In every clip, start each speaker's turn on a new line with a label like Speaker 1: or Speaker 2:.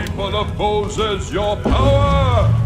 Speaker 1: people opposes your power!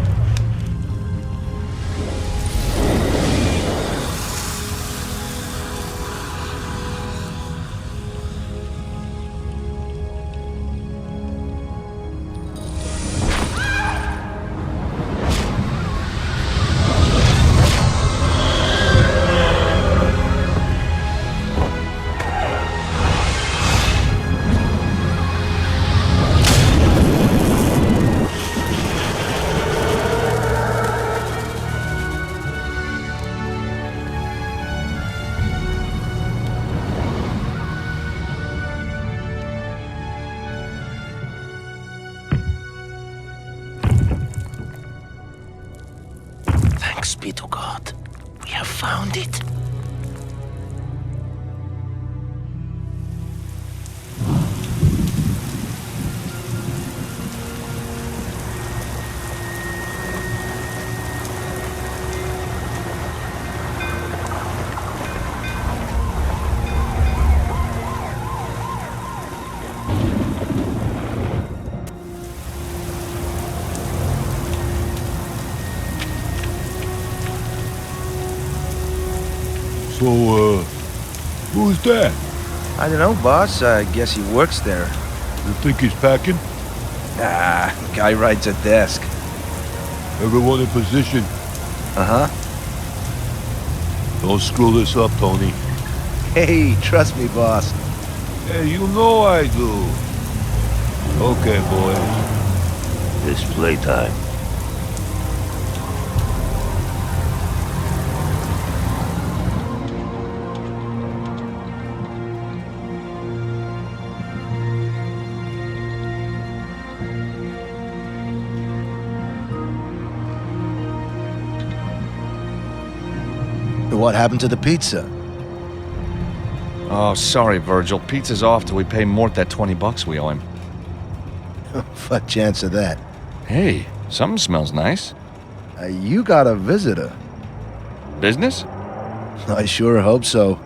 Speaker 2: Thanks be to God. We have found it.
Speaker 1: So, who's that?
Speaker 3: I don't know, boss. I guess he works there.
Speaker 1: You think he's packing?
Speaker 3: Nah, guy rides a desk.
Speaker 1: Everyone in position.
Speaker 3: Uh-huh.
Speaker 1: Don't screw this up, Tony.
Speaker 3: Hey, trust me, boss.
Speaker 1: Hey, you know I do. Okay, boys.
Speaker 2: It's playtime.
Speaker 3: What happened to the pizza?
Speaker 4: Oh, sorry, Virgil. Pizza's off till we pay Mort that $20 we owe him.
Speaker 3: What chance of that?
Speaker 4: Hey, something smells nice.
Speaker 3: You got a visitor.
Speaker 4: Business?
Speaker 3: I sure hope so.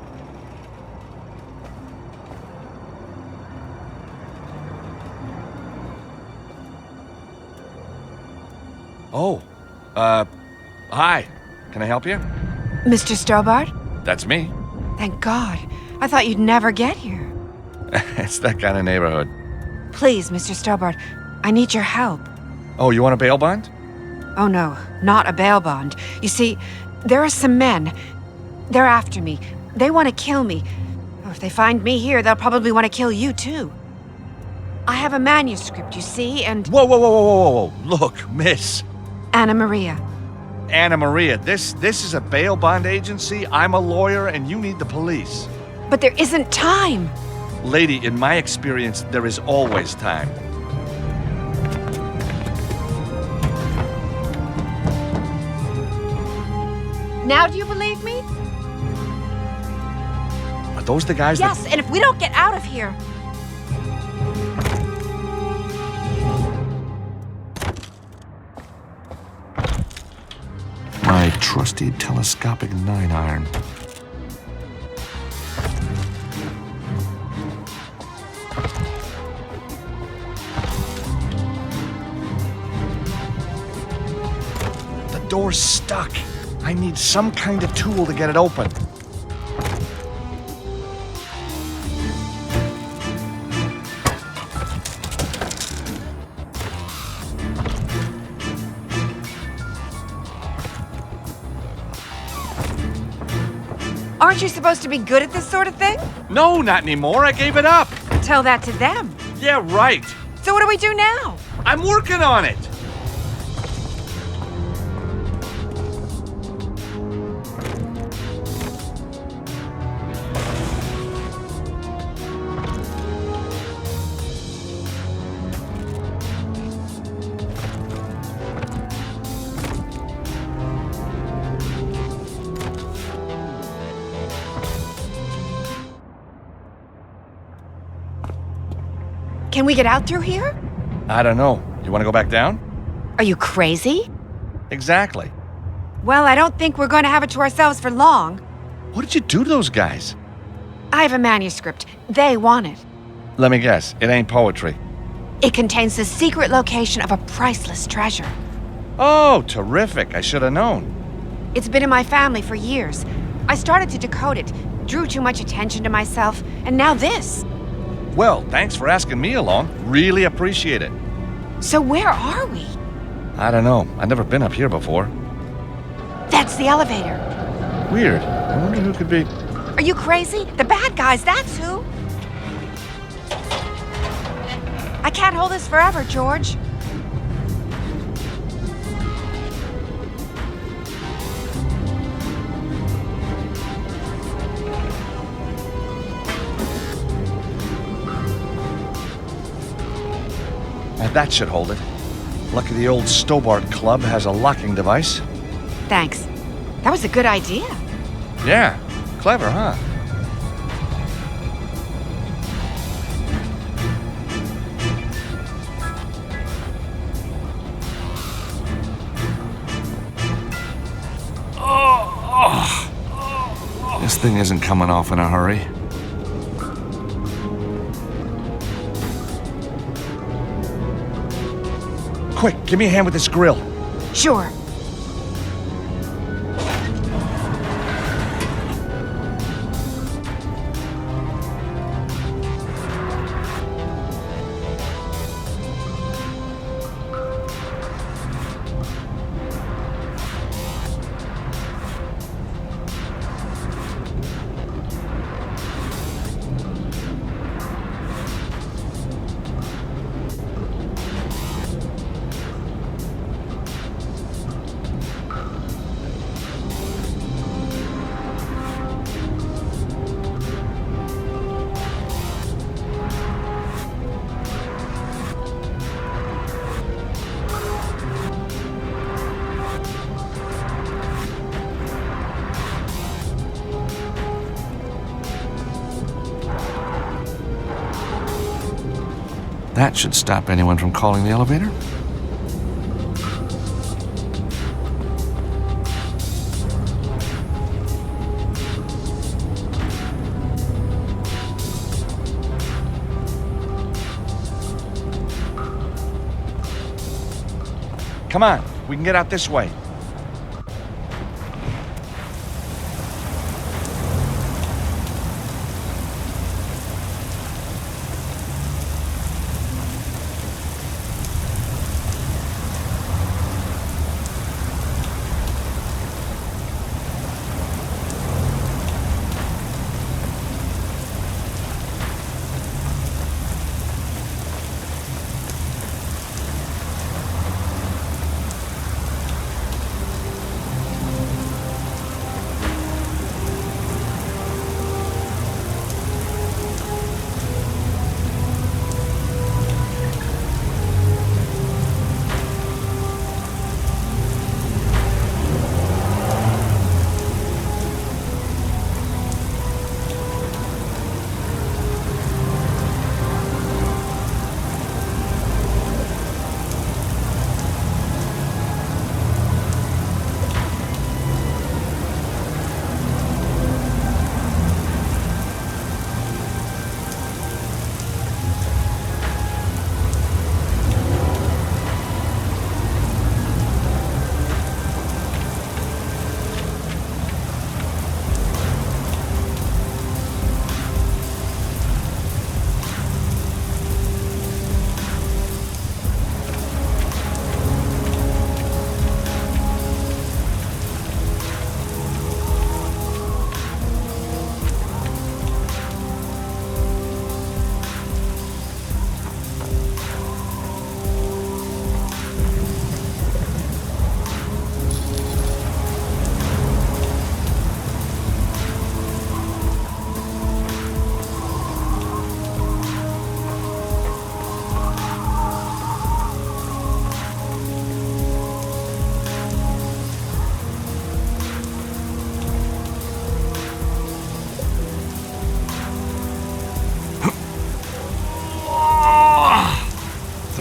Speaker 4: Oh, hi. Can I help you?
Speaker 5: Mr. Stobart?
Speaker 4: That's me.
Speaker 5: Thank God. I thought you'd never get here.
Speaker 4: It's that kind of neighborhood.
Speaker 5: Please, Mr. Stobart, I need your help.
Speaker 4: Oh, you want a bail bond?
Speaker 5: Oh no, not a bail bond. You see, there are some men. They're after me. They want to kill me. Oh, if they find me here, they'll probably want to kill you too. I have a manuscript, you see, and...
Speaker 4: Whoa, whoa, whoa, whoa, whoa, whoa. Look, miss.
Speaker 5: Anna Maria.
Speaker 4: Anna Maria, this is a bail bond agency. I'm a lawyer and you need the police.
Speaker 5: But there isn't time.
Speaker 4: Lady, in my experience, there is always time.
Speaker 5: Now do you believe me?
Speaker 4: Are those the guys
Speaker 5: Yes, and if we don't get out of here...
Speaker 4: My trusty telescopic 9-iron. The door's stuck. I need some kind of tool to get it open.
Speaker 5: Aren't you supposed to be good at this sort of thing?
Speaker 4: No, not anymore. I gave it up.
Speaker 5: Tell that to them.
Speaker 4: Yeah, right.
Speaker 5: So what do we do now?
Speaker 4: I'm working on it.
Speaker 5: Can we get out through here?
Speaker 4: I don't know. You want to go back down?
Speaker 5: Are you crazy?
Speaker 4: Exactly.
Speaker 5: Well, I don't think we're going to have it to ourselves for long.
Speaker 4: What did you do to those guys?
Speaker 5: I have a manuscript. They want it.
Speaker 4: Let me guess. It ain't poetry.
Speaker 5: It contains the secret location of a priceless treasure.
Speaker 4: Oh, terrific. I should have known.
Speaker 5: It's been in my family for years. I started to decode it, drew too much attention to myself, and now this.
Speaker 4: Well, thanks for asking me along. Really appreciate it.
Speaker 5: So where are we?
Speaker 4: I don't know. I've never been up here before.
Speaker 5: That's the elevator.
Speaker 4: Weird. I wonder who could be...
Speaker 5: Are you crazy? The bad guys, that's who. I can't hold this forever, George.
Speaker 4: That should hold it. Lucky the old Stobart Club has a locking device.
Speaker 5: Thanks. That was a good idea.
Speaker 4: Yeah, clever, huh? This thing isn't coming off in a hurry. Quick, give me a hand with this grill.
Speaker 5: Sure.
Speaker 4: That should stop anyone from calling the elevator. Come on, we can get out this way.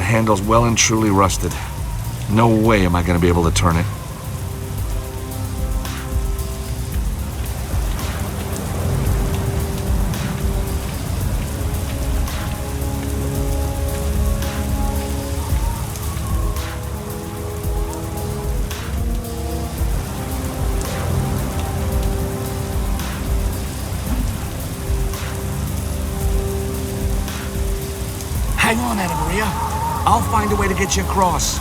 Speaker 4: Handle's well and truly rusted. No way am I going to be able to turn it.
Speaker 2: Hang on, Anna Maria. I'll find a way to get you across.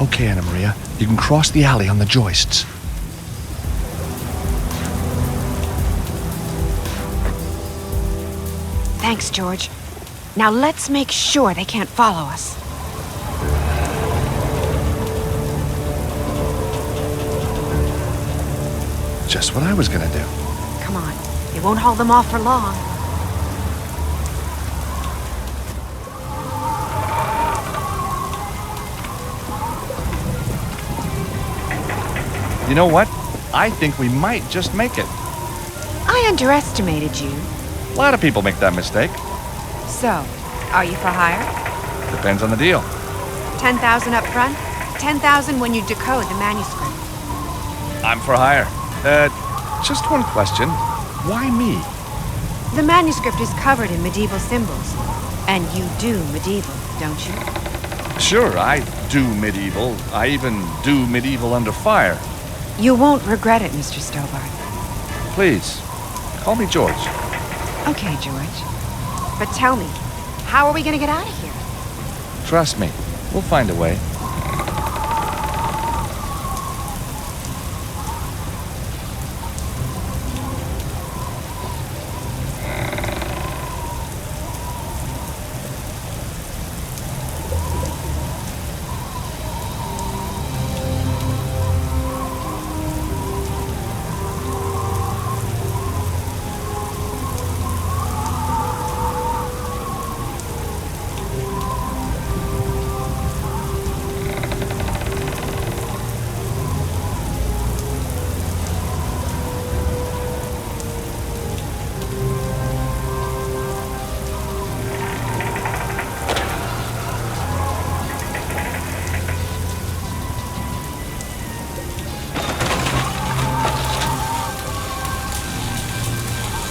Speaker 4: Okay, Anna Maria. You can cross the alley on the joists.
Speaker 5: Thanks, George. Now let's make sure they can't follow us.
Speaker 4: Just what I was gonna do.
Speaker 5: Come on. It won't hold them off for long.
Speaker 4: You know what? I think we might just make it.
Speaker 5: I underestimated you.
Speaker 4: A lot of people make that mistake.
Speaker 5: So, are you for hire?
Speaker 4: Depends on the deal.
Speaker 5: 10,000 up front, 10,000 when you decode the manuscript.
Speaker 4: I'm for hire. Just one question. Why me?
Speaker 5: The manuscript is covered in medieval symbols. And you do medieval, don't you?
Speaker 4: Sure, I do medieval. I even do medieval under fire.
Speaker 5: You won't regret it, Mr. Stobart.
Speaker 4: Please, call me George.
Speaker 5: Okay, George. But tell me, how are we gonna get out of here?
Speaker 4: Trust me, we'll find a way.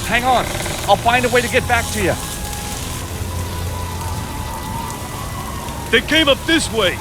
Speaker 4: Hang on. I'll find a way to get back to you.
Speaker 1: They came up this way.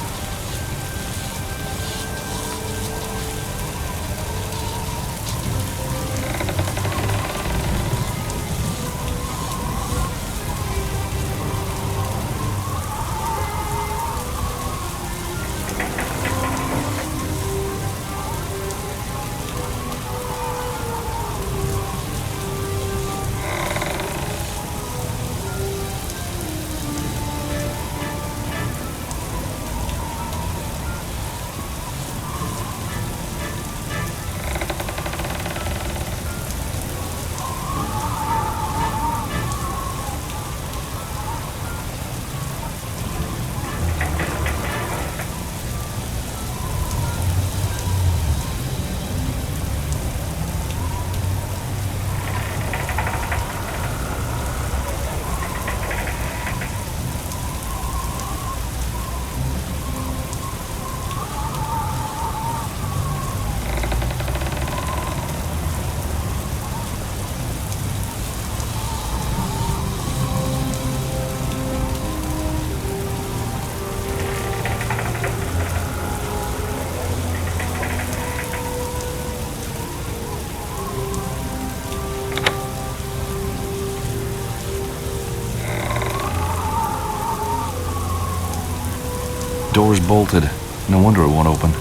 Speaker 6: Door's bolted. No wonder it won't open.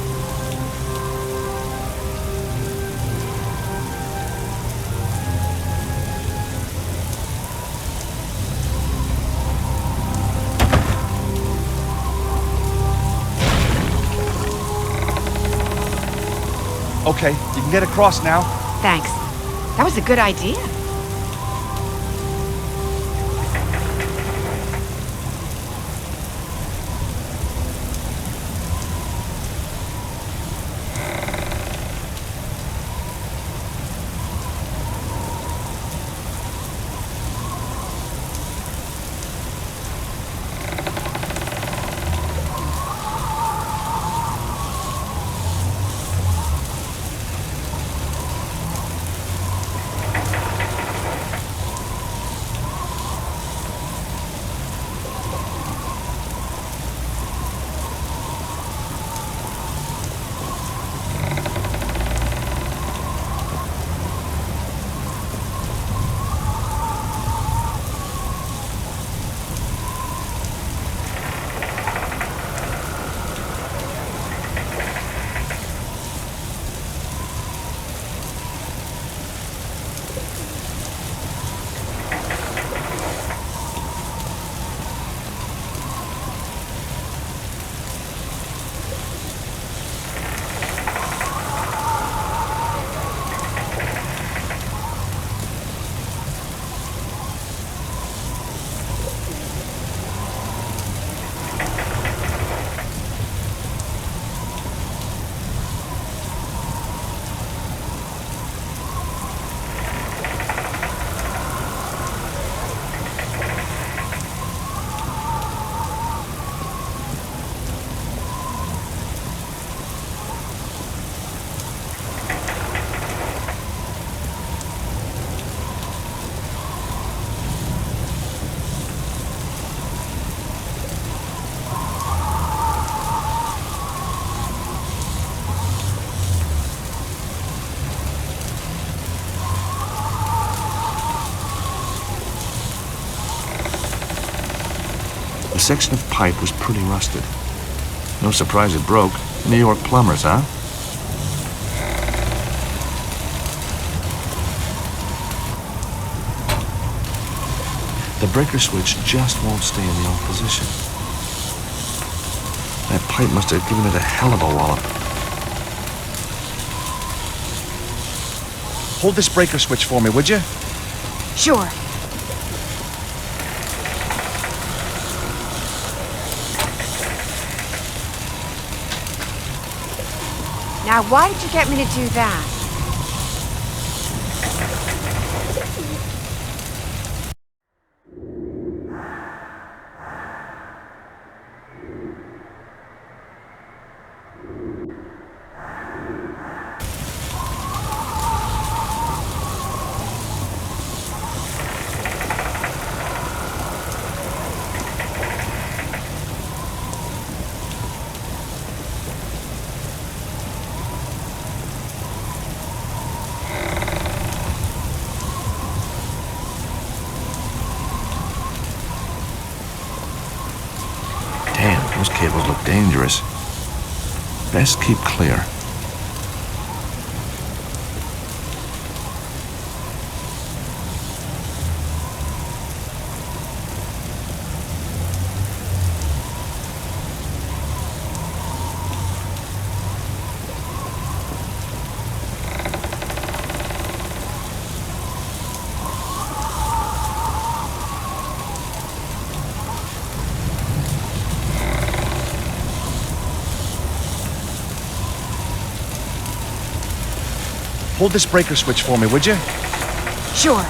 Speaker 4: Okay, you can get across now.
Speaker 5: Thanks. That was a good idea.
Speaker 6: section of pipe was pretty rusted. No surprise it broke. New York plumbers, huh? The breaker switch just won't stay in the off position. That pipe must have given it a hell of a wallop.
Speaker 4: Hold this breaker switch for me, would you?
Speaker 5: Sure. Now, why did you get me to do that?
Speaker 6: Those cables look dangerous. Best keep clear.
Speaker 4: Hold this breaker switch for me, would you?
Speaker 5: Sure.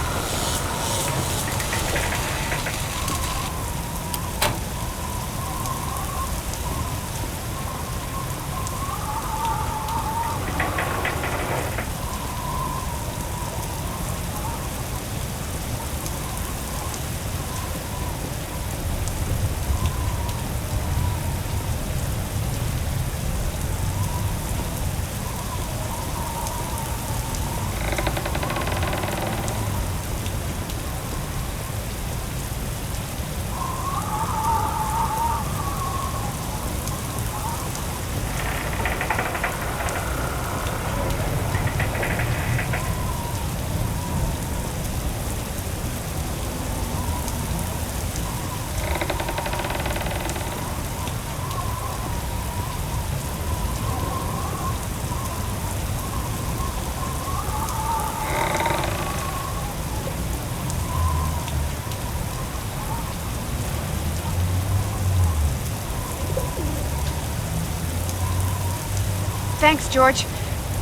Speaker 5: Thanks, George.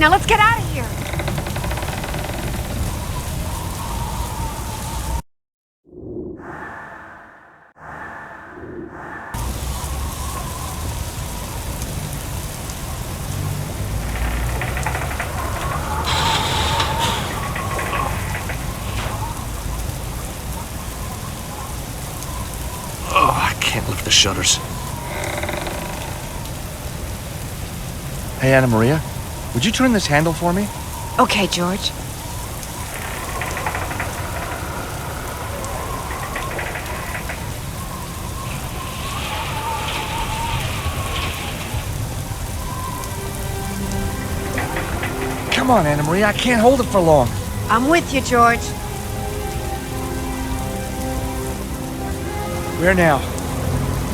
Speaker 5: Now let's get out of here.
Speaker 6: Oh, I can't lift the shutters.
Speaker 4: Hey, Anna Maria, would you turn this handle for me?
Speaker 5: Okay, George.
Speaker 4: Come on, Anna Maria, I can't hold it for long.
Speaker 5: I'm with you, George.
Speaker 4: Where now?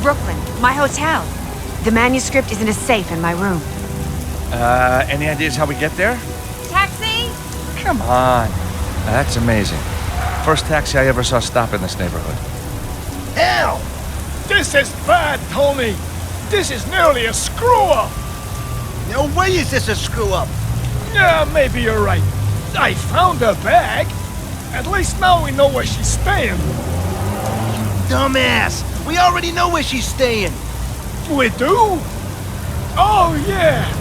Speaker 5: Brooklyn, my hotel. The manuscript is in a safe in my room.
Speaker 4: Any ideas how we get there?
Speaker 5: Taxi?
Speaker 4: Come on. That's amazing. First taxi I ever saw stop in this neighborhood.
Speaker 1: Hell! This is bad, Tony! This is nearly a screw-up!
Speaker 3: No way is this a screw-up!
Speaker 1: Yeah, maybe you're right. I found her bag. At least now we know where she's staying.
Speaker 3: Dumbass! We already know where she's staying!
Speaker 1: We do? Oh, yeah.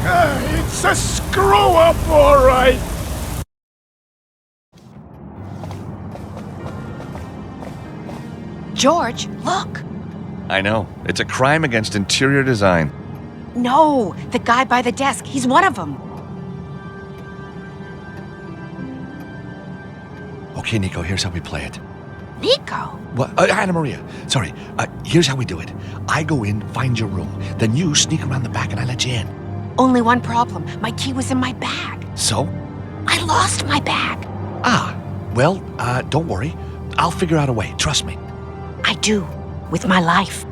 Speaker 1: It's a screw-up, all right.
Speaker 5: George, look.
Speaker 4: I know. It's a crime against interior design.
Speaker 5: No, the guy by the desk. He's one of them.
Speaker 4: Okay, Nico, here's how we play it.
Speaker 5: Nico?
Speaker 4: What? Anna Maria, sorry. Here's how we do it. I go in, find your room. Then you sneak around the back and I let you in.
Speaker 5: Only one problem. My key was in my bag.
Speaker 4: So?
Speaker 5: I lost my bag.
Speaker 4: Well, don't worry. I'll figure out a way, trust me.
Speaker 5: I do. With my life.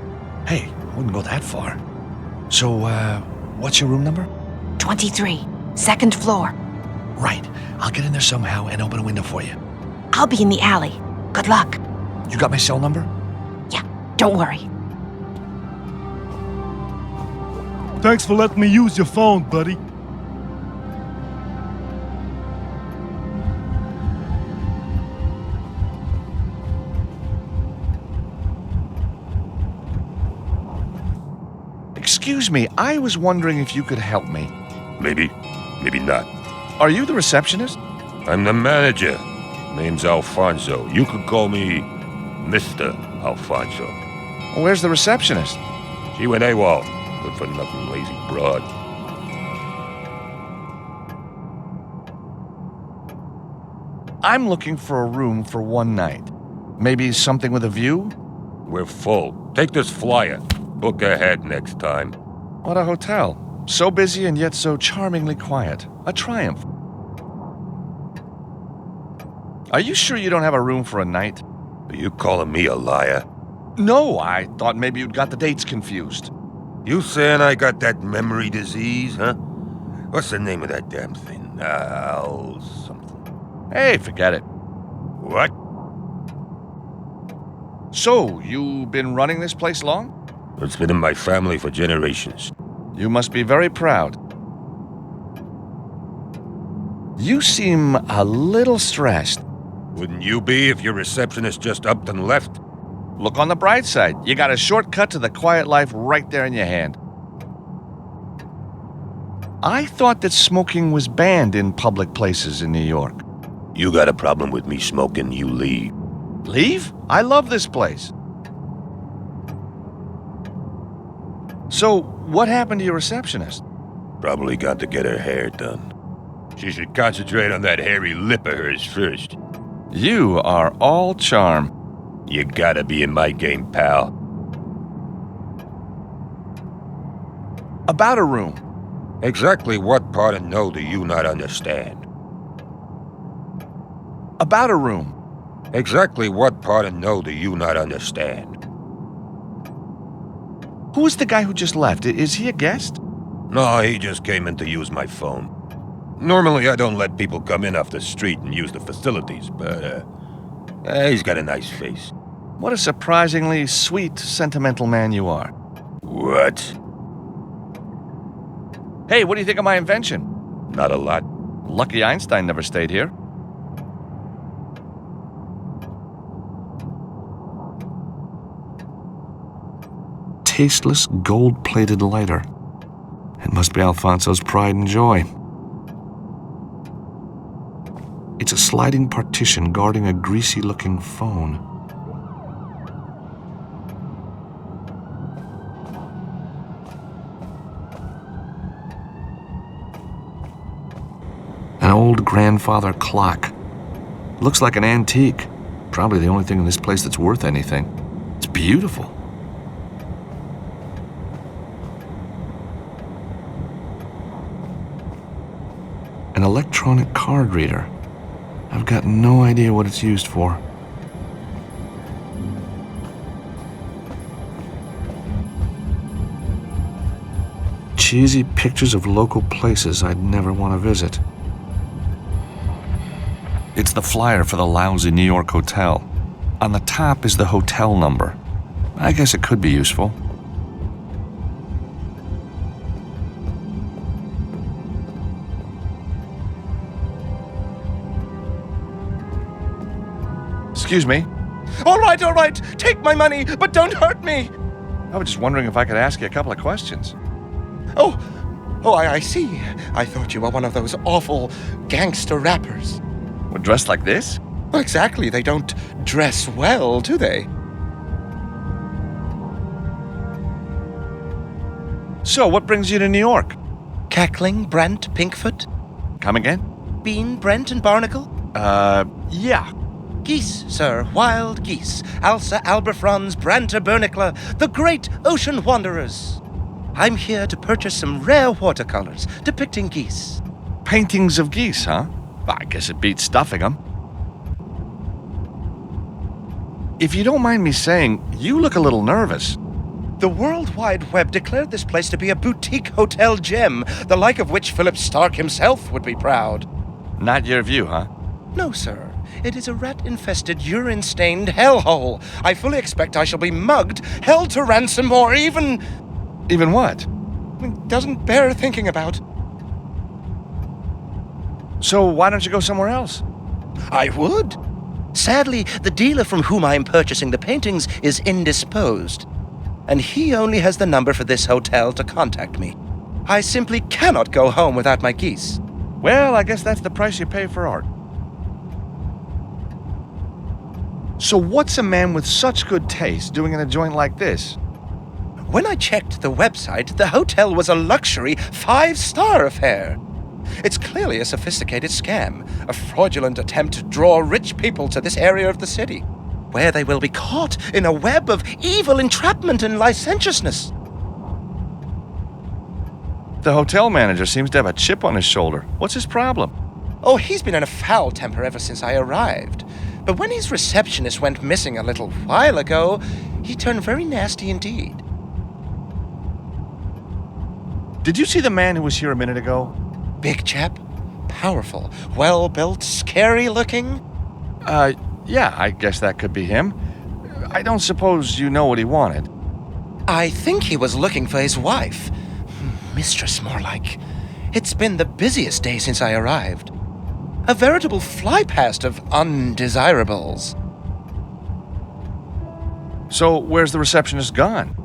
Speaker 4: Hey, I wouldn't go that far. So, what's your room number?
Speaker 5: 23. Second floor.
Speaker 4: Right. I'll get in there somehow and open a window for you.
Speaker 5: I'll be in the alley. Good luck.
Speaker 4: You got my cell number?
Speaker 5: Yeah, don't worry.
Speaker 1: Thanks for letting me use your phone, buddy.
Speaker 4: Excuse me, I was wondering if you could help me.
Speaker 7: Maybe not.
Speaker 4: Are you the receptionist?
Speaker 7: I'm the manager. Name's Alfonso. You could call me Mr. Alfonso.
Speaker 4: Where's the receptionist?
Speaker 7: She went AWOL. Good for nothing, lazy broad.
Speaker 4: I'm looking for a room for one night. Maybe something with a view?
Speaker 7: We're full. Take this flyer. Book ahead next time.
Speaker 4: What a hotel. So busy and yet so charmingly quiet. A triumph. Are you sure you don't have a room for a night?
Speaker 7: Are you calling me a liar?
Speaker 4: No, I thought maybe you'd got the dates confused.
Speaker 7: You saying I got that memory disease, huh? What's the name of that damn thing? Something.
Speaker 4: Hey, forget it.
Speaker 7: What?
Speaker 4: So, you been running this place long?
Speaker 7: It's been in my family for generations.
Speaker 4: You must be very proud. You seem a little stressed.
Speaker 7: Wouldn't you be if your receptionist just upped and left?
Speaker 4: Look on the bright side. You got a shortcut to the quiet life right there in your hand. I thought that smoking was banned in public places in New York.
Speaker 7: You got a problem with me smoking, you leave.
Speaker 4: Leave? I love this place. So, what happened to your receptionist?
Speaker 7: Probably got to get her hair done. She should concentrate on that hairy lip of hers first.
Speaker 4: You are all charm.
Speaker 7: You gotta be in my game, pal.
Speaker 4: About a room.
Speaker 7: Exactly what part of no do you not understand?
Speaker 4: About a room.
Speaker 7: Exactly what part of no do you not understand?
Speaker 4: Who is the guy who just left? Is he a guest?
Speaker 7: No, he just came in to use my phone. Normally, I don't let people come in off the street and use the facilities, but, he's got a nice face.
Speaker 4: What a surprisingly sweet, sentimental man you are.
Speaker 7: What?
Speaker 4: Hey, what do you think of my invention?
Speaker 7: Not a lot.
Speaker 4: Lucky Einstein never stayed here.
Speaker 6: Tasteless, gold-plated lighter. It must be Alfonso's pride and joy. It's a sliding partition guarding a greasy-looking phone. An old grandfather clock. Looks like an antique. Probably the only thing in this place that's worth anything. It's beautiful. An electronic card reader. I've got no idea what it's used for. Cheesy pictures of local places I'd never want to visit. It's the flyer for the lousy New York hotel. On the top is the hotel number. I guess it could be useful.
Speaker 4: Excuse me.
Speaker 8: All right. Take my money, but don't hurt me.
Speaker 4: I was just wondering if I could ask you a couple of questions.
Speaker 8: Oh, I see. I thought you were one of those awful gangster rappers.
Speaker 4: We're dressed like this?
Speaker 8: Well, exactly. They don't dress well, do they?
Speaker 4: So, what brings you to New York?
Speaker 8: Cackling, Brent, Pinkfoot,
Speaker 4: Come again?
Speaker 8: Bean, Brent, and Barnacle?
Speaker 4: Yeah.
Speaker 8: Geese, sir, wild geese. Alsa albifrons, Branta bernicla, the great ocean wanderers. I'm here to purchase some rare watercolors depicting geese.
Speaker 6: Paintings of geese, huh? Well, I guess it beats stuffing them. If you don't mind me saying, you look a little nervous.
Speaker 8: The World Wide Web declared this place to be a boutique hotel gem, the like of which Philip Stark himself would be proud.
Speaker 6: Not your view, huh?
Speaker 8: No, sir. It is a rat-infested, urine-stained hellhole. I fully expect I shall be mugged, held to ransom, or even...
Speaker 6: Even what?
Speaker 8: It doesn't bear thinking about.
Speaker 6: So why don't you go somewhere else?
Speaker 8: I would. Sadly, the dealer from whom I am purchasing the paintings is indisposed, and he only has the number for this hotel to contact me. I simply cannot go home without my geese.
Speaker 6: Well, I guess that's the price you pay for art. So what's a man with such good taste doing in a joint like this?
Speaker 8: When I checked the website, the hotel was a luxury 5-star affair. It's clearly a sophisticated scam, a fraudulent attempt to draw rich people to this area of the city, where they will be caught in a web of evil entrapment and licentiousness.
Speaker 6: The hotel manager seems to have a chip on his shoulder. What's his problem?
Speaker 8: Oh, he's been in a foul temper ever since I arrived. But when his receptionist went missing a little while ago, he turned very nasty indeed.
Speaker 6: Did you see the man who was here a minute ago?
Speaker 8: Big chap, powerful, well-built, scary-looking.
Speaker 6: Yeah, I guess that could be him. I don't suppose you know what he wanted.
Speaker 8: I think he was looking for his wife. Mistress, more like. It's been the busiest day since I arrived. A veritable fly-past of undesirables.
Speaker 6: So where's the receptionist gone?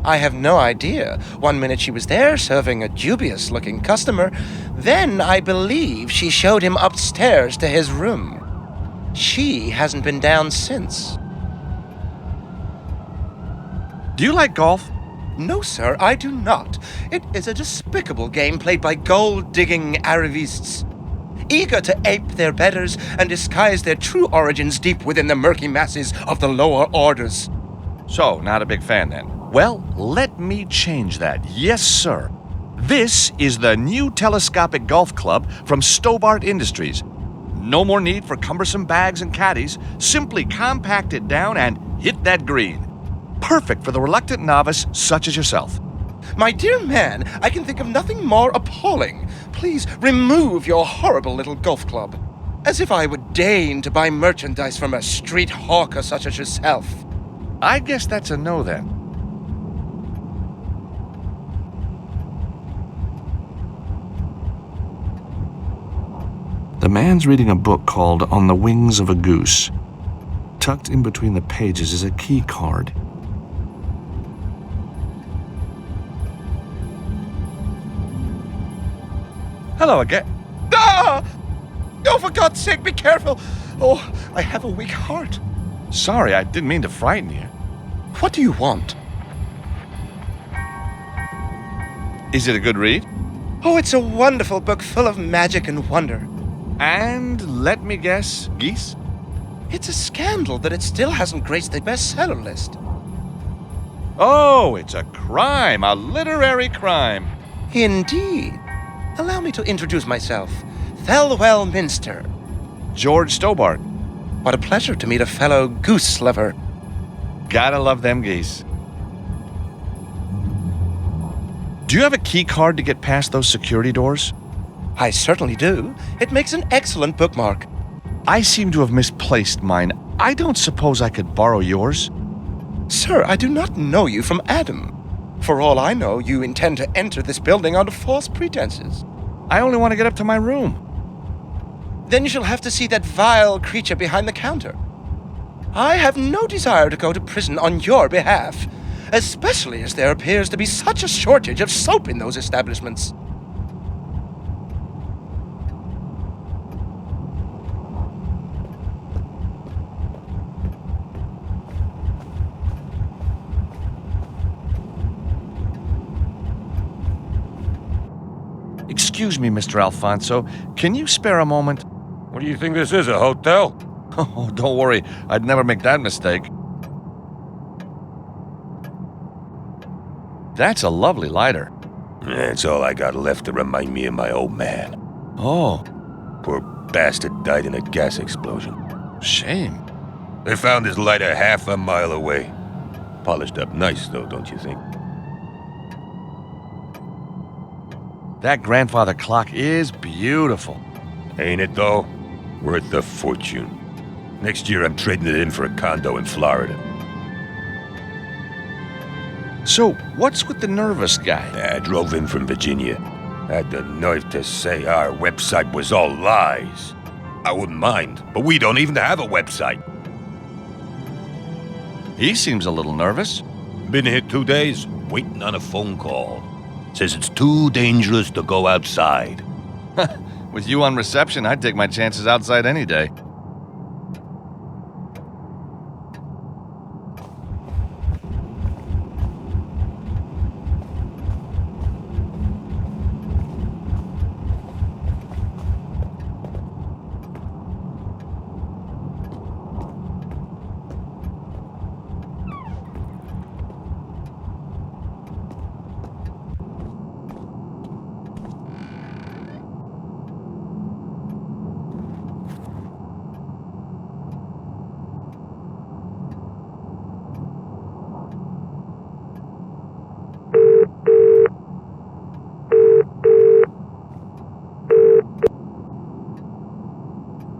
Speaker 8: I have no idea. One minute she was there, serving a dubious-looking customer. Then, I believe, she showed him upstairs to his room. She hasn't been down since.
Speaker 6: Do you like golf?
Speaker 8: No, sir, I do not. It is a despicable game played by gold-digging arrivistes, eager to ape their betters and disguise their true origins deep within the murky masses of the lower orders.
Speaker 6: So, not a big fan then. Well, let me change that. Yes, sir. This is the new telescopic golf club from Stobart Industries. No more need for cumbersome bags and caddies. Simply compact it down and hit that green. Perfect for the reluctant novice such as yourself.
Speaker 8: My dear man, I can think of nothing more appalling. Please remove your horrible little golf club. As if I would deign to buy merchandise from a street hawker such as yourself.
Speaker 6: I guess that's a no then. The man's reading a book called On the Wings of a Goose. Tucked in between the pages is a key card. Hello again.
Speaker 8: Ah! Oh, for God's sake, be careful! Oh, I have a weak heart.
Speaker 6: Sorry, I didn't mean to frighten you.
Speaker 8: What do you want?
Speaker 6: Is it a good read?
Speaker 8: Oh, it's a wonderful book full of magic and wonder.
Speaker 6: And let me guess, geese?
Speaker 8: It's a scandal that it still hasn't graced the bestseller list.
Speaker 6: Oh, it's a crime, a literary crime.
Speaker 8: Indeed. Allow me to introduce myself. Thelwell Minster.
Speaker 6: George Stobart.
Speaker 8: What a pleasure to meet a fellow goose lover.
Speaker 6: Gotta love them geese. Do you have a key card to get past those security doors?
Speaker 8: I certainly do. It makes an excellent bookmark.
Speaker 6: I seem to have misplaced mine. I don't suppose I could borrow yours?
Speaker 8: Sir, I do not know you from Adam. For all I know, you intend to enter this building under false pretenses.
Speaker 6: I only want to get up to my room.
Speaker 8: Then you shall have to see that vile creature behind the counter. I have no desire to go to prison on your behalf, especially as there appears to be such a shortage of soap in those establishments.
Speaker 6: Excuse me, Mr. Alfonso. Can you spare a moment?
Speaker 7: What do you think this is, a hotel?
Speaker 6: Oh, don't worry. I'd never make that mistake. That's a lovely lighter.
Speaker 7: That's all I got left to remind me of my old man.
Speaker 6: Oh,
Speaker 7: Poor bastard died in a gas explosion.
Speaker 6: shame.
Speaker 7: They found his lighter half a mile away. Polished up nice, though, don't you think?
Speaker 6: That grandfather clock is beautiful.
Speaker 7: Ain't it, though? Worth a fortune. Next year, I'm trading it in for a condo in Florida.
Speaker 6: So, what's with the nervous guy?
Speaker 7: I drove in from Virginia. Had the nerve to say our website was all lies. I wouldn't mind, but we don't even have a website.
Speaker 6: He seems a little nervous.
Speaker 7: Been here 2 days, waiting on a phone call. Says it's too dangerous to go outside.
Speaker 6: With you on reception, I'd take my chances outside any day.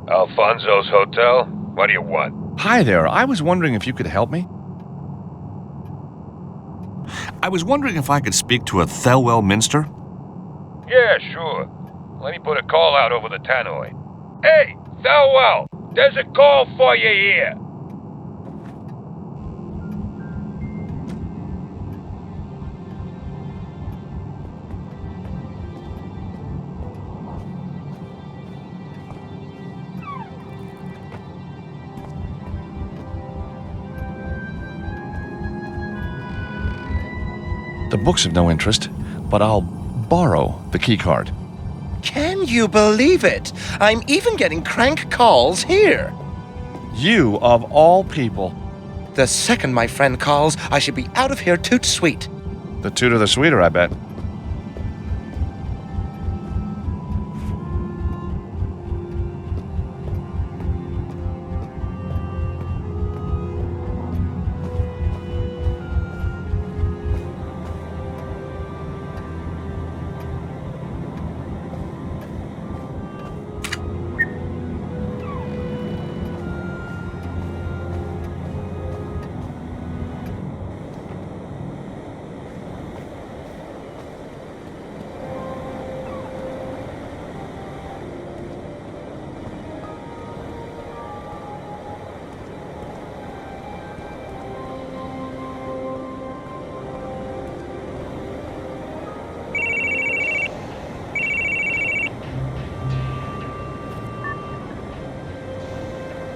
Speaker 7: Alfonso's hotel? What do you want?
Speaker 6: Hi there. I was wondering if you could help me. I was wondering if I could speak to a Thelwell Minster.
Speaker 7: Yeah, sure. Let me put a call out over the tannoy. Hey, Thelwell! There's a call for you here!
Speaker 6: The book's of no interest, but I'll borrow the keycard.
Speaker 8: Can you believe it? I'm even getting crank calls here.
Speaker 6: You, of all people.
Speaker 8: The second my friend calls, I should be out of here toot sweet.
Speaker 6: The tutor the sweeter, I bet.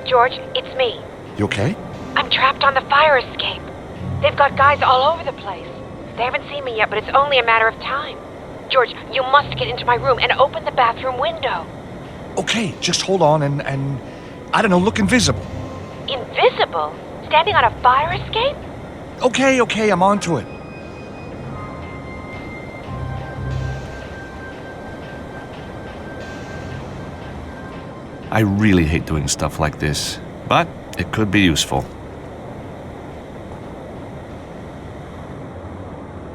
Speaker 5: George, it's me.
Speaker 6: You okay?
Speaker 5: I'm trapped on the fire escape. They've got guys all over the place. They haven't seen me yet, but it's only a matter of time. George, you must get into my room and open the bathroom window.
Speaker 6: Okay, just hold on and I don't know, look invisible.
Speaker 5: Invisible? Standing on a fire escape?
Speaker 6: Okay, I'm on to it. I really hate doing stuff like this, but it could be useful.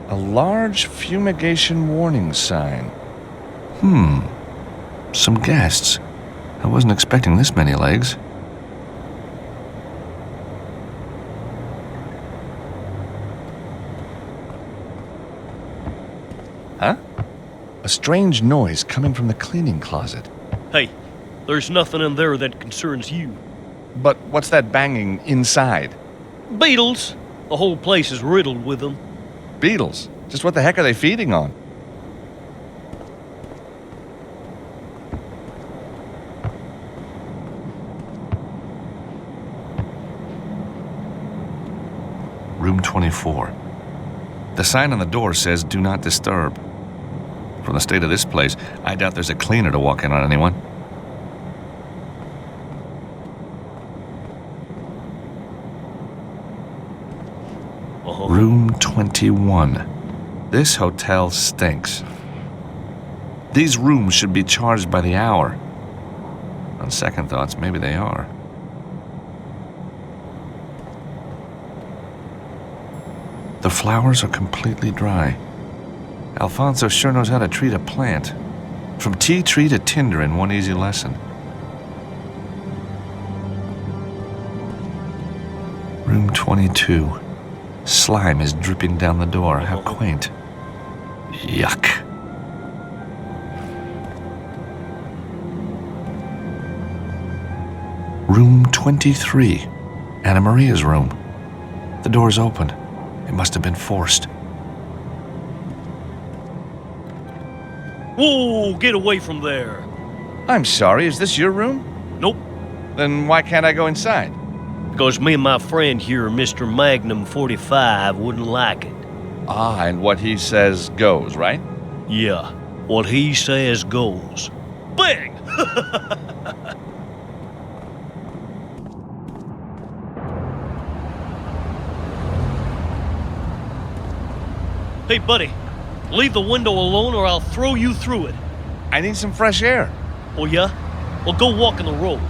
Speaker 6: A large fumigation warning sign. Some guests. I wasn't expecting this many legs. Huh? A strange noise coming from the cleaning closet.
Speaker 9: Hey, there's nothing in there that concerns you.
Speaker 6: But what's that banging inside?
Speaker 9: Beetles. The whole place is riddled with them.
Speaker 6: Beetles? Just what the heck are they feeding on? Room 24. The sign on the door says, "Do not disturb." From the state of this place, I doubt there's a cleaner to walk in on anyone. Room 21. This hotel stinks. These rooms should be charged by the hour. On second thoughts, maybe they are. The flowers are completely dry. Alfonso sure knows how to treat a plant. From tea tree to tinder in one easy lesson. Room 22. Slime is dripping down the door. How quaint. Yuck. Room 23. Anna Maria's room. The door's open. It must have been forced.
Speaker 9: Whoa, get away from there.
Speaker 6: I'm sorry, is this your room?
Speaker 9: Nope.
Speaker 6: Then why can't I go inside?
Speaker 9: Because me and my friend here, Mr. Magnum 45, wouldn't like it.
Speaker 6: Ah, and what he says goes, right?
Speaker 9: Yeah, what he says goes. Bang! Hey, buddy, leave the window alone or I'll throw you through it.
Speaker 6: I need some fresh air.
Speaker 9: Oh, yeah? Well, go walk in the road.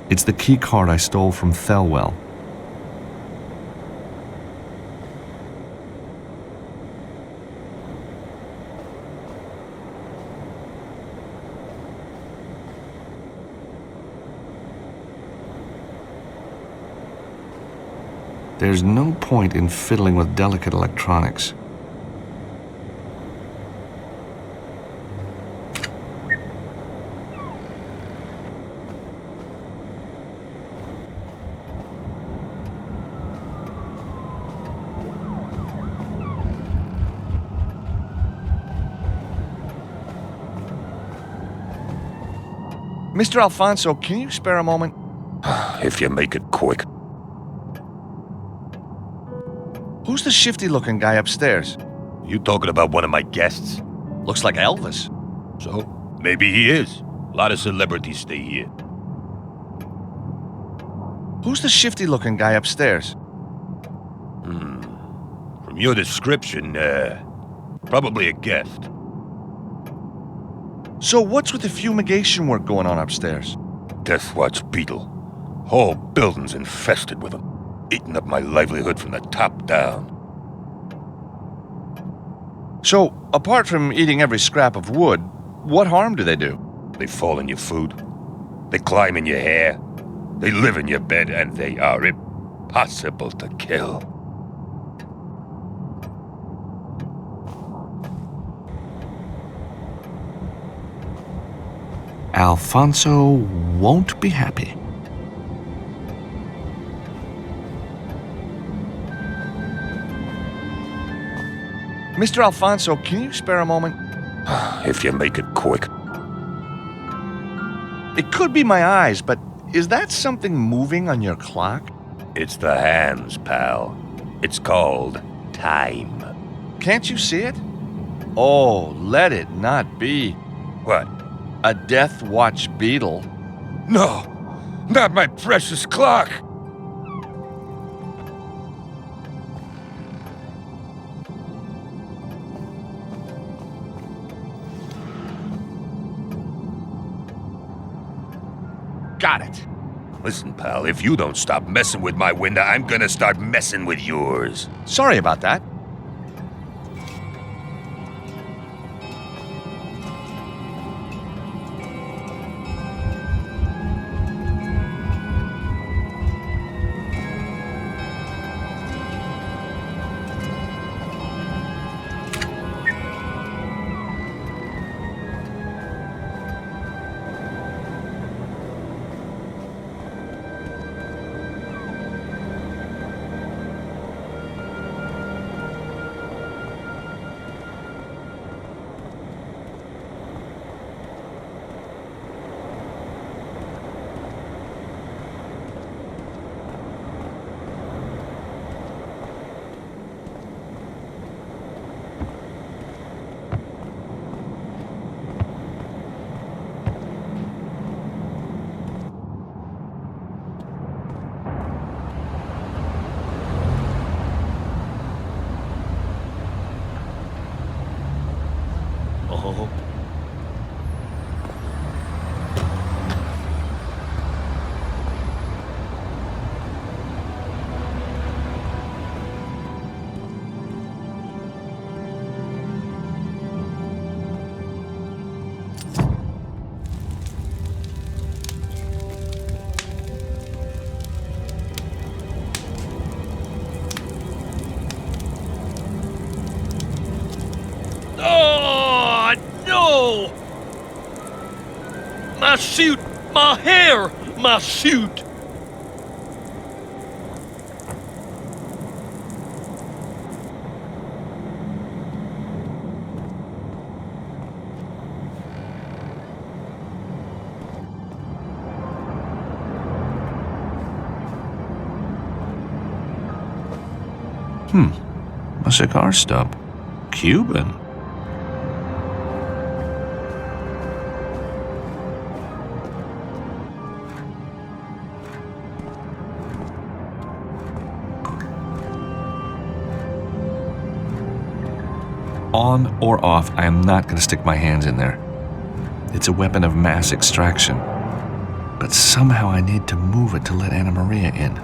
Speaker 6: It's the key card I stole from Thelwell. There's no point in fiddling with delicate electronics. Mr. Alfonso, can you spare a moment?
Speaker 7: If you make it quick.
Speaker 6: Who's the shifty-looking guy upstairs?
Speaker 7: You talking about one of my guests?
Speaker 6: Looks like Elvis.
Speaker 7: So, maybe he is. A lot of celebrities stay here.
Speaker 6: Who's the shifty-looking guy upstairs?
Speaker 7: From your description, probably a guest.
Speaker 6: So what's with the fumigation work going on upstairs?
Speaker 7: Death Watch beetle. Whole building's infested with them. Eating up my livelihood from the top down.
Speaker 6: So, apart from eating every scrap of wood, what harm do they do?
Speaker 7: They fall in your food. They climb in your hair. They live in your bed, and they are impossible to kill.
Speaker 6: Alfonso won't be happy. Mr. Alfonso, can you spare a moment?
Speaker 7: If you make it quick.
Speaker 6: It could be my eyes, but is that something moving on your clock?
Speaker 7: It's the hands, pal. It's called time.
Speaker 6: Can't you see it? Oh, let it not be.
Speaker 7: What?
Speaker 6: A Death Watch beetle.
Speaker 7: No! Not my precious clock!
Speaker 6: Got it.
Speaker 7: Listen, pal, if you don't stop messing with my window, I'm gonna start messing with yours.
Speaker 6: Sorry about that.
Speaker 9: My suit! My hair! My suit!
Speaker 4: A cigar stub. Cuban. On or off, I am not going to stick my hands in there. It's a weapon of mass extraction. But somehow I need to move it to let Anna Maria in.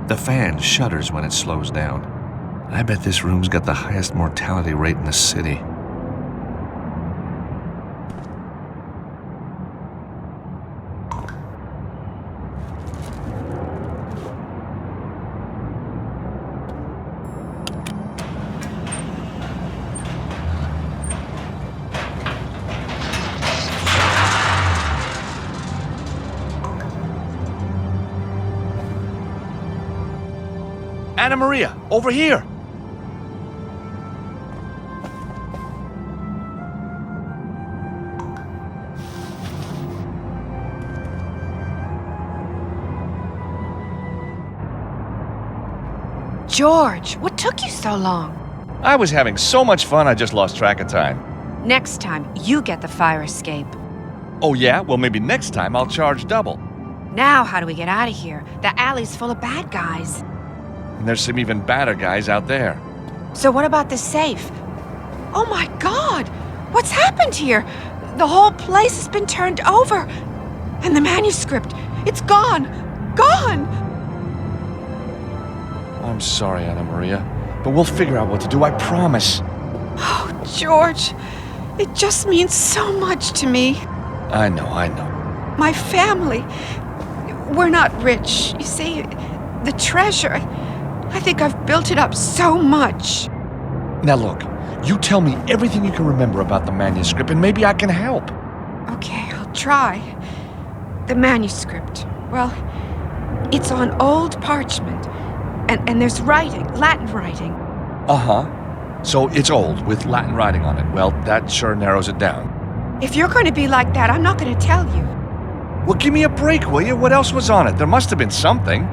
Speaker 4: The fan shudders when it slows down. I bet this room's got the highest mortality rate in the city.
Speaker 6: Anna Maria, over here!
Speaker 5: George, what took you so long?
Speaker 6: I was having so much fun I just lost track of time.
Speaker 5: Next time, you get the fire escape.
Speaker 6: Oh yeah? Well, maybe next time I'll charge double.
Speaker 5: Now how do we get out of here? The alley's full of bad guys.
Speaker 6: And there's some even badder guys out there.
Speaker 5: So what about the safe? Oh my God! What's happened here? The whole place has been turned over. And the manuscript, it's gone! Gone!
Speaker 6: I'm sorry, Anna Maria, but we'll figure out what to do, I promise.
Speaker 5: Oh, George, it just means so much to me.
Speaker 6: I know.
Speaker 5: My family, we're not rich. You see, the treasure, I think I've built it up so much.
Speaker 6: Now look, you tell me everything you can remember about the manuscript and maybe I can help.
Speaker 5: Okay, I'll try. The manuscript, well, it's on old parchment. And there's writing, Latin writing.
Speaker 6: Uh-huh. So it's old, with Latin writing on it. Well, that sure narrows it down.
Speaker 5: If you're going to be like that, I'm not going to tell you.
Speaker 6: Well, give me a break, will you? What else was on it? There must have been something.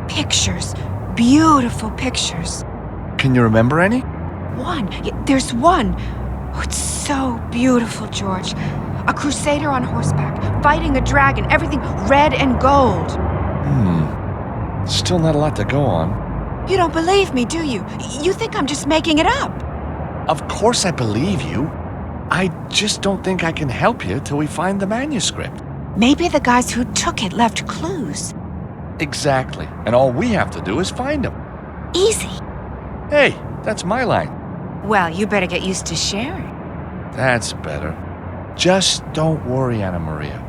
Speaker 5: Pictures. Beautiful pictures.
Speaker 6: Can you remember any?
Speaker 5: One. There's one. Oh, it's so beautiful, George. A crusader on horseback, fighting a dragon, everything red and gold.
Speaker 6: Still not a lot to go on.
Speaker 5: You don't believe me, do you? You think I'm just making it up.
Speaker 6: Of course I believe you. I just don't think I can help you till we find the manuscript.
Speaker 5: Maybe the guys who took it left clues.
Speaker 6: Exactly. And all we have to do is find them.
Speaker 5: Easy.
Speaker 6: Hey, that's my line.
Speaker 5: Well, you better get used to sharing.
Speaker 6: That's better. Just don't worry, Anna Maria.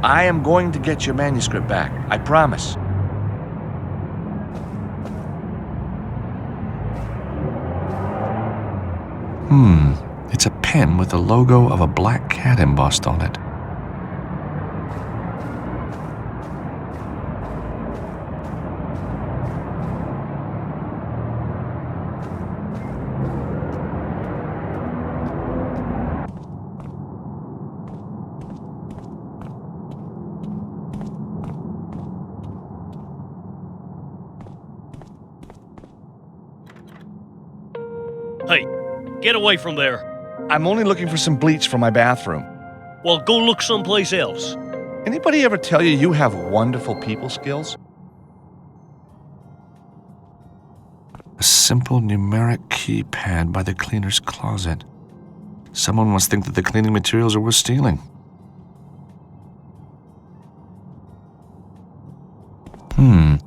Speaker 6: I am going to get your manuscript back. I promise.
Speaker 4: It's a pen with the logo of a black cat embossed on it.
Speaker 9: Hey, get away from there.
Speaker 6: I'm only looking for some bleach for my bathroom.
Speaker 9: Well, go look someplace else.
Speaker 6: Anybody ever tell you you have wonderful people skills?
Speaker 4: A simple numeric keypad by the cleaner's closet. Someone must think that the cleaning materials are worth stealing.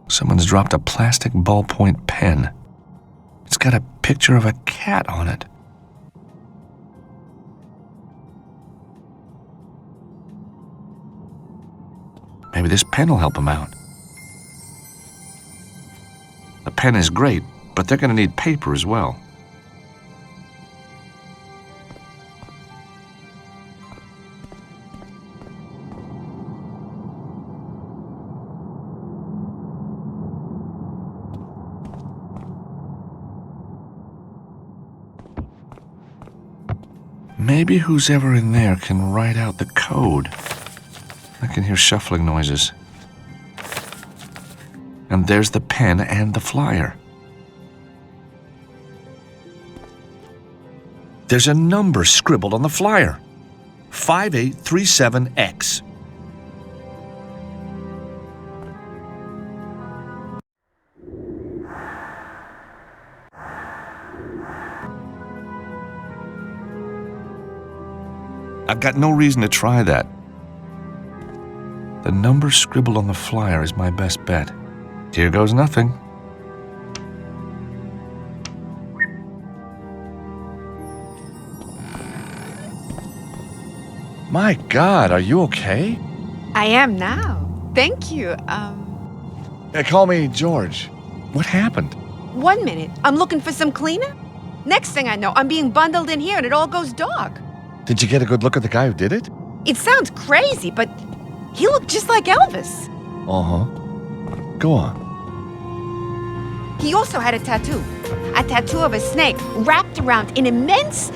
Speaker 4: Someone's dropped a plastic ballpoint pen. It's got a picture of a cat on it. Maybe this pen will help him out. The pen is great, but they're going to need paper as well. Maybe who's ever in there can write out the code. I can hear shuffling noises. And there's the pen and the flyer. There's a number scribbled on the flyer. 5837X. I've got no reason to try that. The number scribbled on the flyer is my best bet. Here goes nothing.
Speaker 6: My God, are you okay?
Speaker 5: I am now. Thank you.
Speaker 6: Call me George. What happened?
Speaker 5: 1 minute. I'm looking for some cleaner. Next thing I know, I'm being bundled in here and it all goes dark.
Speaker 6: Did you get a good look at the guy who did it?
Speaker 5: It sounds crazy, but he looked just like Elvis.
Speaker 6: Uh-huh. Go on.
Speaker 5: He also had a tattoo. A tattoo of a snake wrapped around an immense...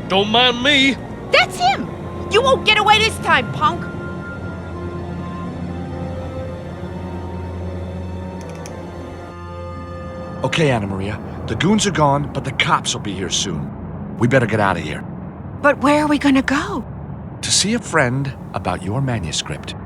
Speaker 9: Don't mind me.
Speaker 5: That's him! You won't get away this time, punk!
Speaker 6: Okay, Anna Maria. The goons are gone, but the cops will be here soon. We better get out of here.
Speaker 5: But where are we gonna go?
Speaker 6: To see a friend about your manuscript.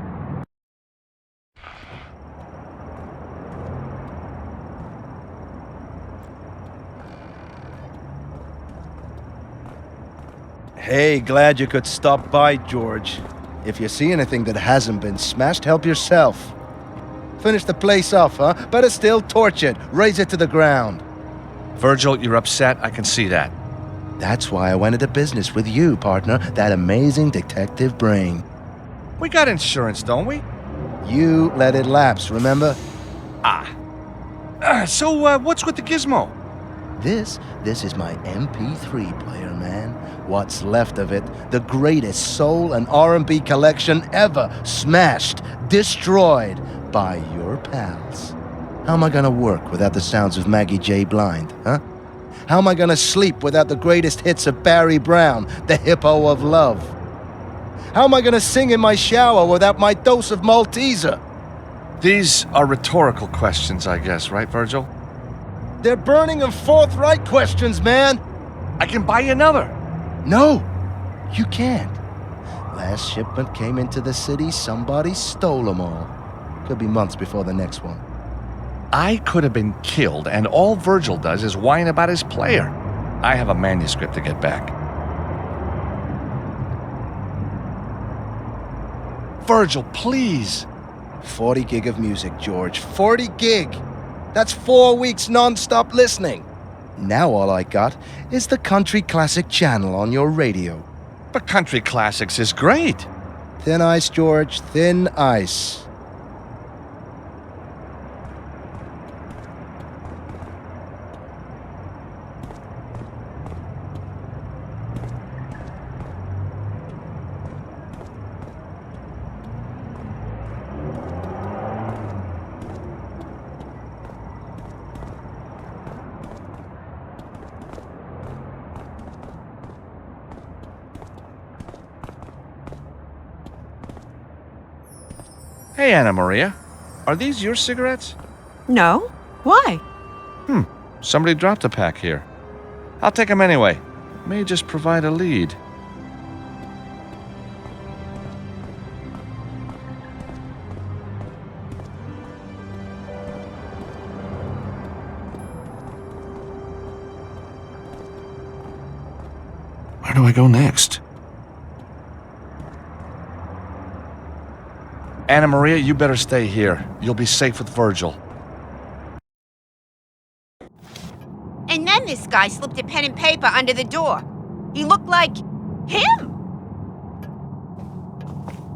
Speaker 3: Hey, glad you could stop by, George. If you see anything that hasn't been smashed, help yourself. Finish the place off, huh? Better still, torch it. Raise it to the ground.
Speaker 6: Virgil, you're upset. I can see that.
Speaker 3: That's why I went into business with you, partner. That amazing detective brain.
Speaker 6: We got insurance, don't we?
Speaker 3: You let it lapse, remember?
Speaker 6: So what's with the gizmo?
Speaker 3: This is my MP3 player, man. What's left of it, the greatest soul and R&B collection ever smashed, destroyed by your pals. How am I gonna work without the sounds of Maggie J. Blind, huh? How am I gonna sleep without the greatest hits of Barry Brown, the hippo of love? How am I gonna sing in my shower without my dose of Malteser?
Speaker 6: These are rhetorical questions, I guess, right, Virgil?
Speaker 3: They're burning and forthright questions, man!
Speaker 6: I can buy you another.
Speaker 3: No, you can't. Last shipment came into the city, somebody stole them all. Could be months before the next one.
Speaker 6: I could have been killed, and all Virgil does is whine about his player. I have a manuscript to get back. Virgil, please.
Speaker 3: 40 gig of music, George. 40 gig! That's 4 weeks non-stop listening. Now all I got is the Country Classic channel on your radio.
Speaker 6: But Country Classics is great.
Speaker 3: Thin ice, George, thin ice.
Speaker 6: Hey, Anna Maria. Are these your cigarettes?
Speaker 5: No? Why?
Speaker 6: Somebody dropped a pack here. I'll take them anyway. May just provide a lead.
Speaker 4: Where do I go next?
Speaker 6: Anna Maria, you better stay here. You'll be safe with Virgil.
Speaker 5: And then this guy slipped a pen and paper under the door. He looked like him.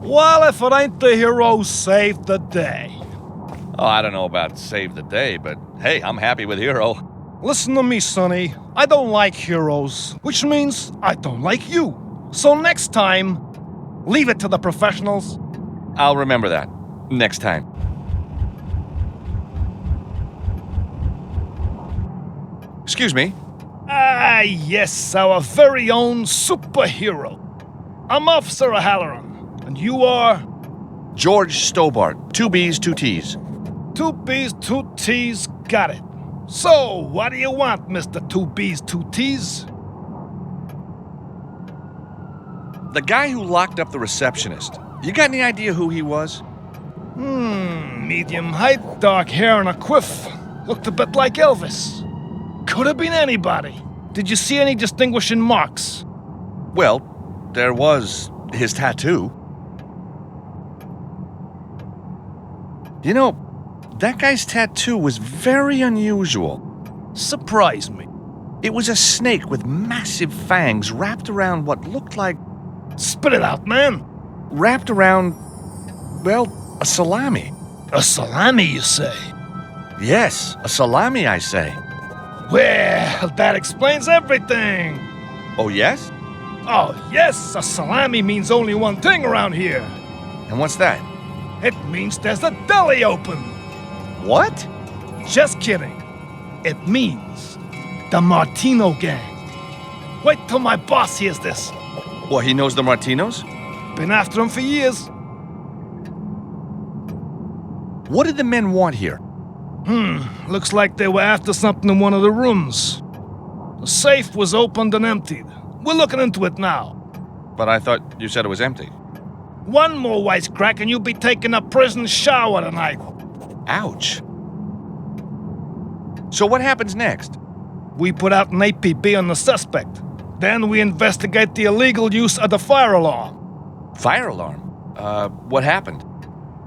Speaker 1: Well, if it ain't the hero who saved the day.
Speaker 6: Oh, I don't know about save the day, but hey, I'm happy with Hero.
Speaker 1: Listen to me, Sonny. I don't like heroes, which means I don't like you. So next time, leave it to the professionals.
Speaker 6: I'll remember that. Next time. Excuse me.
Speaker 1: Ah, yes, our very own superhero. I'm Officer O'Halloran, and you are?
Speaker 6: George Stobart. 2 B's, 2 T's.
Speaker 1: 2 B's, 2 T's, got it. So, what do you want, Mr. 2 B's, 2 T's?
Speaker 6: The guy who locked up the receptionist. You got any idea who he was?
Speaker 1: Medium height, dark hair and a quiff. Looked a bit like Elvis. Could have been anybody. Did you see any distinguishing marks?
Speaker 6: Well, there was his tattoo. You know, that guy's tattoo was very unusual.
Speaker 1: Surprised me.
Speaker 6: It was a snake with massive fangs wrapped around what looked like...
Speaker 1: Spit it out, man.
Speaker 6: Wrapped around, well, a salami.
Speaker 1: A salami, you say?
Speaker 6: Yes, a salami, I say.
Speaker 1: Well, that explains everything.
Speaker 6: Oh, yes?
Speaker 1: Oh, yes, a salami means only one thing around here.
Speaker 6: And what's that?
Speaker 1: It means there's a deli open.
Speaker 6: What?
Speaker 1: Just kidding. It means the Martino gang. Wait till my boss hears this.
Speaker 6: What, he knows the Martinos?
Speaker 1: Been after him for years.
Speaker 6: What did the men want here?
Speaker 1: Looks like they were after something in one of the rooms. The safe was opened and emptied. We're looking into it now.
Speaker 6: But I thought you said it was empty.
Speaker 1: One more wisecrack and you'll be taking a prison shower tonight.
Speaker 6: Ouch. So what happens next?
Speaker 1: We put out an APB on the suspect. Then we investigate the illegal use of the fire alarm.
Speaker 6: Fire alarm? What happened?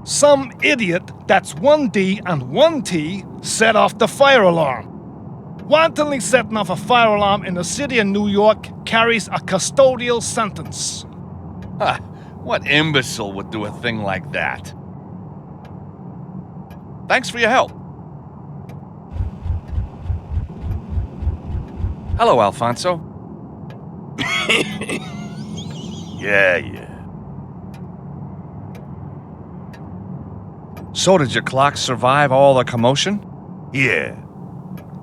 Speaker 1: Some idiot that's 1D and 1T set off the fire alarm. Wantonly setting off a fire alarm in the city of New York carries a custodial sentence.
Speaker 6: Huh. What imbecile would do a thing like that? Thanks for your help. Hello, Alfonso.
Speaker 7: Yeah.
Speaker 6: So did your clock survive all the commotion?
Speaker 7: Yeah.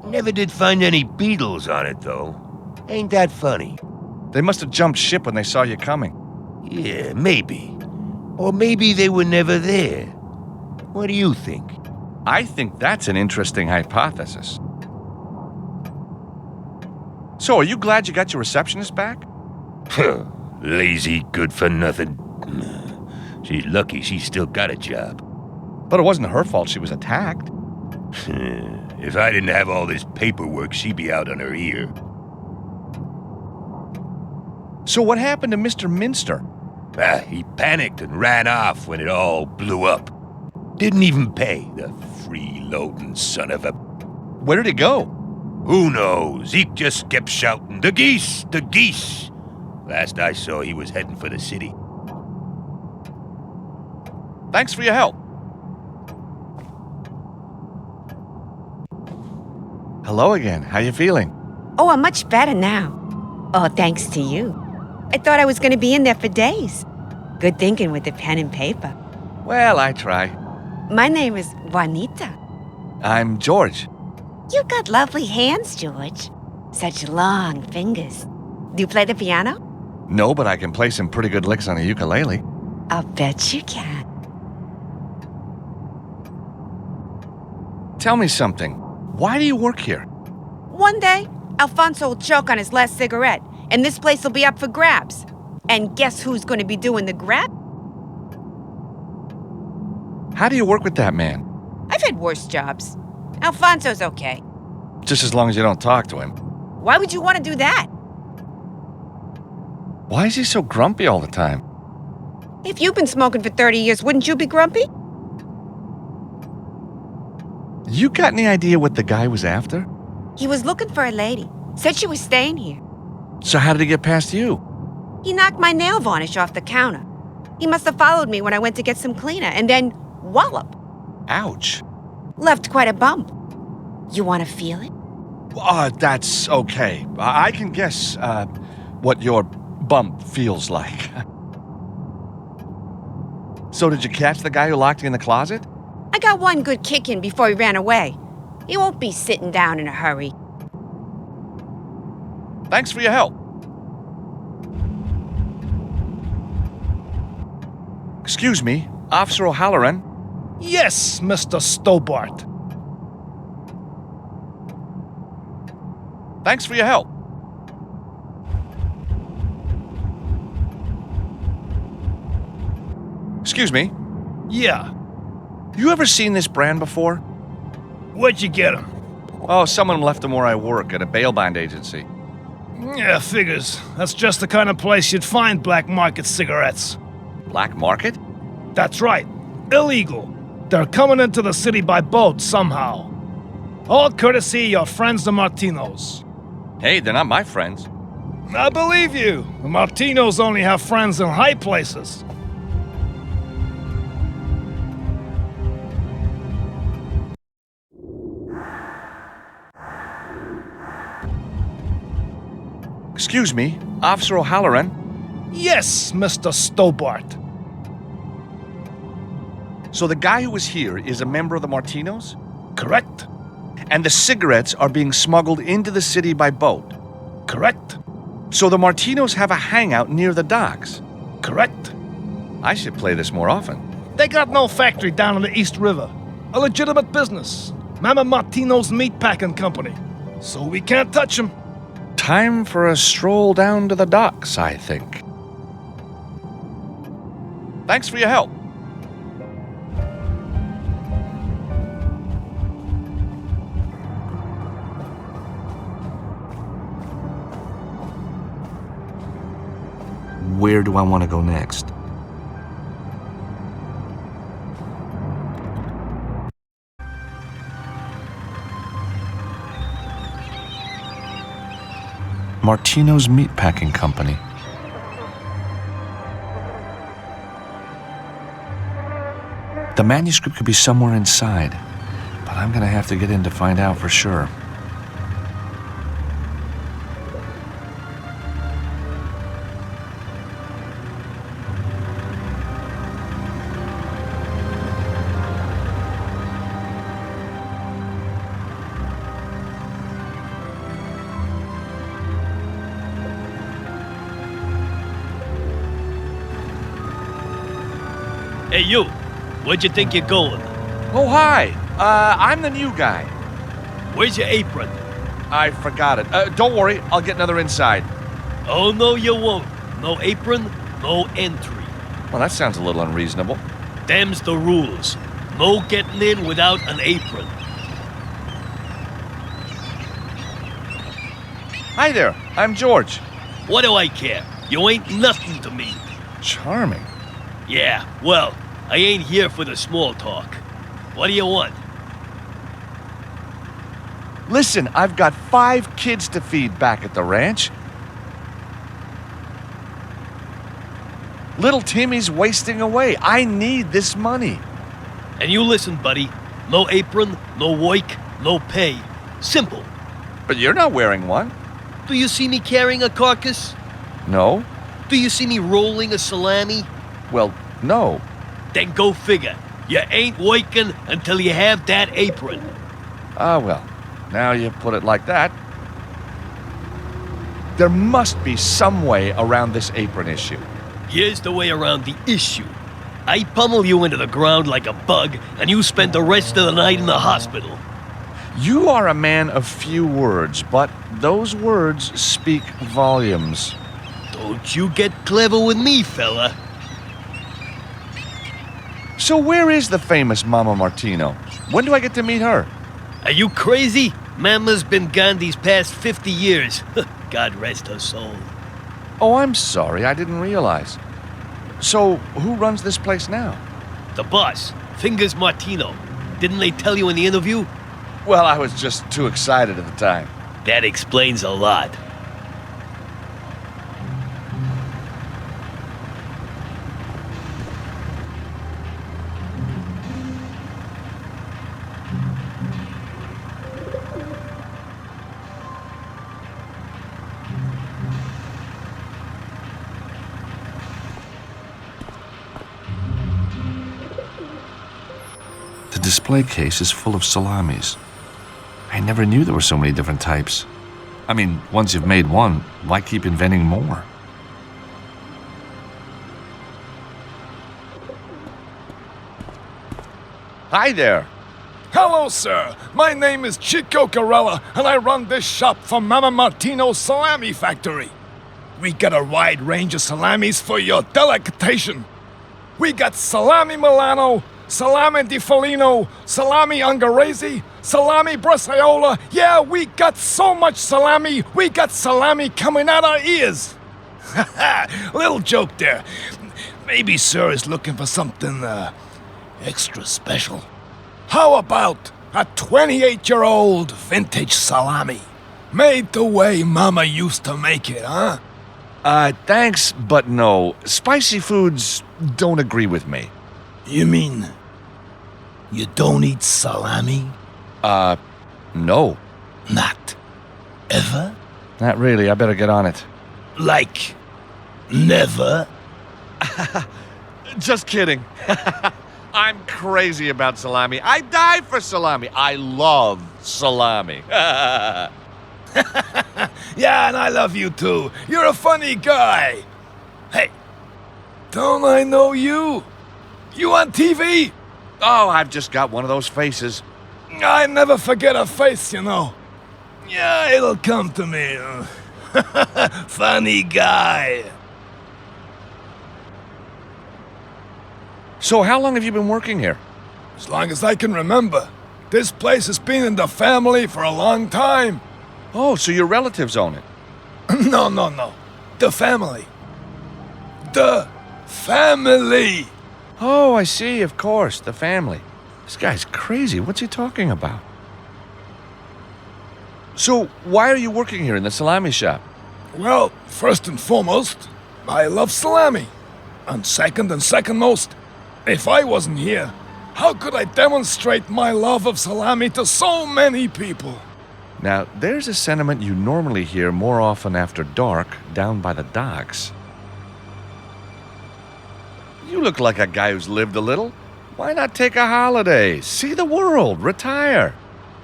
Speaker 7: Never did find any beetles on it, though. Ain't that funny?
Speaker 6: They must have jumped ship when they saw you coming.
Speaker 7: Yeah, maybe. Or maybe they were never there. What do you think?
Speaker 6: I think that's an interesting hypothesis. So, are you glad you got your receptionist back?
Speaker 7: Lazy, good-for-nothing. She's lucky she still got a job.
Speaker 6: But it wasn't her fault she was attacked.
Speaker 7: If I didn't have all this paperwork, she'd be out on her ear.
Speaker 6: So what happened to Mr. Minster?
Speaker 7: He panicked and ran off when it all blew up. Didn't even pay, the freeloading son of a...
Speaker 6: Where did he go?
Speaker 7: Who knows? Zeke just kept shouting, "The geese! The geese!" Last I saw, he was heading for the city.
Speaker 6: Thanks for your help. Hello again. How you feeling?
Speaker 5: Oh, I'm much better now. Oh, thanks to you. I thought I was going to be in there for days. Good thinking with the pen and paper.
Speaker 6: Well, I try.
Speaker 5: My name is Juanita.
Speaker 6: I'm George.
Speaker 5: You got lovely hands, George. Such long fingers. Do you play the piano?
Speaker 6: No, but I can play some pretty good licks on a ukulele.
Speaker 5: I'll bet you can.
Speaker 6: Tell me something. Why do you work here?
Speaker 5: One day, Alfonso will choke on his last cigarette, and this place will be up for grabs. And guess who's going to be doing the grab?
Speaker 6: How do you work with that man?
Speaker 5: I've had worse jobs. Alfonso's okay.
Speaker 6: Just as long as you don't talk to him.
Speaker 5: Why would you want to do that?
Speaker 6: Why is he so grumpy all the time?
Speaker 5: If you've been smoking for 30 years, wouldn't you be grumpy?
Speaker 6: You got any idea what the guy was after?
Speaker 5: He was looking for a lady. Said she was staying here.
Speaker 6: So how did he get past you?
Speaker 5: He knocked my nail varnish off the counter. He must have followed me when I went to get some cleaner, and then wallop.
Speaker 6: Ouch.
Speaker 5: Left quite a bump. You want to feel it?
Speaker 6: That's okay. I can guess what your bump feels like. So did you catch the guy who locked you in the closet?
Speaker 5: I got one good kick in before he ran away. He won't be sitting down in a hurry.
Speaker 6: Thanks for your help. Excuse me, Officer O'Halloran.
Speaker 1: Yes, Mr. Stobart.
Speaker 6: Thanks for your help. Excuse me,
Speaker 1: Yeah.
Speaker 6: you ever seen this brand before?
Speaker 1: Where'd you get him?
Speaker 6: Oh, someone left them where I work at a bail bond agency.
Speaker 1: Yeah, figures. That's just the kind of place you'd find black market cigarettes.
Speaker 6: Black market?
Speaker 1: That's right. Illegal. They're coming into the city by boat somehow. All courtesy of your friends the Martinos.
Speaker 6: Hey, they're not my friends.
Speaker 1: I believe you. The Martinos only have friends in high places.
Speaker 6: Excuse me, Officer O'Halloran.
Speaker 1: Yes, Mr. Stobart.
Speaker 6: So the guy who was here is a member of the Martinos?
Speaker 1: Correct?
Speaker 6: And the cigarettes are being smuggled into the city by boat?
Speaker 1: Correct?
Speaker 6: So the Martinos have a hangout near the docks?
Speaker 1: Correct?
Speaker 6: I should play this more often.
Speaker 1: They got no factory down on the East River. A legitimate business. Mama Martino's meatpacking company. So we can't touch them.
Speaker 6: Time for a stroll down to the docks, I think. Thanks for your help.
Speaker 4: Where do I want to go next? Martino's Meatpacking Company. The manuscript could be somewhere inside, but I'm gonna have to get in to find out for sure.
Speaker 9: Hey, you. Where'd you think you're going?
Speaker 6: Oh, hi. I'm the new guy.
Speaker 9: Where's your apron?
Speaker 6: I forgot it. Don't worry, I'll get another inside.
Speaker 9: Oh, no, you won't. No apron, no entry.
Speaker 6: Well, that sounds a little unreasonable.
Speaker 9: Them's the rules. No getting in without an apron.
Speaker 6: Hi there, I'm George.
Speaker 9: What do I care? You ain't nothing to me.
Speaker 6: Charming.
Speaker 9: Yeah, well, I ain't here for the small talk. What do you want?
Speaker 6: Listen, I've got 5 kids to feed back at the ranch. Little Timmy's wasting away. I need this money.
Speaker 9: And you listen, buddy. No apron, no work, no pay. Simple.
Speaker 6: But you're not wearing one.
Speaker 9: Do you see me carrying a carcass?
Speaker 6: No.
Speaker 9: Do you see me rolling a salami?
Speaker 6: Well, no.
Speaker 9: Then go figure. You ain't working until you have that apron.
Speaker 6: Ah, well, now you put it like that. There must be some way around this apron issue.
Speaker 9: Here's the way around the issue. I pummel you into the ground like a bug, and you spend the rest of the night in the hospital.
Speaker 6: You are a man of few words, but those words speak volumes.
Speaker 9: Don't you get clever with me, fella.
Speaker 6: So where is the famous Mama Martino? When do I get to meet her?
Speaker 9: Are you crazy? Mama's been gone these past 50 years. God rest her soul.
Speaker 6: Oh, I'm sorry, I didn't realize. So, who runs this place now?
Speaker 9: The boss, Fingers Martino. Didn't they tell you in the interview?
Speaker 6: Well, I was just too excited at the time.
Speaker 9: That explains a lot.
Speaker 4: display case is full of salamis. I never knew there were so many different types. I mean, once you've made one, why keep inventing more?
Speaker 6: Hi there.
Speaker 1: Hello, sir. My name is Chico Corella, and I run this shop for Mama Martino's salami factory. We got a wide range of salamis for your delectation. We got salami Milano, salami di Foligno, salami Ungherese, salami Bresaola. Yeah, we got so much salami, we got salami coming out our ears. Little joke there. Maybe sir is looking for something, extra special. How about a 28-year-old vintage salami? Made the way Mama used to make it, huh?
Speaker 6: Thanks, but no. Spicy foods don't agree with me.
Speaker 1: You mean you don't eat salami?
Speaker 6: No.
Speaker 1: Not ever?
Speaker 6: Not really. I better get on it.
Speaker 1: Like never?
Speaker 6: Just kidding. I'm crazy about salami. I die for salami. I love salami.
Speaker 1: Yeah, and I love you too. You're a funny guy. Hey, don't I know you? You on TV?
Speaker 6: Oh, I've just got one of those faces.
Speaker 1: I never forget a face, you know. Yeah, it'll come to me. Funny guy.
Speaker 6: So how long have you been working here?
Speaker 1: As long as I can remember. This place has been in the family for a long time.
Speaker 6: Oh, so your relatives own it?
Speaker 1: No. The family. The family.
Speaker 6: Oh, I see, of course, the family. This guy's crazy. What's he talking about? So, why are you working here in the salami shop?
Speaker 1: Well, first and foremost, I love salami. And second most, if I wasn't here, how could I demonstrate my love of salami to so many people?
Speaker 6: Now, there's a sentiment you normally hear more often after dark down by the docks. You look like a guy who's lived a little. Why not take a holiday? See the world, retire.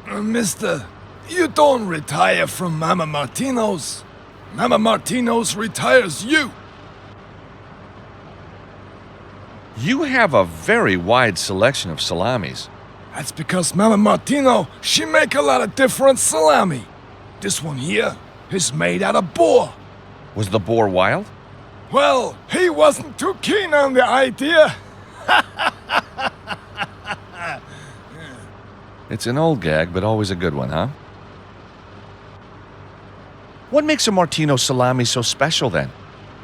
Speaker 1: Mister, you don't retire from Mama Martino's. Mama Martino's retires you.
Speaker 6: You have a very wide selection of salamis.
Speaker 1: That's because Mama Martino, she make a lot of different salami. This one here is made out of boar.
Speaker 6: Was the boar wild?
Speaker 1: Well, he wasn't too keen on the idea.
Speaker 6: It's an old gag, but always a good one, huh? What makes a Martino salami so special, then?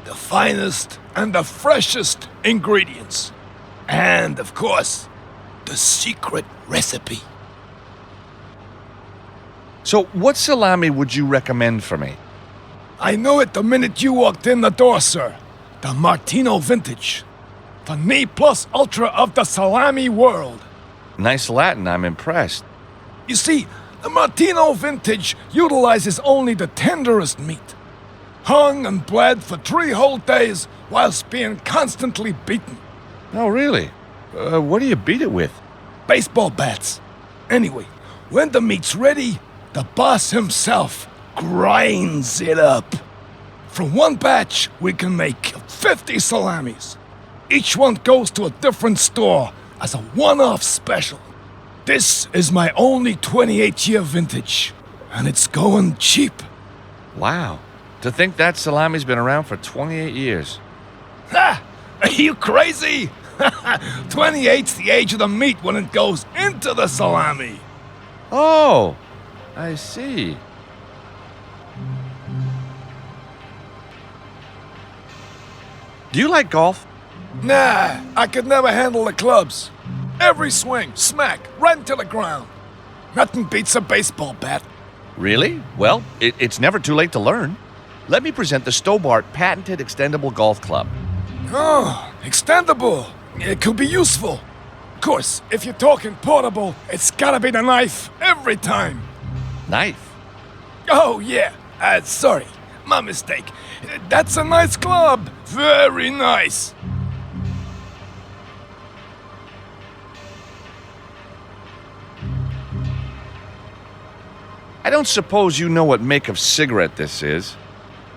Speaker 1: The finest and the freshest ingredients. And, of course, the secret recipe.
Speaker 6: So, what salami would you recommend for me?
Speaker 1: I knew it the minute you walked in the door, sir. The Martino Vintage. The ne plus ultra of the salami world.
Speaker 6: Nice Latin, I'm impressed.
Speaker 1: You see, the Martino Vintage utilizes only the tenderest meat. Hung and bled for 3 whole days whilst being constantly beaten.
Speaker 6: Oh, really? What do you beat it with?
Speaker 1: Baseball bats. Anyway, when the meat's ready, the boss himself grinds it up. From one batch, we can make 50 salamis. Each one goes to a different store as a one-off special. This is my only 28-year vintage, and it's going cheap.
Speaker 6: Wow. To think that salami's been around for 28 years.
Speaker 1: Ha! Are you crazy? 28's the age of the meat when it goes into the salami.
Speaker 6: Oh, I see. Do you like golf?
Speaker 1: Nah, I could never handle the clubs. Every swing, smack, right into the ground. Nothing beats a baseball bat.
Speaker 6: Really? Well, it's never too late to learn. Let me present the Stobart Patented Extendable Golf Club.
Speaker 1: Oh, extendable. It could be useful. Of course, if you're talking portable, it's gotta be the knife every time.
Speaker 6: Knife?
Speaker 1: Oh, yeah. Sorry. My mistake. That's a nice club. Very nice.
Speaker 6: I don't suppose you know what make of cigarette this is.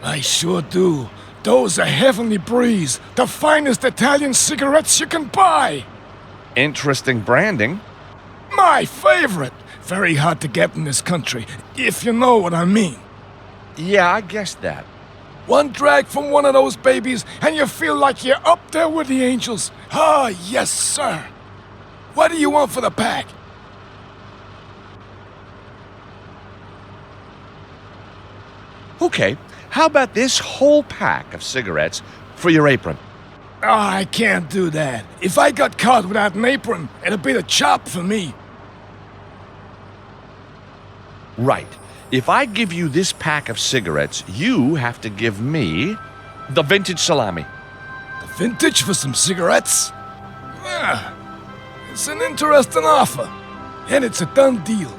Speaker 1: I sure do. Those are Heavenly Breeze, the finest Italian cigarettes you can buy.
Speaker 6: Interesting branding.
Speaker 1: My favorite. Very hard to get in this country, if you know what I mean.
Speaker 6: Yeah, I guessed that.
Speaker 1: One drag from one of those babies, and you feel like you're up there with the angels. Ah, yes, sir. What do you want for the pack?
Speaker 6: Okay, how about this whole pack of cigarettes for your apron?
Speaker 1: I can't do that. If I got caught without an apron, it'd be the chop for me.
Speaker 6: Right. If I give you this pack of cigarettes, you have to give me the vintage salami.
Speaker 1: The vintage for some cigarettes? It's an interesting offer. And it's a done deal.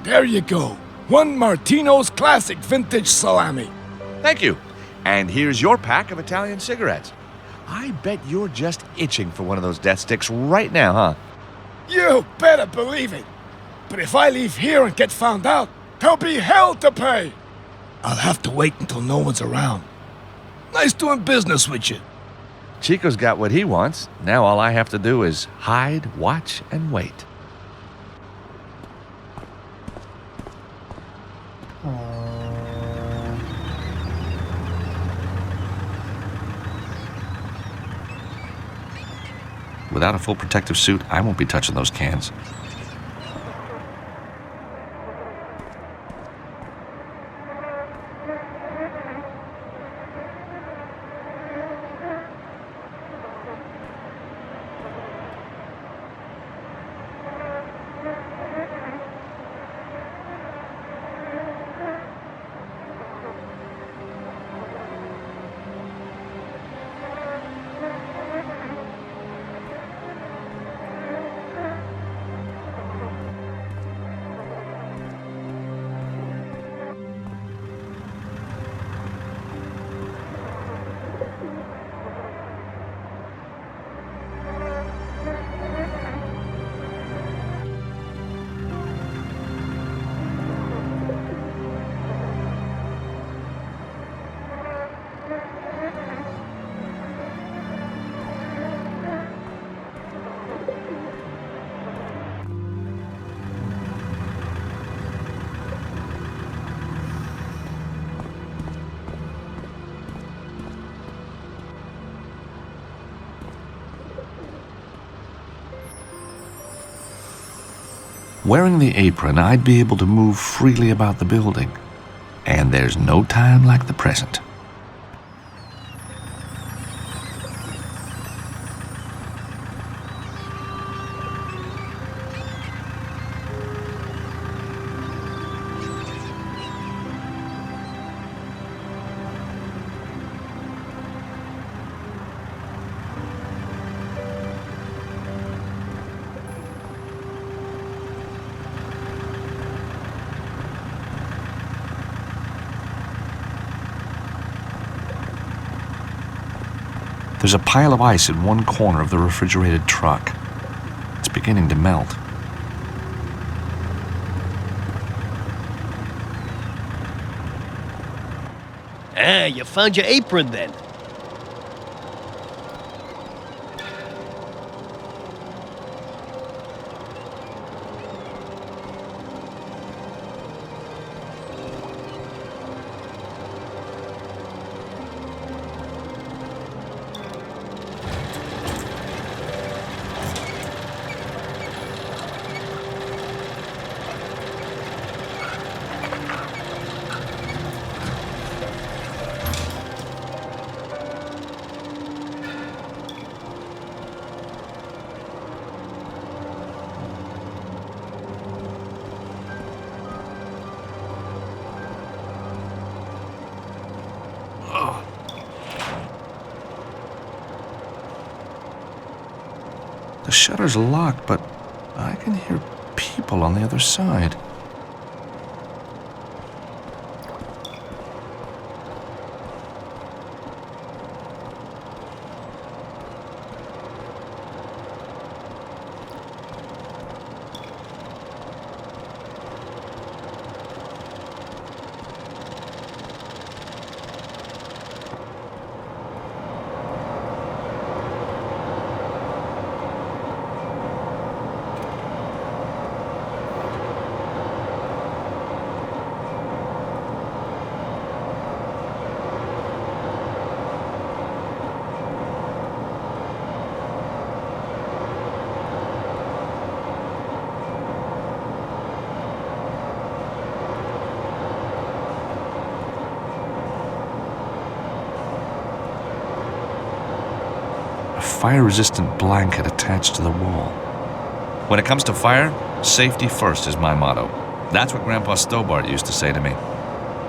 Speaker 1: There you go. One Martino's classic vintage salami.
Speaker 6: Thank you. And here's your pack of Italian cigarettes. I bet you're just itching for one of those death sticks right now, huh?
Speaker 1: You better believe it. But if I leave here and get found out, there'll be hell to pay. I'll have to wait until no one's around. Nice doing business with you.
Speaker 6: Chico's got what he wants. Now all I have to do is hide, watch, and wait.
Speaker 4: Without a full protective suit, I won't be touching those cans. Wearing the apron, I'd be able to move freely about the building. And there's no time like the present. There's a pile of ice in one corner of the refrigerated truck. It's beginning to melt.
Speaker 9: Ah, you found your apron then.
Speaker 4: The shutter's locked, but I can hear people on the other side. fire-resistant blanket attached to the wall. When it comes to fire, safety first is my motto. That's what Grandpa Stobart used to say to me.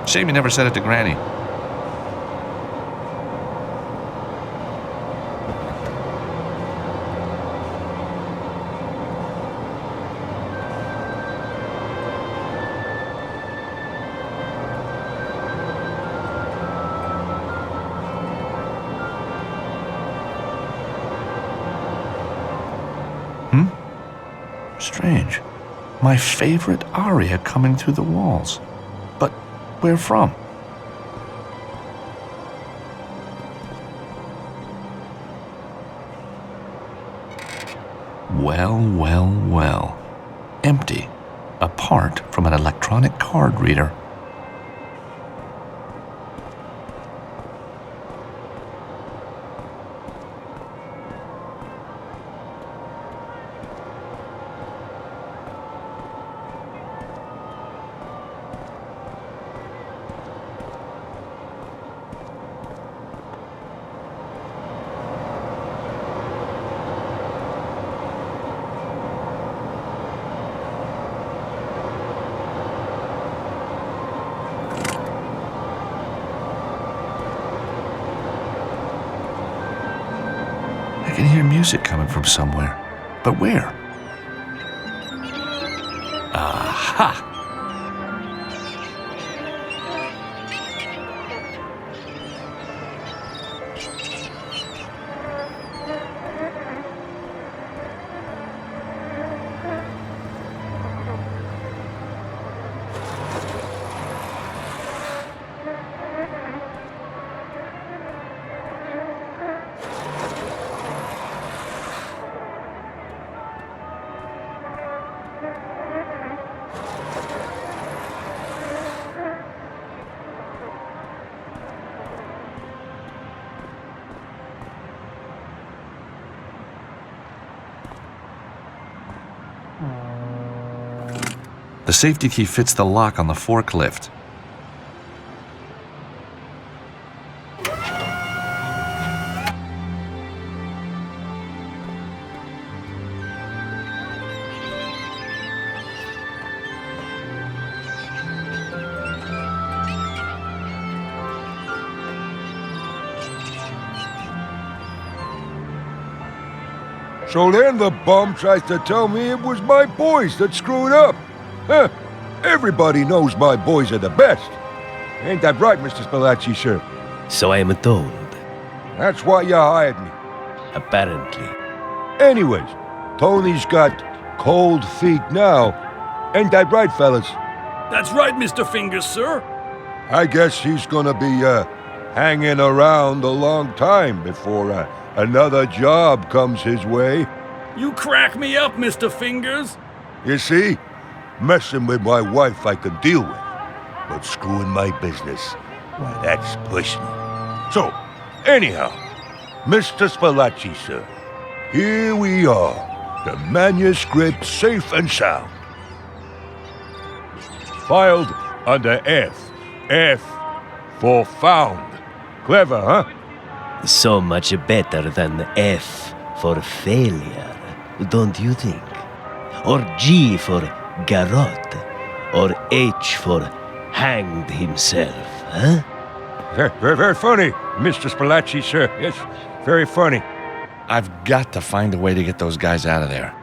Speaker 4: Shame he never said it to Granny. Strange. My favorite aria coming through the walls. But where from? Well. Empty. Apart from an electronic card reader. I can hear music coming from somewhere. But where? Aha! The safety key fits the lock on the forklift.
Speaker 10: So then the bum tries to tell me it was my boys that screwed up. Huh. Everybody knows my boys are the best. Ain't that right, Mr. Spalacci, sir?
Speaker 9: So I am told.
Speaker 10: That's why you hired me.
Speaker 9: Apparently.
Speaker 10: Anyways, Tony's got cold feet now. Ain't that right, fellas?
Speaker 11: That's right, Mr. Fingers, sir.
Speaker 10: I guess he's gonna be, hanging around a long time before, another job comes his way.
Speaker 11: You crack me up, Mr. Fingers.
Speaker 10: You see? Messing with my wife I can deal with. But screwing my business, why, that's personal. So, anyhow, Mr. Spalacci, sir, here we are. The manuscript safe and sound. Filed under F. F for found. Clever, huh?
Speaker 9: So much better than F for failure, don't you think? Or G for garrote, or H for hanged himself, huh?
Speaker 10: Very funny, Mr. Spalacci, sir. Yes, very funny.
Speaker 6: I've got to find a way to get those guys out of there.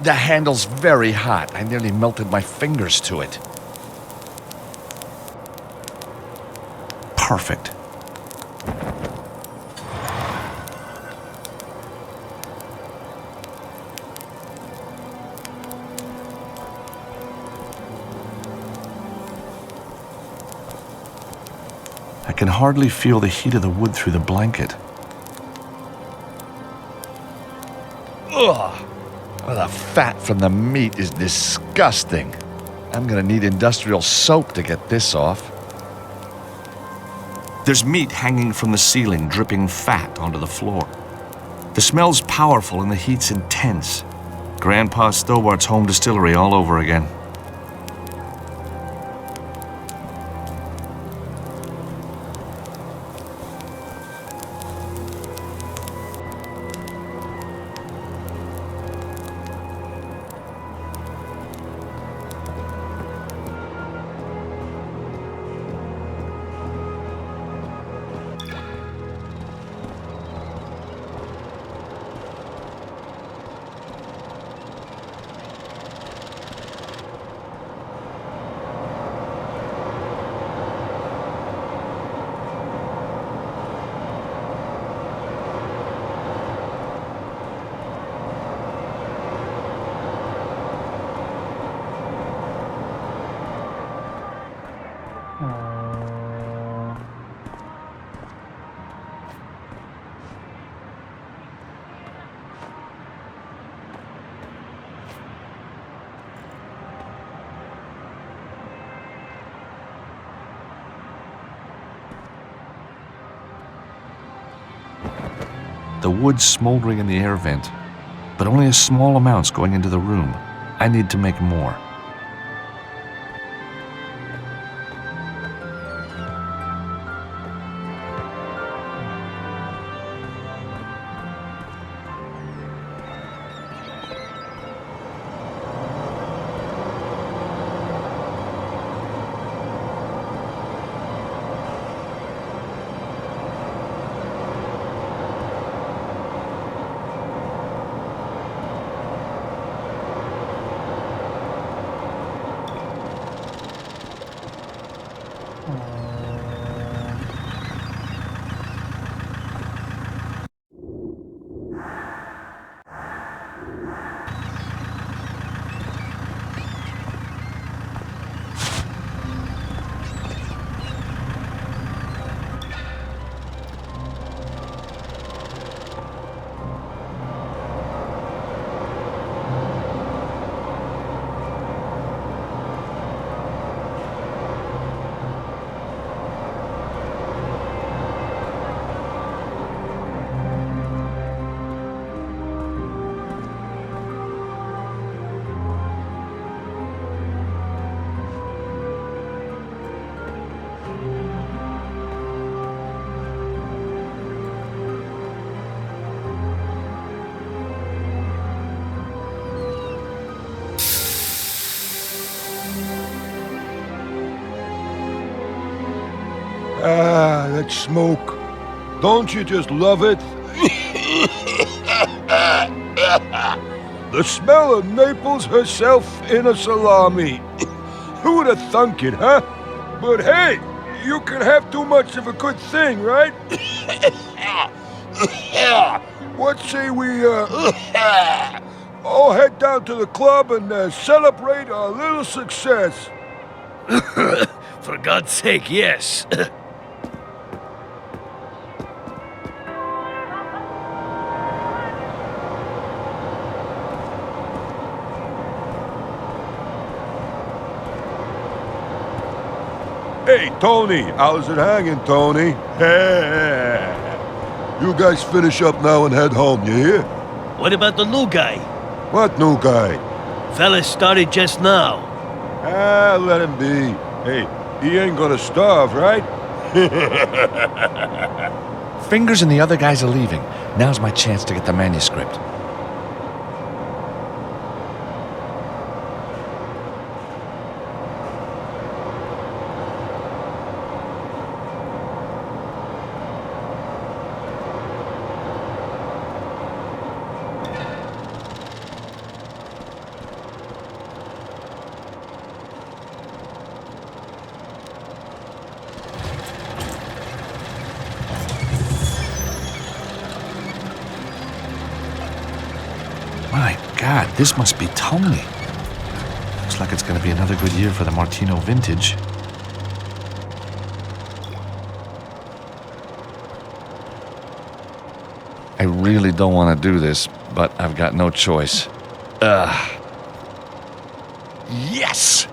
Speaker 4: The handle's very hot. I nearly melted my fingers to it. Perfect. I can hardly feel the heat of the wood through the blanket. Ugh! Oh, the fat from the meat is disgusting. I'm gonna need industrial soap to get this off. There's meat hanging from the ceiling, dripping fat onto the floor. The smell's powerful and the heat's intense. Grandpa Stobart's home distillery all over again. The wood's smoldering in the air vent, but only a small amount's going into the room. I need to make more.
Speaker 10: Ah, that smoke. Don't you just love it? The smell of Naples herself in a salami. Who would have thunk it, huh? But hey, you can have too much of a good thing, right? What say we, all head down to the club and celebrate our little success?
Speaker 9: For God's sake, yes.
Speaker 10: Hey, Tony, how's it hanging, Tony? You guys finish up now and head home, you hear?
Speaker 9: What about the new guy?
Speaker 10: What new guy?
Speaker 9: Fella started just now.
Speaker 10: Ah, let him be. Hey, he ain't gonna starve, right?
Speaker 4: Fingers and the other guys are leaving. Now's my chance to get the manuscript. God, this must be Tony. Looks like it's going to be another good year for the Martino vintage. I really don't want to do this, but I've got no choice.
Speaker 6: Yes!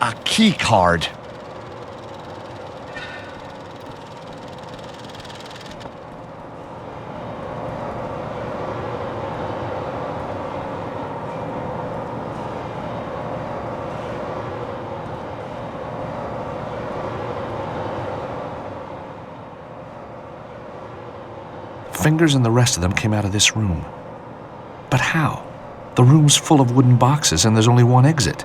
Speaker 6: A key card.
Speaker 4: Fingers and the rest of them came out of this room. But how? The room's full of wooden boxes and there's only one exit.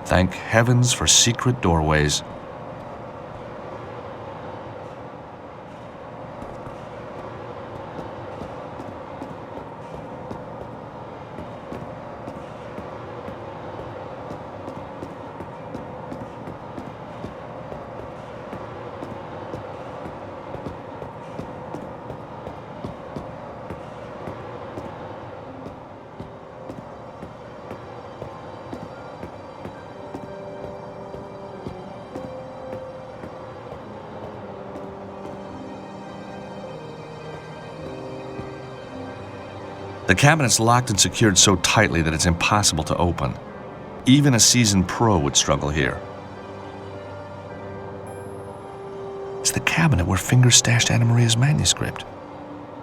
Speaker 4: Thank heavens for secret doorways. The cabinet's locked and secured so tightly that it's impossible to open. Even a seasoned pro would struggle here. It's the cabinet where Fingers stashed Anna Maria's manuscript.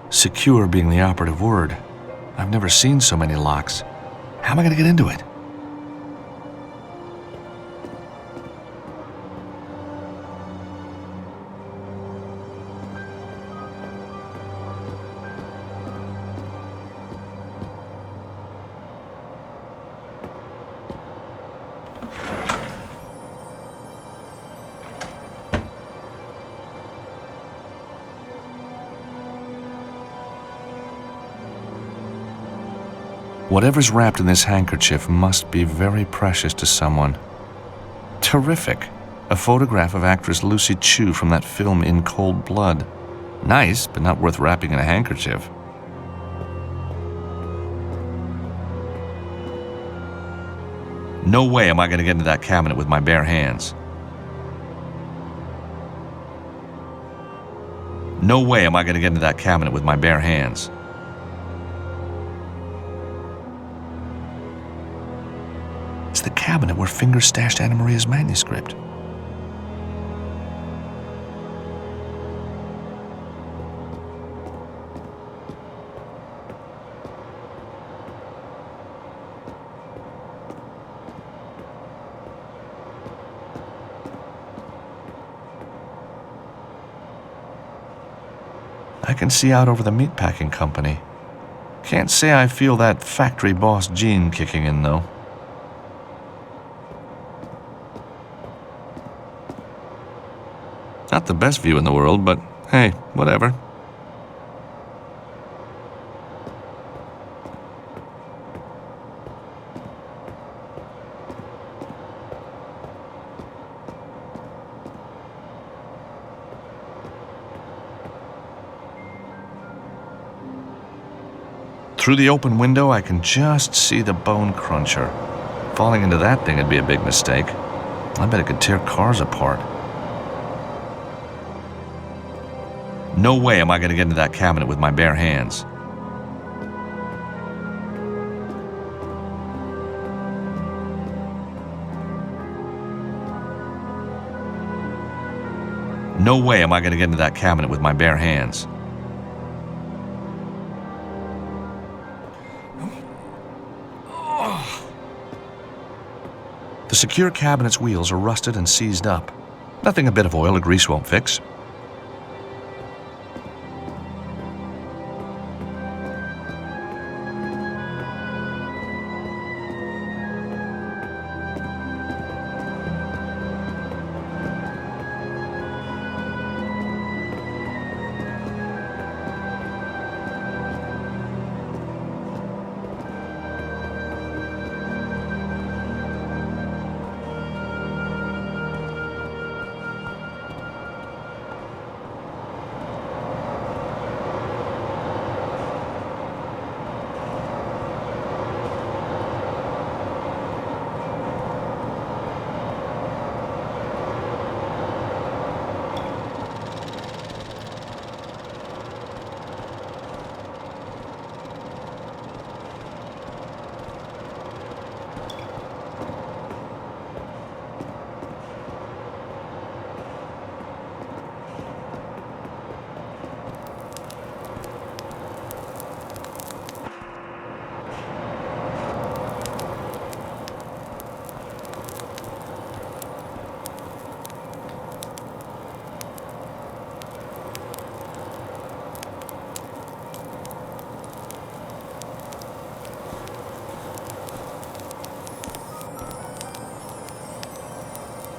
Speaker 4: Secure being the operative word. I've never seen so many locks. How am I going to get into it? Whatever's wrapped in this handkerchief must be very precious to someone. Terrific! A photograph of actress Lucy Chu from that film In Cold Blood. Nice, but not worth wrapping in a handkerchief. No way am I going to get into that cabinet with my bare hands. No way am I going to get into that cabinet with my bare hands. It's the cabinet where Fingers stashed Anna Maria's manuscript. I can see out over the meatpacking company. Can't say I feel that factory boss gene kicking in, though. Not the best view in the world, but hey, whatever. Through the open window, I can just see the bone cruncher. Falling into that thing would be a big mistake. I bet it could tear cars apart. No way am I going to get into that cabinet with my bare hands. No way am I going to get into that cabinet with my bare hands. The secure cabinet's wheels are rusted and seized up. Nothing a bit of oil or grease won't fix.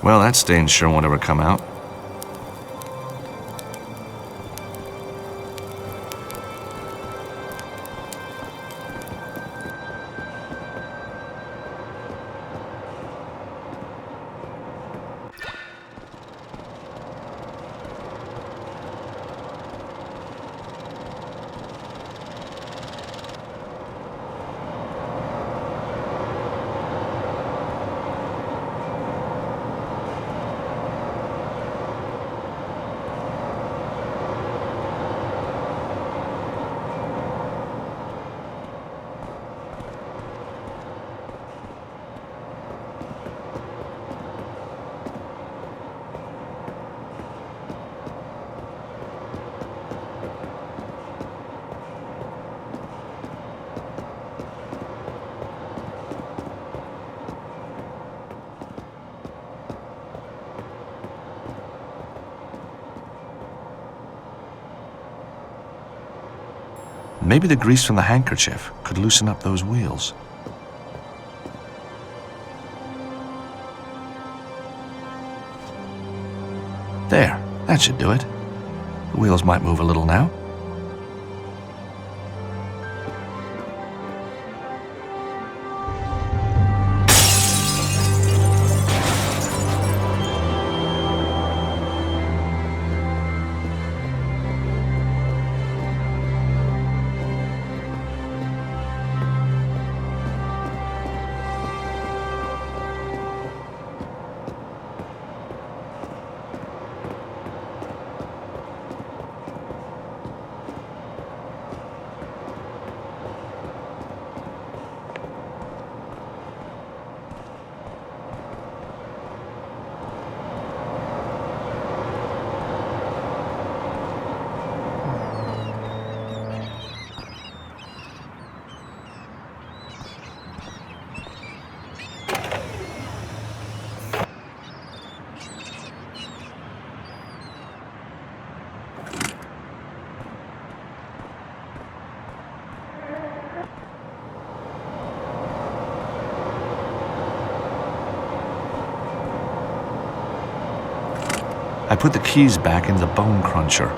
Speaker 4: Well, that stain sure won't ever come out. Maybe the grease from the handkerchief could loosen up those wheels. There, that should do it. The wheels might move a little now. I put the keys back in the bone cruncher.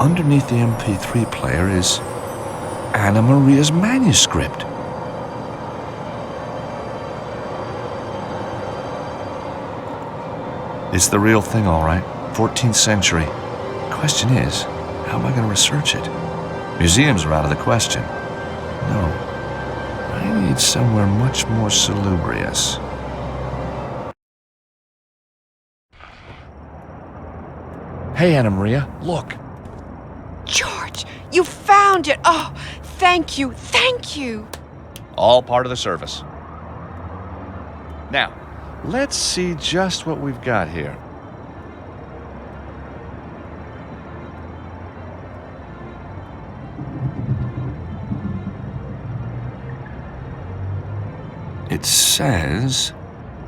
Speaker 4: Underneath the MP3 player is Anna Maria's manuscript. It's the real thing, all right. 14th century. Question is, how am I going to research it? Museums are out of the question. No. I need somewhere much more salubrious. Hey, Anna Maria, look.
Speaker 5: George, you found it! Oh, thank you, thank you!
Speaker 6: All part of the service. Now, let's see just what we've got here.
Speaker 4: It says,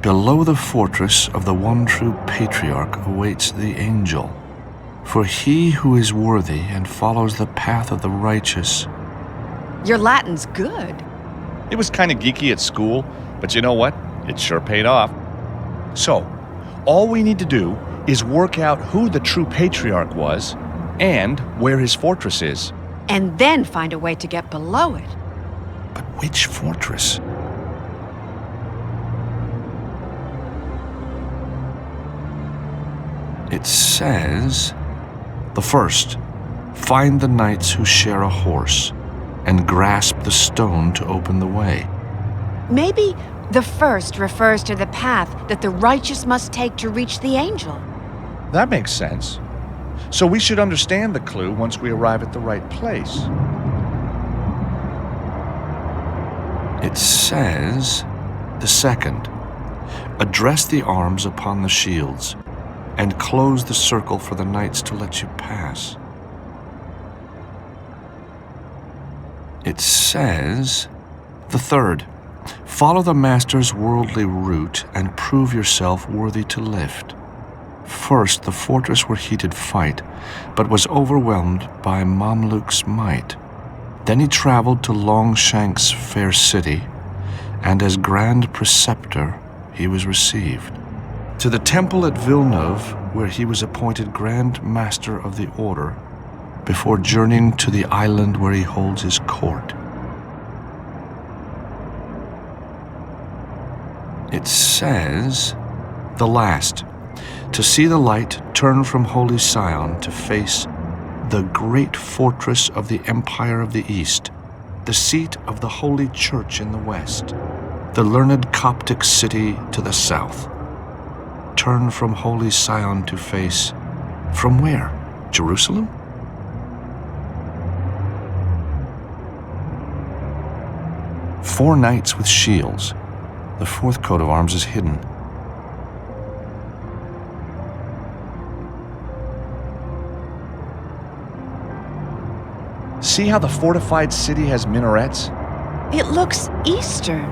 Speaker 4: below the fortress of the one true patriarch awaits the angel. For he who is worthy and follows the path of the righteous.
Speaker 5: Your Latin's good.
Speaker 6: It was kind of geeky at school, but you know what? It sure paid off. So, all we need to do is work out who the true patriarch was and where his fortress is.
Speaker 5: And then find a way to get below it.
Speaker 4: But which fortress? It says, the first, find the knights who share a horse and grasp the stone to open the way.
Speaker 5: Maybe the first refers to the path that the righteous must take to reach the angel.
Speaker 6: That makes sense. So we should understand the clue once we arrive at the right place.
Speaker 4: It says, the second, address the arms upon the shields. and close the circle for the knights to let you pass. It says, the third, follow the master's worldly route and prove yourself worthy to lift. First, the fortress where he did fight, but was overwhelmed by Mamluk's might. Then he traveled to Longshank's fair city, and as grand preceptor he was received. To the temple at Villeneuve, where he was appointed Grand Master of the Order, before journeying to the island where he holds his court. It says, the last, to see the light turn from Holy Sion to face the great fortress of the Empire of the East, the seat of the Holy Church in the west, the learned Coptic city to the south. Turn from Holy Sion to face, from where? Jerusalem? Four knights with shields. The fourth coat of arms is hidden.
Speaker 6: See how the fortified city has minarets?
Speaker 5: It looks Eastern.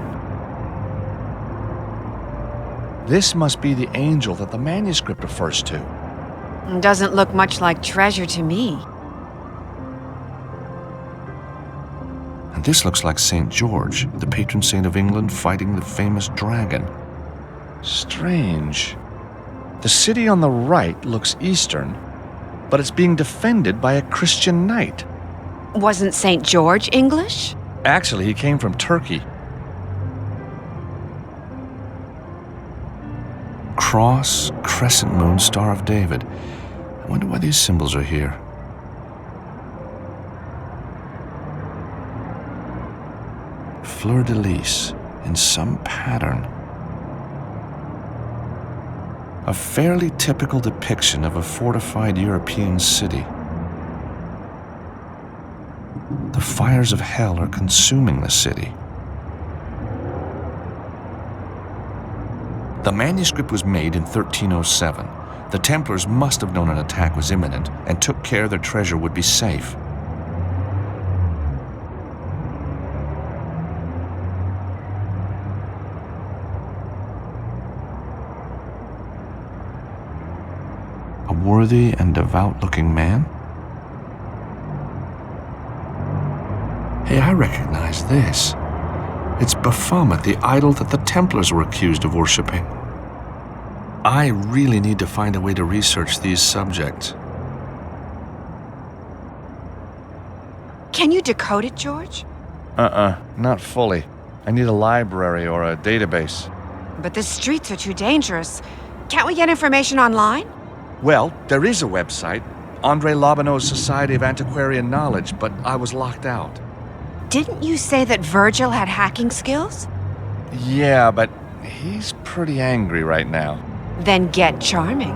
Speaker 6: This must be the angel that the manuscript refers to.
Speaker 5: Doesn't look much like treasure to me.
Speaker 4: And this looks like St. George, the patron saint of England, fighting the famous dragon.
Speaker 6: Strange. The city on the right looks Eastern, but it's being defended by a Christian knight.
Speaker 5: Wasn't St. George English?
Speaker 6: Actually, he came from Turkey.
Speaker 4: Cross, crescent moon, Star of David. I wonder why these symbols are here. Fleur-de-lis in some pattern. A fairly typical depiction of a fortified European city. The fires of hell are consuming the city. The manuscript was made in 1307. The Templars must have known an attack was imminent and took care their treasure would be safe. A worthy and devout-looking man? Hey, I recognize this. It's Baphomet, the idol that the Templars were accused of worshipping. I really need to find a way to research these subjects.
Speaker 5: Can you decode it, George?
Speaker 6: Not fully. I need a library or a database.
Speaker 5: But the streets are too dangerous. Can't we get information online?
Speaker 6: Well, there is a website, André Lobineau's Society of Antiquarian Knowledge, but I was locked out.
Speaker 5: Didn't you say that Virgil had hacking skills?
Speaker 6: Yeah, but he's pretty angry right now.
Speaker 5: Then get charming.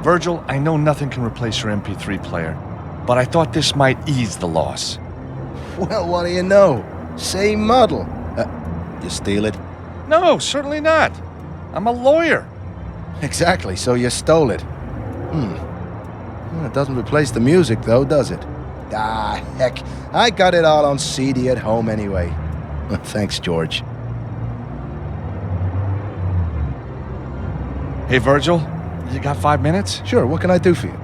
Speaker 6: Virgil, I know nothing can replace your MP3 player, but I thought this might ease the loss.
Speaker 3: Well, what do you know? Same model. You steal it?
Speaker 6: No, certainly not. I'm a lawyer.
Speaker 3: Exactly, so you stole it. Well, it doesn't replace the music, though, does it? Ah, heck. I got it all on CD at home anyway. Thanks, George.
Speaker 6: Hey, Virgil, you got 5 minutes?
Speaker 3: Sure, what can I do for you?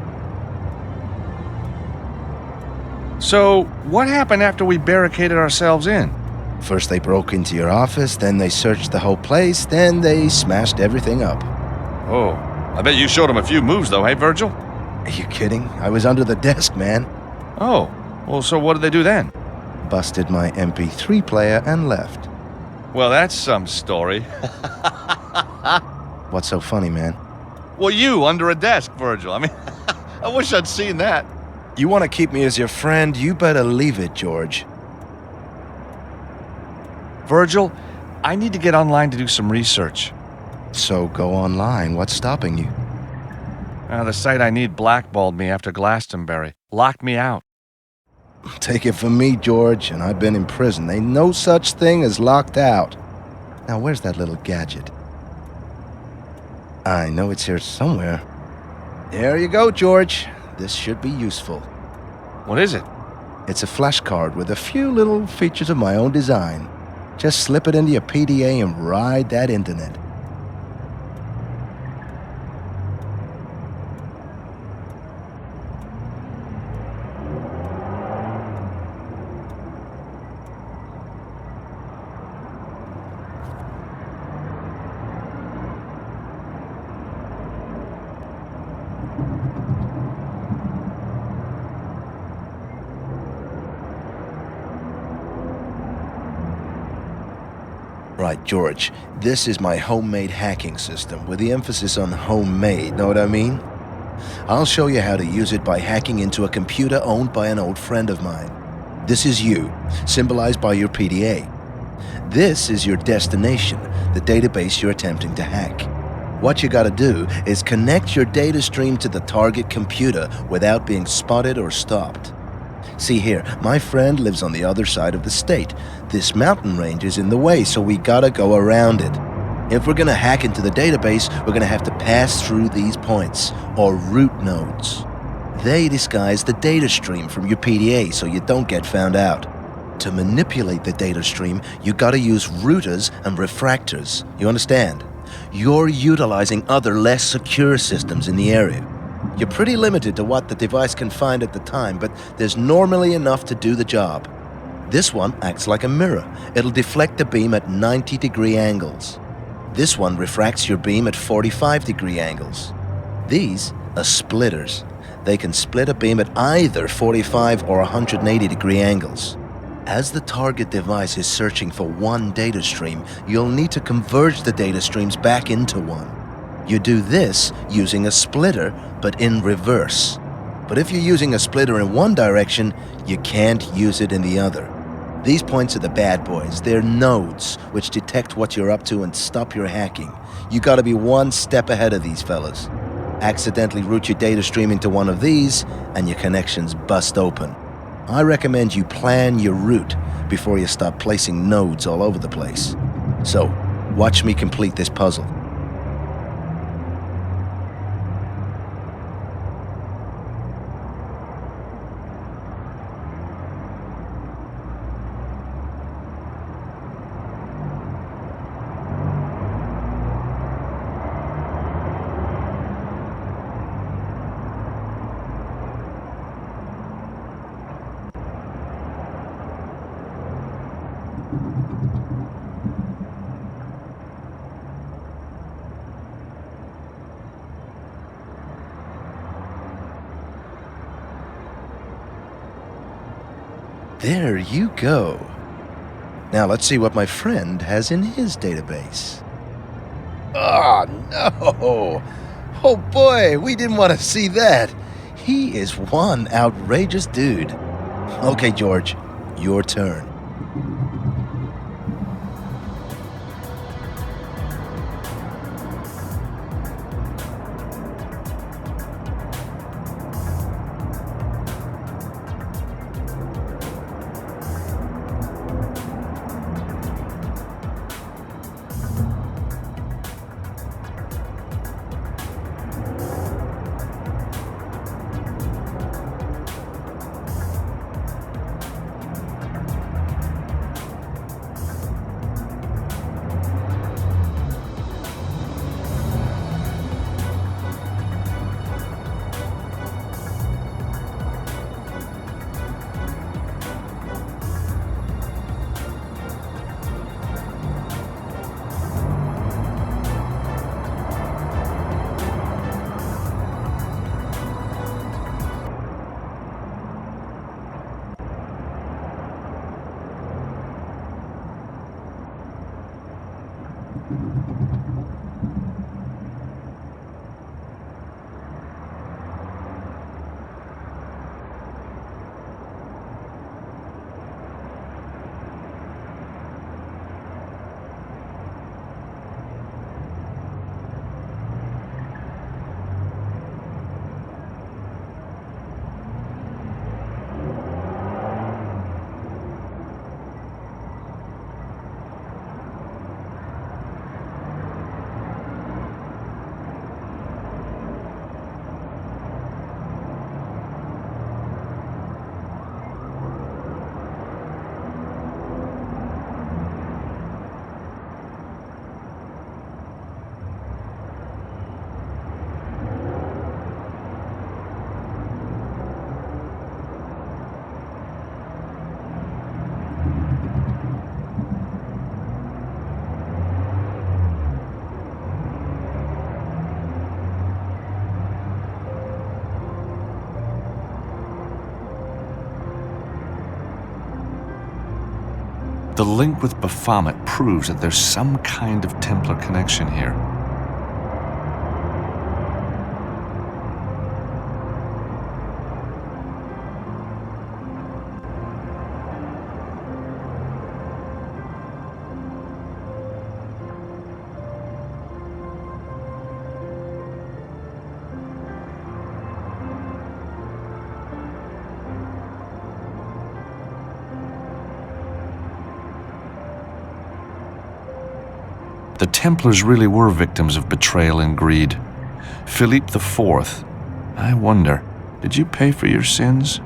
Speaker 6: So, what happened after we barricaded ourselves in?
Speaker 3: First they broke into your office, then they searched the whole place, then they smashed everything up.
Speaker 6: Oh, I bet you showed them a few moves though, hey, Virgil?
Speaker 3: Are you kidding? I was under the desk, man.
Speaker 6: Oh, well, so what did they do then?
Speaker 3: Busted my MP3 player and left.
Speaker 6: Well, that's some story.
Speaker 3: What's so funny, man?
Speaker 6: Well, you under a desk, Virgil. I mean, I wish I'd seen that.
Speaker 3: You want to keep me as your friend, you better leave it, George.
Speaker 6: Virgil, I need to get online to do some research.
Speaker 3: So go online. What's stopping you?
Speaker 6: The site I need blackballed me after Glastonbury. Locked me out.
Speaker 3: Take it from me, George, and I've been in prison. Ain't no such thing as locked out. Now, where's that little gadget? I know it's here somewhere. There you go, George. This should be useful.
Speaker 6: What is it?
Speaker 3: It's a flash card with a few little features of my own design. Just slip it into your PDA and ride that internet. Right, George, this is my homemade hacking system with the emphasis on homemade, know what I mean? I'll show you how to use it by hacking into a computer owned by an old friend of mine. This is you, symbolized by your PDA. This is your destination, the database you're attempting to hack. What you gotta do is connect your data stream to the target computer without being spotted or stopped. See here, my friend lives on the other side of the state. This mountain range is in the way, so we gotta go around it. If we're gonna hack into the database, we're gonna have to pass through these points, or root nodes. They disguise the data stream from your PDA so you don't get found out. To manipulate the data stream, you gotta use routers and refractors. You understand? You're utilizing other less secure systems in the area. You're pretty limited to what the device can find at the time, but there's normally enough to do the job. This one acts like a mirror. It'll deflect the beam at 90-degree angles. This one refracts your beam at 45-degree angles. These are splitters. They can split a beam at either 45 or 180-degree angles. As the target device is searching for one data stream, you'll need to converge the data streams back into one. You do this using a splitter, but in reverse. But if you're using a splitter in one direction, you can't use it in the other. These points are the bad boys. They're nodes, which detect what you're up to and stop your hacking. You gotta be one step ahead of these fellas. Accidentally route your data stream into one of these, and your connections bust open. I recommend you plan your route before you start placing nodes all over the place. So, watch me complete this puzzle. There you go. Now let's see what my friend has in his database. Oh, no! Oh boy, we didn't want to see that. He is one outrageous dude. Okay, George, your turn.
Speaker 4: The link with Baphomet proves that there's some kind of Templar connection here. The Templars really were victims of betrayal and greed. Philippe IV, I wonder, did you pay for your sins?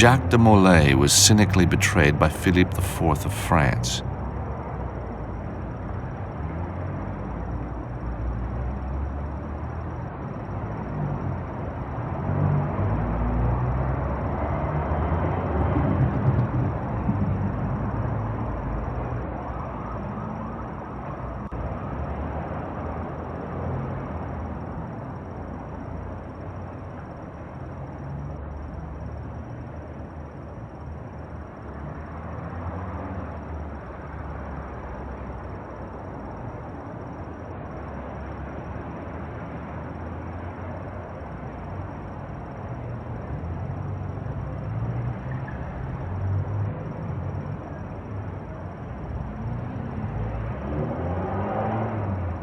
Speaker 4: Jacques de Molay was cynically betrayed by Philippe IV of France.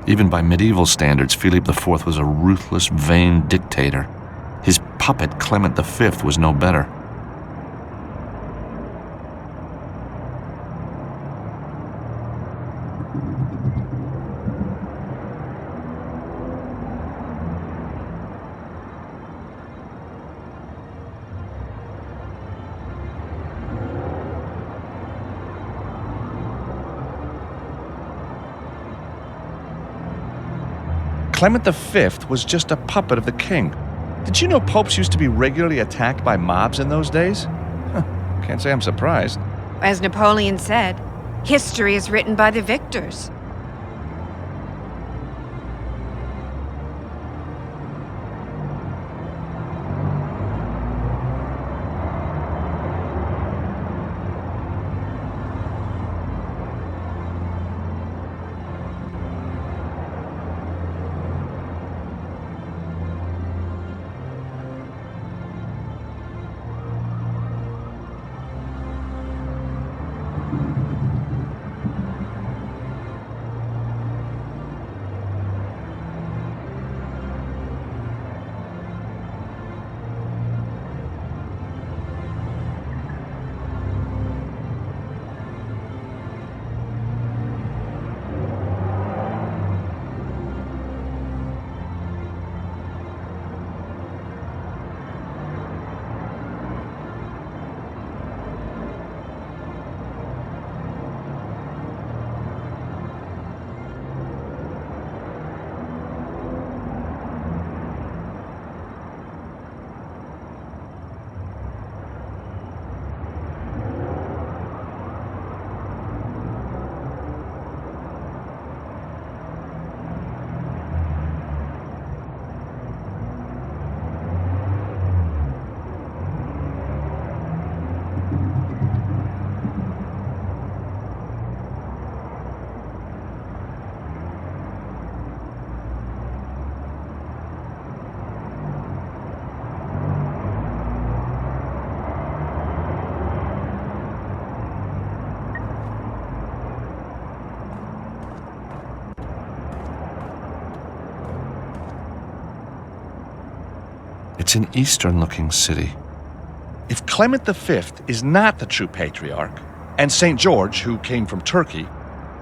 Speaker 4: Even by medieval standards, Philippe IV was a ruthless, vain dictator. His puppet, Clement V, was no better. Clement V was just a puppet of the king. Did you know popes used to be regularly attacked by mobs in those days? Can't say I'm surprised.
Speaker 5: As Napoleon said, history is written by the victors.
Speaker 4: It's an Eastern-looking city.
Speaker 6: If Clement V is not the true patriarch, and St. George, who came from Turkey,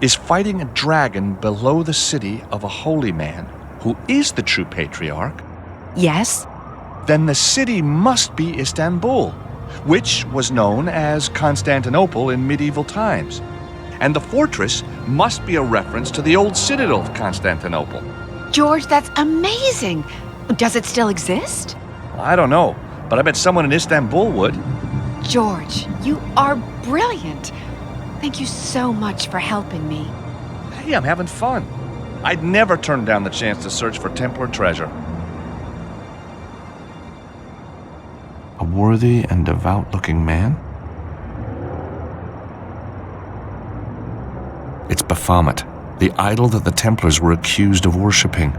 Speaker 6: is fighting a dragon below the city of a holy man, who is the true patriarch,
Speaker 5: Yes?
Speaker 6: then the city must be Istanbul, which was known as Constantinople in medieval times. And the fortress must be a reference to the old citadel of Constantinople.
Speaker 5: George, that's amazing! Does it still exist?
Speaker 6: I don't know, but I bet someone in Istanbul would.
Speaker 5: George, you are brilliant. Thank you so much for helping me.
Speaker 6: Hey, I'm having fun. I'd never turn down the chance to search for Templar treasure.
Speaker 4: A worthy and devout-looking man? It's Baphomet, the idol that the Templars were accused of worshipping.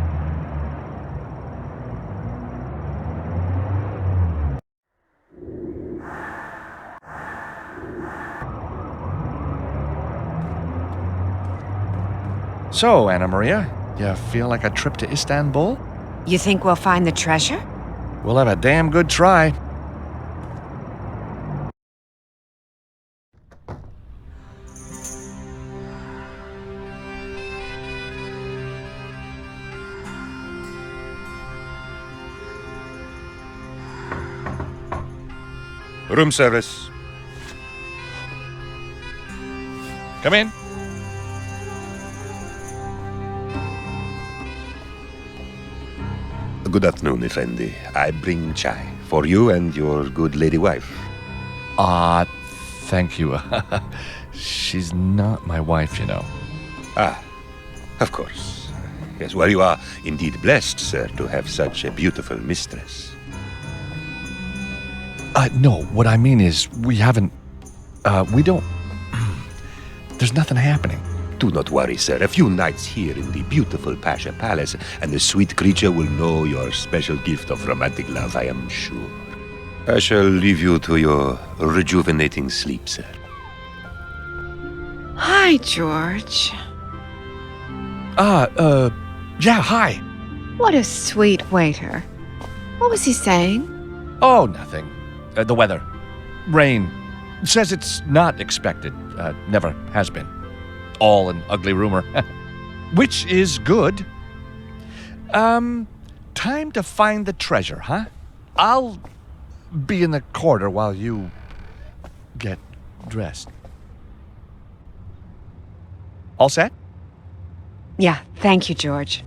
Speaker 6: So, Anna Maria, you feel like a trip to Istanbul?
Speaker 5: You think we'll find the treasure?
Speaker 6: We'll have a damn good try.
Speaker 7: Room service.
Speaker 6: Come in.
Speaker 7: Good afternoon, Effendi. I bring chai for you and your good lady wife.
Speaker 6: Thank you. She's not my wife, you know.
Speaker 7: Ah, of course. Yes, well, you are indeed blessed, sir, to have such a beautiful mistress.
Speaker 6: No, what I mean is, we don't... There's nothing happening.
Speaker 7: Do not worry, sir. A few nights here in the beautiful Pasha Palace, and the sweet creature will know your special gift of romantic love, I am sure. I shall leave you to your rejuvenating sleep, sir.
Speaker 5: Hi, George.
Speaker 6: Yeah, hi.
Speaker 5: What a sweet waiter. What was he saying?
Speaker 6: Oh, nothing. The weather. Rain. Says it's not expected. Never has been. All an ugly rumor. Which is good. Time to find the treasure, huh? I'll be in the corridor while you get dressed. All set?
Speaker 5: Yeah, thank you, George.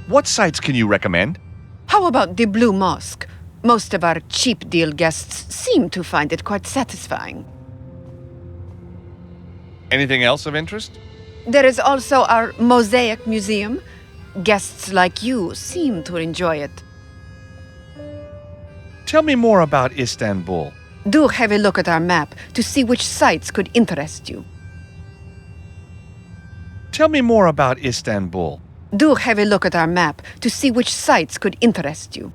Speaker 6: What sites can you recommend?
Speaker 5: How about the Blue Mosque? Most of our cheap deal guests seem to find it quite satisfying.
Speaker 6: Anything else of interest?
Speaker 5: There is also our Mosaic Museum. Guests like you seem to enjoy it.
Speaker 6: Tell me more about Istanbul.
Speaker 5: Do have a look at our map to see which sites could interest you.
Speaker 6: Tell me more about Istanbul.
Speaker 5: Do have a look at our map to see which sites could interest you.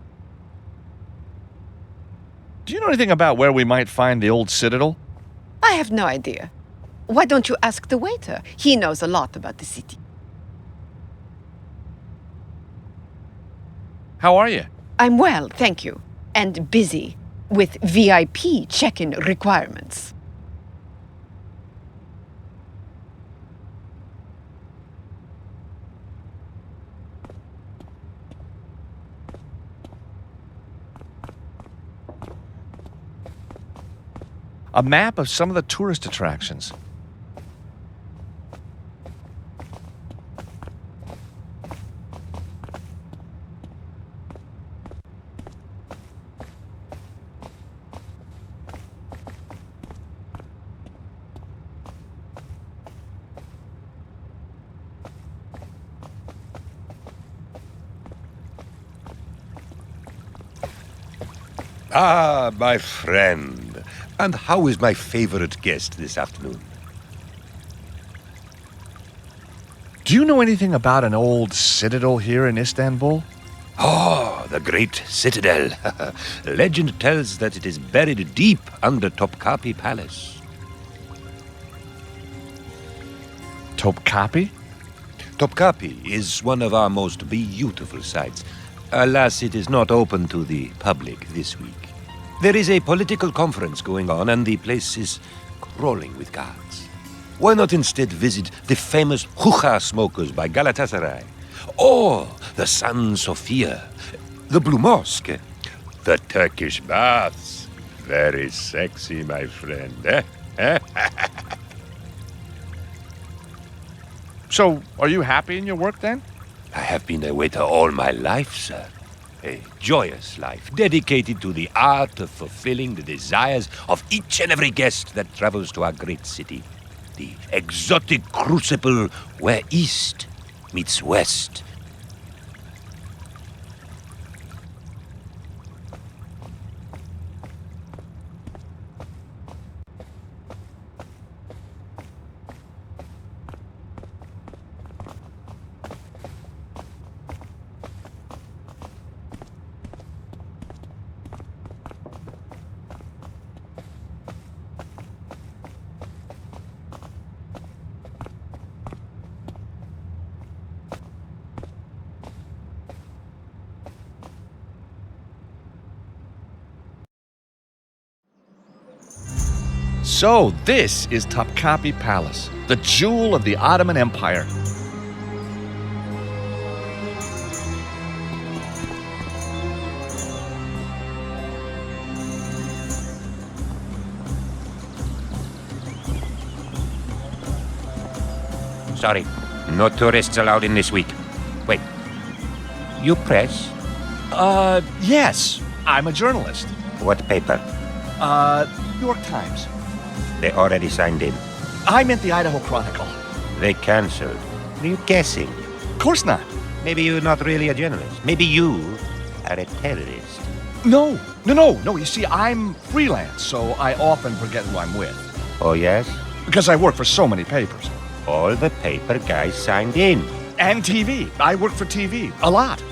Speaker 6: Do you know anything about where we might find the old citadel?
Speaker 5: I have no idea. Why don't you ask the waiter? He knows a lot about the city.
Speaker 6: How are you?
Speaker 5: I'm well, thank you. And busy with VIP check-in requirements.
Speaker 6: A map of some of the tourist attractions.
Speaker 7: Ah, my friend. And how is my favorite guest this afternoon?
Speaker 6: Do you know anything about an old citadel here in Istanbul?
Speaker 7: Oh, the great Citadel. Legend tells that it is buried deep under Topkapi Palace.
Speaker 6: Topkapi?
Speaker 7: Topkapi is one of our most beautiful sites. Alas, it is not open to the public this week. There is a political conference going on, and the place is crawling with guards. Why not instead visit the famous hookah smokers by Galatasaray? Or the San Sofia, the Blue Mosque, the Turkish baths. Very sexy, my friend.
Speaker 6: So, are you happy in your work then?
Speaker 7: I have been a waiter all my life, sir. A joyous life, dedicated to the art of fulfilling the desires of each and every guest that travels to our great city. The exotic crucible where East meets West.
Speaker 6: So, this is Topkapi Palace, the jewel of the Ottoman Empire.
Speaker 7: Sorry, no tourists allowed in this week. Wait, you press?
Speaker 6: Yes, I'm a journalist.
Speaker 7: What paper?
Speaker 6: New York Times.
Speaker 7: They already signed in.
Speaker 6: I meant the Idaho Chronicle.
Speaker 7: They cancelled. Are you guessing?
Speaker 6: Of course not.
Speaker 7: Maybe you're not really a journalist. Maybe you are a terrorist.
Speaker 6: No. You see, I'm freelance, so I often forget who I'm with.
Speaker 7: Oh, yes?
Speaker 6: Because I work for so many papers.
Speaker 7: All the paper guys signed in.
Speaker 6: And TV. I work for TV. A lot.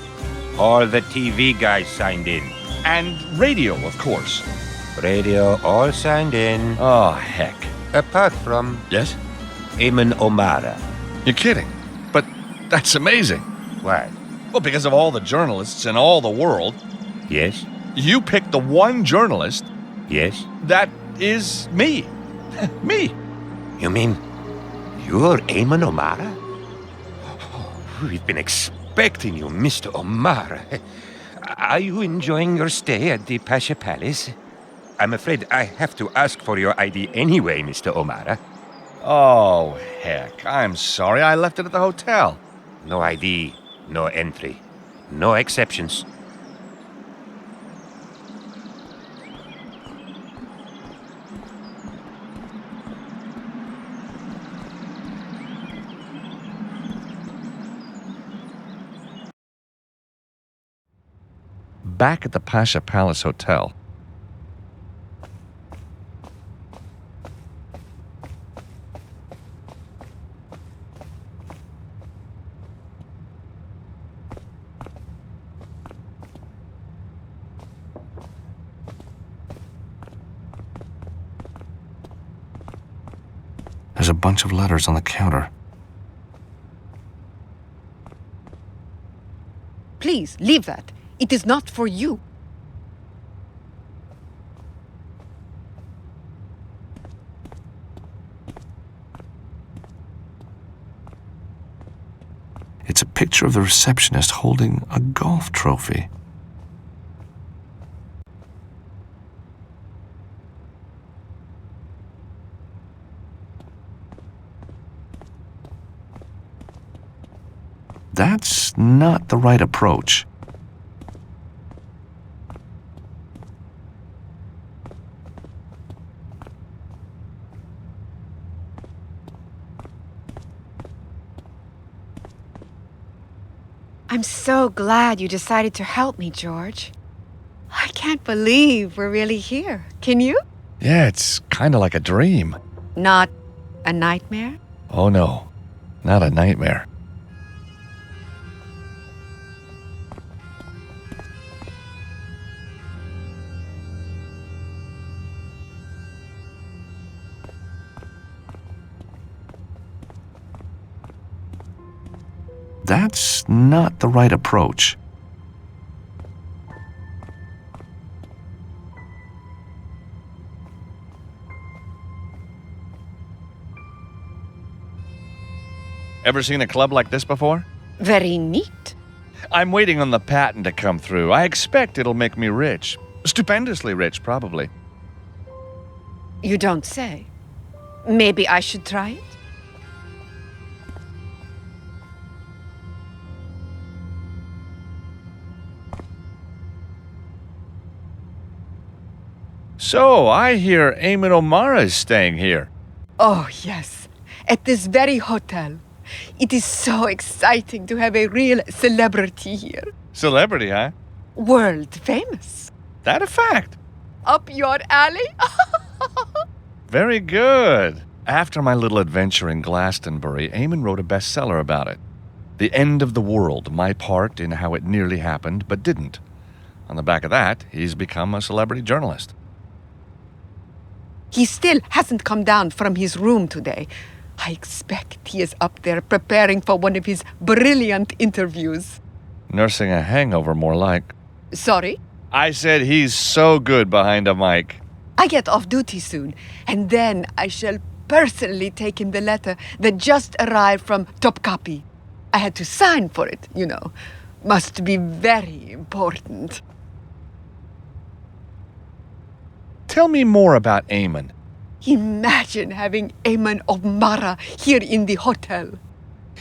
Speaker 7: All the TV guys signed in.
Speaker 6: And radio, of course.
Speaker 7: Radio all signed in.
Speaker 6: Oh, heck.
Speaker 7: Apart from
Speaker 6: Yes?
Speaker 7: Eamon O'Mara.
Speaker 6: You're kidding. But that's amazing.
Speaker 7: Why?
Speaker 6: Well, because of all the journalists in all the world,
Speaker 7: Yes?
Speaker 6: you picked the one journalist
Speaker 7: Yes?
Speaker 6: that is me. Me.
Speaker 7: You mean you're Eamon O'Mara? Oh, we've been expecting you, Mr. O'Mara. Are you enjoying your stay at the Pasha Palace? I'm afraid I have to ask for your ID anyway, Mr. O'Mara.
Speaker 6: Oh, heck. I'm sorry. I left it at the hotel.
Speaker 7: No ID, no entry, no exceptions.
Speaker 4: Back at the Pasha Palace Hotel, there's a bunch of letters on the counter.
Speaker 5: Please, leave that. It is not for you.
Speaker 4: It's a picture of the receptionist holding a golf trophy. That's not the right approach.
Speaker 5: I'm so glad you decided to help me, George. I can't believe we're really here. Can you?
Speaker 6: Yeah, it's kind of like a dream.
Speaker 5: Not a nightmare?
Speaker 6: Oh, no. Not a nightmare.
Speaker 4: That's not the right approach.
Speaker 6: Ever seen a club like this before?
Speaker 5: Very neat.
Speaker 6: I'm waiting on the patent to come through. I expect it'll make me rich. Stupendously rich, probably.
Speaker 5: You don't say. Maybe I should try it?
Speaker 6: So, I hear Eamon O'Mara is staying here.
Speaker 5: Oh, yes. At this very hotel. It is so exciting to have a real celebrity here.
Speaker 6: Celebrity, huh?
Speaker 5: World famous.
Speaker 6: That a fact?
Speaker 5: Up your alley?
Speaker 6: Very good. After my little adventure in Glastonbury, Eamon wrote a bestseller about it. The End of the World, my part in how it nearly happened, but didn't. On the back of that, he's become a celebrity journalist.
Speaker 5: He still hasn't come down from his room today. I expect he is up there preparing for one of his brilliant interviews.
Speaker 6: Nursing a hangover, more like.
Speaker 5: Sorry?
Speaker 6: I said he's so good behind a mic.
Speaker 5: I get off duty soon, and then I shall personally take him the letter that just arrived from Topkapi. I had to sign for it, you know. Must be very important.
Speaker 6: Tell me more about Eamon.
Speaker 5: Imagine having Eamon O'Mara here in the hotel.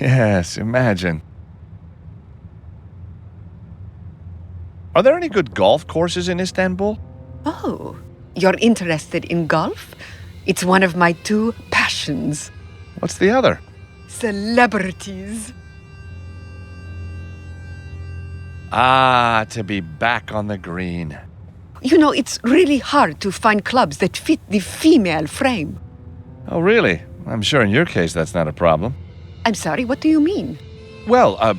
Speaker 6: Yes, imagine. Are there any good golf courses in Istanbul?
Speaker 5: Oh, you're interested in golf? It's one of my two passions.
Speaker 6: What's the other?
Speaker 5: Celebrities.
Speaker 6: Ah, to be back on the green.
Speaker 5: You know, it's really hard to find clubs that fit the female frame.
Speaker 6: Oh, really? I'm sure in your case that's not a problem.
Speaker 5: I'm sorry, what do you mean?
Speaker 6: Well,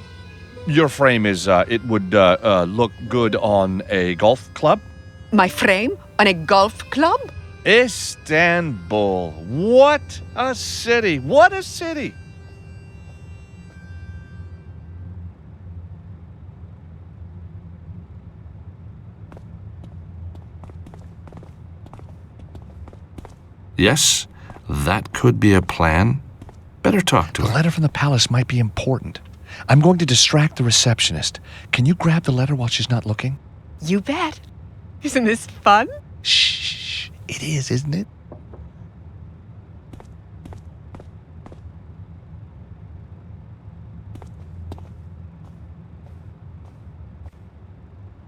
Speaker 6: your frame is, it would look good on a golf club?
Speaker 5: My frame on a golf club?
Speaker 6: Istanbul. What a city. What a city.
Speaker 4: Yes, that could be a plan. Better talk to
Speaker 6: The
Speaker 4: her.
Speaker 6: letter from the palace might be important. I'm going to distract the receptionist. Can you grab the letter while she's not looking?
Speaker 5: You bet. Isn't this fun?
Speaker 6: Shh. It is, isn't it?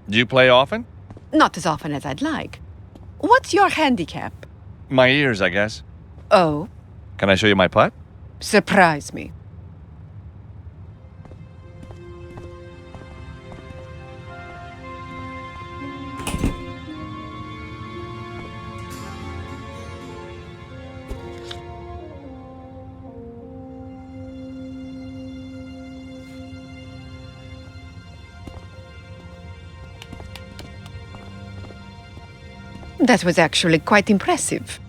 Speaker 6: Do you play often?
Speaker 5: Not as often as I'd like. What's your handicap?
Speaker 6: My ears, I guess.
Speaker 5: Oh,
Speaker 6: Can I show you my putt?
Speaker 5: surprise me. That was actually quite impressive.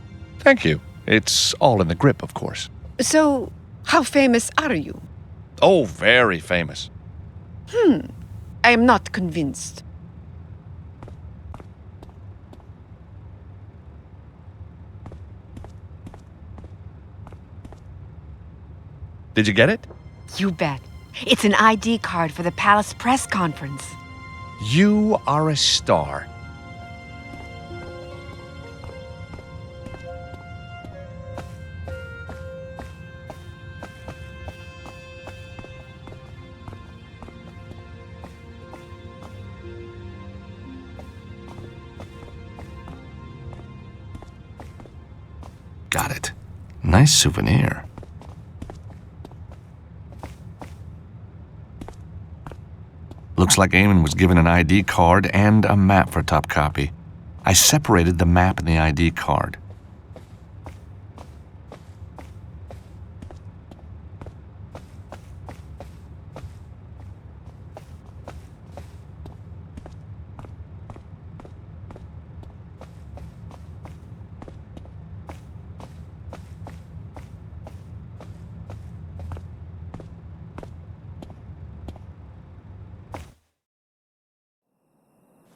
Speaker 6: Thank you. It's all in the grip, of course.
Speaker 5: So, how famous are you?
Speaker 6: Oh, very famous.
Speaker 5: I am not convinced.
Speaker 6: Did you get it?
Speaker 5: You bet. It's an ID card for the palace press conference.
Speaker 6: You are a star.
Speaker 4: Got it. Nice souvenir. Looks like Eamon was given an ID card and a map for Topkapi. I separated the map and the ID card.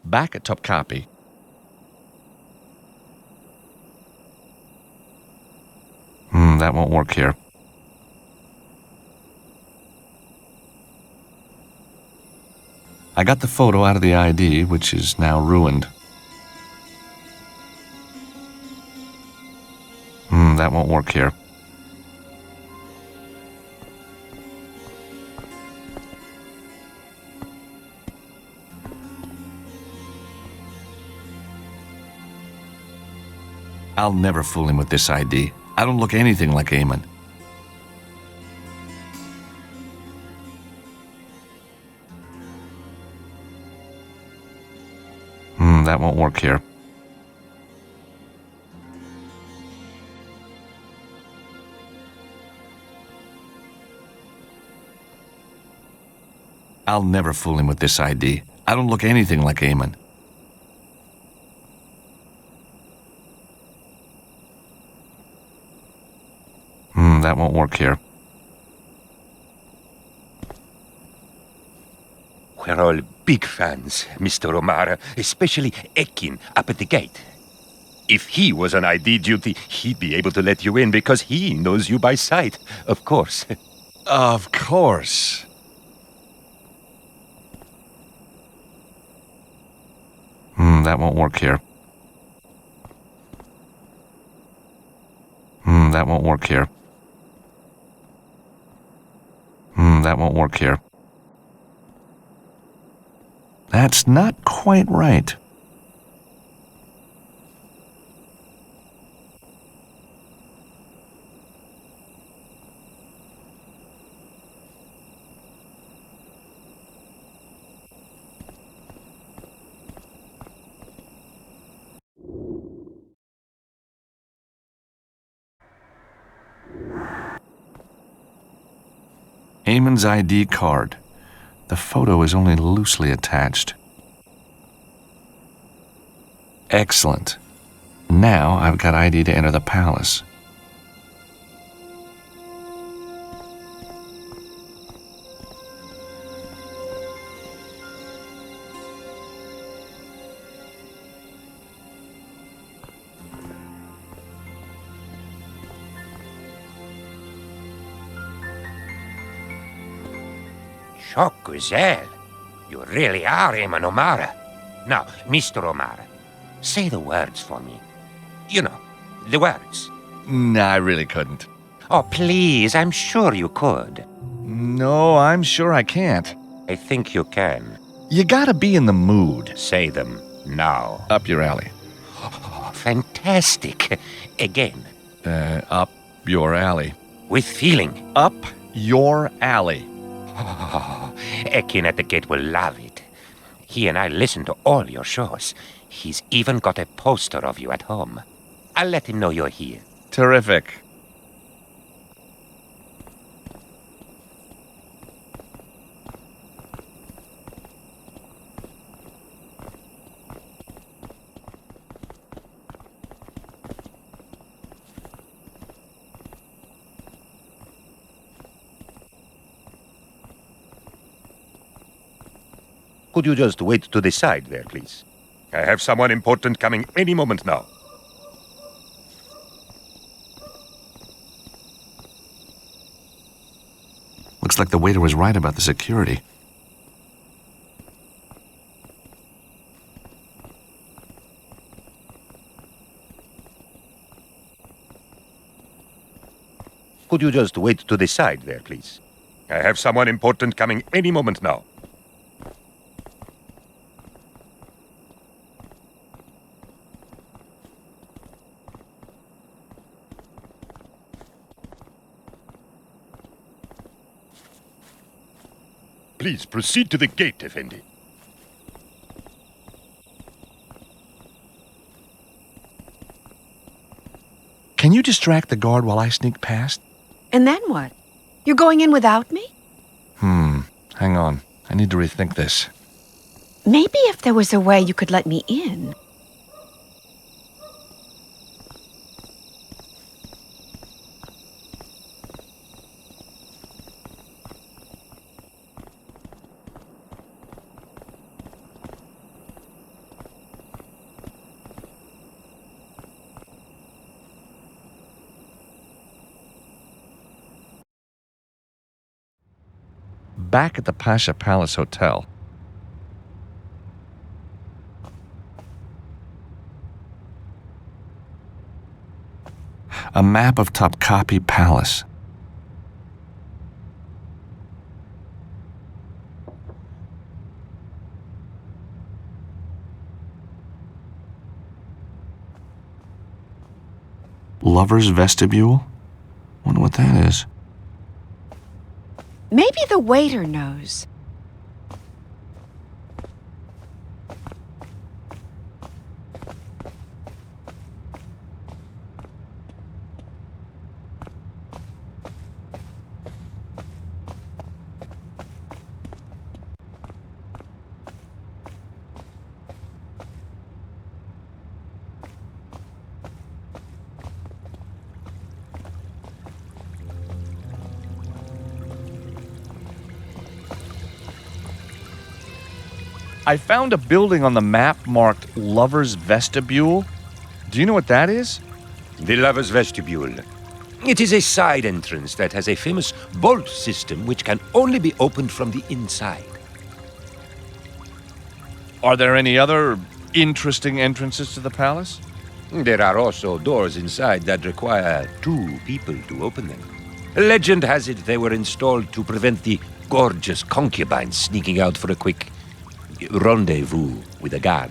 Speaker 6: Back at Topkapi,
Speaker 4: That won't work here. I got the photo out of the ID, which is now ruined. That won't work here. I'll never fool him with this ID. I don't look anything like Eamon. That won't work here. I'll never fool him with this ID. I don't look anything like Eamon. That won't work here.
Speaker 7: We're all big fans, Mr. O'Mara, especially Ekin up at the gate. If he was on ID duty, he'd be able to let you in because he knows you by sight, of course.
Speaker 6: Of course.
Speaker 4: That won't work here. That won't work here. That won't work here. That's not quite right. Eamon's ID card. The photo is only loosely attached. Excellent. Now I've got ID to enter the palace.
Speaker 7: Chocuzel, you really are Eamon O'Mara. Now, Mr. O'Mara, say the words for me. You know, the words.
Speaker 6: Nah, I really couldn't.
Speaker 7: Oh, please, I'm sure you could.
Speaker 6: No, I'm sure I can't.
Speaker 7: I think you can.
Speaker 6: You gotta be in the mood.
Speaker 7: Say them now.
Speaker 6: Up your alley.
Speaker 7: Oh, fantastic. Again.
Speaker 6: Up your alley.
Speaker 7: With feeling.
Speaker 6: Up your alley.
Speaker 7: Oh, Ekin at the gate will love it. He and I listen to all your shows. He's even got a poster of you at home. I'll let him know you're here.
Speaker 6: Terrific.
Speaker 7: Could you just wait to the side there, please? I have someone important coming any moment now.
Speaker 4: Looks like the waiter was right about the security.
Speaker 7: Could you just wait to the side there, please? I have someone important coming any moment now. Please proceed to the gate, Effendi.
Speaker 6: Can you distract the guard while I sneak past?
Speaker 5: And then what? You're going in without me?
Speaker 4: Hang on. I need to rethink this.
Speaker 5: Maybe if there was a way you could let me in.
Speaker 4: Back at the Pasha Palace Hotel, a map of Topkapi Palace. Lover's vestibule? Wonder what that is.
Speaker 5: Maybe the waiter knows.
Speaker 6: I found a building on the map marked Lover's Vestibule. Do you know what that is?
Speaker 7: The Lover's Vestibule. It is a side entrance that has a famous bolt system which can only be opened from the inside.
Speaker 6: Are there any other interesting entrances to the palace?
Speaker 7: There are also doors inside that require 2 people to open them. Legend has it they were installed to prevent the gorgeous concubines sneaking out for a quick rendezvous with a guard.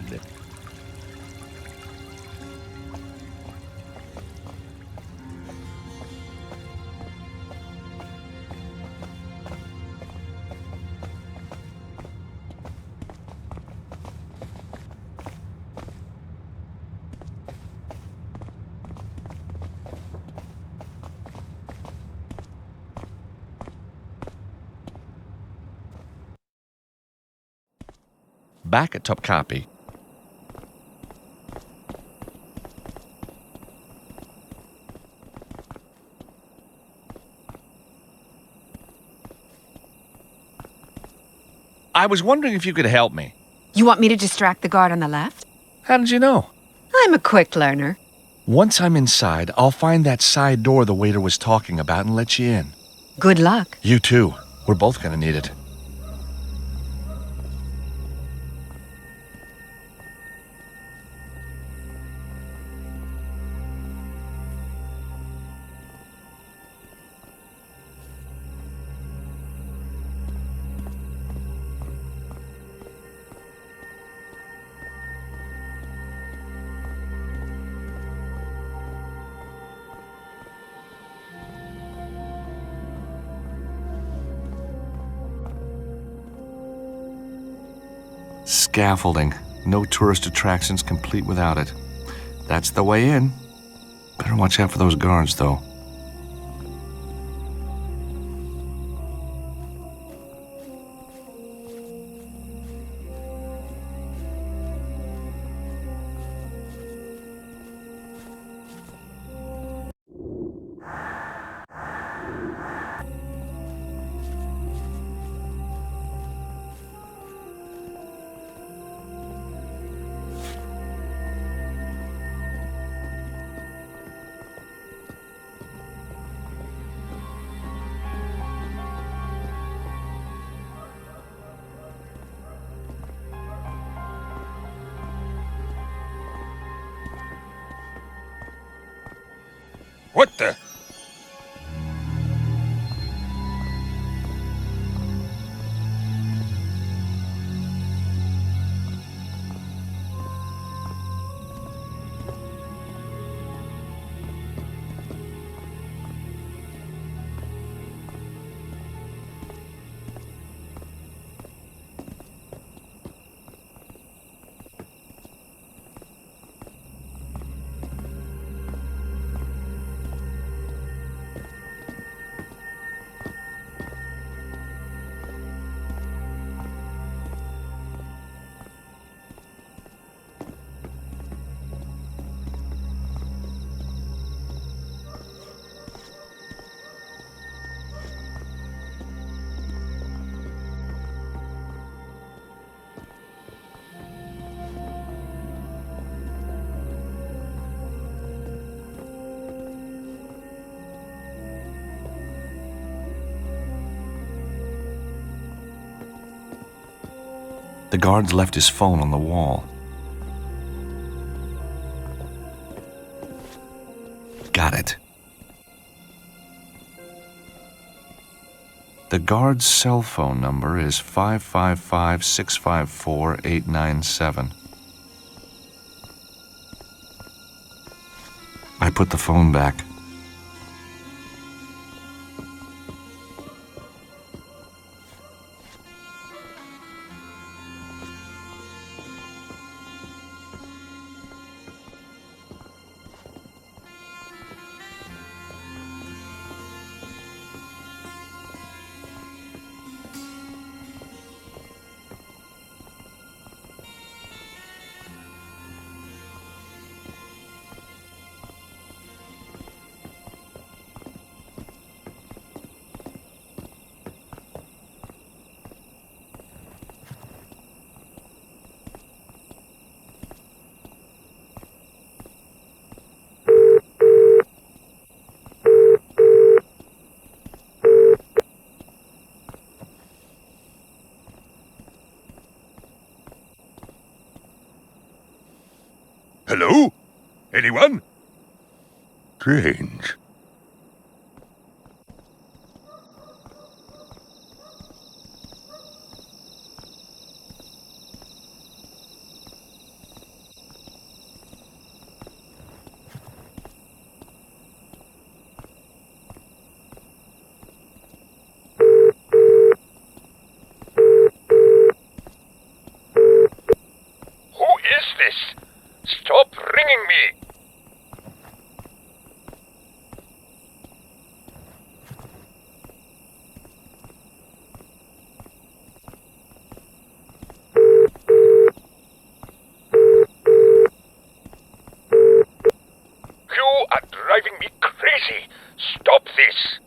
Speaker 6: Back at Topkapi, I was wondering if you could help me.
Speaker 5: You want me to distract the guard on the left?
Speaker 6: How did you know?
Speaker 5: I'm a quick learner.
Speaker 6: Once I'm inside, I'll find that side door the waiter was talking about and let you in.
Speaker 5: Good luck.
Speaker 6: You too. We're both gonna need it.
Speaker 4: Scaffolding. No tourist attractions complete without it. That's the way in. Better watch out for those guards, though.
Speaker 10: What the?
Speaker 4: The guards left his phone on the wall. Got it. The guard's cell phone number is 555-654-897. I put the phone back.
Speaker 10: Hello? Anyone? Strange.
Speaker 12: Stop ringing me! You are driving me crazy! Stop this!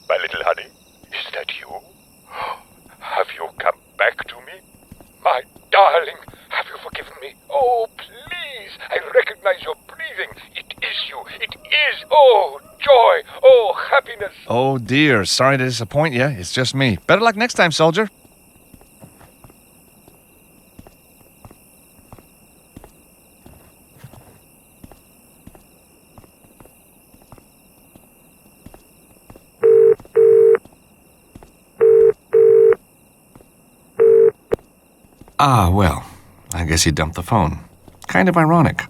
Speaker 12: My little honey, is that you? Have you come back to me? My darling, have you forgiven me? Oh, please, I recognize your breathing. It is you. It is. Oh, joy. Oh, happiness.
Speaker 6: Oh dear, sorry to disappoint you. It's just me. Better luck next time, soldier. Ah, well, I guess he dumped the phone. Kind of ironic.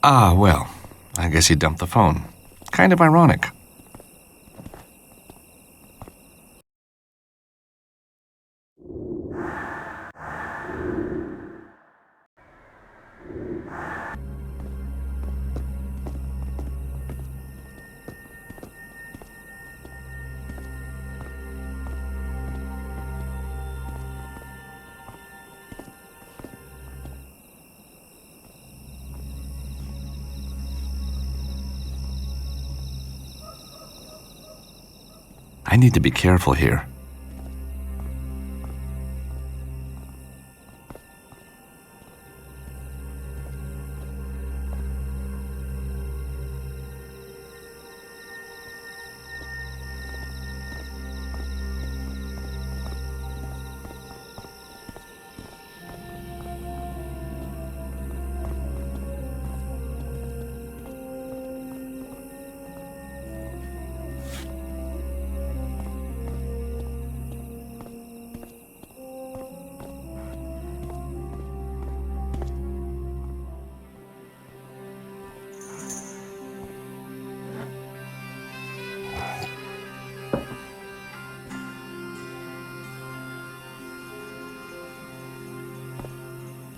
Speaker 6: Ah, well, I guess he dumped the phone. Kind of ironic. I need to be careful here.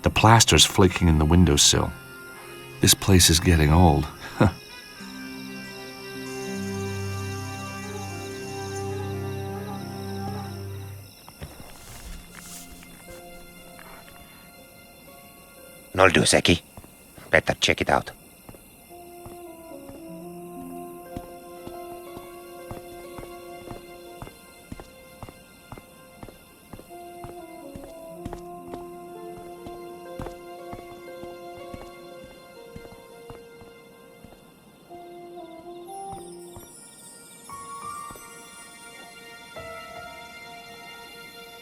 Speaker 6: The plaster's flaking in the windowsill. This place is getting old.
Speaker 7: Noldu, Zeki. Better check it out.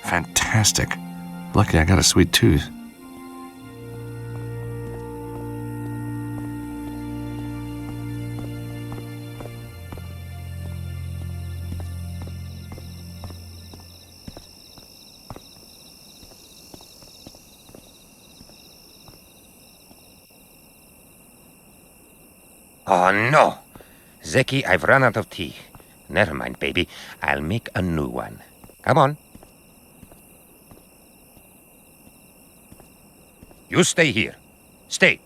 Speaker 4: Fantastic. Lucky I got a sweet tooth.
Speaker 7: Oh, no. Zeki, I've run out of tea. Never mind, baby. I'll make a new one. Come on. You stay here. Stay.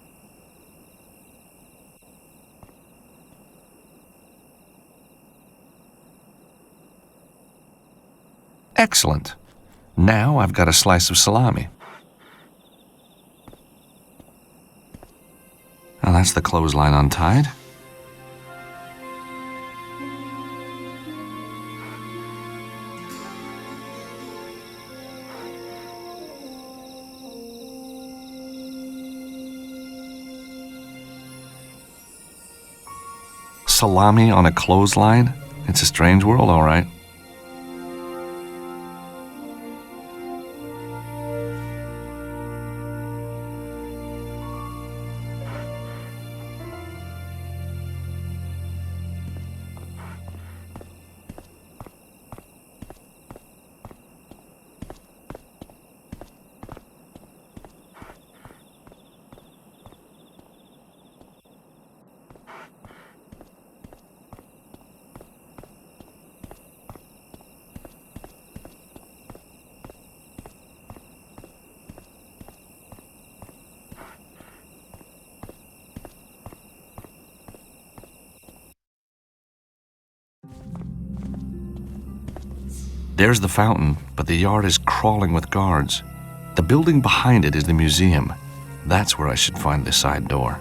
Speaker 4: Excellent. Now I've got a slice of salami. Now that's the clothesline untied. Salami on a clothesline? It's a strange world, all right. There's the fountain, but the yard is crawling with guards. The building behind it is the museum. That's where I should find the side door.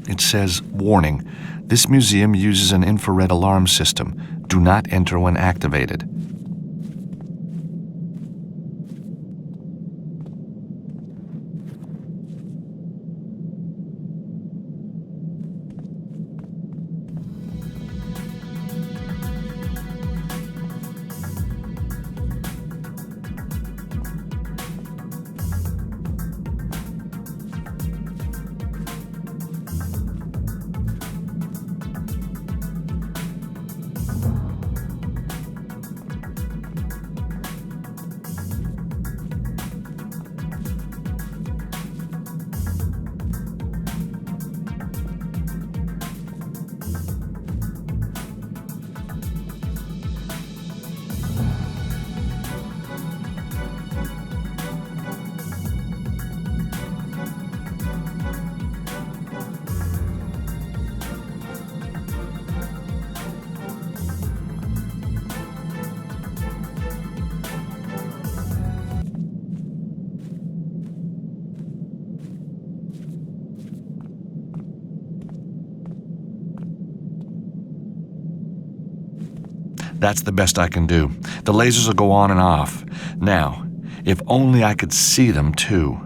Speaker 4: It says, warning, this museum uses an infrared alarm system. Do not enter when activated. That's the best I can do. The lasers will go on and off. Now, if only I could see them too.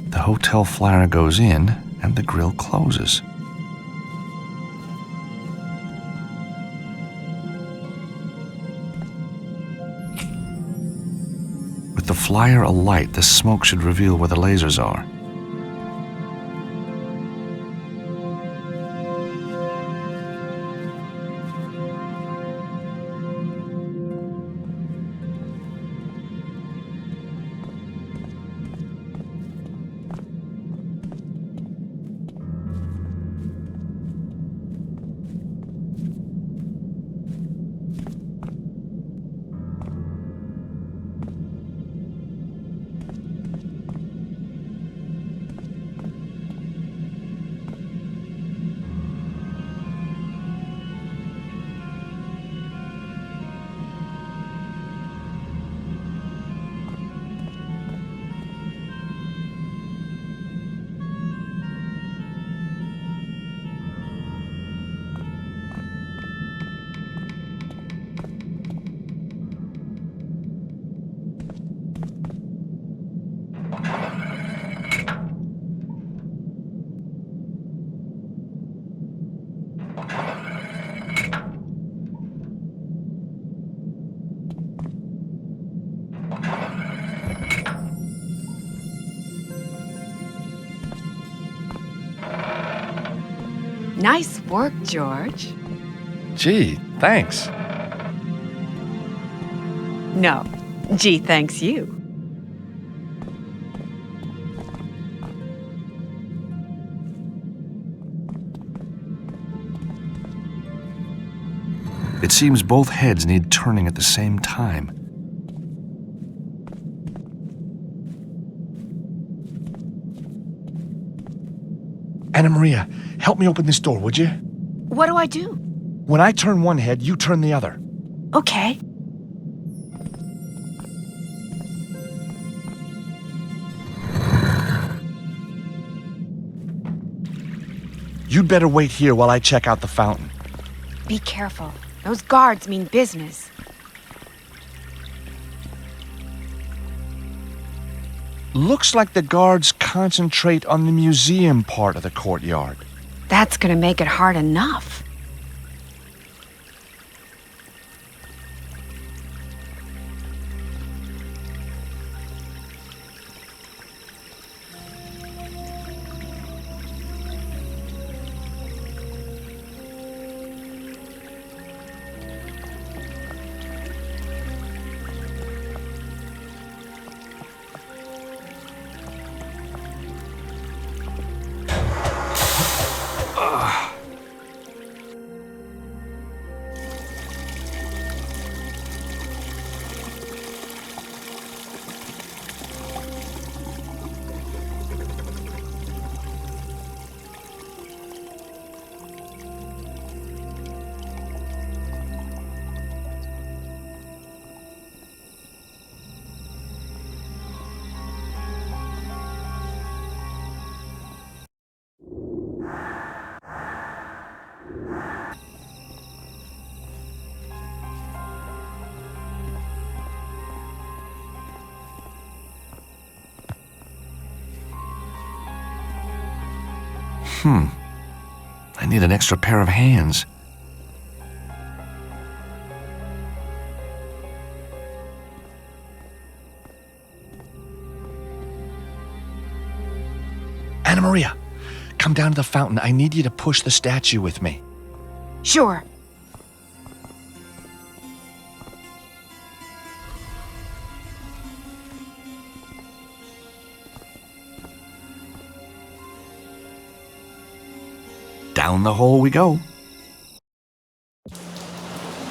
Speaker 4: The hotel flyer goes in, and the grill closes. With the flyer alight, the smoke should reveal where the lasers are.
Speaker 5: Nice work, George.
Speaker 6: Gee, thanks.
Speaker 5: No. Gee, thanks you.
Speaker 4: It seems both heads need turning at the same time.
Speaker 6: Anna Maria, help me open this door, would you?
Speaker 5: What do I do?
Speaker 6: When I turn one head, you turn the other.
Speaker 5: Okay.
Speaker 6: You'd better wait here while I check out the fountain.
Speaker 5: Be careful. Those guards mean business.
Speaker 6: Looks like the guards concentrate on the museum part of the courtyard.
Speaker 5: That's gonna make it hard enough.
Speaker 4: I need an extra pair of hands.
Speaker 6: Anna Maria, come down to the fountain. I need you to push the statue with me.
Speaker 5: Sure.
Speaker 4: Down the hole we go.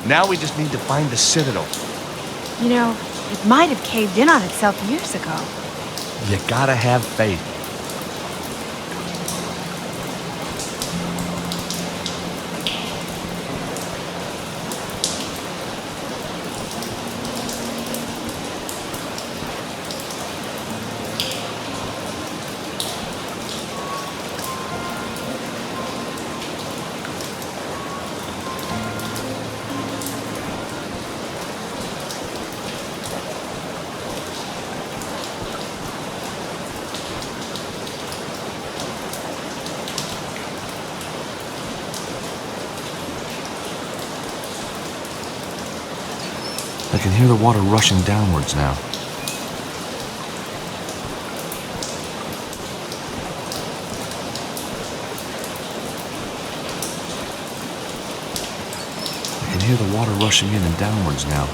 Speaker 6: Now we just need to find the Citadel.
Speaker 5: You know, it might have caved in on itself years ago.
Speaker 6: You gotta have faith.
Speaker 4: I can hear the water rushing downwards now. I can hear the water rushing in and downwards now.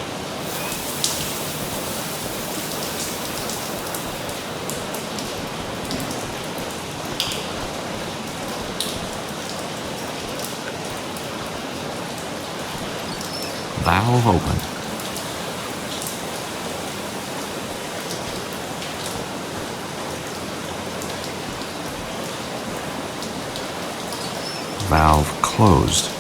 Speaker 4: Valve open. Valve closed.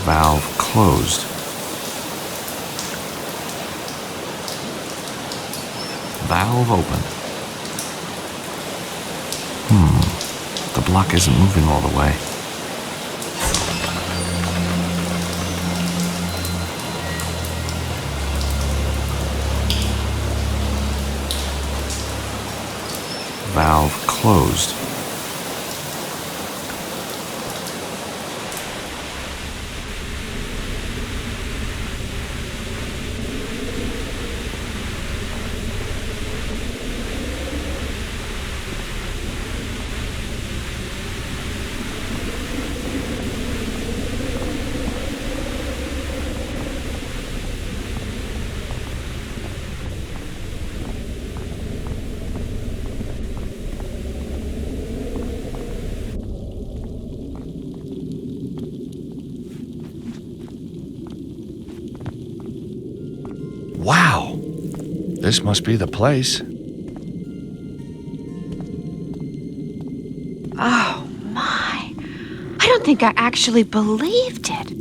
Speaker 4: Valve closed. Valve open. The block isn't moving all the way. Valve closed.
Speaker 6: Wow. This must be the place.
Speaker 5: Oh, my. I don't think I actually believed it.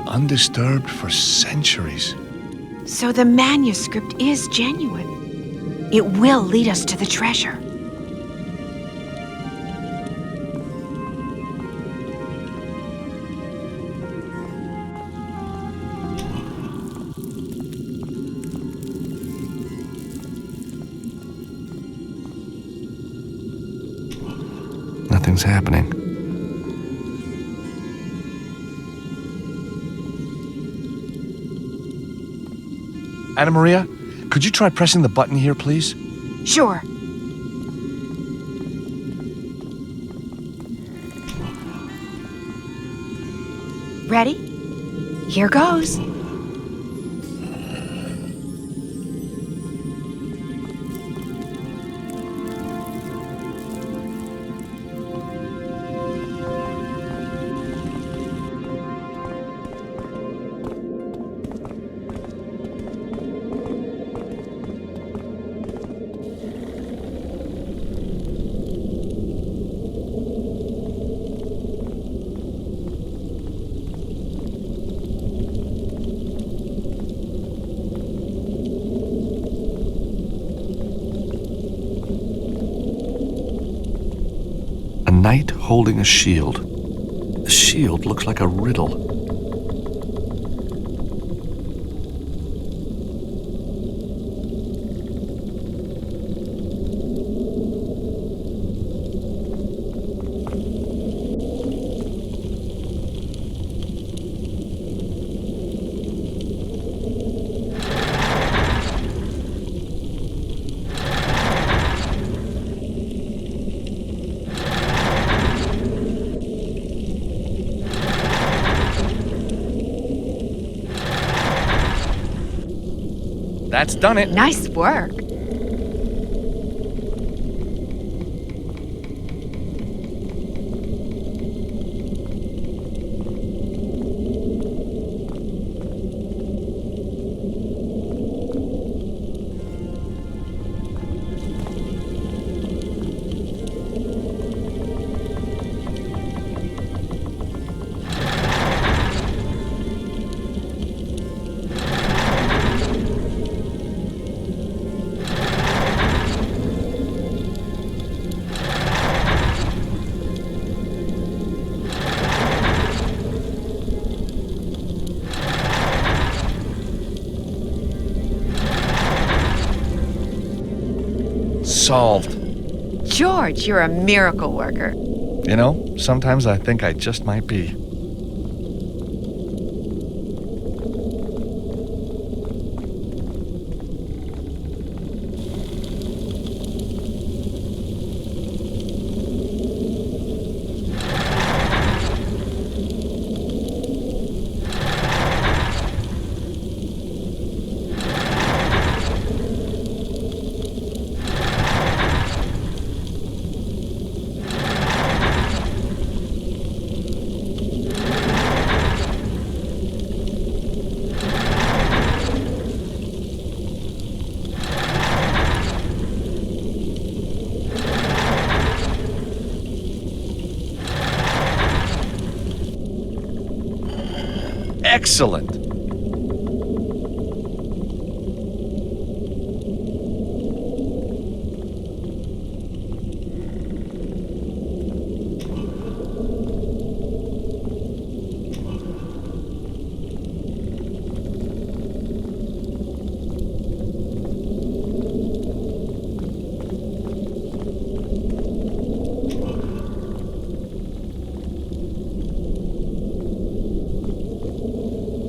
Speaker 6: Undisturbed for centuries.
Speaker 5: So the manuscript is genuine. It will lead us to the treasure.
Speaker 4: Nothing's happening.
Speaker 6: Anna Maria, could you try pressing the button here, please?
Speaker 5: Sure. Ready? Here goes.
Speaker 4: A knight holding a shield. The shield looks like a riddle.
Speaker 6: That's done it.
Speaker 5: Nice work.
Speaker 6: Solved.
Speaker 5: George, you're a miracle worker.
Speaker 6: You know, sometimes I think I just might be. Excellent.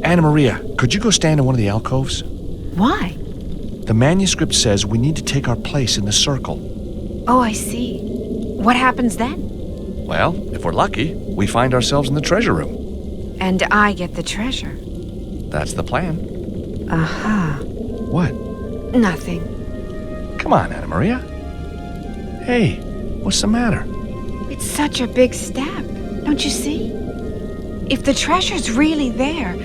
Speaker 6: Anna Maria, could you go stand in one of the alcoves?
Speaker 5: Why?
Speaker 6: The manuscript says we need to take our place in the circle.
Speaker 5: Oh, I see. What happens then?
Speaker 6: Well, if we're lucky, we find ourselves in the treasure room.
Speaker 5: And I get the treasure.
Speaker 6: That's the plan.
Speaker 5: Aha.
Speaker 6: What?
Speaker 5: Nothing.
Speaker 6: Come on, Anna Maria. Hey, what's the matter?
Speaker 5: It's such a big step, don't you see? If the treasure's really there,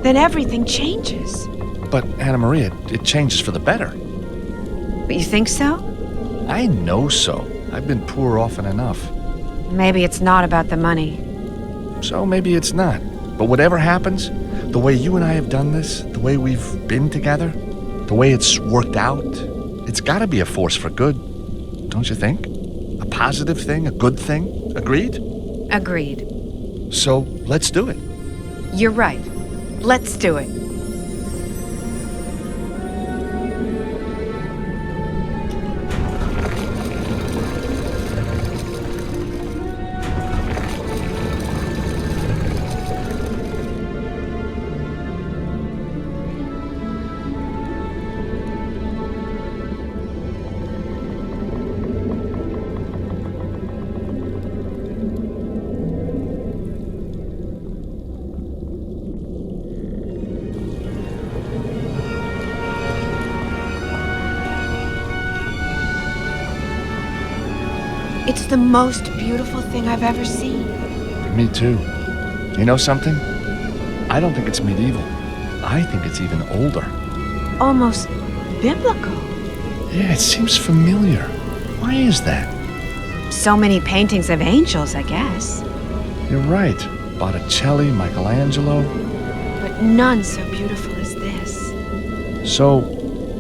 Speaker 5: then everything changes.
Speaker 6: But, Anna Maria, it changes for the better.
Speaker 5: But you think so?
Speaker 6: I know so. I've been poor often enough.
Speaker 5: Maybe it's not about the money.
Speaker 6: So maybe it's not. But whatever happens, the way you and I have done this, the way we've been together, the way it's worked out, it's gotta be a force for good, don't you think? A positive thing, a good thing. Agreed?
Speaker 5: Agreed.
Speaker 6: So let's do it.
Speaker 5: You're right. Let's do it. It's the most beautiful thing I've ever seen.
Speaker 6: Me too. You know something? I don't think it's medieval. I think it's even older.
Speaker 5: Almost biblical.
Speaker 6: Yeah, it seems familiar. Why is that?
Speaker 5: So many paintings of angels, I guess.
Speaker 6: You're right. Botticelli, Michelangelo.
Speaker 5: But none so beautiful as this.
Speaker 6: So,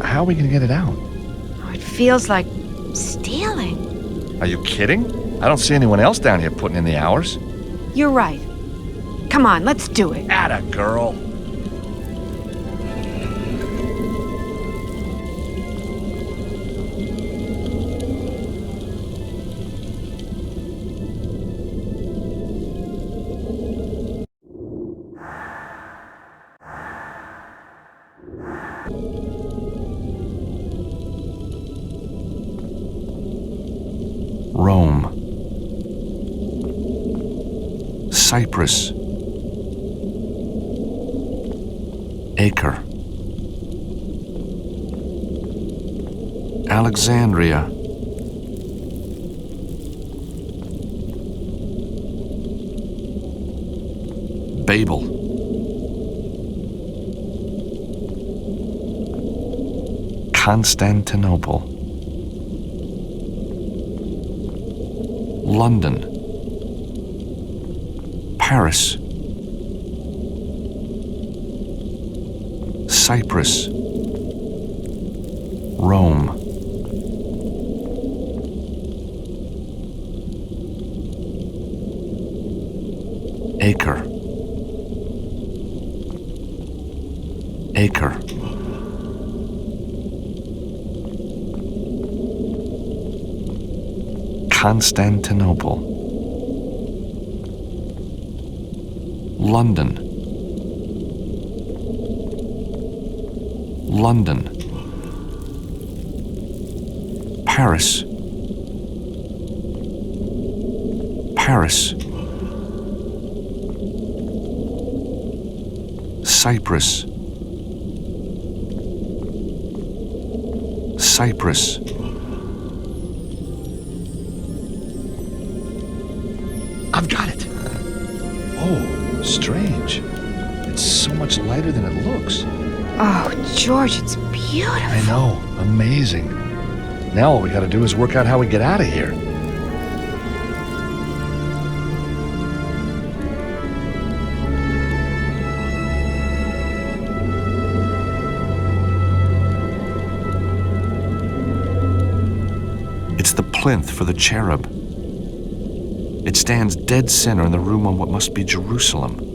Speaker 6: how are we gonna get it out?
Speaker 5: Oh, it feels like stealing.
Speaker 6: Are you kidding? I don't see anyone else down here putting in the hours.
Speaker 5: You're right. Come on, let's do it.
Speaker 6: Atta girl.
Speaker 4: Rome, Cyprus, Acre, Alexandria, Babel, Constantinople, London, Paris, Cyprus, Rome, Acre, Acre, Constantinople, London, London, Paris, Paris, Cyprus, Cyprus,
Speaker 6: I've got it. Oh, strange. It's so much lighter than it looks.
Speaker 5: Oh, George, it's beautiful.
Speaker 6: I know. Amazing. Now all we gotta do is work out how we get out of here.
Speaker 4: It's the plinth for the cherub. It stands dead center in the room on what must be Jerusalem.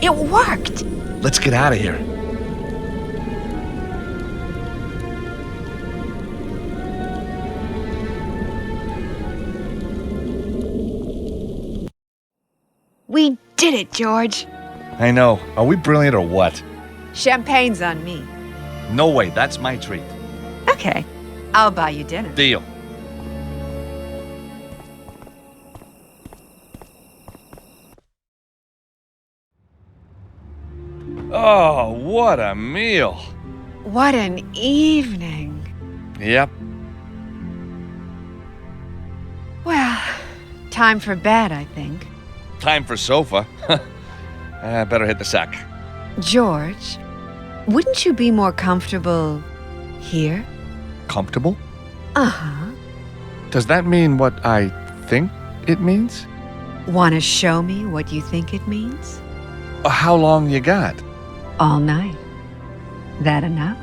Speaker 5: It worked!
Speaker 4: Let's get out of here.
Speaker 5: We did it, George.
Speaker 6: I know. Are we brilliant or what?
Speaker 5: Champagne's on me.
Speaker 6: No way, that's my treat.
Speaker 5: Okay, I'll buy you dinner.
Speaker 6: Deal. Oh, what a meal.
Speaker 5: What an evening.
Speaker 6: Yep.
Speaker 5: Well, time for bed, I think.
Speaker 6: Time for sofa. Better hit the sack.
Speaker 5: George, wouldn't you be more comfortable here?
Speaker 6: Comfortable?
Speaker 5: Uh-huh.
Speaker 6: Does that mean what I think it means?
Speaker 5: Want to show me what you think it means?
Speaker 6: How long you got?
Speaker 5: All night. That enough?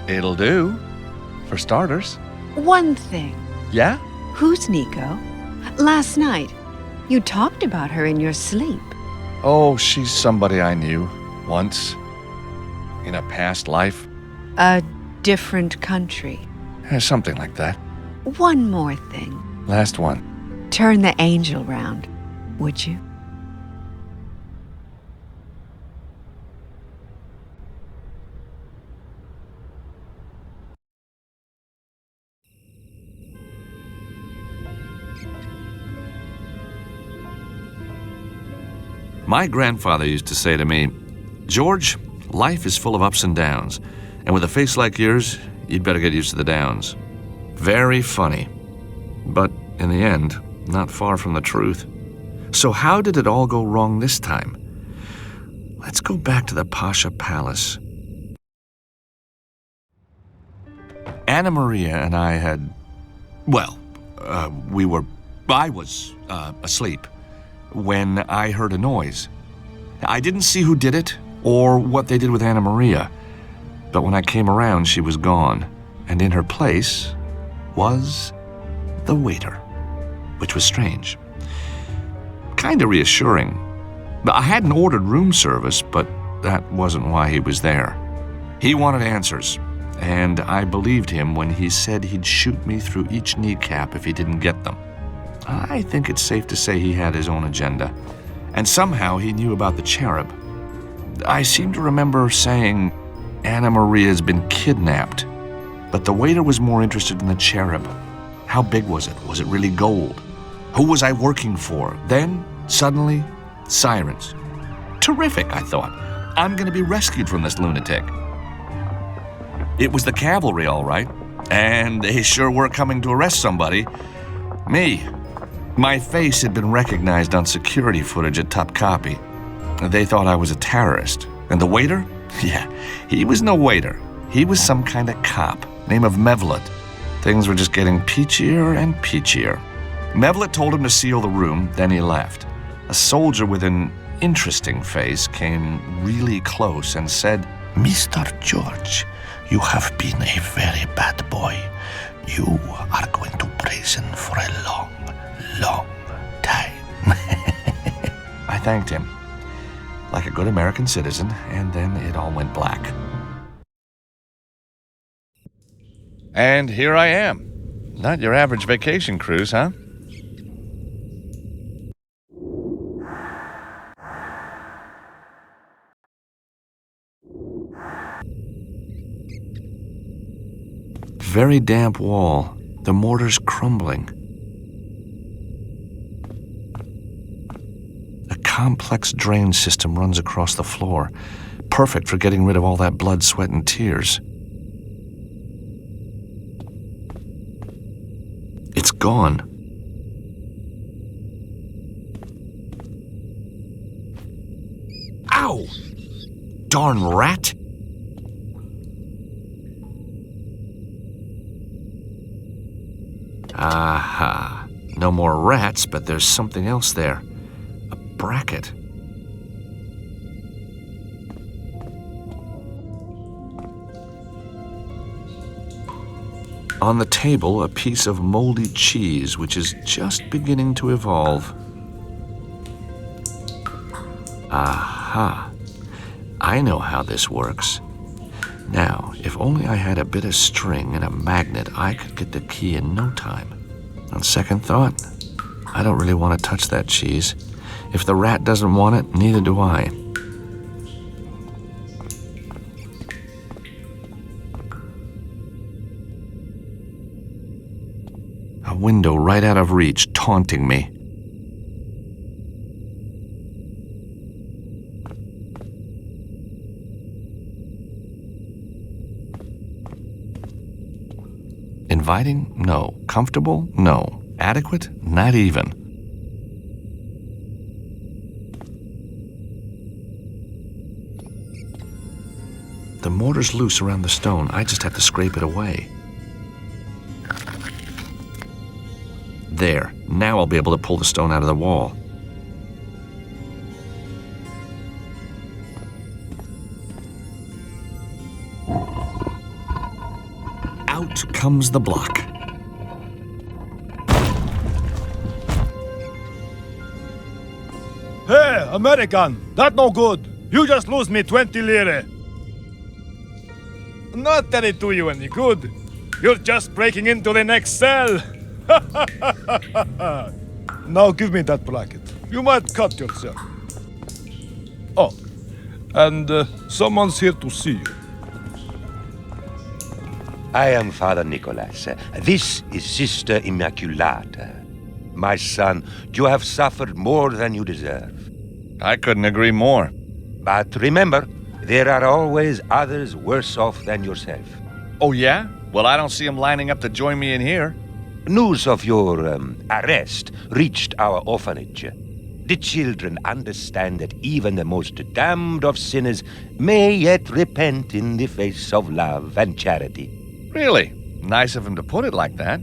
Speaker 6: It'll do. For starters.
Speaker 5: One thing.
Speaker 6: Yeah?
Speaker 5: Who's Nico? Last night, you talked about her in your sleep.
Speaker 6: Oh, she's somebody I knew. Once. In a past life.
Speaker 5: A different country.
Speaker 6: Something like that.
Speaker 5: One more thing.
Speaker 6: Last one.
Speaker 5: Turn the angel round, would you?
Speaker 4: My grandfather used to say to me, George, life is full of ups and downs, and with a face like yours, you'd better get used to the downs. Very funny. But in the end, not far from the truth. So how did it all go wrong this time? Let's go back to the Pasha Palace. Anna Maria and I had... I was asleep when I heard a noise. I didn't see who did it or what they did with Anna Maria, but when I came around, she was gone, and in her place was the waiter, which was strange. Kinda reassuring. I hadn't ordered room service, but that wasn't why he was there. He wanted answers, and I believed him when he said he'd shoot me through each kneecap if he didn't get them. I think it's safe to say he had his own agenda, and somehow he knew about the cherub. I seem to remember saying, Anna Maria's been kidnapped, but the waiter was more interested in the cherub. How big was it? Was it really gold? Who was I working for? Then, suddenly, sirens. Terrific, I thought. I'm going to be rescued from this lunatic. It was the cavalry, all right, and they sure were coming to arrest somebody. Me. My face had been recognized on security footage at Topkapi. They thought I was a terrorist. And the waiter? Yeah, he was no waiter. He was some kind of cop, name of Mevlut. Things were just getting peachier and peachier. Mevlut told him to seal the room, then he left. A soldier with an interesting face came really close and said,
Speaker 2: Mr. George, you have been a very bad boy. You are going to prison for a long time.
Speaker 4: I thanked him, like a good American citizen, and then it all went black.
Speaker 6: And here I am. Not your average vacation cruise, huh?
Speaker 4: Very damp wall, the mortar's crumbling. A complex drain system runs across the floor, perfect for getting rid of all that blood, sweat, and tears. It's gone. Ow! Darn rat! Aha. No more rats, but there's something else there. A bracket. On the table, a piece of moldy cheese, which is just beginning to evolve. Aha. I know how this works. Now, if only I had a bit of string and a magnet, I could get the key in no time. On second thought, I don't really want to touch that cheese. If the rat doesn't want it, neither do I. A window right out of reach, taunting me. Inviting? No. Comfortable? No. Adequate? Not even. The mortar's loose around the stone. I just have to scrape it away. There. Now I'll be able to pull the stone out of the wall. Out comes the block.
Speaker 1: Hey, American, that no good. You just lose me 20 lire. Not that it do you any good. You're just breaking into the next cell. Now give me that bracket. You might cut yourself. Oh, and someone's here to see you.
Speaker 7: I am Father Nicholas. This is Sister Immaculata. My son, you have suffered more than you deserve.
Speaker 6: I couldn't agree more.
Speaker 7: But remember, there are always others worse off than yourself.
Speaker 6: Oh, yeah? Well, I don't see them lining up to join me in here.
Speaker 7: News of your arrest reached our orphanage. The children understand that even the most damned of sinners may yet repent in the face of love and charity.
Speaker 6: Really? Nice of him to put it like that.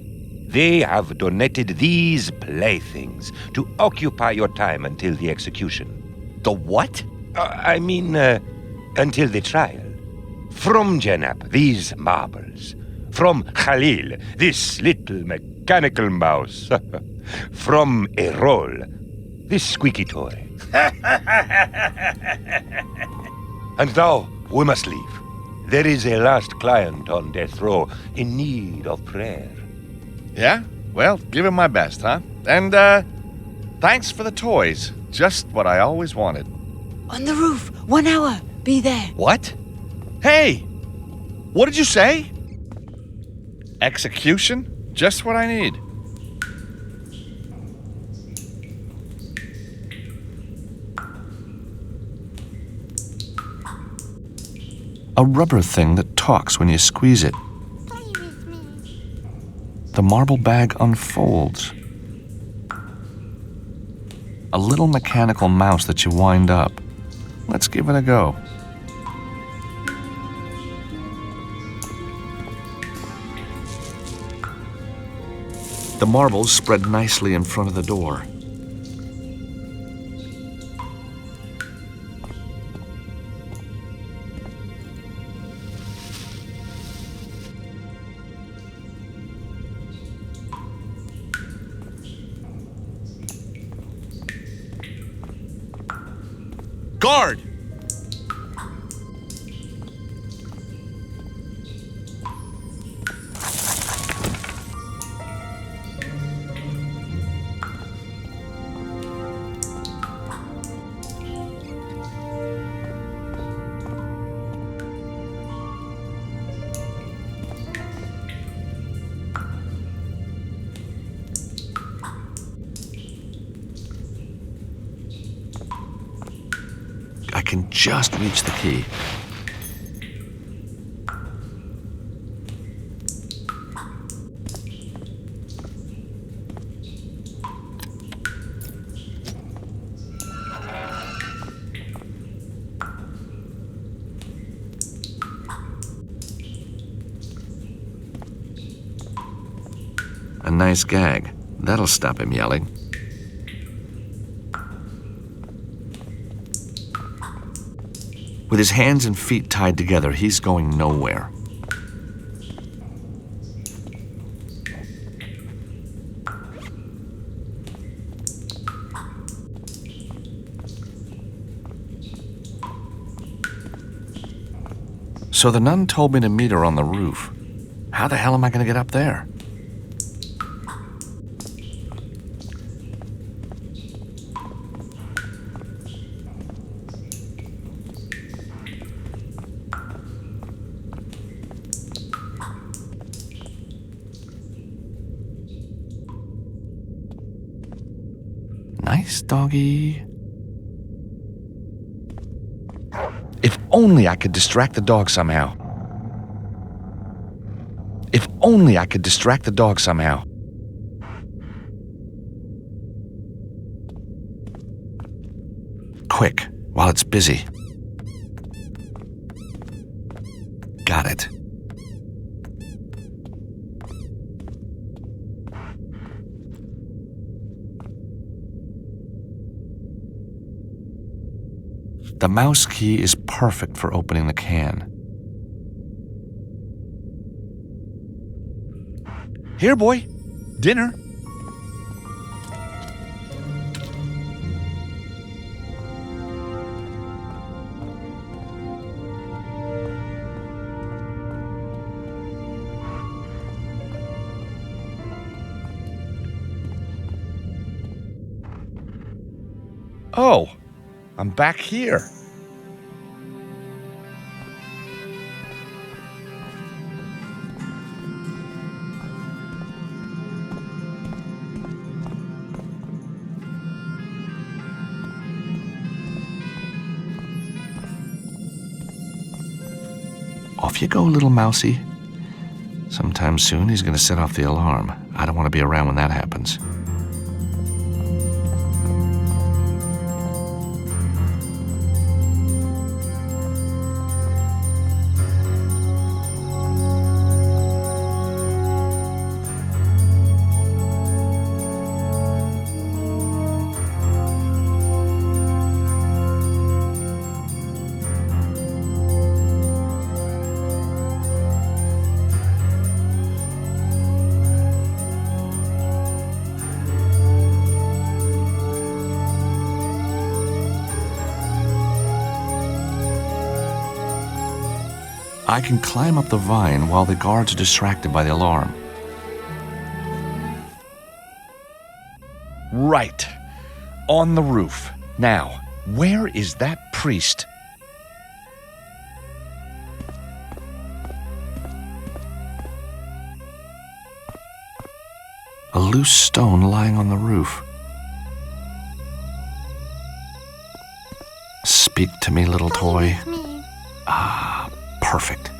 Speaker 7: They have donated these playthings to occupy your time until the execution.
Speaker 6: The what?
Speaker 7: Until the trial. From Janab, these marbles. From Khalil, this little mechanical mouse. From Errol, this squeaky toy. And now, we must leave. There is a last client on death row in need of prayer.
Speaker 6: Yeah? Well, give him my best, huh? And, thanks for the toys. Just what I always wanted.
Speaker 13: On the roof. 1 hour. Be there.
Speaker 6: What? Hey! What did you say? Execution? Just what I need.
Speaker 4: A rubber thing that talks when you squeeze it. The marble bag unfolds. A little mechanical mouse that you wind up. Let's give it a go. The marbles spread nicely in front of the door.
Speaker 6: Guard!
Speaker 4: I can just reach the key. A nice gag. That'll stop him yelling. With his hands and feet tied together, he's going nowhere. So the nun told me to meet her on the roof. How the hell am I going to get up there? Nice doggy.
Speaker 6: If only I could distract the dog somehow. If only I could distract the dog somehow.
Speaker 4: Quick, while it's busy. Got it. The mouse key is perfect for opening the can.
Speaker 6: Here, boy. Dinner. Oh, I'm back here.
Speaker 4: Off you go, little mousey. Sometime soon he's going to set off the alarm. I don't want to be around when that happens. I can climb up the vine while the guards are distracted by the alarm.
Speaker 6: Right. On the roof. Now, where is that priest?
Speaker 4: A loose stone lying on the roof. Speak to me, little toy. Ah, perfect.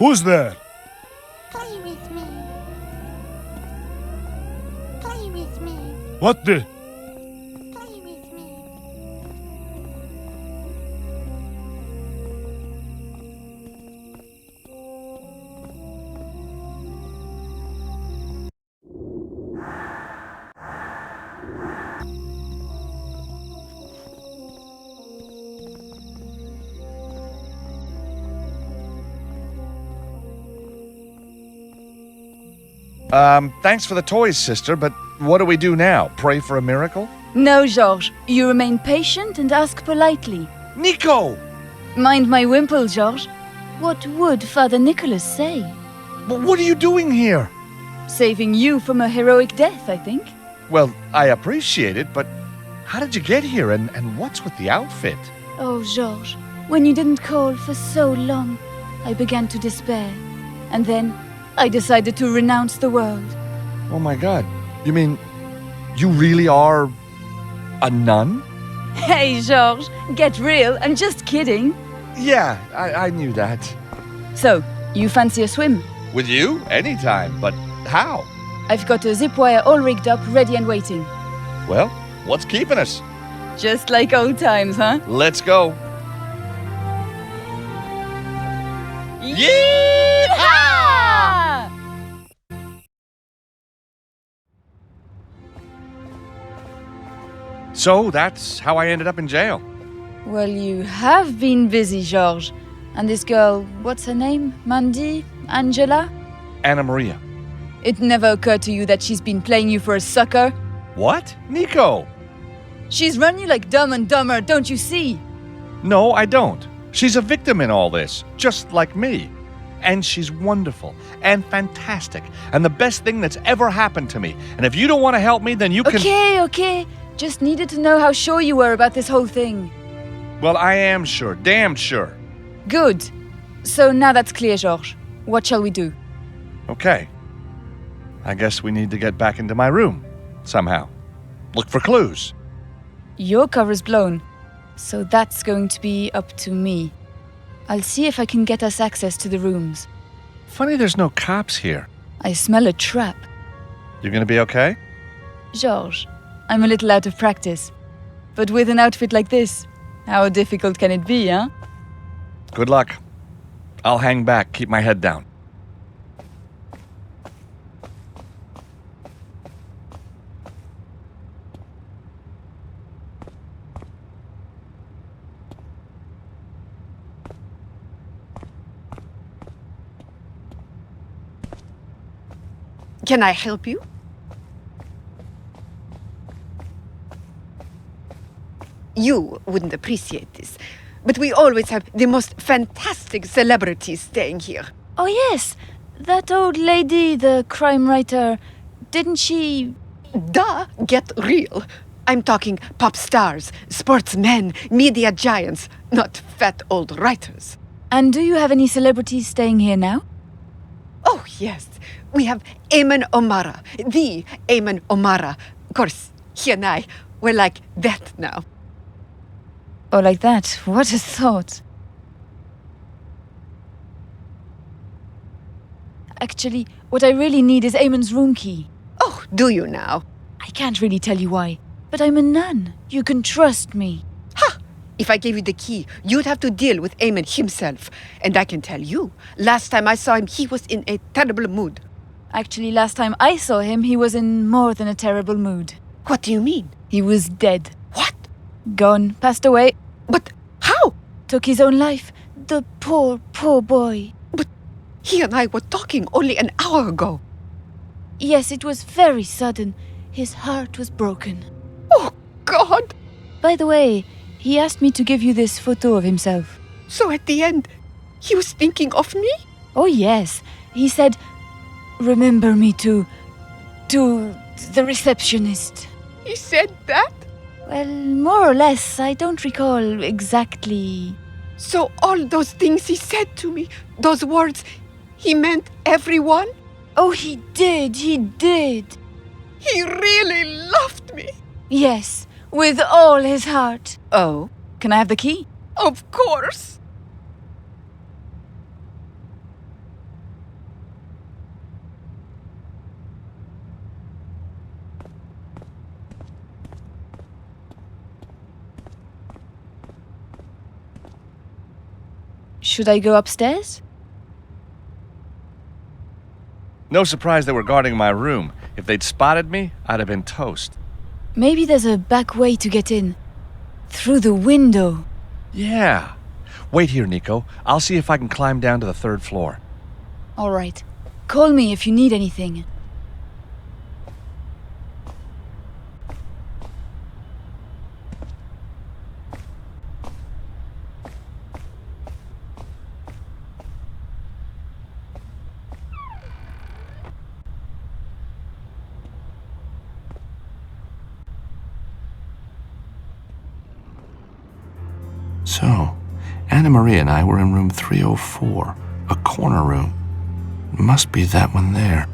Speaker 1: Who's there?
Speaker 14: Play with me. Play with me.
Speaker 1: What the?
Speaker 14: Play with me.
Speaker 6: Thanks for the toys, sister, but what do we do now? Pray for a miracle?
Speaker 13: No, Georges. You remain patient and ask politely.
Speaker 6: Nico!
Speaker 13: Mind my wimple, Georges. What would Father Nicholas say?
Speaker 6: But what are you doing here?
Speaker 13: Saving you from a heroic death, I think.
Speaker 6: Well, I appreciate it, but how did you get here, and what's with the outfit?
Speaker 13: Oh, Georges, when you didn't call for so long, I began to despair. And then I decided to renounce the world.
Speaker 6: Oh my God. You mean you really are a nun?
Speaker 13: Hey, Georges, get real. I'm just kidding.
Speaker 6: Yeah, I knew that.
Speaker 13: So, you fancy a swim?
Speaker 6: With you? Anytime, but how?
Speaker 13: I've got a zip wire all rigged up, ready and waiting.
Speaker 6: Well, what's keeping us?
Speaker 13: Just like old times, huh?
Speaker 6: Let's go.
Speaker 13: Yeehaw!
Speaker 6: So that's how I ended up in jail.
Speaker 13: Well, you have been busy, Georges. And this girl, what's her name? Mandy? Angela?
Speaker 6: Anna Maria.
Speaker 13: It never occurred to you that she's been playing you for a sucker?
Speaker 6: What? Nico!
Speaker 13: She's run you like Dumb and Dumber, don't you see?
Speaker 6: No, I don't. She's a victim in all this, just like me. And she's wonderful and fantastic and the best thing that's ever happened to me. And if you don't want to help me, then you can...
Speaker 13: Okay. Just needed to know how sure you were about this whole thing.
Speaker 6: Well, I am sure, damn sure.
Speaker 13: Good. So now that's clear, Georges. What shall we do?
Speaker 6: Okay. I guess we need to get back into my room, somehow. Look for clues.
Speaker 13: Your cover's blown, so that's going to be up to me. I'll see if I can get us access to the rooms.
Speaker 6: Funny there's no cops here.
Speaker 13: I smell a trap.
Speaker 6: You gonna be okay?
Speaker 13: Georges, I'm a little out of practice. But with an outfit like this, how difficult can it be, huh?
Speaker 6: Good luck. I'll hang back, keep my head down.
Speaker 5: Can I help you? You wouldn't appreciate this, but we always have the most fantastic celebrities staying here.
Speaker 13: Oh yes, that old lady, the crime writer, didn't she...
Speaker 5: Duh, get real. I'm talking pop stars, sportsmen, media giants, not fat old writers.
Speaker 13: And do you have any celebrities staying here now?
Speaker 5: Oh, yes. We have Eamon O'Mara, the Eamon O'Mara. Of course, he and I, we're like that now.
Speaker 13: Oh, like that? What a thought. Actually, what I really need is Eamon's room key.
Speaker 5: Oh, do you now?
Speaker 13: I can't really tell you why, but I'm a nun. You can trust me.
Speaker 5: Ha! If I gave you the key, you'd have to deal with Eamon himself. And I can tell you, last time I saw him, he was in a terrible mood.
Speaker 13: Actually, last time I saw him, he was in more than a terrible mood.
Speaker 5: What do you mean?
Speaker 13: He was dead.
Speaker 5: What?
Speaker 13: Gone, passed away.
Speaker 5: But how?
Speaker 13: Took his own life. The poor, poor boy.
Speaker 5: But he and I were talking only an hour ago.
Speaker 13: Yes, it was very sudden. His heart was broken.
Speaker 5: Oh, God!
Speaker 13: By the way, he asked me to give you this photo of himself.
Speaker 5: So at the end, he was thinking of me?
Speaker 13: Oh, yes. He said, remember me to the receptionist.
Speaker 5: He said that?
Speaker 13: Well, more or less. I don't recall exactly.
Speaker 5: So all those things he said to me, those words, he meant everyone?
Speaker 13: Oh, he did. He
Speaker 5: really loved me.
Speaker 13: Yes, with all his heart.
Speaker 5: Oh?
Speaker 13: Can I have the key?
Speaker 5: Of course.
Speaker 13: Should I go upstairs?
Speaker 6: No surprise they were guarding my room. If they'd spotted me, I'd have been toast.
Speaker 13: Maybe there's a back way to get in. Through the window.
Speaker 6: Yeah. Wait here, Nico. I'll see if I can climb down to the 3rd floor.
Speaker 13: All right. Call me if you need anything.
Speaker 4: So, Anna Maria and I were in room 304, a corner room. Must be that one there.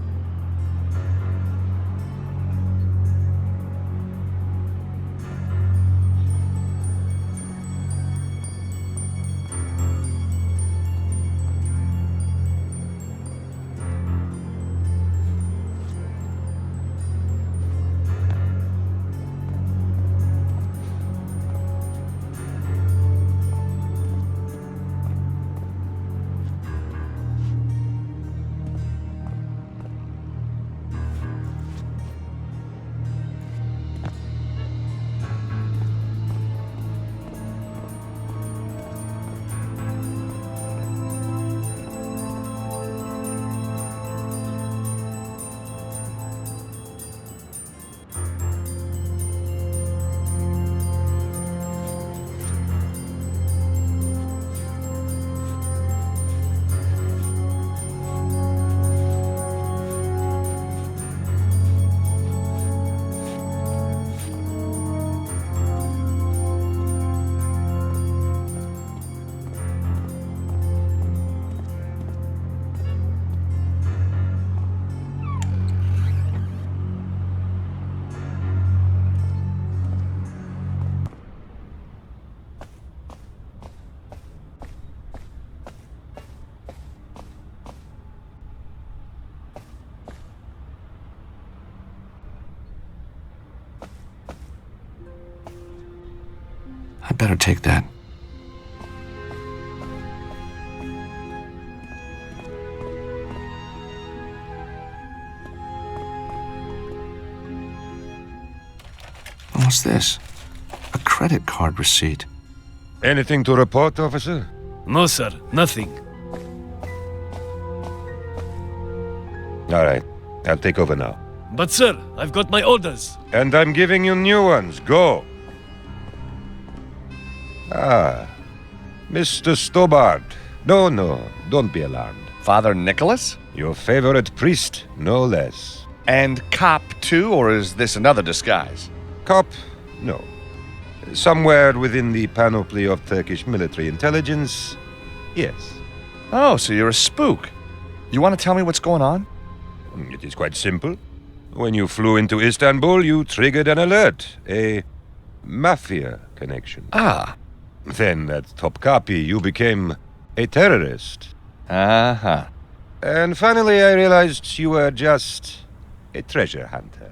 Speaker 4: better take that. What's this? A credit card receipt.
Speaker 10: Anything to report, officer?
Speaker 11: No, sir, nothing.
Speaker 10: All right, I'll take over now.
Speaker 11: But, sir, I've got my orders.
Speaker 10: And I'm giving you new ones. Go. Ah, Mr. Stobart. No, don't be alarmed.
Speaker 6: Father Nicholas?
Speaker 10: Your favorite priest, no less.
Speaker 6: And cop too, or is this another disguise?
Speaker 10: Cop? No. Somewhere within the panoply of Turkish military intelligence, yes.
Speaker 6: Oh, so you're a spook. You want to tell me what's going on?
Speaker 10: It is quite simple. When you flew into Istanbul, you triggered an alert. A mafia connection.
Speaker 6: Ah.
Speaker 10: Then at Topkapi, you became a terrorist.
Speaker 6: Uh-huh.
Speaker 10: And finally, I realized you were just a treasure hunter.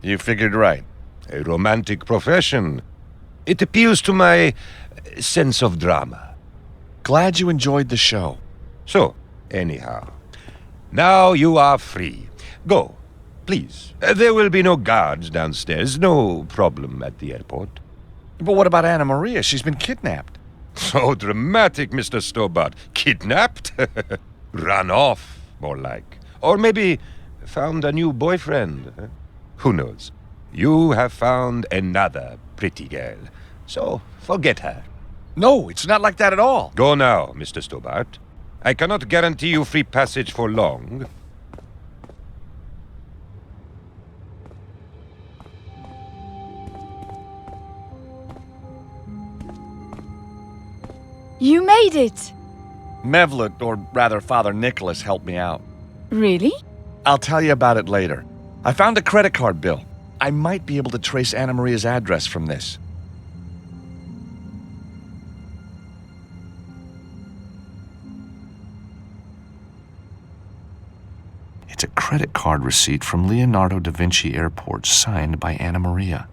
Speaker 6: You figured right.
Speaker 10: A romantic profession. It appeals to my sense of drama.
Speaker 6: Glad you enjoyed the show.
Speaker 10: So, anyhow, now you are free. Go, please. There will be no guards downstairs. No problem at the airport.
Speaker 6: But what about Anna Maria? She's been kidnapped.
Speaker 10: So dramatic, Mr. Stobart. Kidnapped? Run off, more like. Or maybe found a new boyfriend. Who knows? You have found another pretty girl. So forget her.
Speaker 6: No, it's not like that at all.
Speaker 10: Go now, Mr. Stobart. I cannot guarantee you free passage for long.
Speaker 13: You made it!
Speaker 6: Mevlut, or rather Father Nicholas, helped me out.
Speaker 13: Really?
Speaker 6: I'll tell you about it later. I found a credit card bill. I might be able to trace Anna Maria's address from this.
Speaker 4: It's a credit card receipt from Leonardo da Vinci Airport signed by Anna Maria.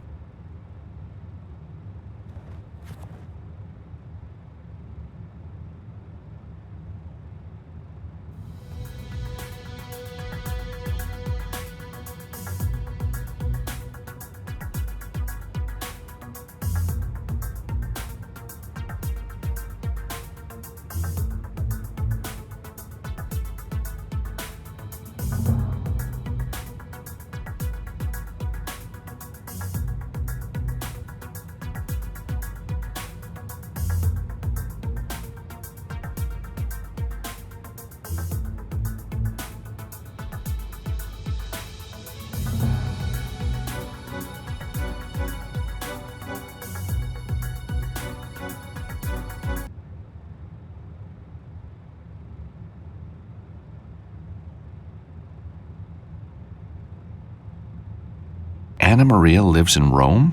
Speaker 4: Anna Maria lives in Rome?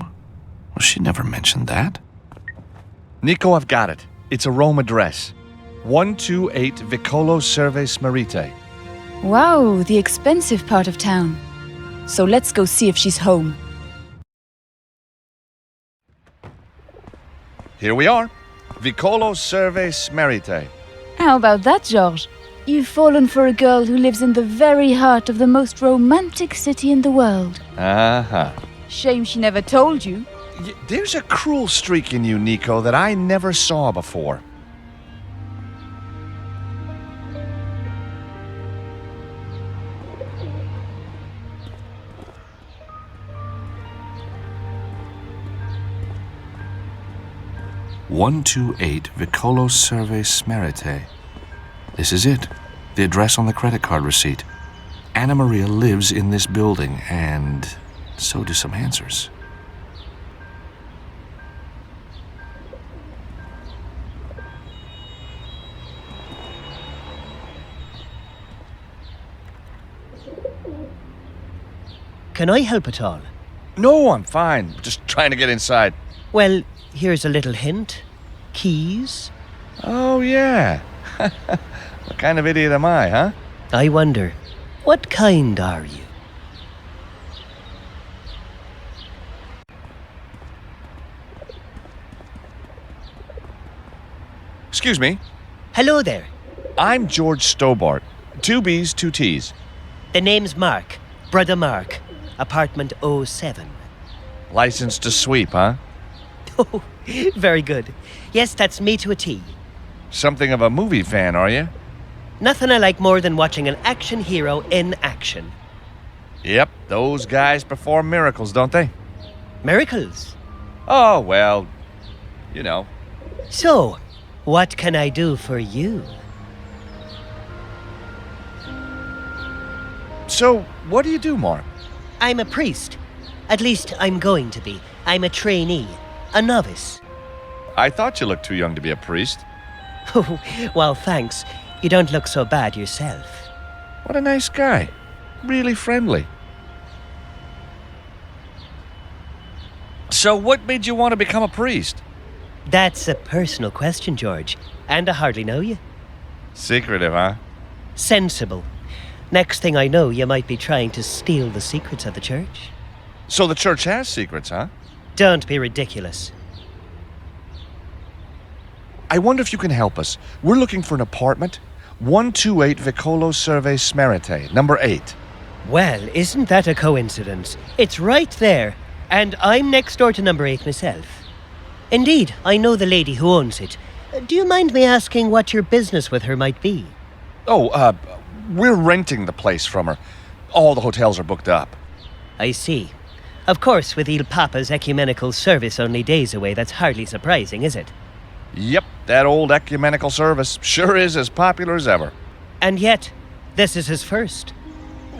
Speaker 4: Well, she never mentioned that.
Speaker 6: Nico, I've got it. It's a Rome address. 128 Vicolo Serve Smarrite.
Speaker 13: Wow, the expensive part of town. So let's go see if she's home.
Speaker 6: Here we are. Vicolo Serve Smarrite.
Speaker 13: How about that, George? You've fallen for a girl who lives in the very heart of the most romantic city in the world.
Speaker 6: Uh-huh.
Speaker 13: Shame she never told you.
Speaker 6: There's a cruel streak in you, Nico, that I never saw before.
Speaker 4: "128 Vicolo Serve Smarrite." This is it. The address on the credit card receipt. Anna Maria lives in this building, and so do some answers.
Speaker 9: Can I help at all?
Speaker 6: No, I'm fine. Just trying to get inside.
Speaker 9: Well, here's a little hint. Keys?
Speaker 6: Oh, yeah. What kind of idiot am I, huh?
Speaker 9: I wonder, what kind are you?
Speaker 6: Excuse me.
Speaker 9: Hello there.
Speaker 6: I'm George Stobart. 2 B's, 2 T's.
Speaker 9: The name's Mark. Brother Mark. Apartment 07.
Speaker 6: License to sweep, huh?
Speaker 9: Oh, very good. Yes, that's me to a T.
Speaker 6: Something of a movie fan, are you?
Speaker 9: Nothing I like more than watching an action hero in action.
Speaker 6: Yep, those guys perform miracles, don't they?
Speaker 9: Miracles?
Speaker 6: Oh, well, you know.
Speaker 9: So, what can I do for you?
Speaker 6: So, what do you do, Mark?
Speaker 9: I'm a priest. At least, I'm going to be. I'm a trainee. A novice.
Speaker 6: I thought you looked too young to be a priest.
Speaker 9: Oh, well, thanks. You don't look so bad yourself.
Speaker 6: What a nice guy. Really friendly. So what made you want to become a priest?
Speaker 9: That's a personal question, George. And I hardly know you.
Speaker 6: Secretive, huh?
Speaker 9: Sensible. Next thing I know, you might be trying to steal the secrets of the church.
Speaker 6: So the church has secrets, huh?
Speaker 9: Don't be ridiculous.
Speaker 6: I wonder if you can help us. We're looking for an apartment. 128 Vicolo Survey Smarrite, number 8.
Speaker 9: Well, isn't that a coincidence? It's right there. And I'm next door to number 8 myself. Indeed, I know the lady who owns it. Do you mind me asking what your business with her might be?
Speaker 6: Oh, we're renting the place from her. All the hotels are booked up.
Speaker 9: I see. Of course, with Il Papa's ecumenical service only days away, that's hardly surprising, is it?
Speaker 6: Yep, that old ecumenical service sure is as popular as ever.
Speaker 9: And yet, this is his first.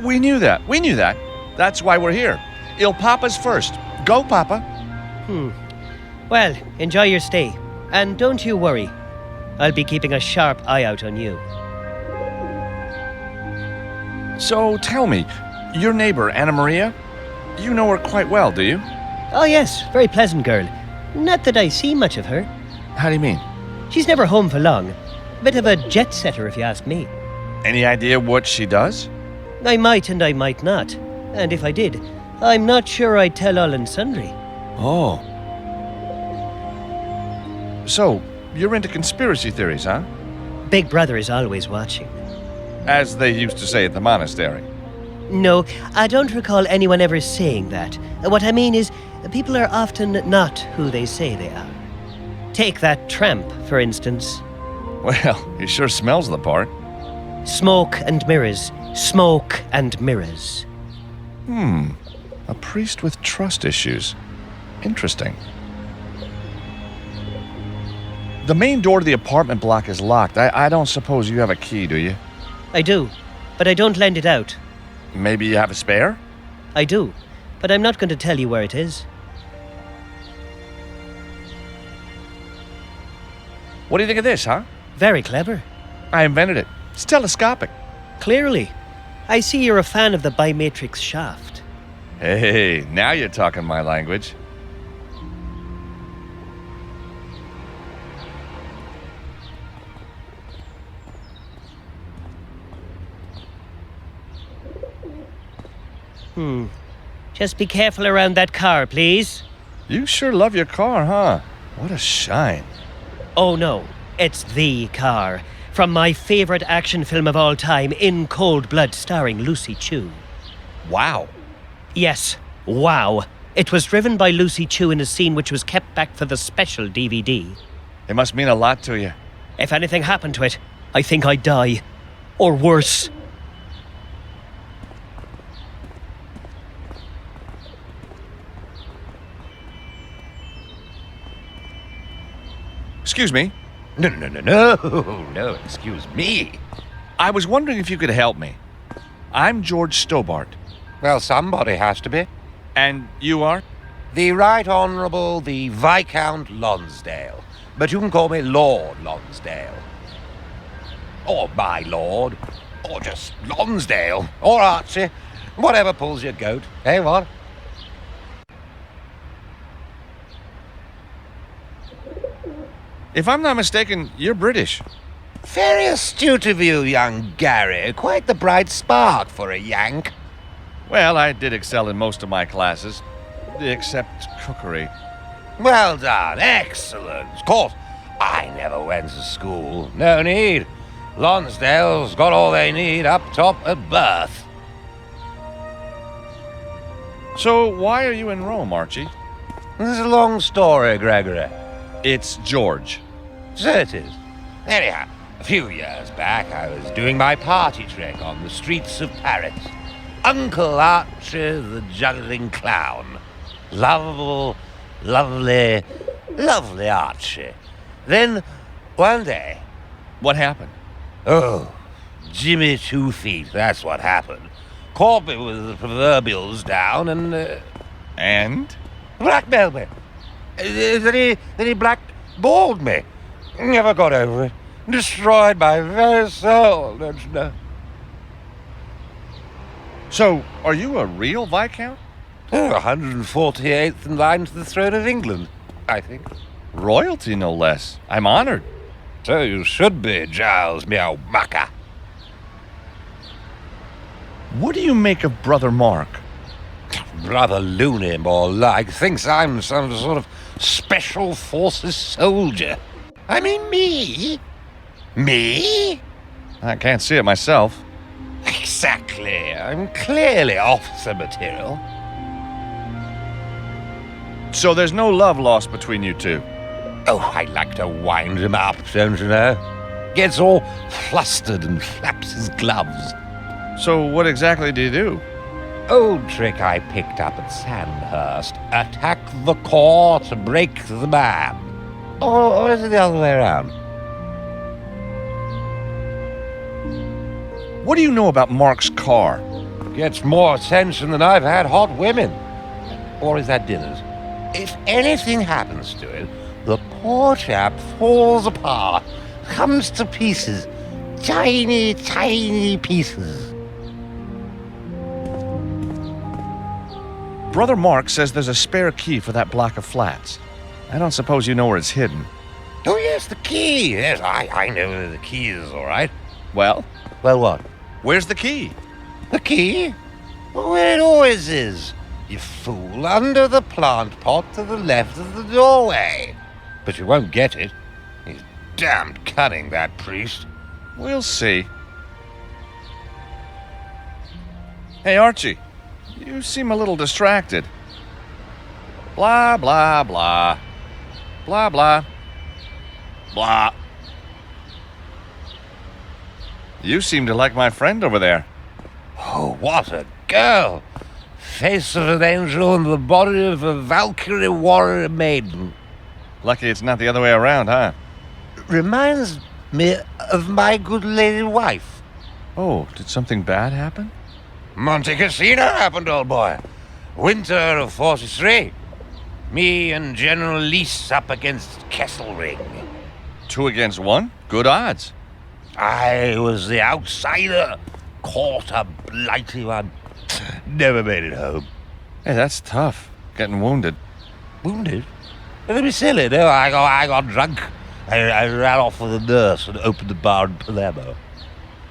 Speaker 6: We knew that. That's why we're here. Il Papa's first. Go, Papa.
Speaker 9: Well, enjoy your stay. And don't you worry. I'll be keeping a sharp eye out on you.
Speaker 6: So tell me, your neighbor, Anna Maria? You know her quite well, do you?
Speaker 9: Oh yes, very pleasant girl. Not that I see much of her.
Speaker 6: How do you mean?
Speaker 9: She's never home for long. Bit of a jet setter, if you ask me.
Speaker 6: Any idea what she does?
Speaker 9: I might and I might not. And if I did, I'm not sure I'd tell all and sundry.
Speaker 6: Oh. So, you're into conspiracy theories, huh?
Speaker 9: Big Brother is always watching.
Speaker 6: As they used to say at the monastery.
Speaker 9: No, I don't recall anyone ever saying that. What I mean is, people are often not who they say they are. Take that tramp, for instance.
Speaker 6: Well, he sure smells the part.
Speaker 9: Smoke and mirrors. Smoke and mirrors.
Speaker 6: A priest with trust issues. Interesting. The main door to the apartment block is locked. I don't suppose you have a key, do you?
Speaker 9: I do, but I don't lend it out.
Speaker 6: Maybe you have a spare?
Speaker 9: I do, but I'm not going to tell you where it is.
Speaker 6: What do you think of this, huh?
Speaker 9: Very clever.
Speaker 6: I invented it. It's telescopic.
Speaker 9: Clearly. I see you're a fan of the bimatrix shaft.
Speaker 6: Hey, now you're talking my language.
Speaker 9: Just be careful around that car, please.
Speaker 6: You sure love your car, huh? What a shine.
Speaker 9: Oh no, it's the car. From my favorite action film of all time, In Cold Blood, starring Lucy Chu.
Speaker 6: Wow.
Speaker 9: Yes, wow. It was driven by Lucy Chu in a scene which was kept back for the special DVD.
Speaker 6: It must mean a lot to you.
Speaker 9: If anything happened to it, I think I'd die. Or worse.
Speaker 6: Excuse me.
Speaker 7: No, excuse me.
Speaker 6: I was wondering if you could help me. I'm George Stobart.
Speaker 8: Well, somebody has to be.
Speaker 6: And you are?
Speaker 8: The Right Honourable the Viscount Lonsdale. But you can call me Lord Lonsdale. Or my lord. Or just Lonsdale. Or Archie. Whatever pulls your goat. Hey, what?
Speaker 6: If I'm not mistaken, you're British.
Speaker 8: Very astute of you, young Gary. Quite the bright spark for a Yank.
Speaker 6: Well, I did excel in most of my classes, except cookery.
Speaker 8: Well done. Excellent. Of course,
Speaker 7: I never went to school. No need. Lonsdale's got all they need up top at birth.
Speaker 6: So why are you in Rome, Archie?
Speaker 7: This is a long story, Gregory.
Speaker 6: It's George.
Speaker 7: So it is. Anyhow, a few years back, I was doing my party trick on the streets of Paris. Uncle Archie the juggling clown. Lovable, lovely, lovely Archie. Then, one day...
Speaker 6: What happened?
Speaker 7: Oh, Jimmy 2 Feet, that's what happened. Caught me with the proverbials down and...
Speaker 6: And?
Speaker 7: Blackmailed me. Then he blackballed me. Never got over it. Destroyed my very soul, don't you know?
Speaker 6: So, are you a real Viscount?
Speaker 7: 148th in line to the throne of England, I think.
Speaker 6: Royalty, no less. I'm honored.
Speaker 7: So you should be, Giles, me old mucker.
Speaker 6: What do you make of Brother Mark?
Speaker 7: Brother Looney, more like, thinks I'm some sort of special forces soldier. I mean, me? Me?
Speaker 6: I can't see it myself.
Speaker 7: Exactly. I'm clearly officer material.
Speaker 6: So there's no love lost between you two?
Speaker 7: Oh, I like to wind him up, don't you know? Gets all flustered and flaps his gloves.
Speaker 6: So what exactly do you do?
Speaker 7: Old trick I picked up at Sandhurst. Attack the core to break the man. Or is it the other way around?
Speaker 6: What do you know about Mark's car?
Speaker 7: Gets more attention than I've had hot women. Or is that dinners? If anything happens to it, the poor chap falls apart, comes to pieces. Tiny, tiny pieces.
Speaker 6: Brother Mark says there's a spare key for that block of flats. I don't suppose you know where it's hidden.
Speaker 7: Oh, yes, the key. Yes, I know where the key is, all right.
Speaker 6: Well?
Speaker 7: Well, what?
Speaker 6: Where's the key?
Speaker 7: The key? Well, where it always is. You fool, under the plant pot to the left of the doorway. But you won't get it. He's damned cunning, that priest.
Speaker 6: We'll see. Hey, Archie. You seem a little distracted. Blah, blah, blah. Blah, blah. Blah. You seem to like my friend over there.
Speaker 7: Oh, what a girl! Face of an angel and the body of a Valkyrie warrior maiden.
Speaker 6: Lucky it's not the other way around, huh?
Speaker 7: Reminds me of my good lady wife.
Speaker 6: Oh, did something bad happen?
Speaker 7: Monte Cassino happened, old boy. Winter of 43. Me and General Lease up against Kesselring.
Speaker 6: 2 against 1? Good odds.
Speaker 7: I was the outsider. Caught a blighty one. Never made it home.
Speaker 6: Hey, that's tough. Getting wounded.
Speaker 7: Wounded? Don't be silly. No, I got drunk. I ran off with a nurse and opened the bar in Palermo.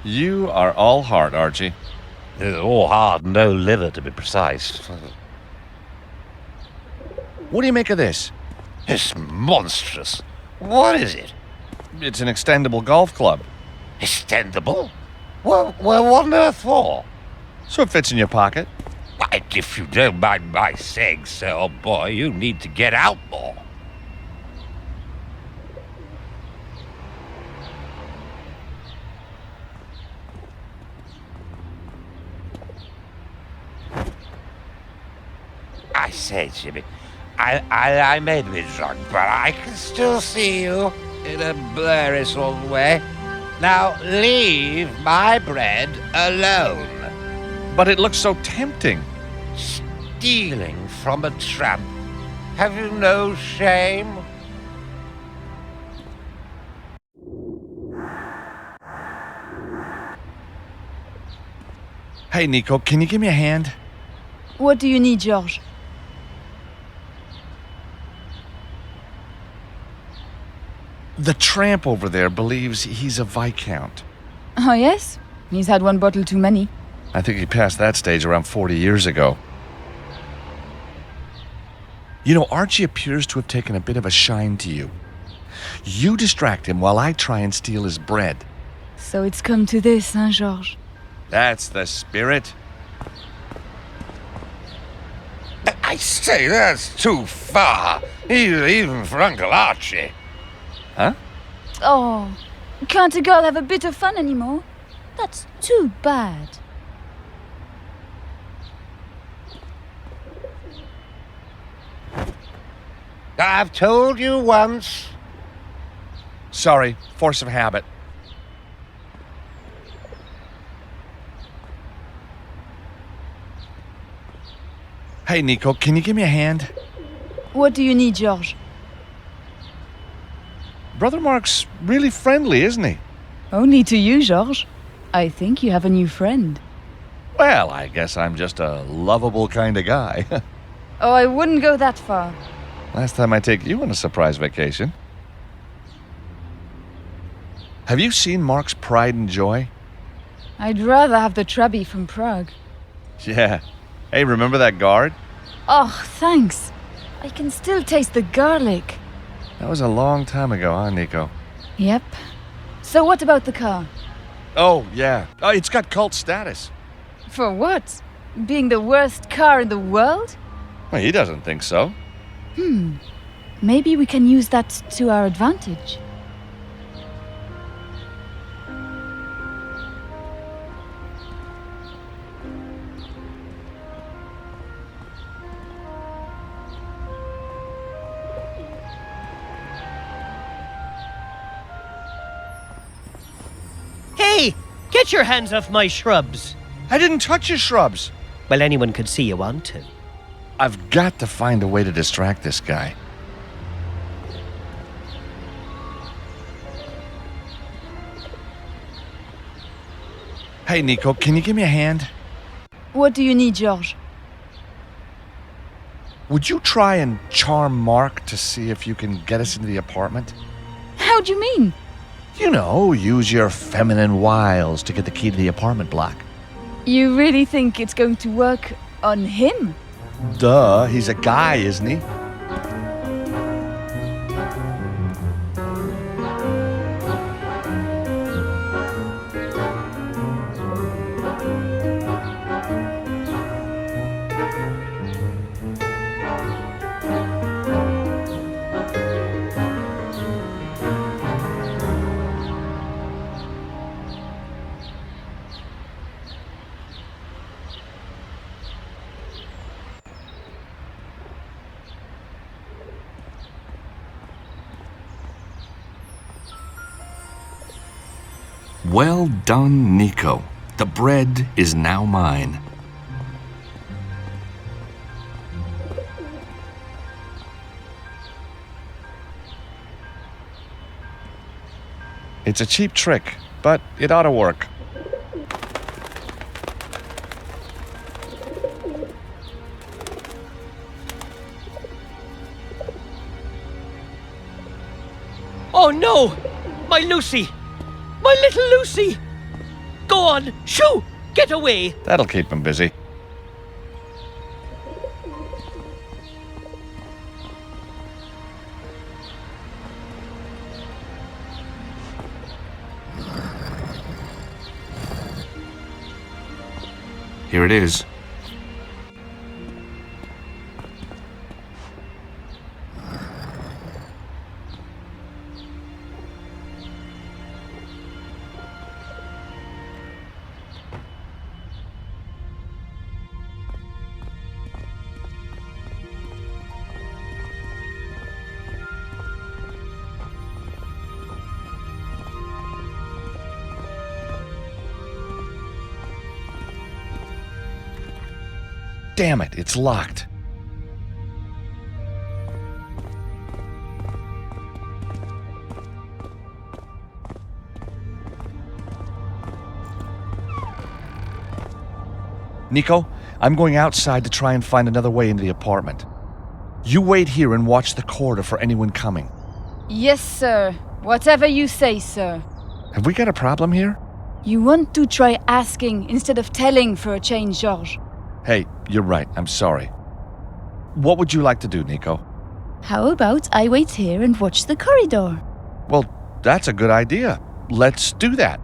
Speaker 6: You are all heart, Archie.
Speaker 7: All heart, no liver, to be precise.
Speaker 6: What do you make of this?
Speaker 7: It's monstrous. What is it?
Speaker 6: It's an extendable golf club.
Speaker 7: Extendable? Well, what on earth for?
Speaker 6: So it fits in your pocket.
Speaker 7: Why, if you don't mind my saying so, old boy, you need to get out more. I say, Jimmy, I may be drunk, but I can still see you in a blurry sort of way. Now leave my bread alone.
Speaker 6: But it looks so tempting.
Speaker 7: Stealing from a tramp. Have you no shame?
Speaker 6: Hey, Nico, can you give me a hand?
Speaker 13: What do you need, George?
Speaker 6: The tramp over there believes he's a Viscount.
Speaker 13: Oh, yes? He's had one bottle too many.
Speaker 6: I think he passed that stage around 40 years ago. You know, Archie appears to have taken a bit of a shine to you. You distract him while I try and steal his bread.
Speaker 13: So it's come to this, hein, Georges?
Speaker 6: That's the spirit.
Speaker 10: I say, that's too far. Even for Uncle Archie.
Speaker 6: Huh?
Speaker 13: Oh, can't a girl have a bit of fun anymore? That's too bad.
Speaker 10: I've told you once.
Speaker 6: Sorry, force of habit. Hey, Nico, can you give me a hand?
Speaker 13: What do you need, Georges?
Speaker 6: Brother Mark's really friendly, isn't he?
Speaker 13: Only to you, Georges. I think you have a new friend.
Speaker 6: Well, I guess I'm just a lovable kind of guy.
Speaker 13: Oh, I wouldn't go that far.
Speaker 6: Last time I take you on a surprise vacation. Have you seen Mark's pride and joy?
Speaker 13: I'd rather have the Trabi from Prague.
Speaker 6: Yeah. Hey, remember that guard?
Speaker 13: Oh, thanks. I can still taste the garlic.
Speaker 6: That was a long time ago, huh, Nico?
Speaker 13: Yep. So what about the car?
Speaker 6: Oh, yeah. Oh, it's got cult status.
Speaker 13: For what? Being the worst car in the world?
Speaker 6: Well, he doesn't think so.
Speaker 13: Maybe we can use that to our advantage.
Speaker 15: Hey! Get your hands off my shrubs!
Speaker 6: I didn't touch your shrubs.
Speaker 15: Well, anyone could see you want to.
Speaker 6: I've got to find a way to distract this guy. Hey, Nico, can you give me a hand?
Speaker 13: What do you need, Georges?
Speaker 6: Would you try and charm Mark to see if you can get us into the apartment?
Speaker 13: How do you mean?
Speaker 6: You know, use your feminine wiles to get the key to the apartment block.
Speaker 13: You really think it's going to work on him?
Speaker 6: Duh, he's a guy, isn't he?
Speaker 4: Well done, Nico. The bread is now mine.
Speaker 6: It's a cheap trick, but it ought to work.
Speaker 15: Oh no! My Lucy! My little Lucy! Go on, shoo! Get away!
Speaker 6: That'll keep him busy.
Speaker 4: Here it is.
Speaker 6: Damn it, it's locked. Nico, I'm going outside to try and find another way into the apartment. You wait here and watch the corridor for anyone coming.
Speaker 13: Yes, sir. Whatever you say, sir.
Speaker 6: Have we got a problem here?
Speaker 13: You want to try asking instead of telling for a change, Georges.
Speaker 6: Hey, you're right. I'm sorry. What would you like to do, Nico?
Speaker 13: How about I wait here and watch the corridor?
Speaker 6: Well, that's a good idea. Let's do that.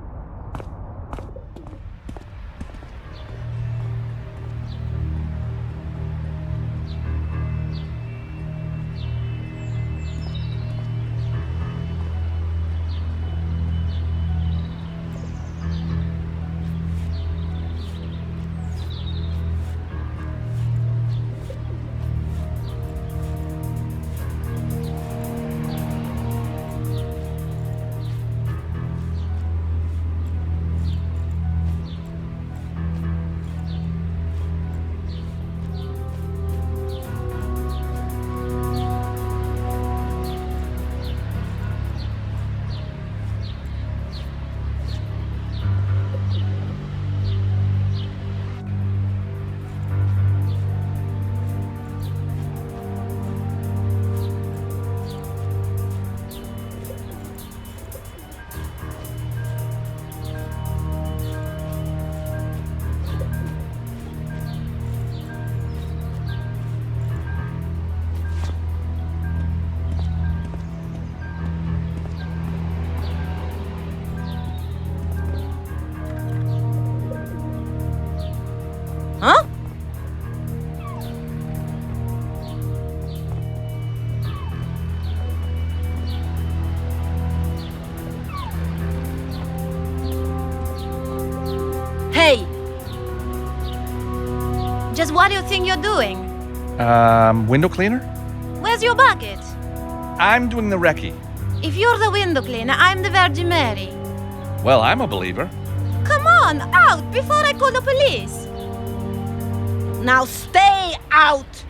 Speaker 16: Huh? Hey! Just what do you think you're doing?
Speaker 6: Window cleaner?
Speaker 16: Where's your bucket?
Speaker 6: I'm doing the recce.
Speaker 16: If you're the window cleaner, I'm the Virgin Mary.
Speaker 6: Well, I'm a believer.
Speaker 16: Come on, out before I call the police. Now stay out!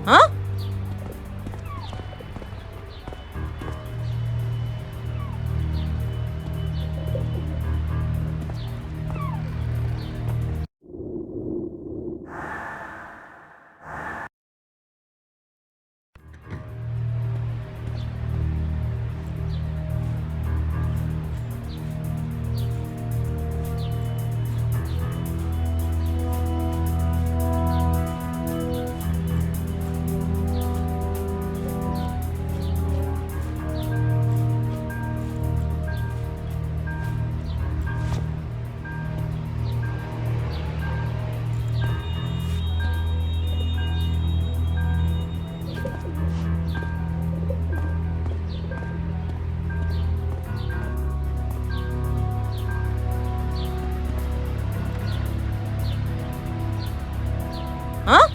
Speaker 16: Huh? Huh?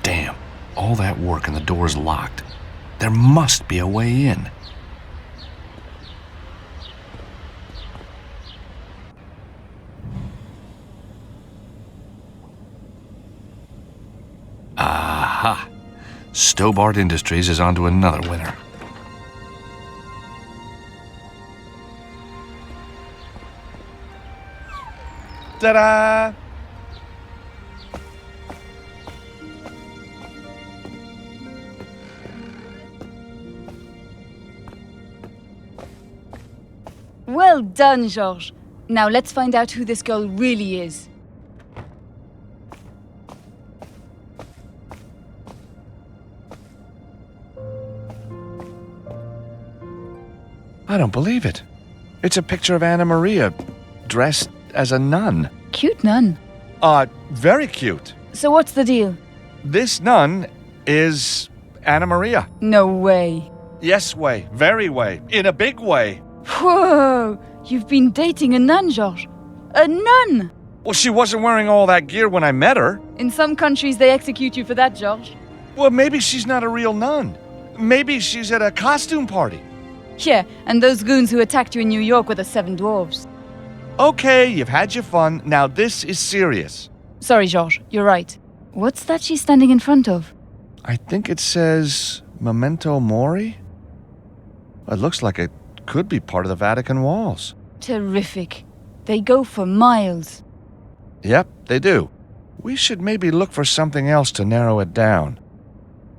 Speaker 4: Damn, all that work and the door's locked. There must be a way in. Stobart Industries is on to another winner.
Speaker 6: Ta-da!
Speaker 13: Well done, Georges. Now let's find out who this girl really is.
Speaker 6: I don't believe it. It's a picture of Anna Maria, dressed as a nun.
Speaker 13: Cute nun.
Speaker 6: Very cute.
Speaker 13: So what's the deal?
Speaker 6: This nun is Anna Maria.
Speaker 13: No way.
Speaker 6: Yes way, very way, in a big way.
Speaker 13: Whoa! You've been dating a nun, Georges. A nun!
Speaker 6: Well, she wasn't wearing all that gear when I met her.
Speaker 13: In some countries, they execute you for that, Georges.
Speaker 6: Well, maybe she's not a real nun. Maybe she's at a costume party.
Speaker 13: Yeah, and those goons who attacked you in New York were the 7 dwarves.
Speaker 6: Okay, you've had your fun. Now this is serious.
Speaker 13: Sorry, Georges, you're right. What's that she's standing in front of?
Speaker 6: I think it says Memento Mori. It looks like it could be part of the Vatican walls.
Speaker 13: Terrific. They go for miles.
Speaker 6: Yep, they do. We should maybe look for something else to narrow it down.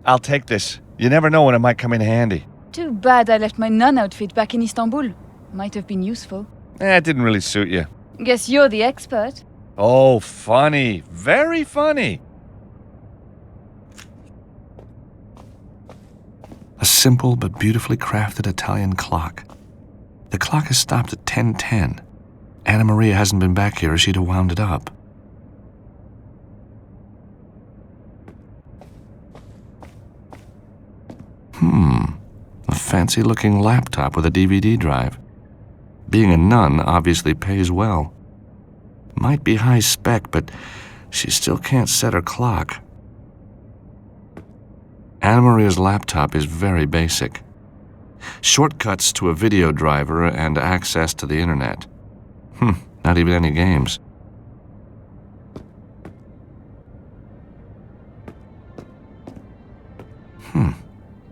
Speaker 6: I'll take this. You never know when it might come in handy.
Speaker 13: Too bad I left my nun outfit back in Istanbul. Might have been useful.
Speaker 6: It didn't really suit you.
Speaker 13: Guess you're the expert.
Speaker 6: Oh, funny. Very funny.
Speaker 4: A simple but beautifully crafted Italian clock. The clock has stopped at 10:10. Anna Maria hasn't been back here or she'd have wound it up. A fancy-looking laptop with a DVD drive. Being a nun obviously pays well. Might be high spec, but she still can't set her clock. Anna Maria's laptop is very basic. Shortcuts to a video driver and access to the internet. Not even any games.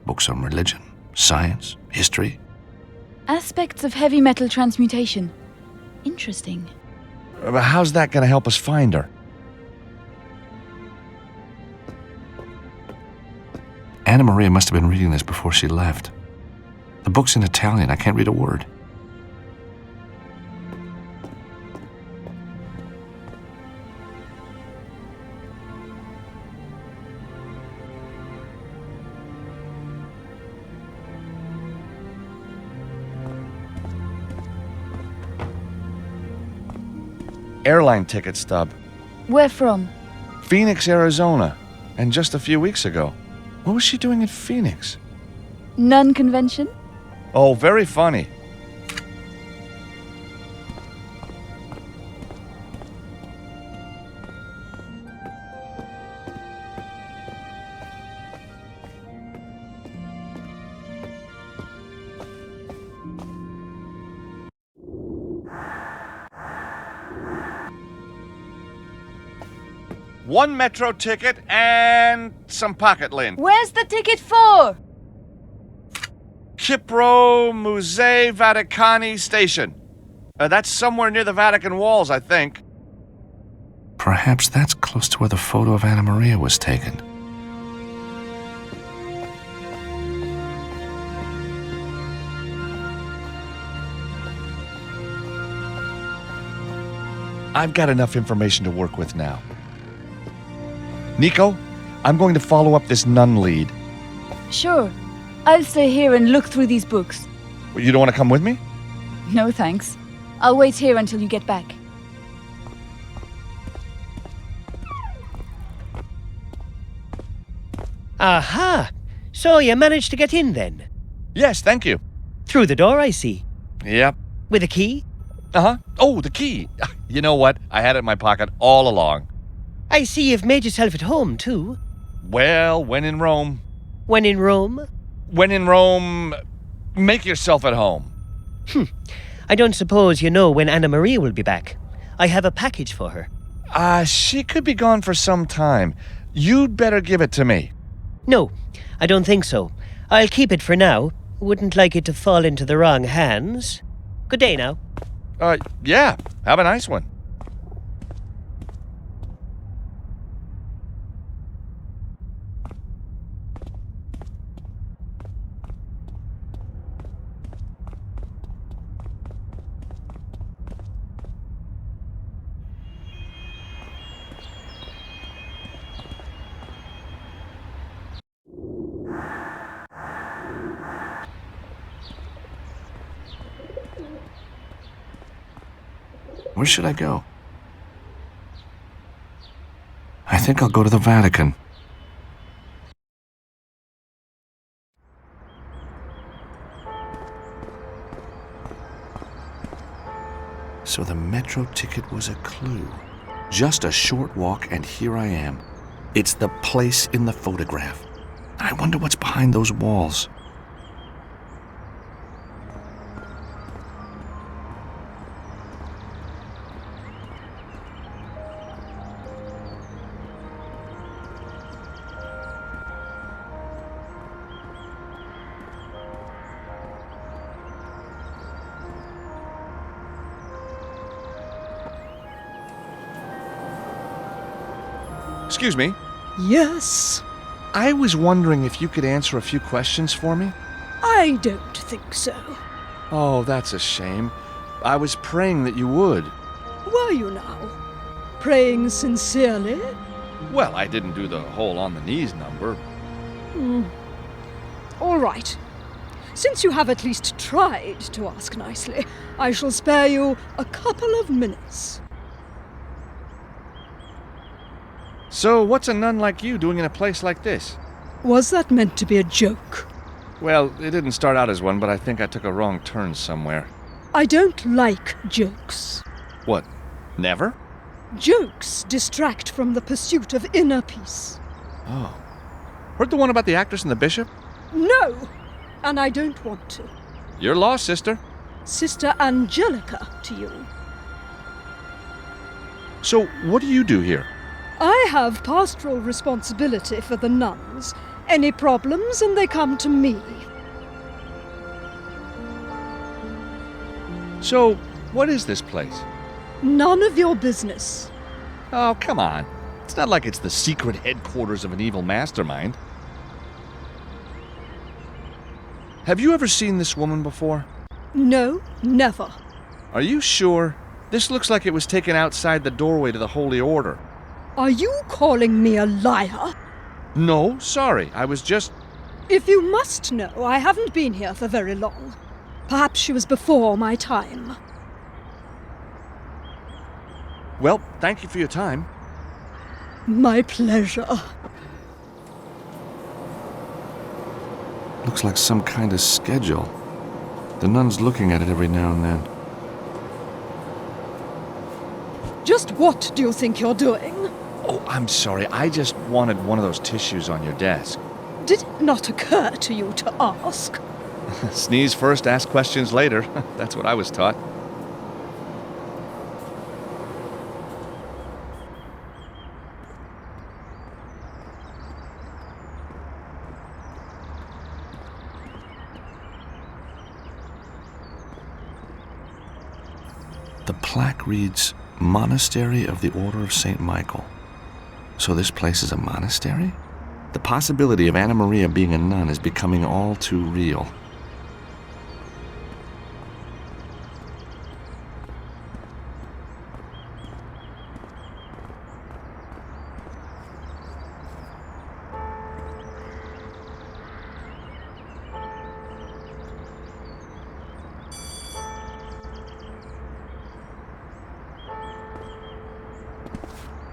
Speaker 4: Books on religion, science, history.
Speaker 13: Aspects of heavy metal transmutation. Interesting.
Speaker 6: How's that going to help us find her?
Speaker 4: Anna Maria must have been reading this before she left. The book's in Italian. I can't read a word.
Speaker 6: Airline ticket stub.
Speaker 13: Where from?
Speaker 6: Phoenix, Arizona. And just a few weeks ago. What was she doing in Phoenix?
Speaker 13: Nun convention?
Speaker 6: Oh, very funny. One metro ticket and some pocket lint.
Speaker 13: Where's the ticket for?
Speaker 6: Kipro Musei Vaticani Station. That's somewhere near the Vatican walls, I think.
Speaker 4: Perhaps that's close to where the photo of Anna Maria was taken.
Speaker 6: I've got enough information to work with now. Nico, I'm going to follow up this nun lead.
Speaker 13: Sure. I'll stay here and look through these books.
Speaker 6: You don't want to come with me?
Speaker 13: No, thanks. I'll wait here until you get back.
Speaker 15: Aha! So you managed to get in then?
Speaker 6: Yes, thank you.
Speaker 15: Through the door, I see.
Speaker 6: Yep.
Speaker 15: With a key?
Speaker 6: Uh-huh. Oh, the key. You know what? I had it in my pocket all along.
Speaker 15: I see you've made yourself at home, too.
Speaker 6: Well, when in Rome.
Speaker 15: When in Rome?
Speaker 6: When in Rome, make yourself at home.
Speaker 15: I don't suppose you know when Anna Maria will be back. I have a package for her.
Speaker 6: She could be gone for some time. You'd better give it to me.
Speaker 15: No, I don't think so. I'll keep it for now. Wouldn't like it to fall into the wrong hands. Good day now.
Speaker 6: Yeah. Have a nice one.
Speaker 4: Where should I go? I think I'll go to the Vatican. So the metro ticket was a clue. Just a short walk, and here I am. It's the place in the photograph. I wonder what's behind those walls.
Speaker 6: Excuse me.
Speaker 17: Yes?
Speaker 6: I was wondering if you could answer a few questions for me?
Speaker 17: I don't think so.
Speaker 6: Oh, that's a shame. I was praying that you would.
Speaker 17: Were you now? Praying sincerely?
Speaker 6: Well, I didn't do the whole on the knees number.
Speaker 17: All right. Since you have at least tried to ask nicely, I shall spare you a couple of minutes.
Speaker 6: So, what's a nun like you doing in a place like this?
Speaker 17: Was that meant to be a joke?
Speaker 6: Well, it didn't start out as one, but I think I took a wrong turn somewhere.
Speaker 17: I don't like jokes.
Speaker 6: What? Never?
Speaker 17: Jokes distract from the pursuit of inner peace.
Speaker 6: Oh. Heard the one about the actress and the bishop?
Speaker 17: No! And I don't want to.
Speaker 6: You're lost, sister.
Speaker 17: Sister Angelica to you.
Speaker 6: So, what do you do here?
Speaker 17: I have pastoral responsibility for the nuns. Any problems and they come to me.
Speaker 6: So, what is this place?
Speaker 17: None of your business.
Speaker 6: Oh, come on. It's not like it's the secret headquarters of an evil mastermind. Have you ever seen this woman before?
Speaker 17: No, never.
Speaker 6: Are you sure? This looks like it was taken outside the doorway to the Holy Order.
Speaker 17: Are you calling me a liar?
Speaker 6: No, sorry. I was just...
Speaker 17: If you must know, I haven't been here for very long. Perhaps she was before my time.
Speaker 6: Well, thank you for your time.
Speaker 17: My pleasure.
Speaker 4: Looks like some kind of schedule. The nun's looking at it every now and then.
Speaker 17: Just what do you think you're doing?
Speaker 6: Oh, I'm sorry. I just wanted one of those tissues on your desk.
Speaker 17: Did it not occur to you to ask?
Speaker 6: Sneeze first, ask questions later. That's what I was taught.
Speaker 4: The plaque reads, Monastery of the Order of St. Michael. So this place is a monastery? The possibility of Anna Maria being a nun is becoming all too real.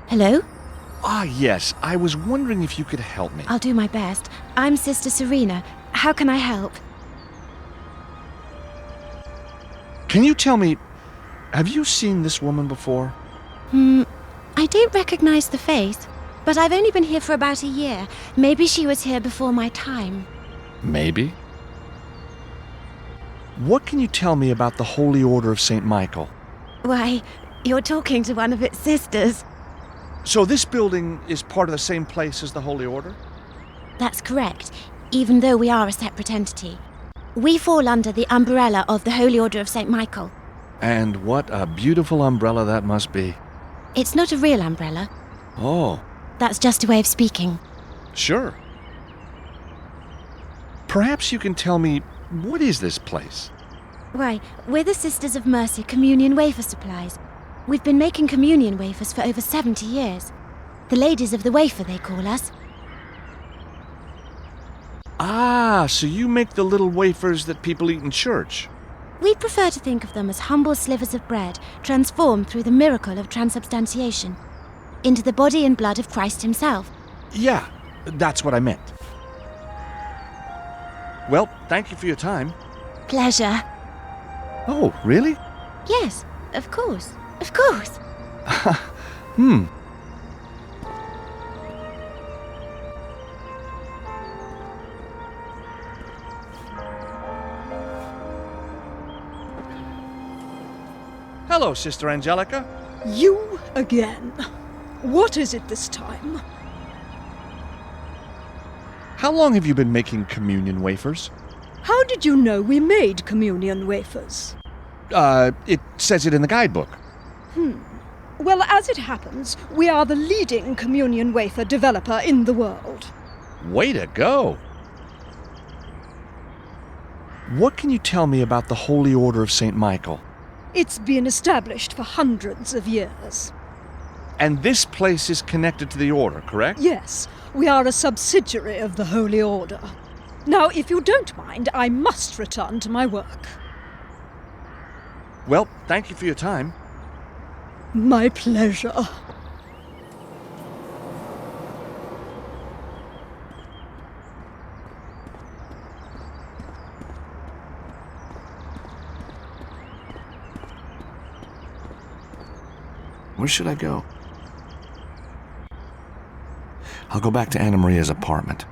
Speaker 18: Hello?
Speaker 6: Ah, yes. I was wondering if you could help me.
Speaker 18: I'll do my best. I'm Sister Serena. How can I help?
Speaker 6: Can you tell me, have you seen this woman before?
Speaker 18: I don't recognize the face, but I've only been here for about a year. Maybe she was here before my time.
Speaker 6: Maybe. What can you tell me about the Holy Order of St. Michael?
Speaker 18: Why, you're talking to one of its sisters.
Speaker 6: So this building is part of the same place as the Holy Order?
Speaker 18: That's correct, even though we are a separate entity. We fall under the umbrella of the Holy Order of St. Michael.
Speaker 4: And what a beautiful umbrella that must be.
Speaker 18: It's not a real umbrella.
Speaker 4: Oh.
Speaker 18: That's just a way of speaking.
Speaker 4: Sure. Perhaps you can tell me, what is this place?
Speaker 18: Why, we're the Sisters of Mercy Communion Wafer Supplies. We've been making communion wafers for over 70 years. The Ladies of the Wafer, they call us.
Speaker 4: Ah, so you make the little wafers that people eat in church.
Speaker 18: We prefer to think of them as humble slivers of bread, transformed through the miracle of transubstantiation into the body and blood of Christ himself.
Speaker 4: Yeah, that's what I meant. Well, thank you for your time.
Speaker 18: Pleasure.
Speaker 4: Oh, really?
Speaker 18: Yes, of course. Of course.
Speaker 4: Hello, Sister Angelica.
Speaker 17: You again. What is it this time?
Speaker 4: How long have you been making communion wafers?
Speaker 17: How did you know we made communion wafers?
Speaker 4: It says it in the guidebook.
Speaker 17: Well, as it happens, we are the leading communion wafer developer in the world.
Speaker 4: Way to go! What can you tell me about the Holy Order of St. Michael?
Speaker 17: It's been established for hundreds of years.
Speaker 4: And this place is connected to the Order, correct?
Speaker 17: Yes, we are a subsidiary of the Holy Order. Now, if you don't mind, I must return to my work.
Speaker 4: Well, thank you for your time.
Speaker 17: My pleasure.
Speaker 4: Where should I go? I'll go back to Anna Maria's apartment.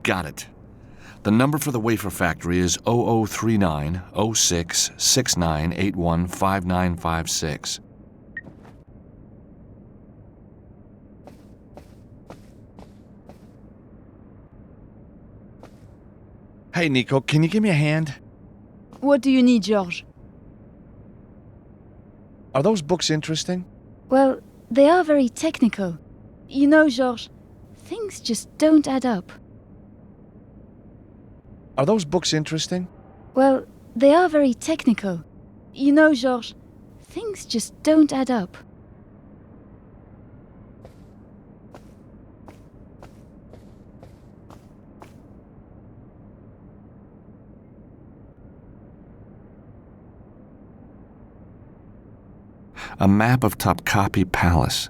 Speaker 4: Got it. The number for the wafer factory is 0039 06 6981 5956. Hey, Nico, can you give me a hand?
Speaker 13: What do you need, George?
Speaker 4: Are those books interesting?
Speaker 13: Well, they are very technical. You know, George, things just don't add up.
Speaker 4: Are those books interesting?
Speaker 13: Well, they are very technical. You know, George, things just don't add up.
Speaker 4: A map of Topkapi Palace.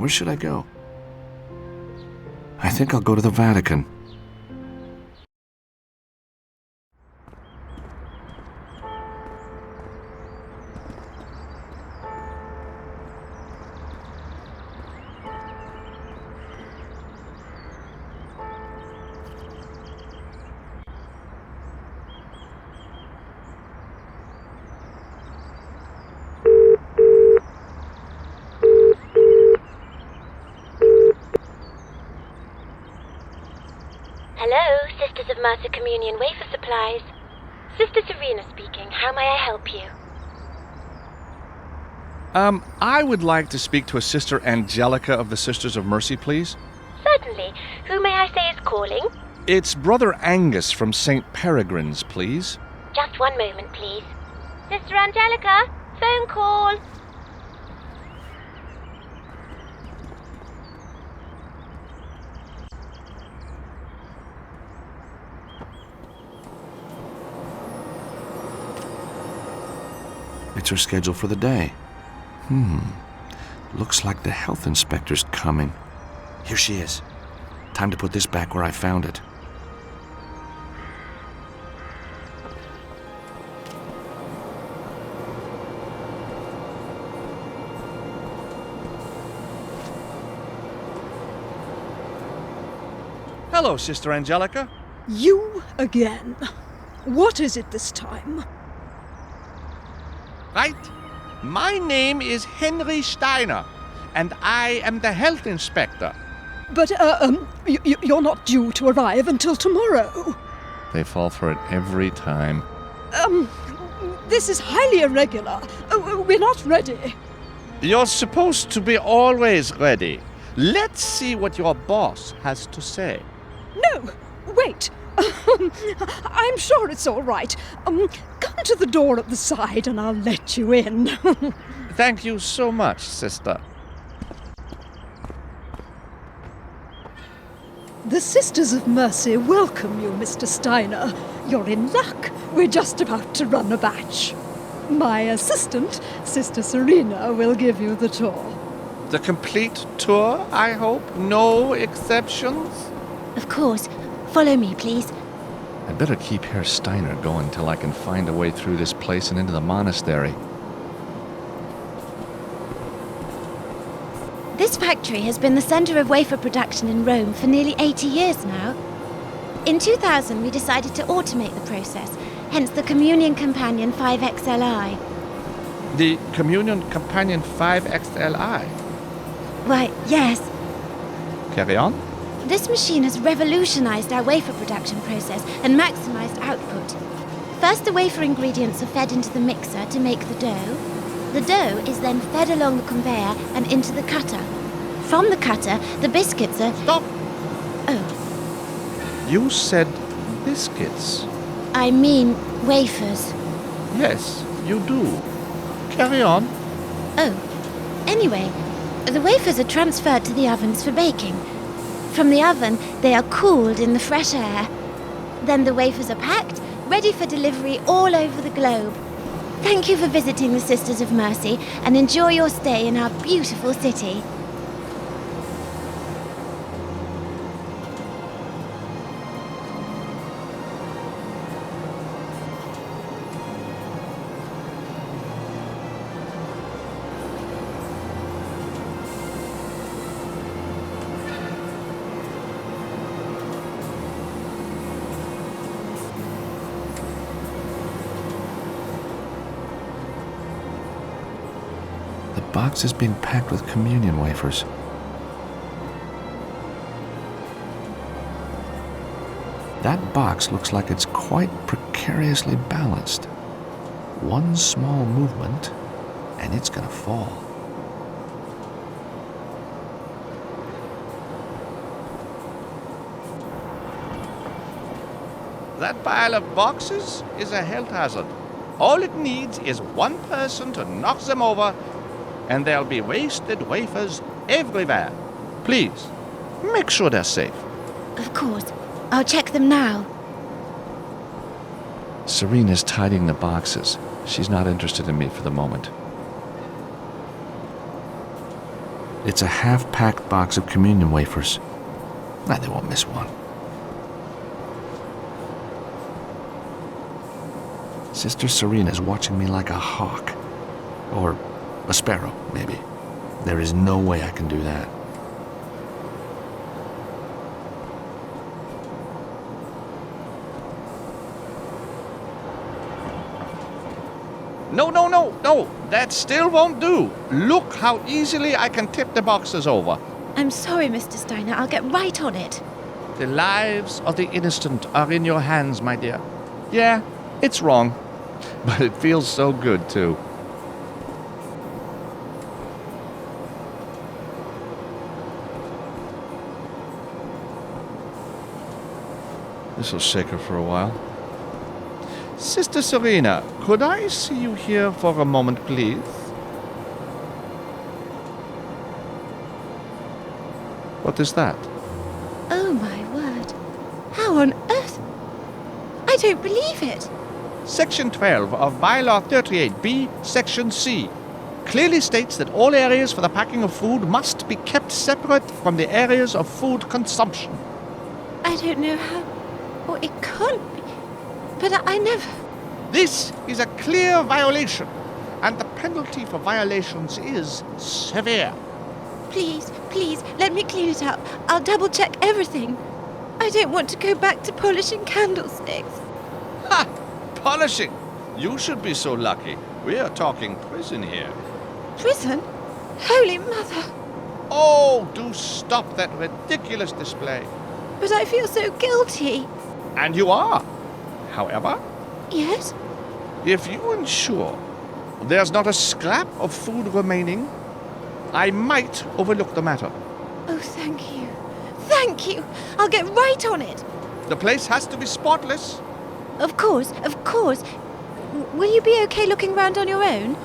Speaker 4: Where should I go? I think I'll go to the Vatican.
Speaker 18: Hello, Sisters of Mercy Communion Wafer Supplies. Sister Serena speaking. How may I help you?
Speaker 6: I would like to speak to a Sister Angelica of the Sisters of Mercy, please.
Speaker 18: Certainly. Who may I say is calling?
Speaker 6: It's Brother Angus from St. Peregrine's, please.
Speaker 18: Just one moment, please. Sister Angelica, phone call.
Speaker 4: It's her schedule for the day. Looks like the health inspector's coming. Here she is. Time to put this back where I found it.
Speaker 6: Hello, Sister Angelica.
Speaker 17: You again. What is it this time?
Speaker 6: Right. My name is Henry Steiner, and I am the health inspector.
Speaker 17: But, you're not due to arrive until tomorrow.
Speaker 6: They fall for it every time.
Speaker 17: This is highly irregular. We're not ready.
Speaker 6: You're supposed to be always ready. Let's see what your boss has to say.
Speaker 17: No, wait. I'm sure it's all right. Come to the door at the side and I'll let you in.
Speaker 6: Thank you so much, sister.
Speaker 17: The Sisters of Mercy welcome you, Mr. Steiner. You're in luck. We're just about to run a batch. My assistant, Sister Serena, will give you the tour.
Speaker 6: The complete tour, I hope? No exceptions?
Speaker 18: Of course. Follow me, please.
Speaker 6: I'd better keep Herr Steiner going till I can find a way through this place and into the monastery.
Speaker 18: This factory has been the center of wafer production in Rome for nearly 80 years now. In 2000, we decided to automate the process, hence the Communion Companion 5XLI.
Speaker 6: The Communion Companion 5XLI?
Speaker 18: Why, yes.
Speaker 6: Carry on.
Speaker 18: This machine has revolutionized our wafer production process and maximized output. First, the wafer ingredients are fed into the mixer to make the dough. The dough is then fed along the conveyor and into the cutter. From the cutter, the biscuits are...
Speaker 6: Stop!
Speaker 18: Oh.
Speaker 6: You said biscuits.
Speaker 18: I mean wafers.
Speaker 6: Yes, you do. Carry on.
Speaker 18: Oh. Anyway, the wafers are transferred to the ovens for baking. From the oven, they are cooled in the fresh air. Then the wafers are packed, ready for delivery all over the globe. Thank you for visiting the Sisters of Mercy, and enjoy your stay in our beautiful city.
Speaker 4: The box is being packed with communion wafers. That box looks like it's quite precariously balanced. One small movement, and it's gonna fall.
Speaker 6: That pile of boxes is a health hazard. All it needs is one person to knock them over, and there'll be wasted wafers everywhere. Please, make sure they're safe.
Speaker 18: Of course. I'll check them now.
Speaker 4: Serena's tidying the boxes. She's not interested in me for the moment. It's a half-packed box of communion wafers. They won't miss one. Sister Serena's watching me like a hawk. Or a sparrow, maybe. There is no way I can do that.
Speaker 6: No, that still won't do. Look how easily I can tip the boxes over.
Speaker 18: I'm sorry, Mr. Steiner. I'll get right on it.
Speaker 6: The lives of the innocent are in your hands, my dear. Yeah, it's wrong, but it feels so good, too. This'll shake her for a while. Sister Serena, could I see you here for a moment, please? What is that?
Speaker 18: Oh, my word. How on earth? I don't believe it.
Speaker 6: Section 12 of Bylaw 38B, Section C, clearly states that all areas for the packing of food must be kept separate from the areas of food consumption.
Speaker 18: I don't know how... Or it can't be. But I never...
Speaker 6: This is a clear violation, and the penalty for violations is severe.
Speaker 18: Please, let me clean it up. I'll double-check everything. I don't want to go back to polishing candlesticks.
Speaker 6: Ha! Polishing? You should be so lucky. We are talking prison here.
Speaker 18: Prison? Holy Mother!
Speaker 6: Oh, do stop that ridiculous display.
Speaker 18: But I feel so guilty.
Speaker 6: And you are. However,
Speaker 18: yes?
Speaker 6: If you ensure there's not a scrap of food remaining, I might overlook the matter.
Speaker 18: Oh, thank you. Thank you. I'll get right on it.
Speaker 6: The place has to be spotless.
Speaker 18: Of course. Will you be okay looking round on your own?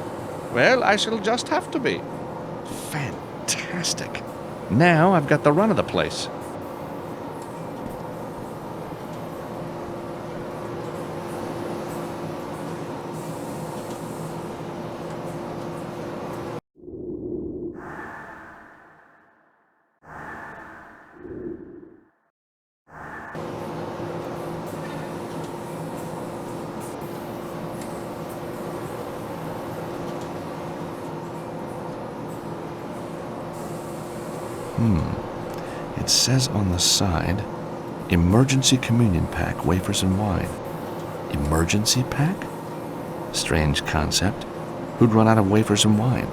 Speaker 6: Well, I shall just have to be. Fantastic. Now I've got the run of the place.
Speaker 4: It says on the side, emergency communion pack, wafers and wine. Emergency pack? Strange concept. Who'd run out of wafers and wine?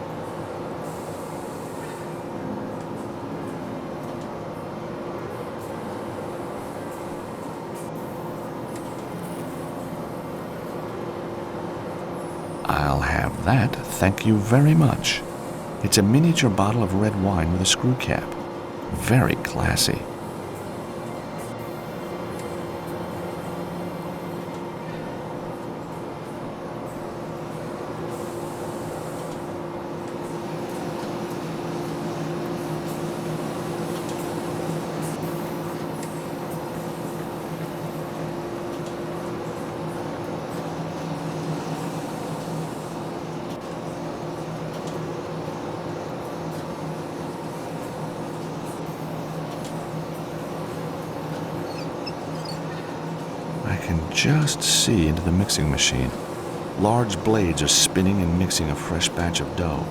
Speaker 4: I'll have that, thank you very much. It's a miniature bottle of red wine with a screw cap. Very classy. Just see into the mixing machine. Large blades are spinning and mixing a fresh batch of dough.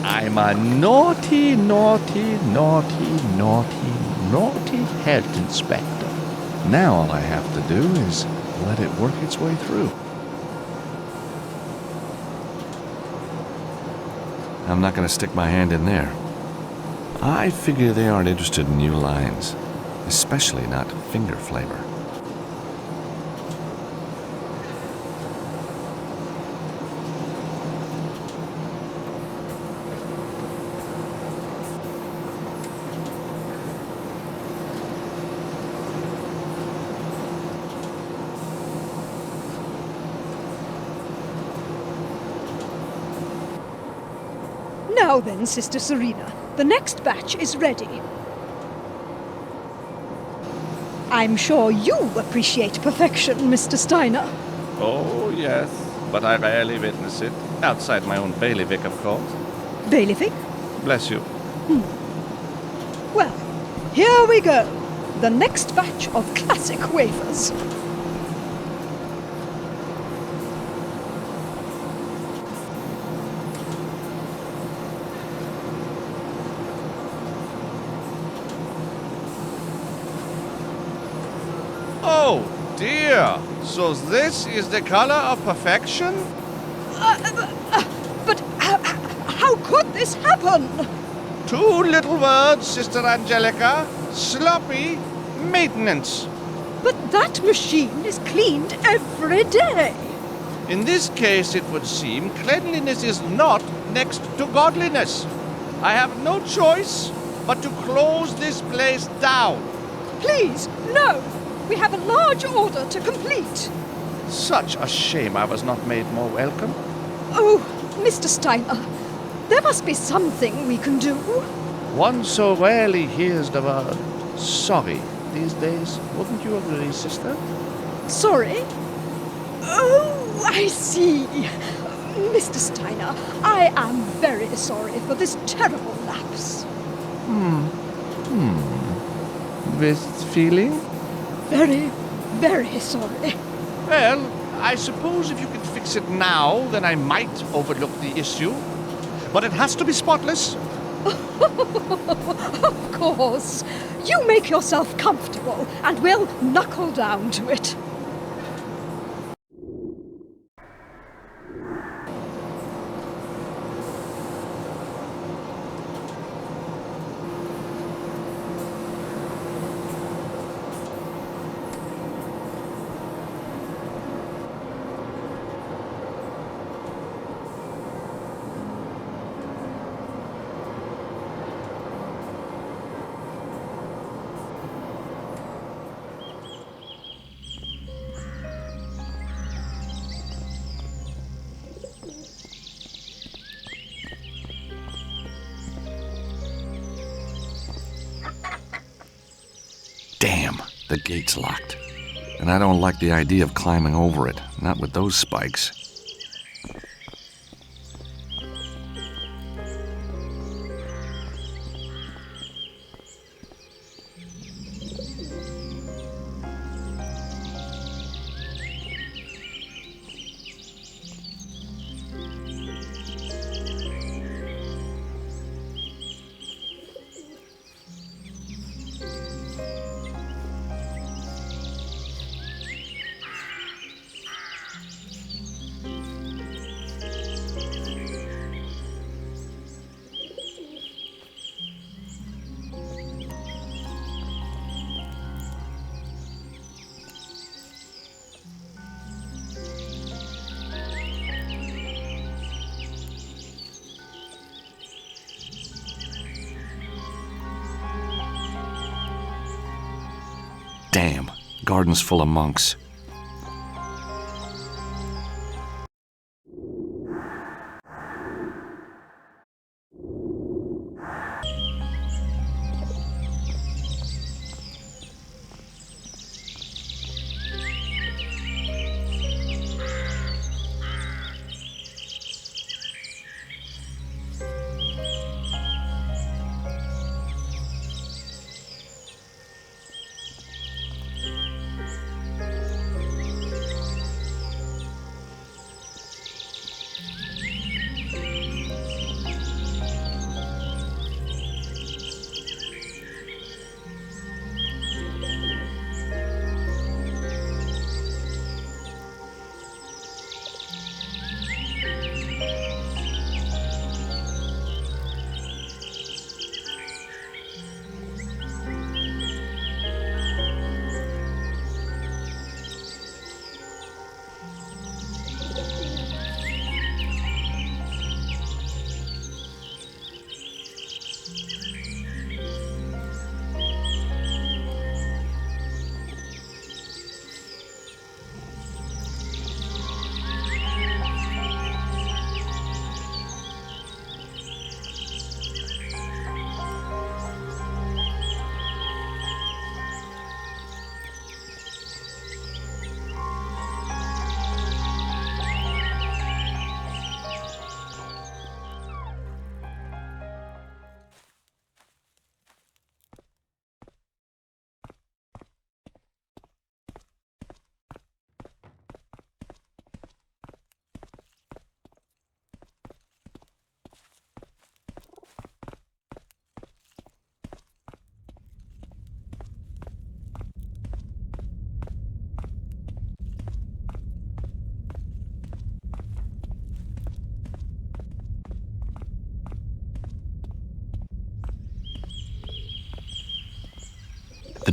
Speaker 6: I'm a naughty health inspector. Now all I have to do is let it work its way through.
Speaker 4: I'm not going to stick my hand in there. I figure they aren't interested in new lines, especially not finger flavor.
Speaker 17: Now then, Sister Serena, the next batch is ready. I'm sure you appreciate perfection, Mr. Steiner.
Speaker 4: Oh, yes, but I rarely witness it. Outside my own bailiwick, of course.
Speaker 17: Bailiwick?
Speaker 4: Bless you.
Speaker 17: Well, here we go. The next batch of classic wafers.
Speaker 4: Oh, dear. So this is the color of perfection?
Speaker 17: But how could this happen?
Speaker 4: 2 little words, Sister Angelica. Sloppy maintenance.
Speaker 17: But that machine is cleaned every day.
Speaker 4: In this case, it would seem cleanliness is not next to godliness. I have no choice but to close this place down.
Speaker 17: Please, no! We have a large order to complete.
Speaker 4: Such a shame I was not made more welcome.
Speaker 17: Oh, Mr. Steiner, there must be something we can do.
Speaker 4: One so rarely hears the word sorry these days. Wouldn't you agree, sister?
Speaker 17: Sorry? Oh, I see. Mr. Steiner, I am very sorry for this terrible lapse.
Speaker 4: With feeling?
Speaker 17: Very, very sorry.
Speaker 4: Well, I suppose if you could fix it now, then I might overlook the issue. But it has to be spotless.
Speaker 17: Of course. You make yourself comfortable, and we'll knuckle down to it.
Speaker 4: Damn, the gate's locked. And I don't like the idea of climbing over it, not with those spikes. Damn, garden's full of monks.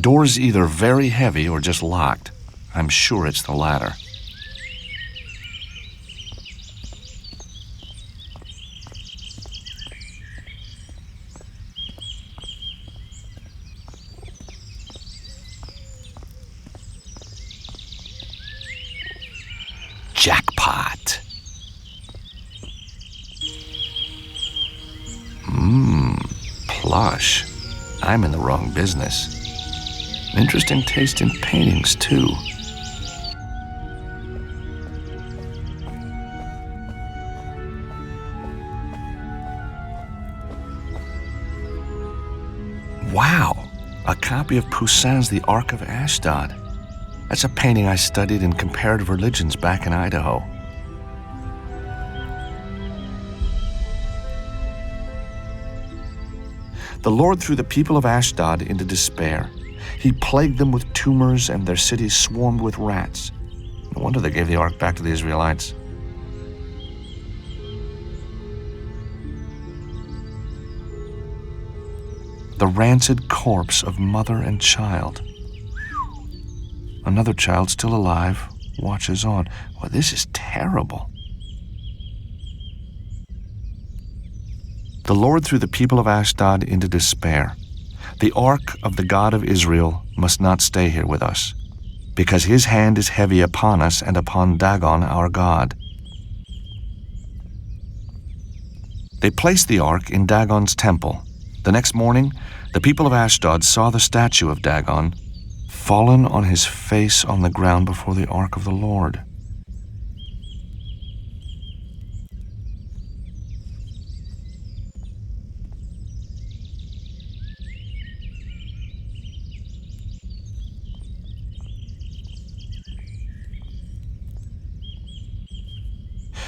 Speaker 4: door's either very heavy or just locked. I'm sure it's the latter. Jackpot. Plush. I'm in the wrong business. Interesting taste in paintings, too. Wow! A copy of Poussin's The Ark of Ashdod. That's a painting I studied in comparative religions back in Idaho. The Lord threw the people of Ashdod into despair. He plagued them with tumors, and their cities swarmed with rats. No wonder they gave the ark back to the Israelites. The rancid corpse of mother and child. Another child still alive watches on. Well, this is terrible. The Lord threw the people of Ashdod into despair. The ark of the God of Israel must not stay here with us, because his hand is heavy upon us and upon Dagon our God. They placed the ark in Dagon's temple. The next morning, the people of Ashdod saw the statue of Dagon fallen on his face on the ground before the ark of the Lord.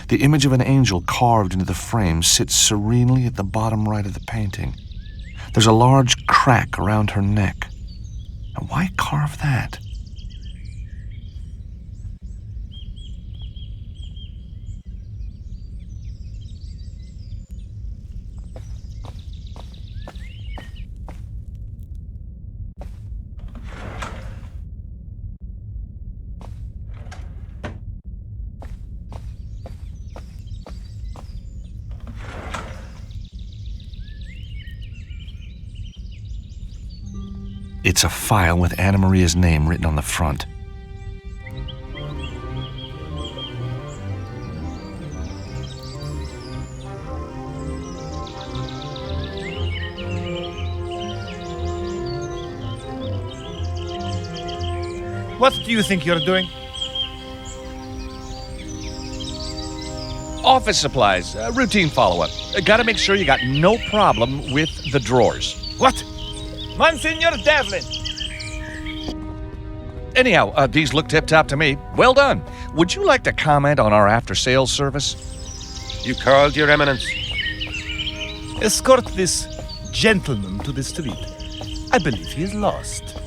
Speaker 4: The image of an angel carved into the frame sits serenely at the bottom right of the painting. There's a large crack around her neck. Now, why carve that? It's a file with Anna Maria's name written on the front.
Speaker 1: What do you think you're doing?
Speaker 6: Office supplies, routine follow-up. Gotta make sure you got no problem with the drawers.
Speaker 1: What? Monsignor Devlin!
Speaker 6: Anyhow, these look tip-top to me. Well done. Would you like to comment on our after-sales service?
Speaker 7: You called, Your Eminence?
Speaker 1: Escort this gentleman to the street. I believe he is lost.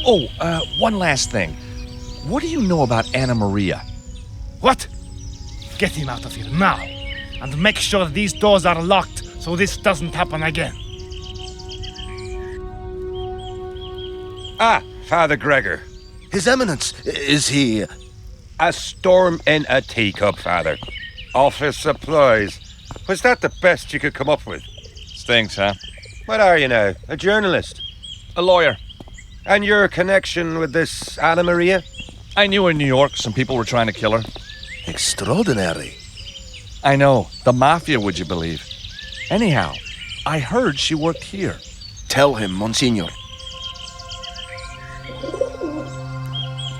Speaker 6: Oh, one last thing. What do you know about Anna Maria?
Speaker 1: What? Get him out of here now. And make sure these doors are locked so this doesn't happen again.
Speaker 7: Ah, Father Gregor.
Speaker 3: His Eminence, is he...
Speaker 7: A storm in a teacup, Father. Office supplies. Was that the best you could come up with?
Speaker 6: Stinks, huh?
Speaker 7: What are you now? A journalist?
Speaker 6: A lawyer.
Speaker 7: And your connection with this Anna Maria?
Speaker 6: I knew her in New York. Some people were trying to kill her.
Speaker 3: Extraordinary.
Speaker 6: I know. The mafia, would you believe? Anyhow, I heard she worked here.
Speaker 3: Tell him, Monsignor.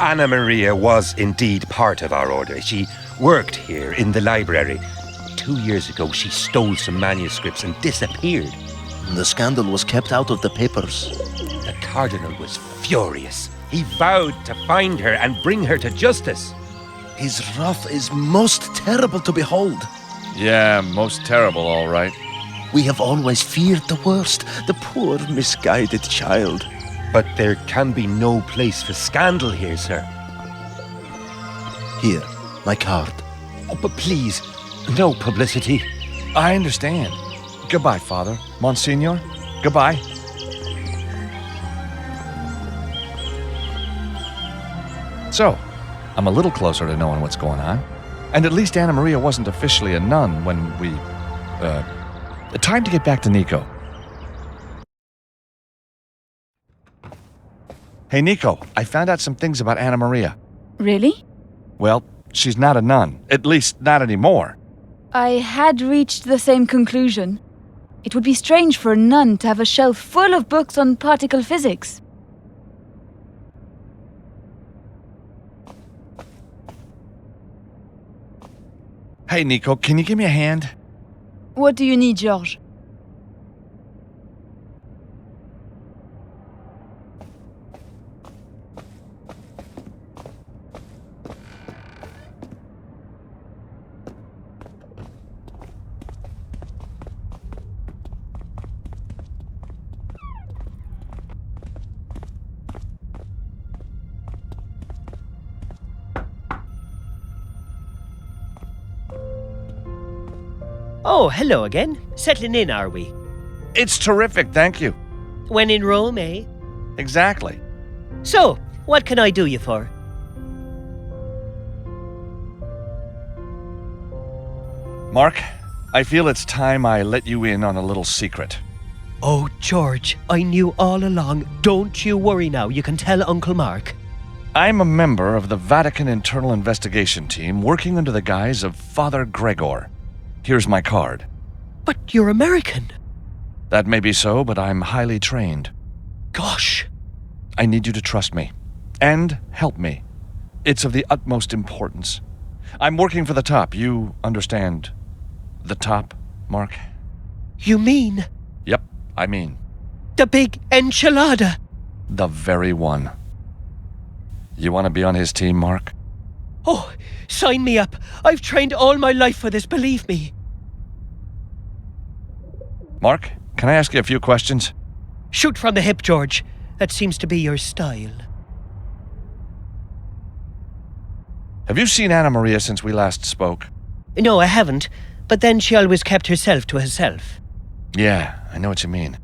Speaker 7: Anna Maria was indeed part of our order. She worked here in the library. 2 years ago, she stole some manuscripts and disappeared.
Speaker 3: The scandal was kept out of the papers.
Speaker 7: The Cardinal was furious. He vowed to find her and bring her to justice.
Speaker 3: His wrath is most terrible to behold.
Speaker 6: Yeah, most terrible, all right.
Speaker 3: We have always feared the worst, the poor, misguided child.
Speaker 7: But there can be no place for scandal here, sir.
Speaker 3: Here, my card.
Speaker 7: Oh, but please, no publicity.
Speaker 6: I understand. Goodbye, Father. Monsignor, goodbye. So, I'm a little closer to knowing what's going on. And at least Anna Maria wasn't officially a nun when we... time to get back to Nico. Hey, Nico, I found out some things about Anna Maria.
Speaker 13: Really?
Speaker 6: Well, she's not a nun. At least, not anymore.
Speaker 13: I had reached the same conclusion. It would be strange for a nun to have a shelf full of books on particle physics.
Speaker 6: Hey, Nico, can you give me a hand?
Speaker 13: What do you need, George?
Speaker 15: Oh, hello again. Settling in, are we?
Speaker 6: It's terrific, thank you.
Speaker 15: When in Rome, eh?
Speaker 6: Exactly.
Speaker 15: So, what can I do you for?
Speaker 6: Mark, I feel it's time I let you in on a little secret.
Speaker 15: Oh, George, I knew all along. Don't you worry now, you can tell Uncle Mark.
Speaker 6: I'm a member of the Vatican Internal Investigation Team working under the guise of Father Gregor. Here's my card.
Speaker 15: But you're American.
Speaker 6: That may be so, but I'm highly trained.
Speaker 15: Gosh.
Speaker 6: I need you to trust me. And help me. It's of the utmost importance. I'm working for the top. You understand the top, Mark?
Speaker 15: You mean?
Speaker 6: Yep, I mean.
Speaker 15: The big enchilada.
Speaker 6: The very one. You want to be on his team, Mark?
Speaker 15: Oh, sign me up. I've trained all my life for this, believe me.
Speaker 6: Mark, can I ask you a few questions?
Speaker 15: Shoot from the hip, George. That seems to be your style.
Speaker 6: Have you seen Anna Maria since we last spoke?
Speaker 15: No, I haven't. But then she always kept herself to herself.
Speaker 6: Yeah, I know what you mean.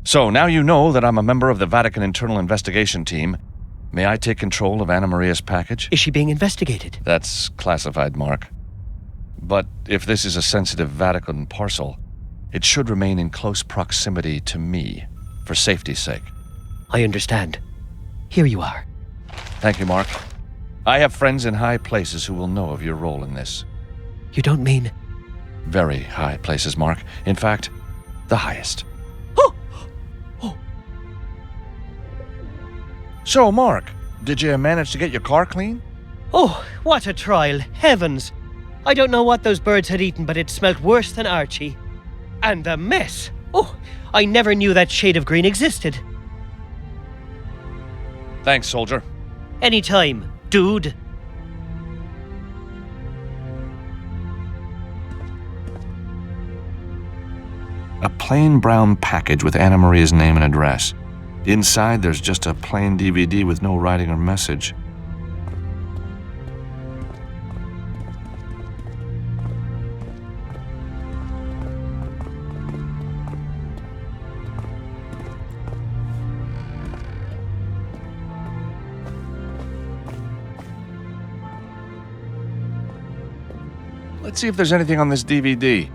Speaker 6: So, now you know that I'm a member of the Vatican Internal Investigation Team. May I take control of Anna Maria's package?
Speaker 15: Is she being investigated?
Speaker 6: That's classified, Mark. But if this is a sensitive Vatican parcel, it should remain in close proximity to me, for safety's sake.
Speaker 15: I understand. Here you are.
Speaker 6: Thank you, Mark. I have friends in high places who will know of your role in this.
Speaker 15: You don't mean...
Speaker 6: Very high places, Mark. In fact, the highest. So, Mark, did you manage to get your car clean?
Speaker 15: Oh, what a trial. Heavens. I don't know what those birds had eaten, but it smelt worse than Archie. And the mess. Oh, I never knew that shade of green existed.
Speaker 6: Thanks, soldier.
Speaker 15: Anytime, dude.
Speaker 4: A plain brown package with Anna Maria's name and address. Inside, there's just a plain DVD with no writing or message.
Speaker 6: Let's see if there's anything on this DVD.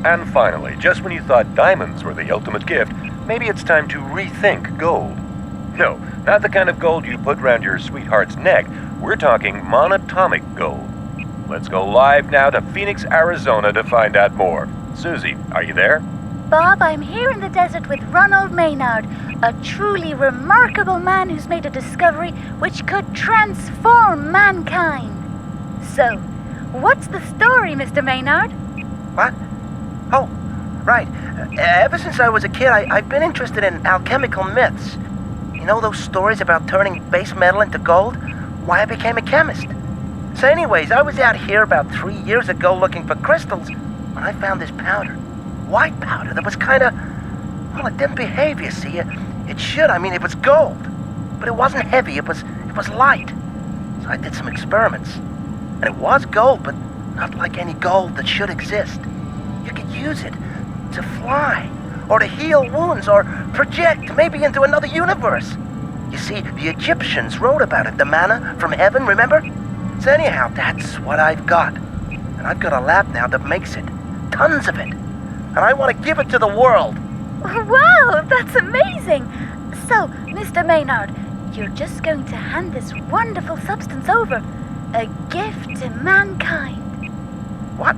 Speaker 19: And finally, just when you thought diamonds were the ultimate gift, maybe it's time to rethink gold. No, not the kind of gold you put round your sweetheart's neck. We're talking monatomic gold. Let's go live now to Phoenix, Arizona to find out more. Susie, are you there?
Speaker 20: Bob, I'm here in the desert with Ronald Maynard, a truly remarkable man who's made a discovery which could transform mankind. So, what's the story, Mr. Maynard?
Speaker 21: What? Oh, right. Ever since I was a kid, I've been interested in alchemical myths. You know those stories about turning base metal into gold? Why I became a chemist. So anyways, I was out here about 3 years ago looking for crystals when I found this powder. White powder that was kinda... Well, it didn't behave, you see. It should. I mean, it was gold. But it wasn't heavy. It was light. So I did some experiments. And it was gold, but not like any gold that should exist. You could use it to fly, or to heal wounds, or project maybe into another universe. You see, the Egyptians wrote about it, the manna from heaven, remember? So anyhow, that's what I've got. And I've got a lab now that makes it. Tons of it. And I want to give it to the world.
Speaker 20: Wow, that's amazing! So, Mr. Maynard, you're just going to hand this wonderful substance over. A gift to mankind.
Speaker 21: What?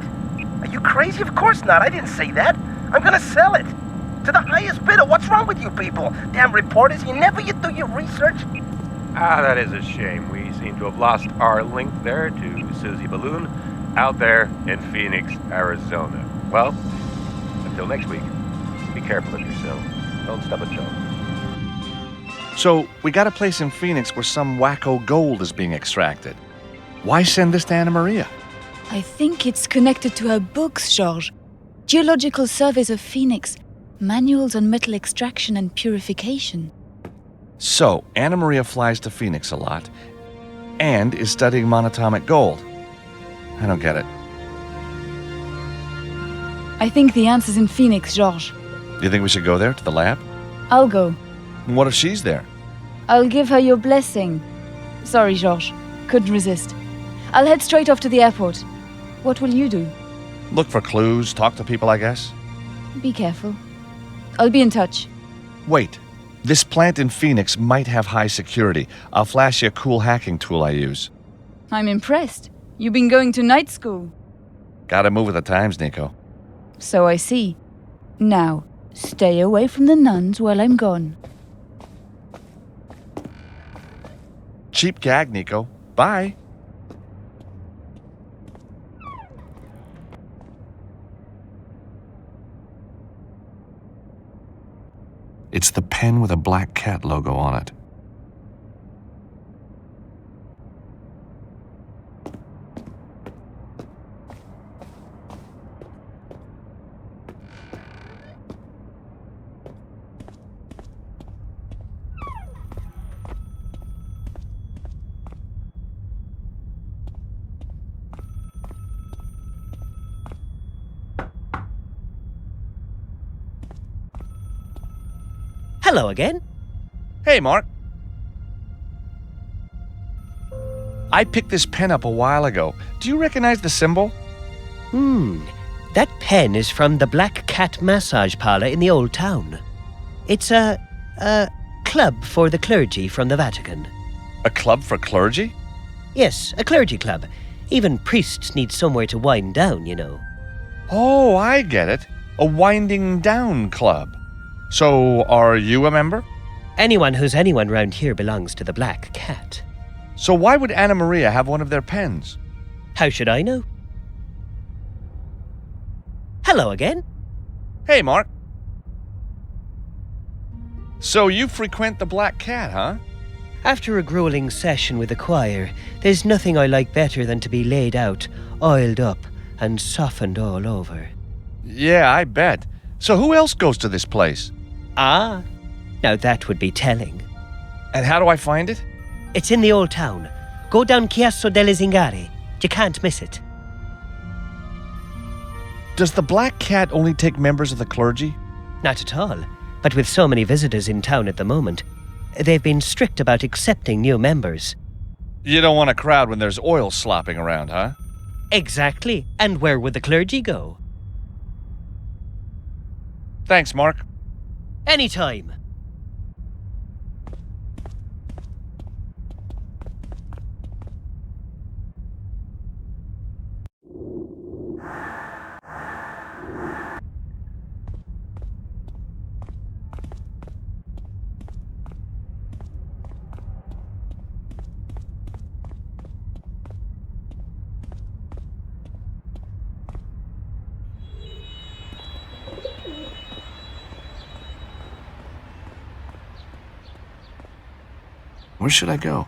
Speaker 21: Are you crazy? Of course not. I didn't say that. I'm gonna sell it. To the highest bidder. What's wrong with you people? Damn reporters, you do your research?
Speaker 19: Ah, that is a shame. We seem to have lost our link there to Susie Balloon out there in Phoenix, Arizona. Well, until next week, be careful of yourself. Don't stub a toe.
Speaker 6: So, we got a place in Phoenix where some wacko gold is being extracted. Why send this to Anna Maria?
Speaker 13: I think it's connected to her books, George. Geological Surveys of Phoenix, Manuals on Metal Extraction and Purification.
Speaker 6: So, Anna Maria flies to Phoenix a lot and is studying monatomic gold. I don't get it.
Speaker 13: I think the answer's in Phoenix, George.
Speaker 6: Do you think we should go there, to the lab?
Speaker 13: I'll go.
Speaker 6: What if she's there?
Speaker 13: I'll give her your blessing. Sorry, George. Couldn't resist. I'll head straight off to the airport. What will you do?
Speaker 6: Look for clues, talk to people, I guess.
Speaker 13: Be careful. I'll be in touch.
Speaker 6: Wait. This plant in Phoenix might have high security. I'll flash you a cool hacking tool I use.
Speaker 13: I'm impressed. You've been going to night school.
Speaker 6: Gotta move with the times, Nico.
Speaker 13: So I see. Now, stay away from the nuns while I'm gone.
Speaker 6: Cheap gag, Nico. Bye.
Speaker 4: It's the pen with a black cat logo on it.
Speaker 15: Hello again.
Speaker 6: Hey, Mark. I picked this pen up a while ago. Do you recognize the symbol?
Speaker 15: That pen is from the Black Cat Massage Parlor in the Old Town. It's a club for the clergy from the Vatican.
Speaker 6: A club for clergy?
Speaker 15: Yes, a clergy club. Even priests need somewhere to wind down, you know.
Speaker 6: Oh, I get it. A winding down club. So, are you a member?
Speaker 15: Anyone who's anyone round here belongs to the Black Cat.
Speaker 6: So why would Anna Maria have one of their pens?
Speaker 15: How should I know? Hello again.
Speaker 6: Hey, Mark. So you frequent the Black Cat, huh?
Speaker 15: After a grueling session with the choir, there's nothing I like better than to be laid out, oiled up, and softened all over.
Speaker 6: Yeah, I bet. So who else goes to this place?
Speaker 15: Ah, now that would be telling.
Speaker 6: And how do I find it?
Speaker 15: It's in the Old Town. Go down Chiasso delle Zingare. You can't miss it.
Speaker 6: Does the Black Cat only take members of the clergy?
Speaker 15: Not at all. But with so many visitors in town at the moment, they've been strict about accepting new members.
Speaker 6: You don't want a crowd when there's oil slopping around, huh?
Speaker 15: Exactly. And where would the clergy go?
Speaker 6: Thanks, Mark.
Speaker 15: Anytime.
Speaker 4: Where should I go?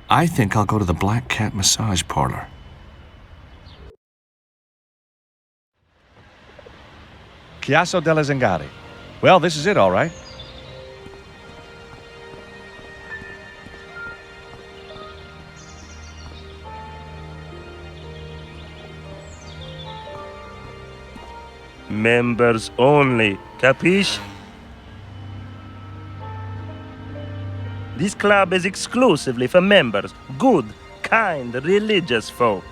Speaker 4: I think I'll go to the Black Cat Massage Parlor.
Speaker 6: Chiasso delle Zingari. Well, this is it, all right.
Speaker 12: Members only, capiche? This club is exclusively for members, good, kind, religious folk.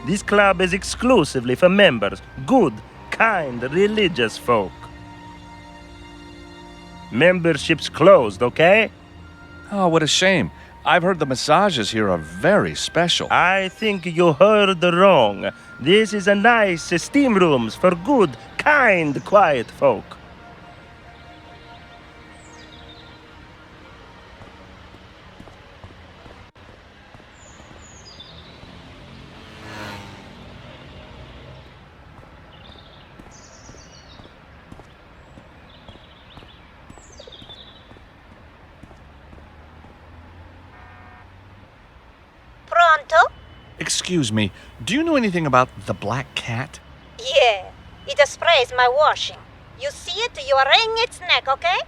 Speaker 12: This club is exclusively for members, good, kind, religious folk. Membership's closed, okay?
Speaker 6: Oh, what a shame. I've heard the massages here are very special.
Speaker 12: I think you heard wrong. This is a nice steam rooms for good, kind, quiet folk.
Speaker 16: Pronto?
Speaker 6: Excuse me, do you know anything about the black cat?
Speaker 16: Yeah, it sprays my washing. You see it, you wring its neck, okay?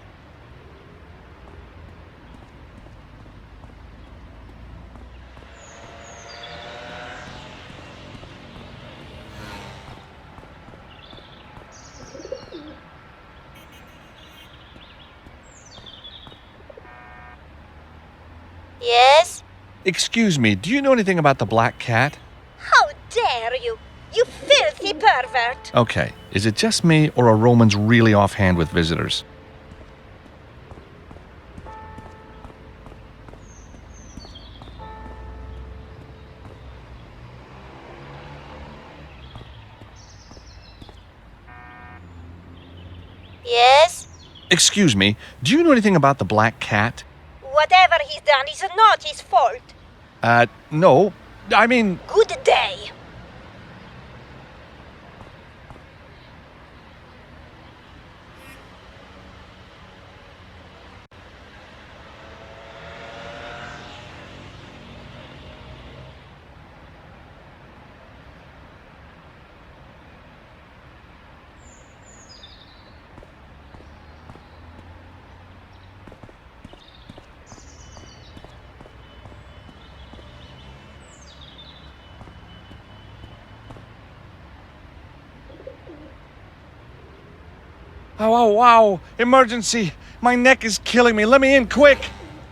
Speaker 16: Yes?
Speaker 6: Excuse me, do you know anything about the black cat?
Speaker 16: How dare you! You filthy pervert!
Speaker 6: Okay, is it just me or are Romans really offhand with visitors?
Speaker 16: Yes?
Speaker 6: Excuse me, do you know anything about the black cat?
Speaker 16: Whatever he's done is not his fault.
Speaker 6: No. I mean...
Speaker 16: Good day.
Speaker 6: Oh, wow! Emergency! My neck is killing me. Let me in, quick!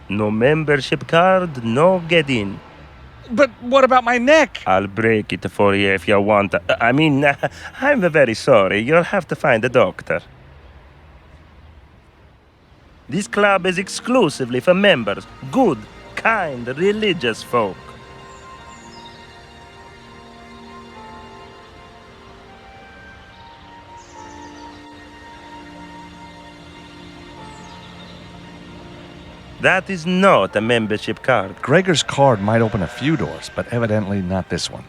Speaker 12: No membership card, no get in.
Speaker 6: But what about my neck?
Speaker 12: I'll break it for you if you want. I'm very sorry. You'll have to find a doctor. This club is exclusively for members, good, kind, religious folk. That is not a membership card.
Speaker 6: Gregor's card might open a few doors, but evidently not this one.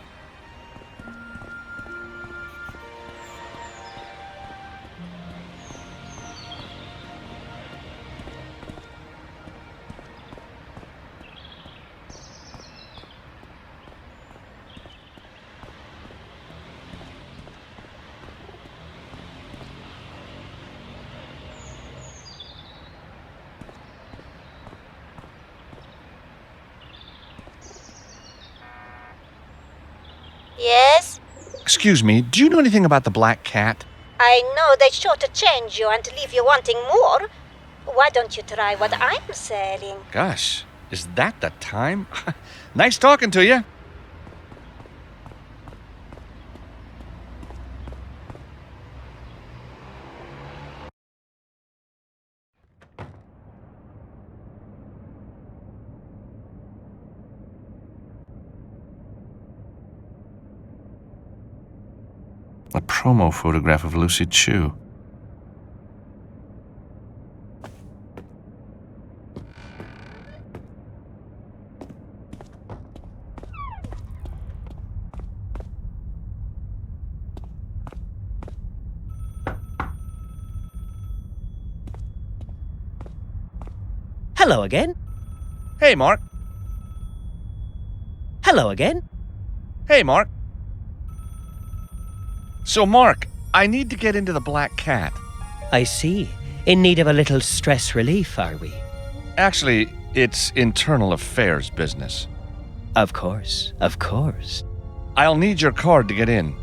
Speaker 16: Yes?
Speaker 6: Excuse me, do you know anything about the black cat?
Speaker 16: I know they shortchange you and leave you wanting more. Why don't you try what I'm selling?
Speaker 6: Gosh, is that the time? Nice talking to you.
Speaker 4: A promo photograph of Lucy Chu.
Speaker 15: Hello again.
Speaker 6: Hey, Mark.
Speaker 15: Hello again.
Speaker 6: Hey, Mark. So, Mark, I need to get into the black cat.
Speaker 15: I see. In need of a little stress relief, are we?
Speaker 6: Actually, it's internal affairs business.
Speaker 15: Of course, of course.
Speaker 6: I'll need your card to get in.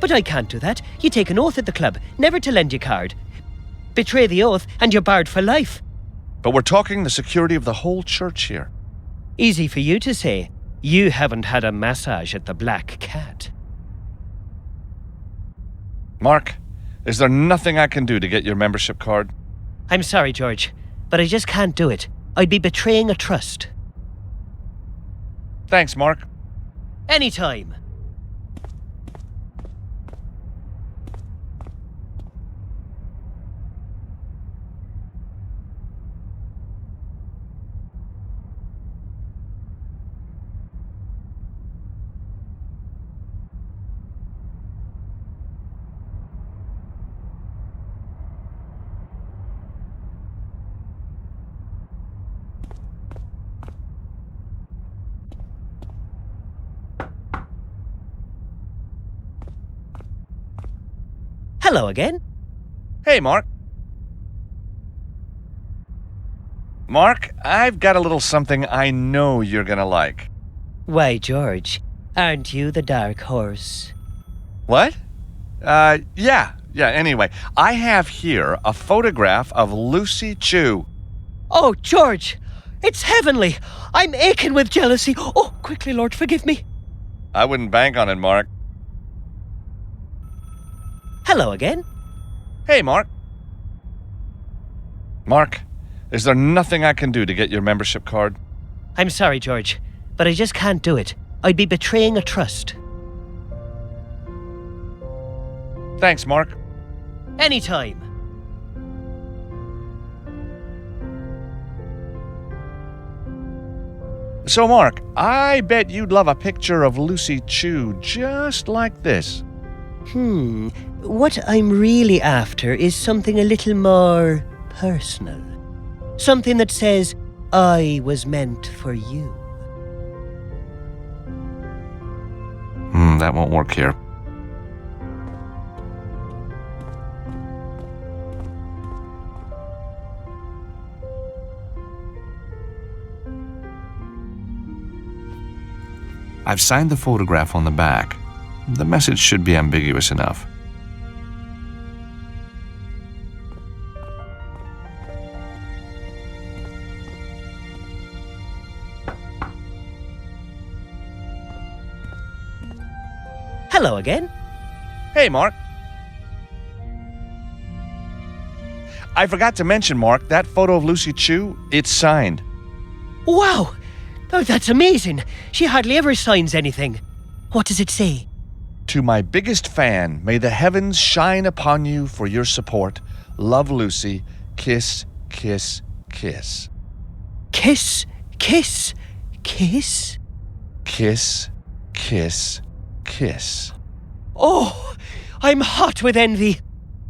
Speaker 15: But I can't do that. You take an oath at the club, never to lend your card. Betray the oath, and you're barred for life.
Speaker 6: But we're talking the security of the whole church here.
Speaker 15: Easy for you to say. You haven't had a massage at the Black Cat.
Speaker 6: Mark, is there nothing I can do to get your membership card?
Speaker 15: I'm sorry, George, but I just can't do it. I'd be betraying a trust.
Speaker 6: Thanks, Mark.
Speaker 15: Anytime. Hello again.
Speaker 6: Hey, Mark. Mark, I've got a little something I know you're gonna like.
Speaker 15: Why, George, aren't you the dark horse?
Speaker 6: What? Yeah, anyway. I have here a photograph of Lucy Chu.
Speaker 15: Oh, George, it's heavenly. I'm aching with jealousy. Oh, quickly, Lord, forgive me.
Speaker 6: I wouldn't bank on it, Mark.
Speaker 15: Hello again.
Speaker 6: Hey, Mark. Mark, is there nothing I can do to get your membership card?
Speaker 15: I'm sorry, George, but I just can't do it. I'd be betraying a trust.
Speaker 6: Thanks, Mark.
Speaker 15: Anytime.
Speaker 6: So, Mark, I bet you'd love a picture of Lucy Chu just like this.
Speaker 15: What I'm really after is something a little more personal. Something that says, I was meant for you.
Speaker 4: That won't work here. I've signed the photograph on the back. The message should be ambiguous enough.
Speaker 15: Hello again.
Speaker 6: Hey, Mark. I forgot to mention, Mark, that photo of Lucy Chu, it's signed.
Speaker 15: Wow! Oh, that's amazing. She hardly ever signs anything. What does it say?
Speaker 6: To my biggest fan, may the heavens shine upon you for your support. Love, Lucy. Kiss, kiss, kiss.
Speaker 15: Kiss, kiss, kiss?
Speaker 6: Kiss, kiss, kiss.
Speaker 15: Oh, I'm hot with envy.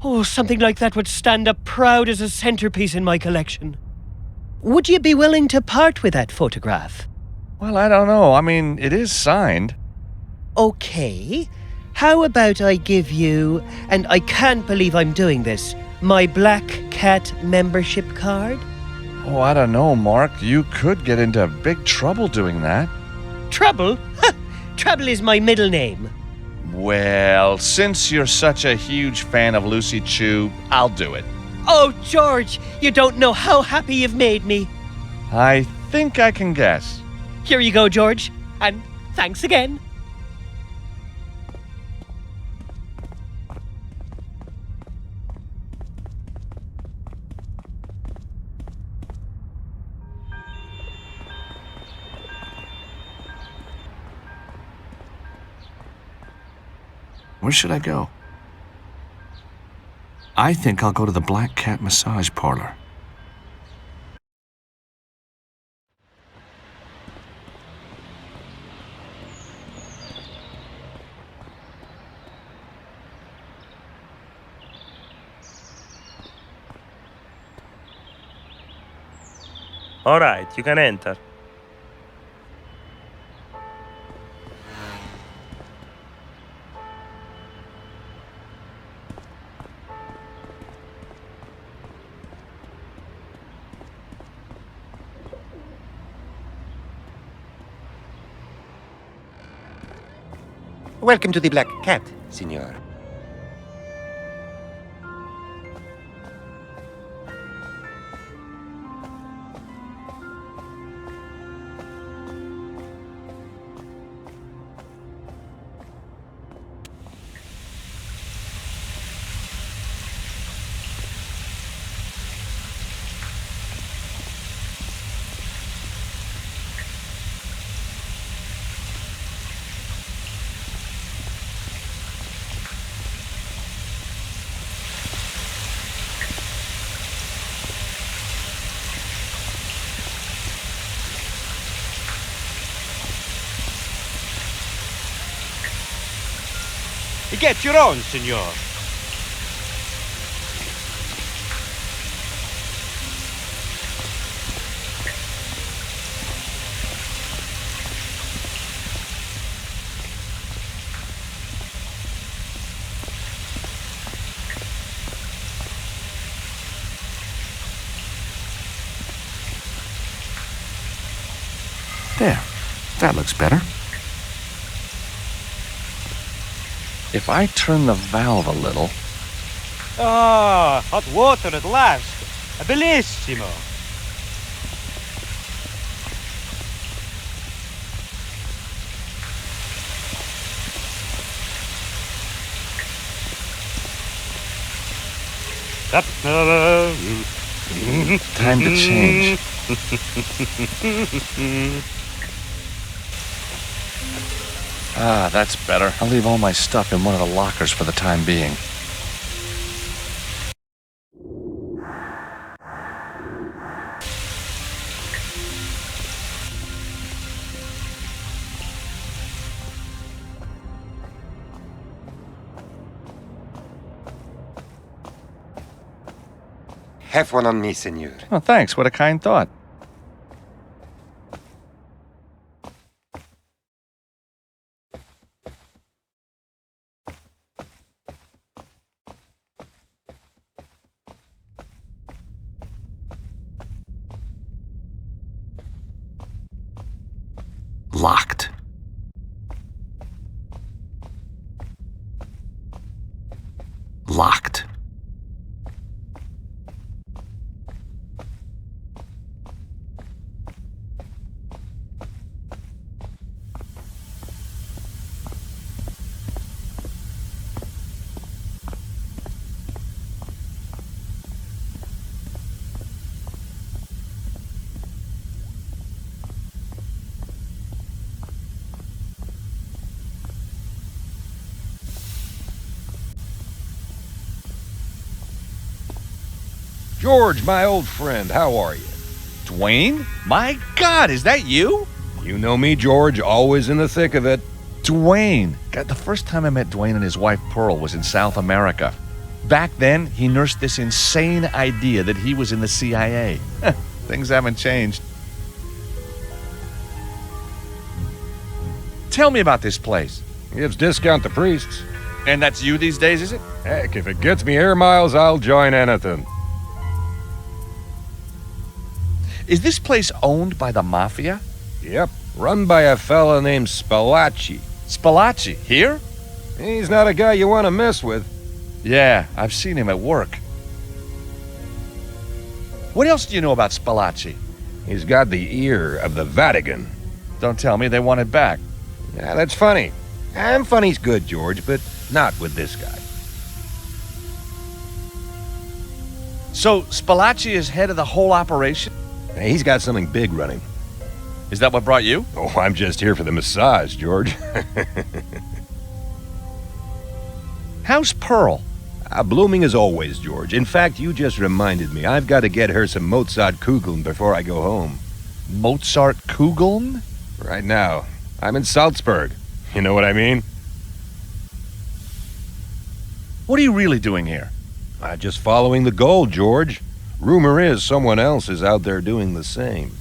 Speaker 15: Oh, something like that would stand up proud as a centerpiece in my collection. Would you be willing to part with that photograph?
Speaker 6: Well, I don't know. I mean, it is signed.
Speaker 15: Okay. How about I give you, and I can't believe I'm doing this, my Black Cat membership card?
Speaker 6: Oh, I don't know, Mark. You could get into big trouble doing that.
Speaker 15: Trouble? Trouble is my middle name.
Speaker 6: Well, since you're such a huge fan of Lucy Chu, I'll do it.
Speaker 15: Oh, George, you don't know how happy you've made me.
Speaker 6: I think I can guess.
Speaker 15: Here you go, George, and thanks again.
Speaker 4: Where should I go? I think I'll go to the Black Cat massage parlor.
Speaker 12: All right, you can enter.
Speaker 7: Welcome to the Black Cat, senor.
Speaker 2: Get your own, senor.
Speaker 4: There. That looks better. If I turn the valve a little...
Speaker 2: Ah, hot water at last. Bellissimo.
Speaker 4: Time to change. Ah, that's better. I'll leave all my stuff in one of the lockers for the time being.
Speaker 7: Have one on me, senor.
Speaker 4: Oh, thanks. What a kind thought. Locked. Locked.
Speaker 22: George, my old friend, how are you?
Speaker 6: Dwayne? My God, is that you?
Speaker 22: You know me, George, always in the thick of it.
Speaker 6: Dwayne. God, the first time I met Dwayne and his wife Pearl was in South America. Back then, he nursed this insane idea that he was in the CIA. Things haven't changed. Tell me about this place.
Speaker 22: Gives discount to priests.
Speaker 6: And that's you these days, is it?
Speaker 22: Heck, if it gets me air miles, I'll join anything.
Speaker 6: Is this place owned by the Mafia?
Speaker 22: Yep, run by a fella named Spalacci.
Speaker 6: Spalacci? Here?
Speaker 22: He's not a guy you want to mess with.
Speaker 6: Yeah, I've seen him at work. What else do you know about Spalacci?
Speaker 22: He's got the ear of the Vatican.
Speaker 6: Don't tell me they want it back.
Speaker 22: Yeah, that's funny. And funny's good, George, but not with this guy.
Speaker 6: So, Spalacci is head of the whole operation?
Speaker 22: Hey, he's got something big running.
Speaker 6: Is that what brought you?
Speaker 22: Oh, I'm just here for the massage, George.
Speaker 6: How's Pearl?
Speaker 22: Blooming as always, George. In fact, you just reminded me. I've got to get her some Mozart Kugeln before I go home.
Speaker 6: Mozart Kugeln?
Speaker 22: Right now. I'm in Salzburg. You know what I mean?
Speaker 6: What are you really doing here?
Speaker 22: Just following the gold, George. Rumor is someone else is out there doing the same.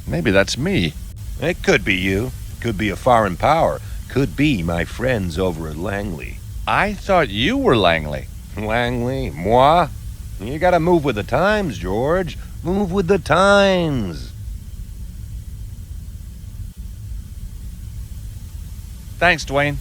Speaker 6: Maybe that's me.
Speaker 22: It could be you. Could be a foreign power. Could be my friends over at Langley.
Speaker 6: I thought you were Langley.
Speaker 22: Langley? Moi? You gotta move with the times, George. Move with the times.
Speaker 6: Thanks, Dwayne.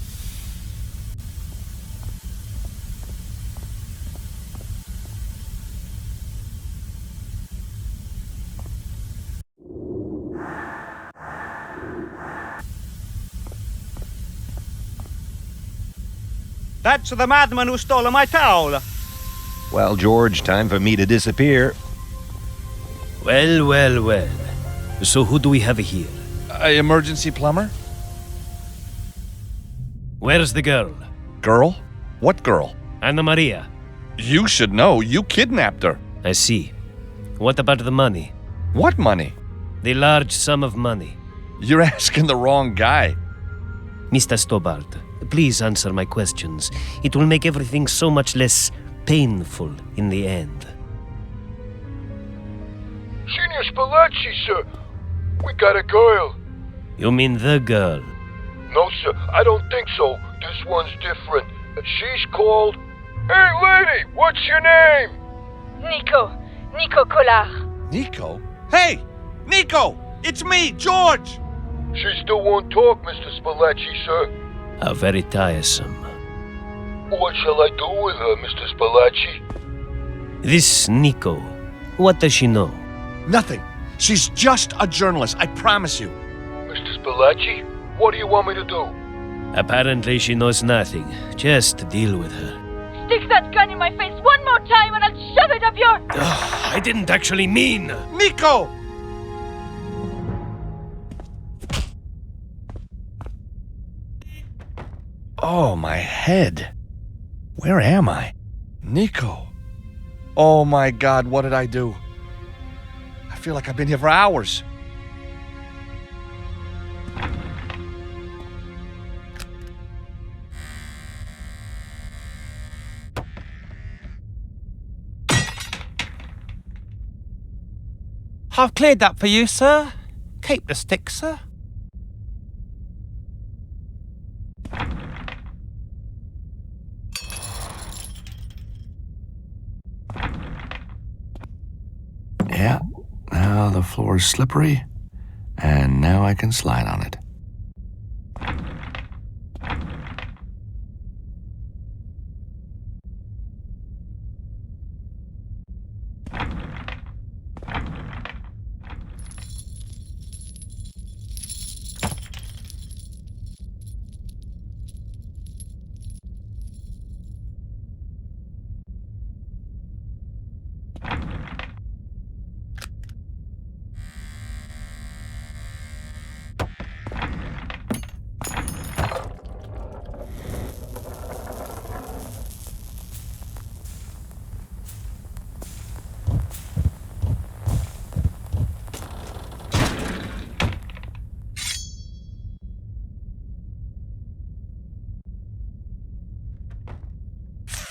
Speaker 2: That's the madman who stole my towel.
Speaker 22: Well, George, time for me to disappear.
Speaker 11: Well, well, well. So who do we have here?
Speaker 6: Emergency plumber?
Speaker 11: Where's the girl?
Speaker 6: Girl? What girl?
Speaker 11: Anna Maria.
Speaker 6: You should know. You kidnapped her.
Speaker 11: I see. What about the money?
Speaker 6: What money?
Speaker 11: The large sum of money.
Speaker 6: You're asking the wrong guy.
Speaker 11: Mr. Stobart, please answer my questions. It will make everything so much less painful in the end.
Speaker 10: Senior Spalacci, sir. We got a girl.
Speaker 11: You mean the girl?
Speaker 10: No, sir, I don't think so. This one's different. She's called... Hey, lady, what's your name?
Speaker 5: Nico Collard.
Speaker 6: Nico? Hey! Nico! It's me, George!
Speaker 10: She still won't talk, Mr. Spalacci, sir.
Speaker 11: How very tiresome.
Speaker 10: What shall I do with her, Mr. Spalacci?
Speaker 11: This Nico, what does she know?
Speaker 6: Nothing. She's just a journalist, I promise you.
Speaker 10: Mr. Spalacci, what do you want me to do?
Speaker 11: Apparently she knows nothing. Just deal with her.
Speaker 5: Stick that gun in my face one more time and I'll shove it up your...
Speaker 11: I didn't actually mean...
Speaker 6: Nico! Oh, my head. Where am I? Nico. Oh my God, what did I do? I feel like I've been here for hours.
Speaker 2: I've cleared that for you, sir. Keep the stick, sir.
Speaker 4: Yeah, now the floor is slippery, and now I can slide on it.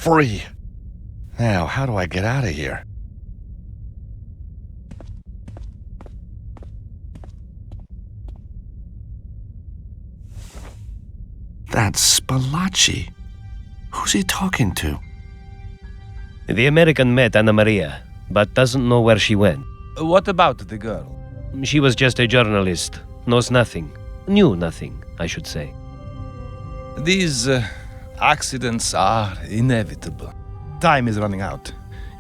Speaker 6: Free. Now, how do I get out of here?
Speaker 4: That's Spalacci. Who's he talking to?
Speaker 11: The American met Anna Maria, but doesn't know where she went.
Speaker 2: What about the girl?
Speaker 11: She was just a journalist. Knows nothing. Knew nothing, I should say.
Speaker 14: These accidents are inevitable. Time is running out.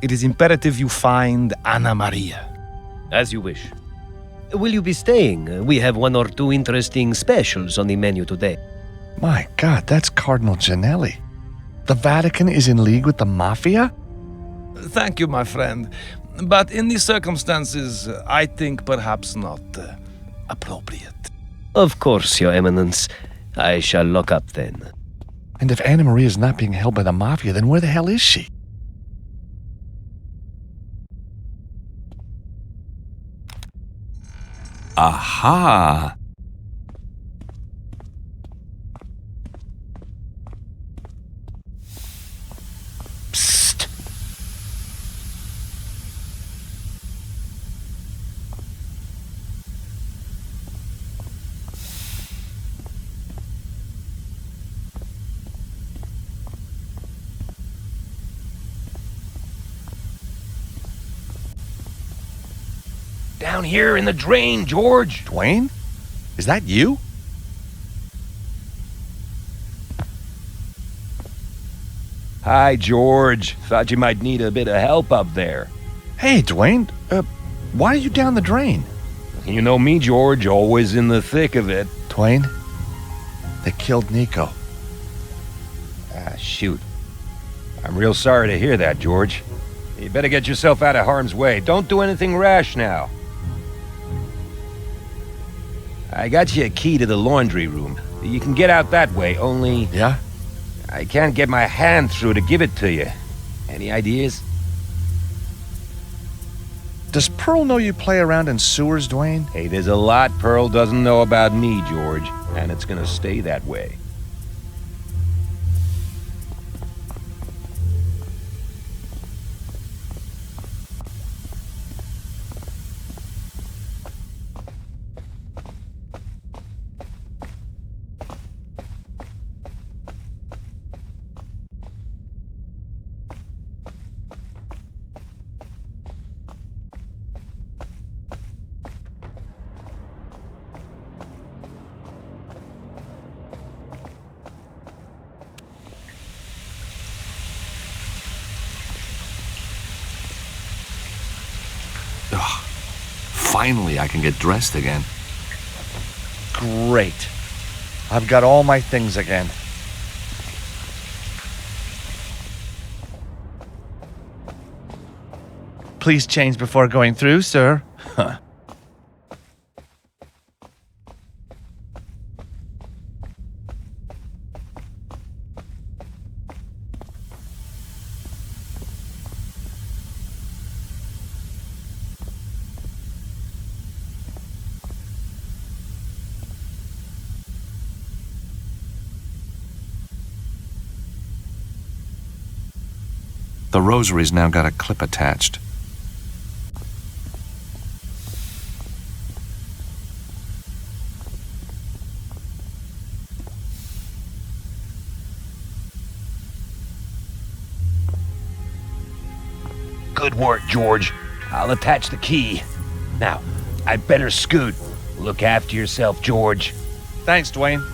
Speaker 14: It is imperative you find Anna Maria.
Speaker 11: As you wish. Will you be staying? We have one or two interesting specials on the menu today.
Speaker 6: My God, that's Cardinal Gianelli. The Vatican is in league with the Mafia?
Speaker 14: Thank you, my friend. But in these circumstances, I think perhaps not appropriate.
Speaker 11: Of course, Your Eminence. I shall lock up then.
Speaker 6: And if Anna Maria is not being held by the Mafia, then where the hell is she?
Speaker 4: Aha!
Speaker 6: Psst!
Speaker 12: Down here in the drain, George.
Speaker 6: Dwayne? Is that you?
Speaker 22: Hi, George. Thought you might need a bit of help up there.
Speaker 6: Hey, Dwayne. Why are you down the drain?
Speaker 22: You know me, George, always in the thick of it.
Speaker 6: Dwayne, they killed Nico.
Speaker 22: Ah, shoot. I'm real sorry to hear that, George. You better get yourself out of harm's way. Don't do anything rash now. I got you a key to the laundry room. You can get out that way, only...
Speaker 6: Yeah?
Speaker 22: I can't get my hand through to give it to you. Any ideas?
Speaker 6: Does Pearl know you play around in sewers, Dwayne?
Speaker 22: Hey, there's a lot Pearl doesn't know about me, George. And it's gonna stay that way.
Speaker 4: Finally, I can get dressed again.
Speaker 6: Great. I've got all my things again. Please change before going through, sir. Huh.
Speaker 4: The rosary's now got a clip attached.
Speaker 22: Good work, George. I'll attach the key. Now, I better scoot. Look after yourself, George.
Speaker 6: Thanks, Dwayne.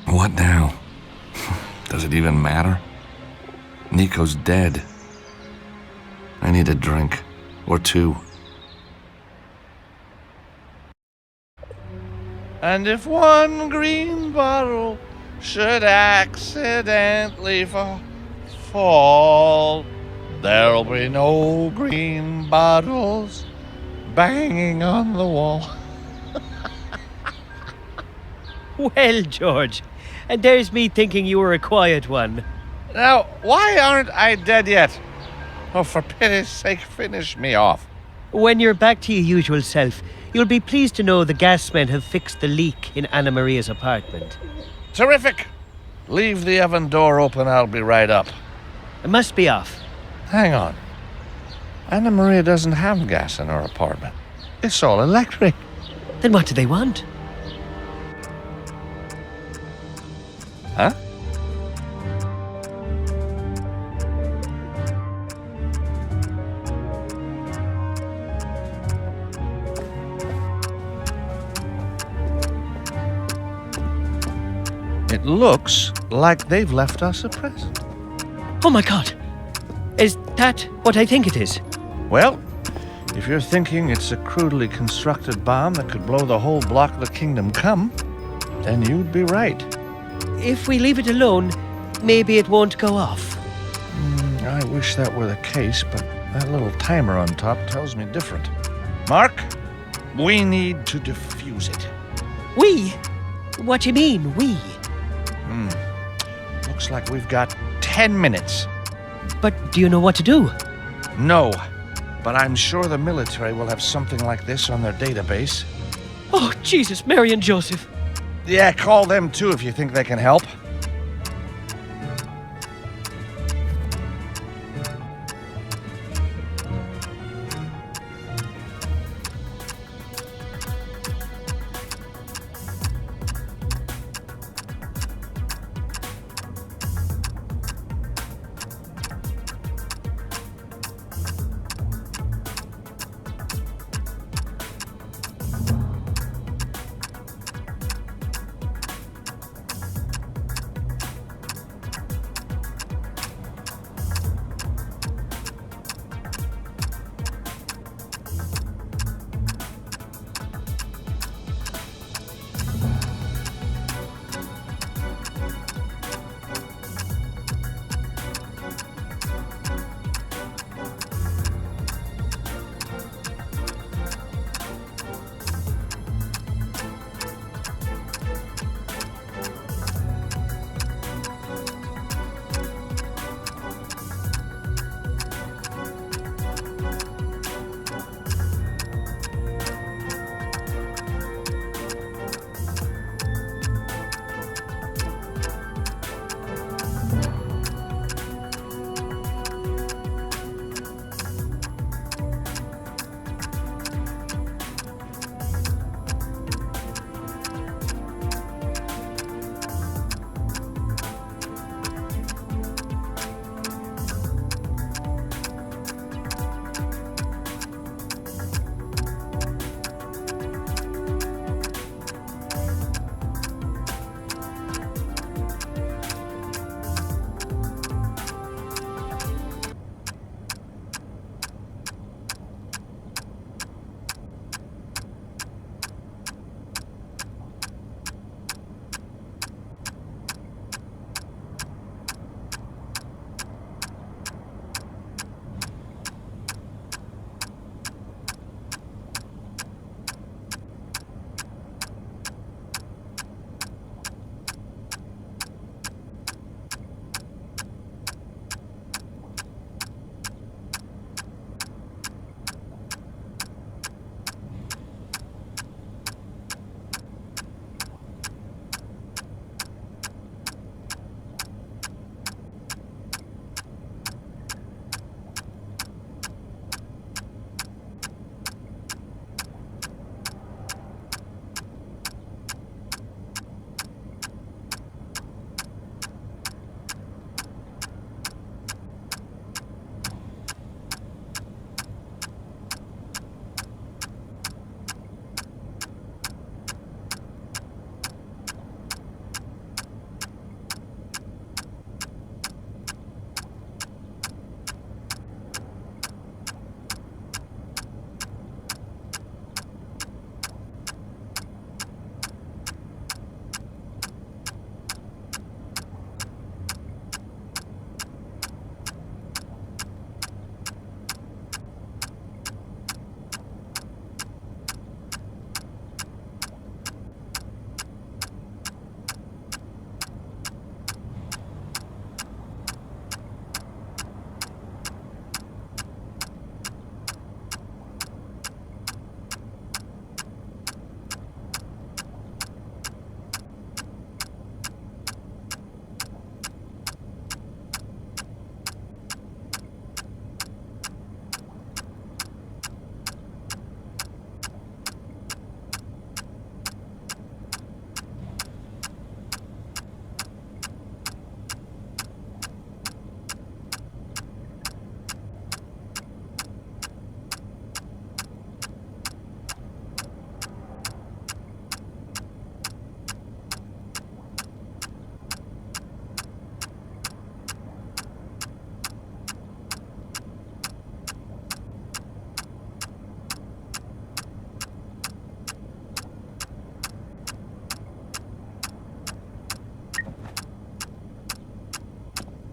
Speaker 4: What now? Does it even matter? Nico's dead. I need a drink. Or two.
Speaker 6: And if one green bottle should accidentally fall, there'll be no green bottles banging on the wall.
Speaker 15: Well, George, and there's me thinking you were a quiet one.
Speaker 6: Now, why aren't I dead yet? Oh, for pity's sake, finish me off.
Speaker 15: When you're back to your usual self, you'll be pleased to know the gasmen have fixed the leak in Anna Maria's apartment.
Speaker 6: Terrific! Leave the oven door open, I'll be right up.
Speaker 15: It must be off.
Speaker 6: Hang on. Anna Maria doesn't have gas in her apartment. It's all electric.
Speaker 15: Then what do they want?
Speaker 6: Huh? It looks like they've left us a present.
Speaker 15: Oh my God! Is that what I think it is?
Speaker 6: Well, if you're thinking it's a crudely constructed bomb that could blow the whole block of the kingdom come, then you'd be right.
Speaker 15: If we leave it alone, maybe it won't go off.
Speaker 6: I wish that were the case, but That little timer on top tells me different. Mark, we need to defuse it.
Speaker 15: We? What do you mean, we?
Speaker 6: Looks like we've got 10 minutes.
Speaker 15: But do you know what to do?
Speaker 6: No, but I'm sure the military will have something like this on their database.
Speaker 15: Oh, Jesus, Mary and Joseph.
Speaker 6: Yeah, call them too if you think they can help.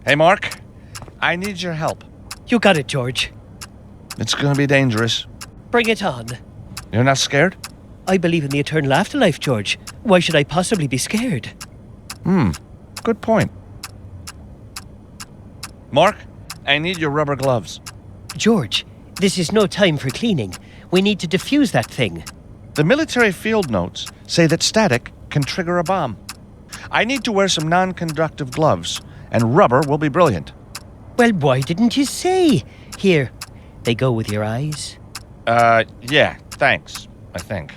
Speaker 6: Hey, Mark, I need your help.
Speaker 15: You got it, George.
Speaker 14: It's gonna be dangerous.
Speaker 15: Bring it on.
Speaker 14: You're not scared?
Speaker 15: I believe in the eternal afterlife, George. Why should I possibly be scared?
Speaker 14: Good point. Mark, I need your rubber gloves.
Speaker 15: George, this is no time for cleaning. We need to defuse that thing.
Speaker 14: The military field notes say that static can trigger a bomb. I need to wear some non-conductive gloves, and rubber will be brilliant.
Speaker 15: Well, why didn't you say? Here, they go with your eyes.
Speaker 14: Yeah, thanks, I think.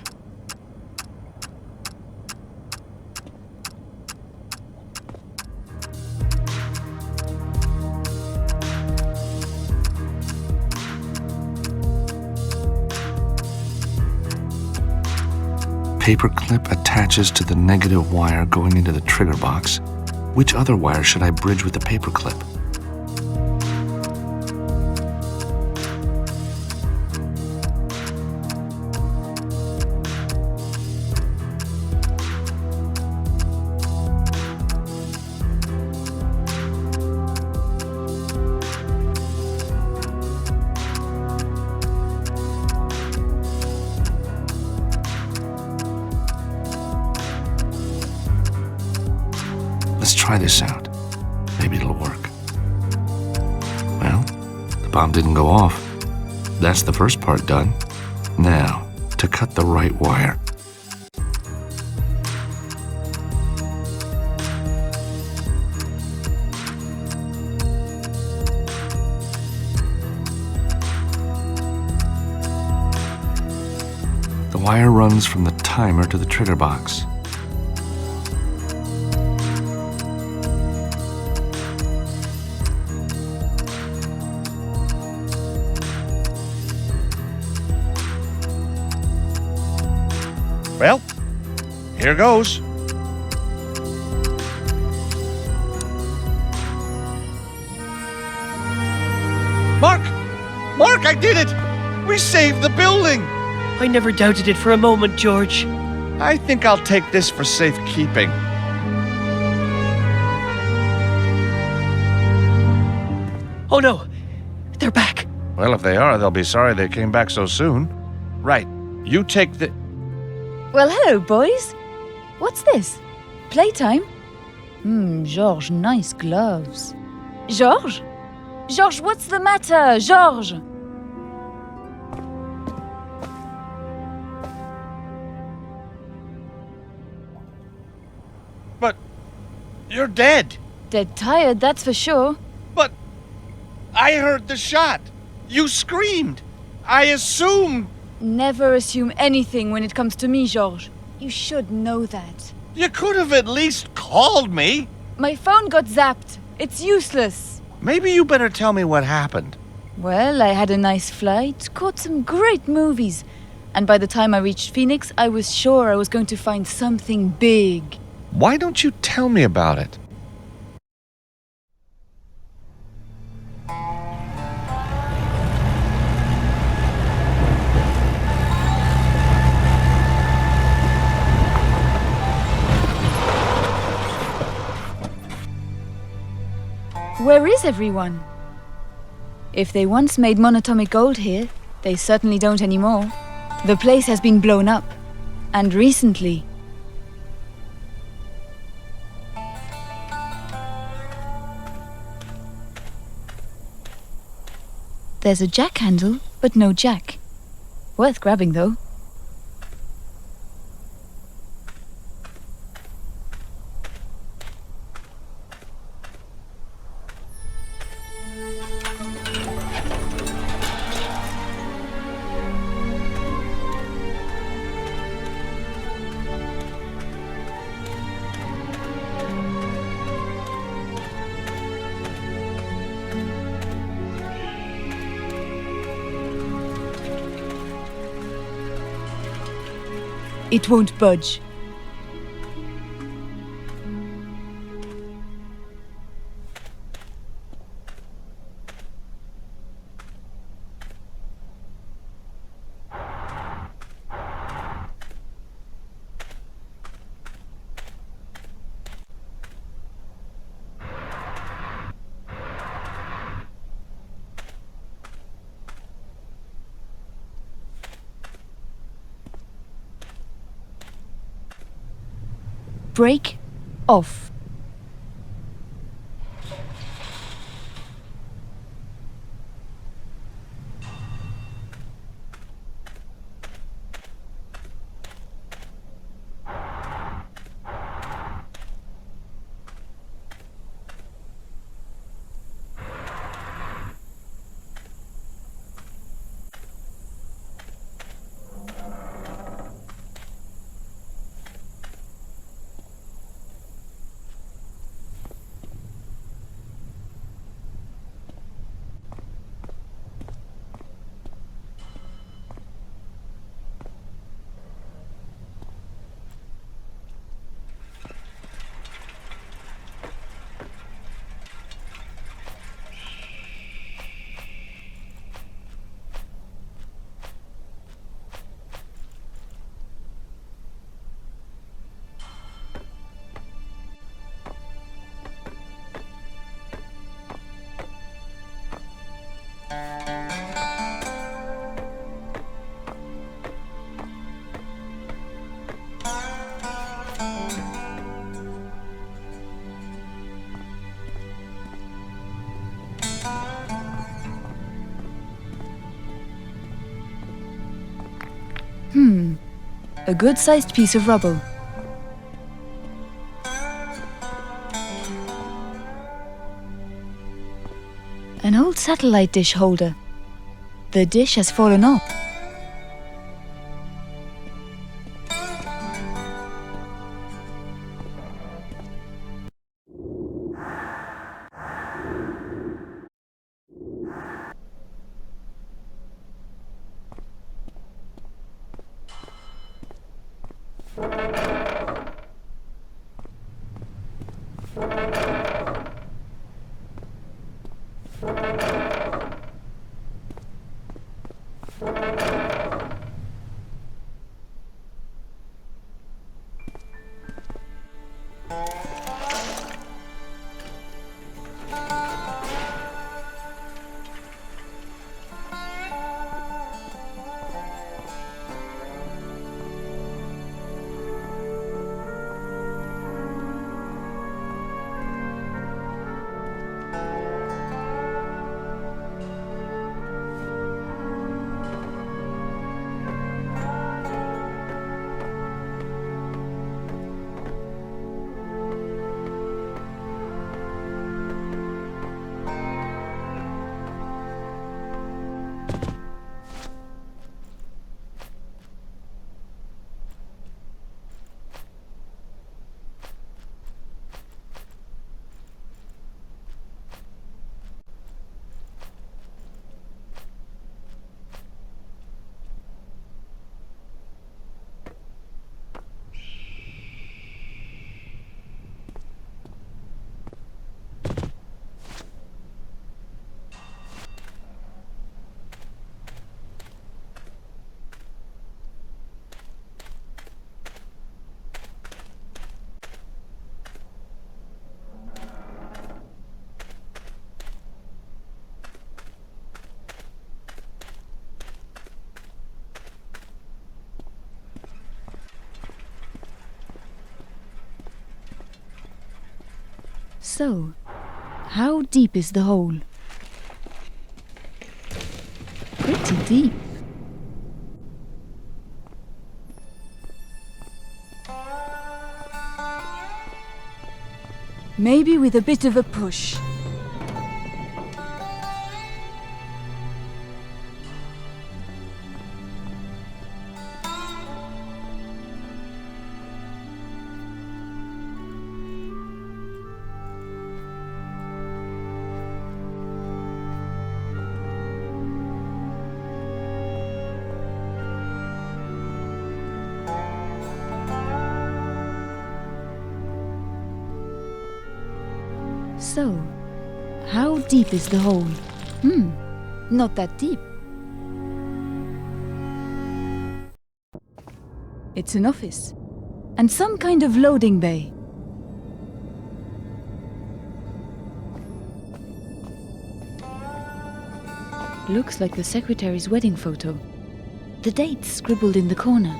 Speaker 4: Paperclip attaches to the negative wire going into the trigger box. Which other wire should I bridge with the paperclip? Let's try this out. Maybe it'll work. Well, the bomb didn't go off. That's the first part done. Now, to cut the right wire. The wire runs from the timer to the trigger box.
Speaker 14: Well, here goes. Mark! Mark, I did it! We saved the building!
Speaker 15: I never doubted it for a moment, George.
Speaker 14: I think I'll take this for safekeeping.
Speaker 15: Oh no! They're back!
Speaker 14: Well, if they are, they'll be sorry they came back so soon. Right, you take the...
Speaker 13: Well, hello, boys. What's this? Playtime? Georges, nice gloves. Georges? Georges, what's the matter? Georges!
Speaker 14: But you're dead.
Speaker 13: Dead tired, that's for sure.
Speaker 14: But I heard the shot. You screamed. I assumed.
Speaker 13: Never assume anything when it comes to me, Georges. You should know that.
Speaker 14: You could have at least called me.
Speaker 13: My phone got zapped. It's useless.
Speaker 14: Maybe you better tell me what happened.
Speaker 13: Well, I had a nice flight, caught some great movies, and by the time I reached Phoenix, I was sure I was going to find something big.
Speaker 14: Why don't you tell me about it?
Speaker 13: Where is everyone? If they once made monatomic gold here, they certainly don't anymore. The place has been blown up. And recently. There's a jack handle, but no jack. Worth grabbing, though. It won't budge. break off. A good-sized piece of rubble. An old satellite dish holder. The dish has fallen off. So, how deep is the hole? Pretty deep. Maybe with a bit of a push. So, how deep is the hole? Not that deep. It's an office. And some kind of loading bay. Looks like the secretary's wedding photo. The dates scribbled in the corner.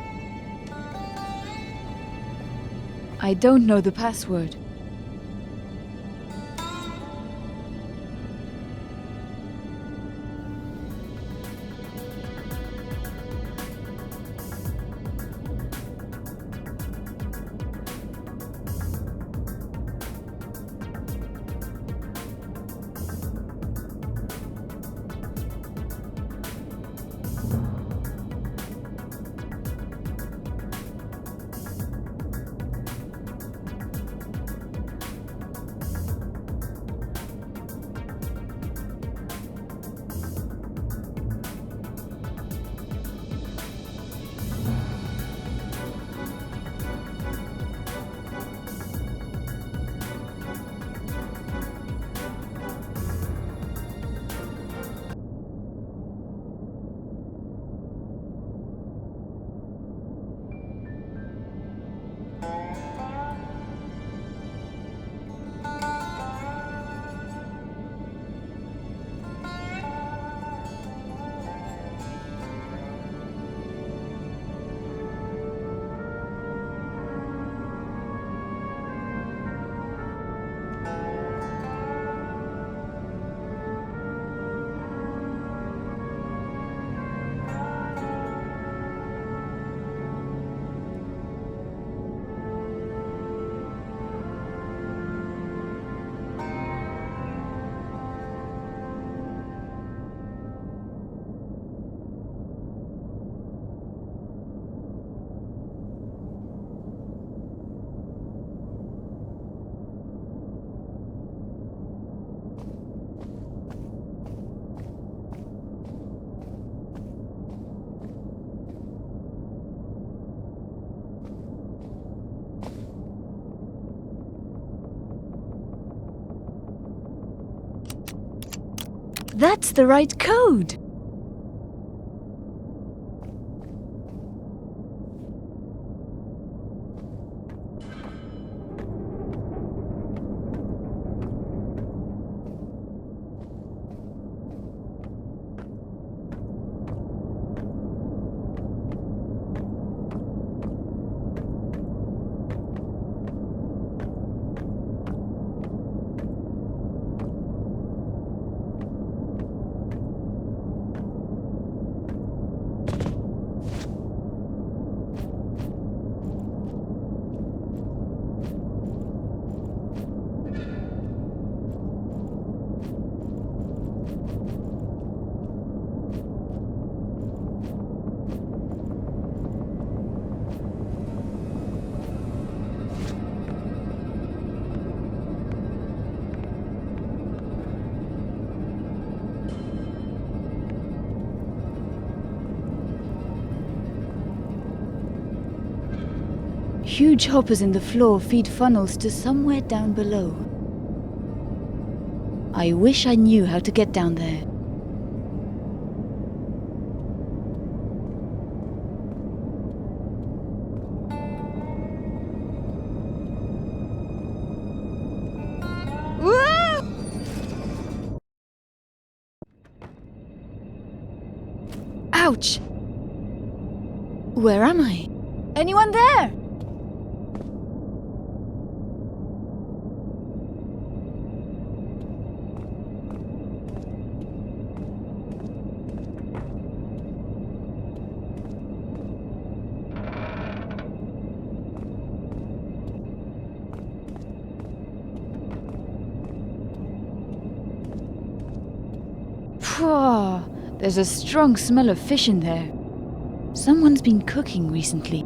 Speaker 13: I don't know the password. That's the right code! Huge hoppers in the floor feed funnels to somewhere down below. I wish I knew how to get down there. Ouch! Where am I? Anyone there? There's a strong smell of fish in there. Someone's been cooking recently.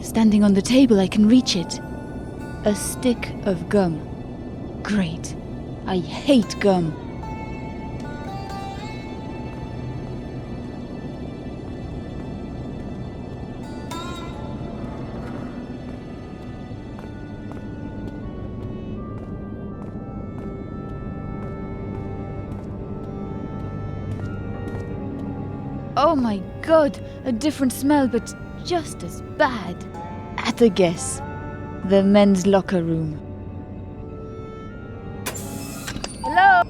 Speaker 13: Standing on the table, I can reach it. A stick of gum. Great. I hate gum. Oh my god, a different smell, but just as bad. At a guess. The men's locker room. Hello?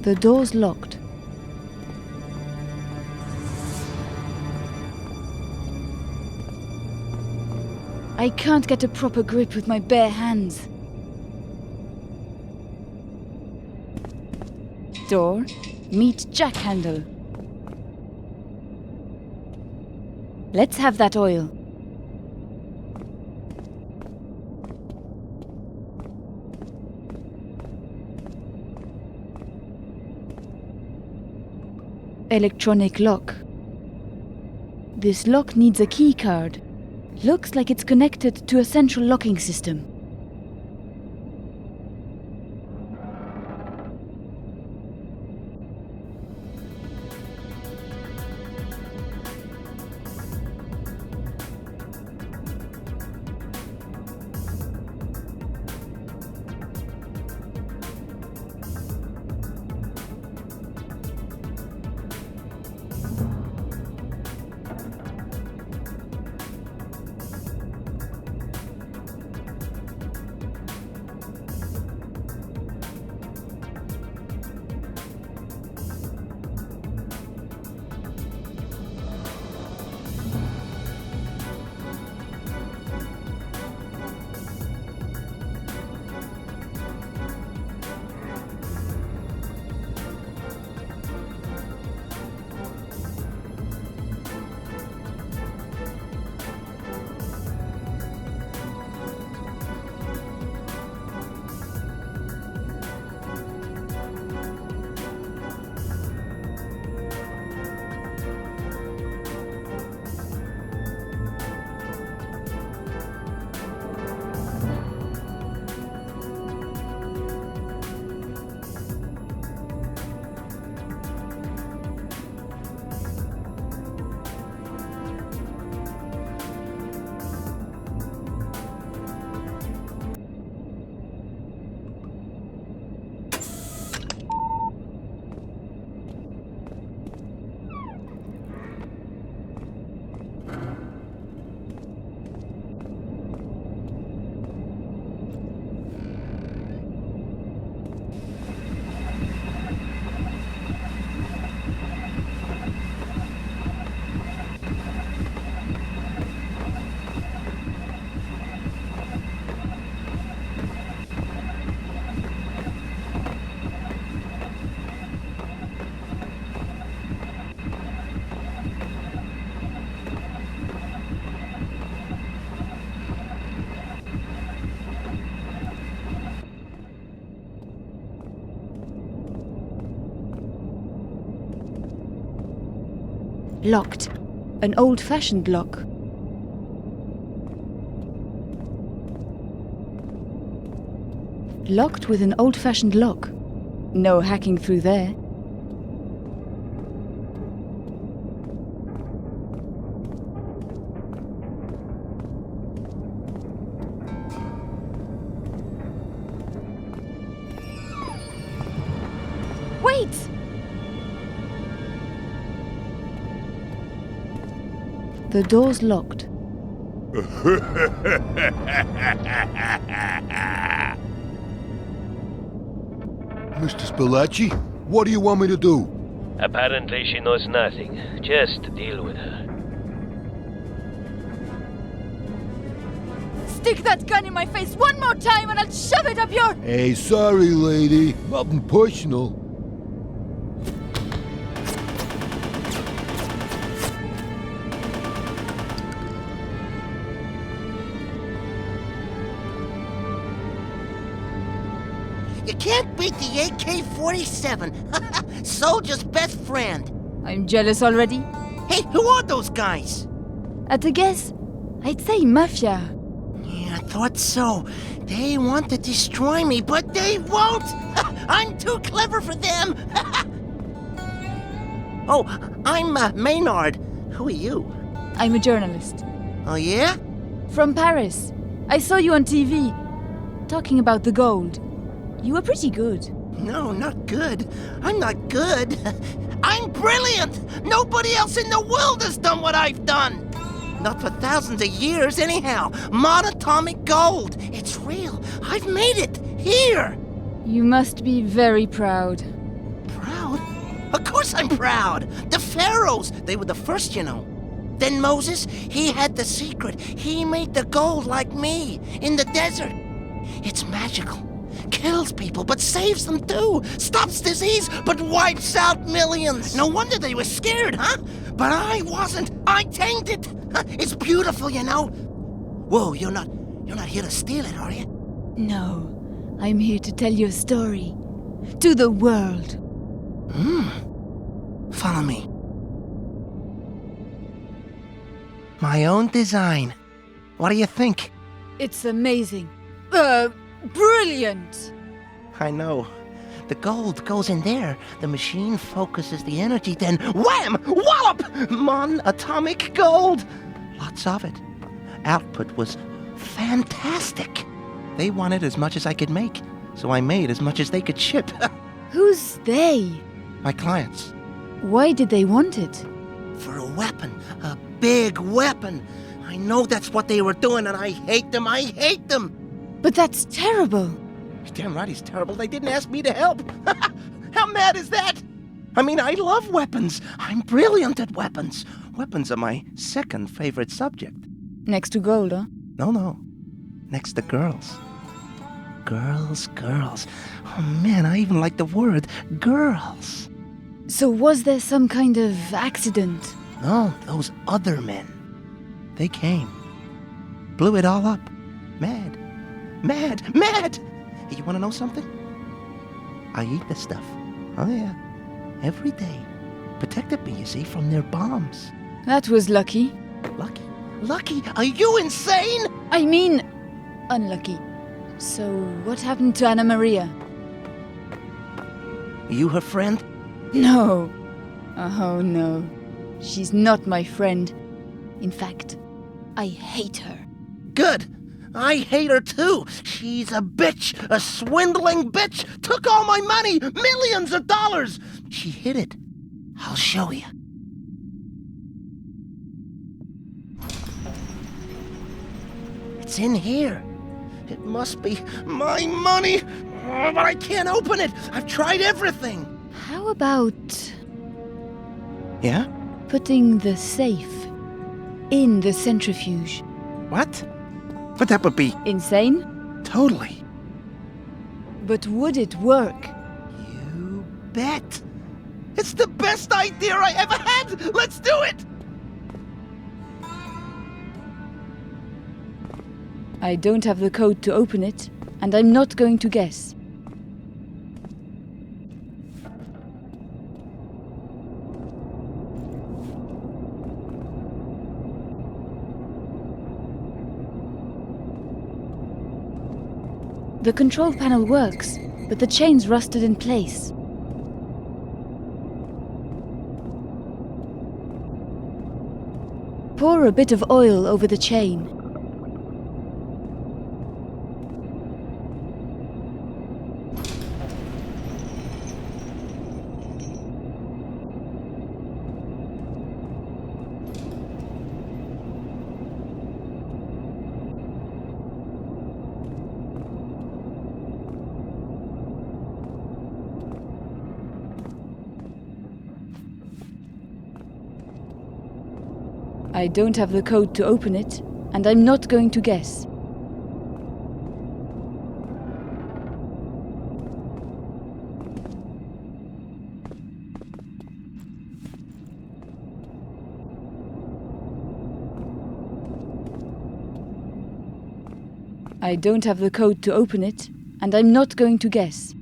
Speaker 13: The door's locked. I can't get a proper grip with my bare hands. Door, meet jack handle. Let's have that oil. Electronic lock. This lock needs a key card. Looks like it's connected to a central locking system. Locked. An old-fashioned lock. Locked with an old-fashioned lock. No hacking through there. Wait! The door's locked.
Speaker 10: Mr. Spalacci, what do you want me to do?
Speaker 11: Apparently she knows nothing. Just deal with her.
Speaker 13: Stick that gun in my face one more time and I'll shove it up your...
Speaker 10: Hey, sorry, lady. Nothing personal.
Speaker 21: You can't beat the AK-47. Soldier's best friend.
Speaker 13: I'm jealous already.
Speaker 21: Hey, who are those guys?
Speaker 13: At a guess, I'd say mafia.
Speaker 21: Yeah, I thought so. They want to destroy me, but they won't. I'm too clever for them. Oh, I'm Maynard. Who are you?
Speaker 13: I'm a journalist.
Speaker 21: Oh, yeah?
Speaker 13: From Paris. I saw you on TV, talking about the gold. You were pretty good.
Speaker 21: No, not good. I'm not good. I'm brilliant! Nobody else in the world has done what I've done! Not for thousands of years, anyhow. Monatomic gold. It's real. I've made it. Here.
Speaker 13: You must be very proud.
Speaker 21: Proud? Of course I'm proud. The pharaohs, they were the first, you know. Then Moses, he had the secret. He made the gold like me, in the desert. It's magical. Kills people, but saves them too. Stops disease, but wipes out millions. No wonder they were scared, huh? But I wasn't. I tamed it. It's beautiful, you know. Whoa, you're not here to steal it, are you?
Speaker 13: No, I'm here to tell your story. To the world.
Speaker 21: Follow me. My own design. What do you think?
Speaker 13: It's amazing. Brilliant!
Speaker 21: I know. The gold goes in there. The machine focuses the energy, then wham! Wallop! Monatomic gold! Lots of it. Output was fantastic. They wanted as much as I could make, so I made as much as they could ship.
Speaker 13: Who's they?
Speaker 21: My clients.
Speaker 13: Why did they want it?
Speaker 21: For a weapon. A big weapon. I know that's what they were doing, and I hate them. I hate them!
Speaker 13: But that's terrible.
Speaker 21: Damn right he's terrible. They didn't ask me to help. How mad is that? I mean, I love weapons. I'm brilliant at weapons. Weapons are my second favorite subject.
Speaker 13: Next to gold, huh?
Speaker 21: No. Next to girls. Girls. Oh man, I even like the word girls.
Speaker 13: So was there some kind of accident?
Speaker 21: No, those other men. They came. Blew it all up. Mad. You want to know something? I eat the stuff. Oh yeah. Every day. Protected me, you see, from their bombs.
Speaker 13: That was lucky.
Speaker 21: Lucky? Are you insane?
Speaker 13: I mean, unlucky. So, what happened to Anna Maria?
Speaker 21: You her friend?
Speaker 13: No. Oh, no. She's not my friend. In fact, I hate her.
Speaker 21: Good. I hate her too. She's a bitch, a swindling bitch. Took all my money, millions of dollars. She hid it. I'll show you. It's in here. It must be my money, but I can't open it. I've tried everything.
Speaker 13: How about...
Speaker 21: Yeah?
Speaker 13: Putting the safe in the centrifuge.
Speaker 21: What? But that would be...
Speaker 13: Insane?
Speaker 21: Totally.
Speaker 13: But would it work?
Speaker 21: You bet. It's the best idea I ever had. Let's do it.
Speaker 13: I don't have the code to open it, and I'm not going to guess. The control panel works, but the chain's rusted in place. Pour a bit of oil over the chain. I don't have the code to open it, and I'm not going to guess. I don't have the code to open it, and I'm not going to guess.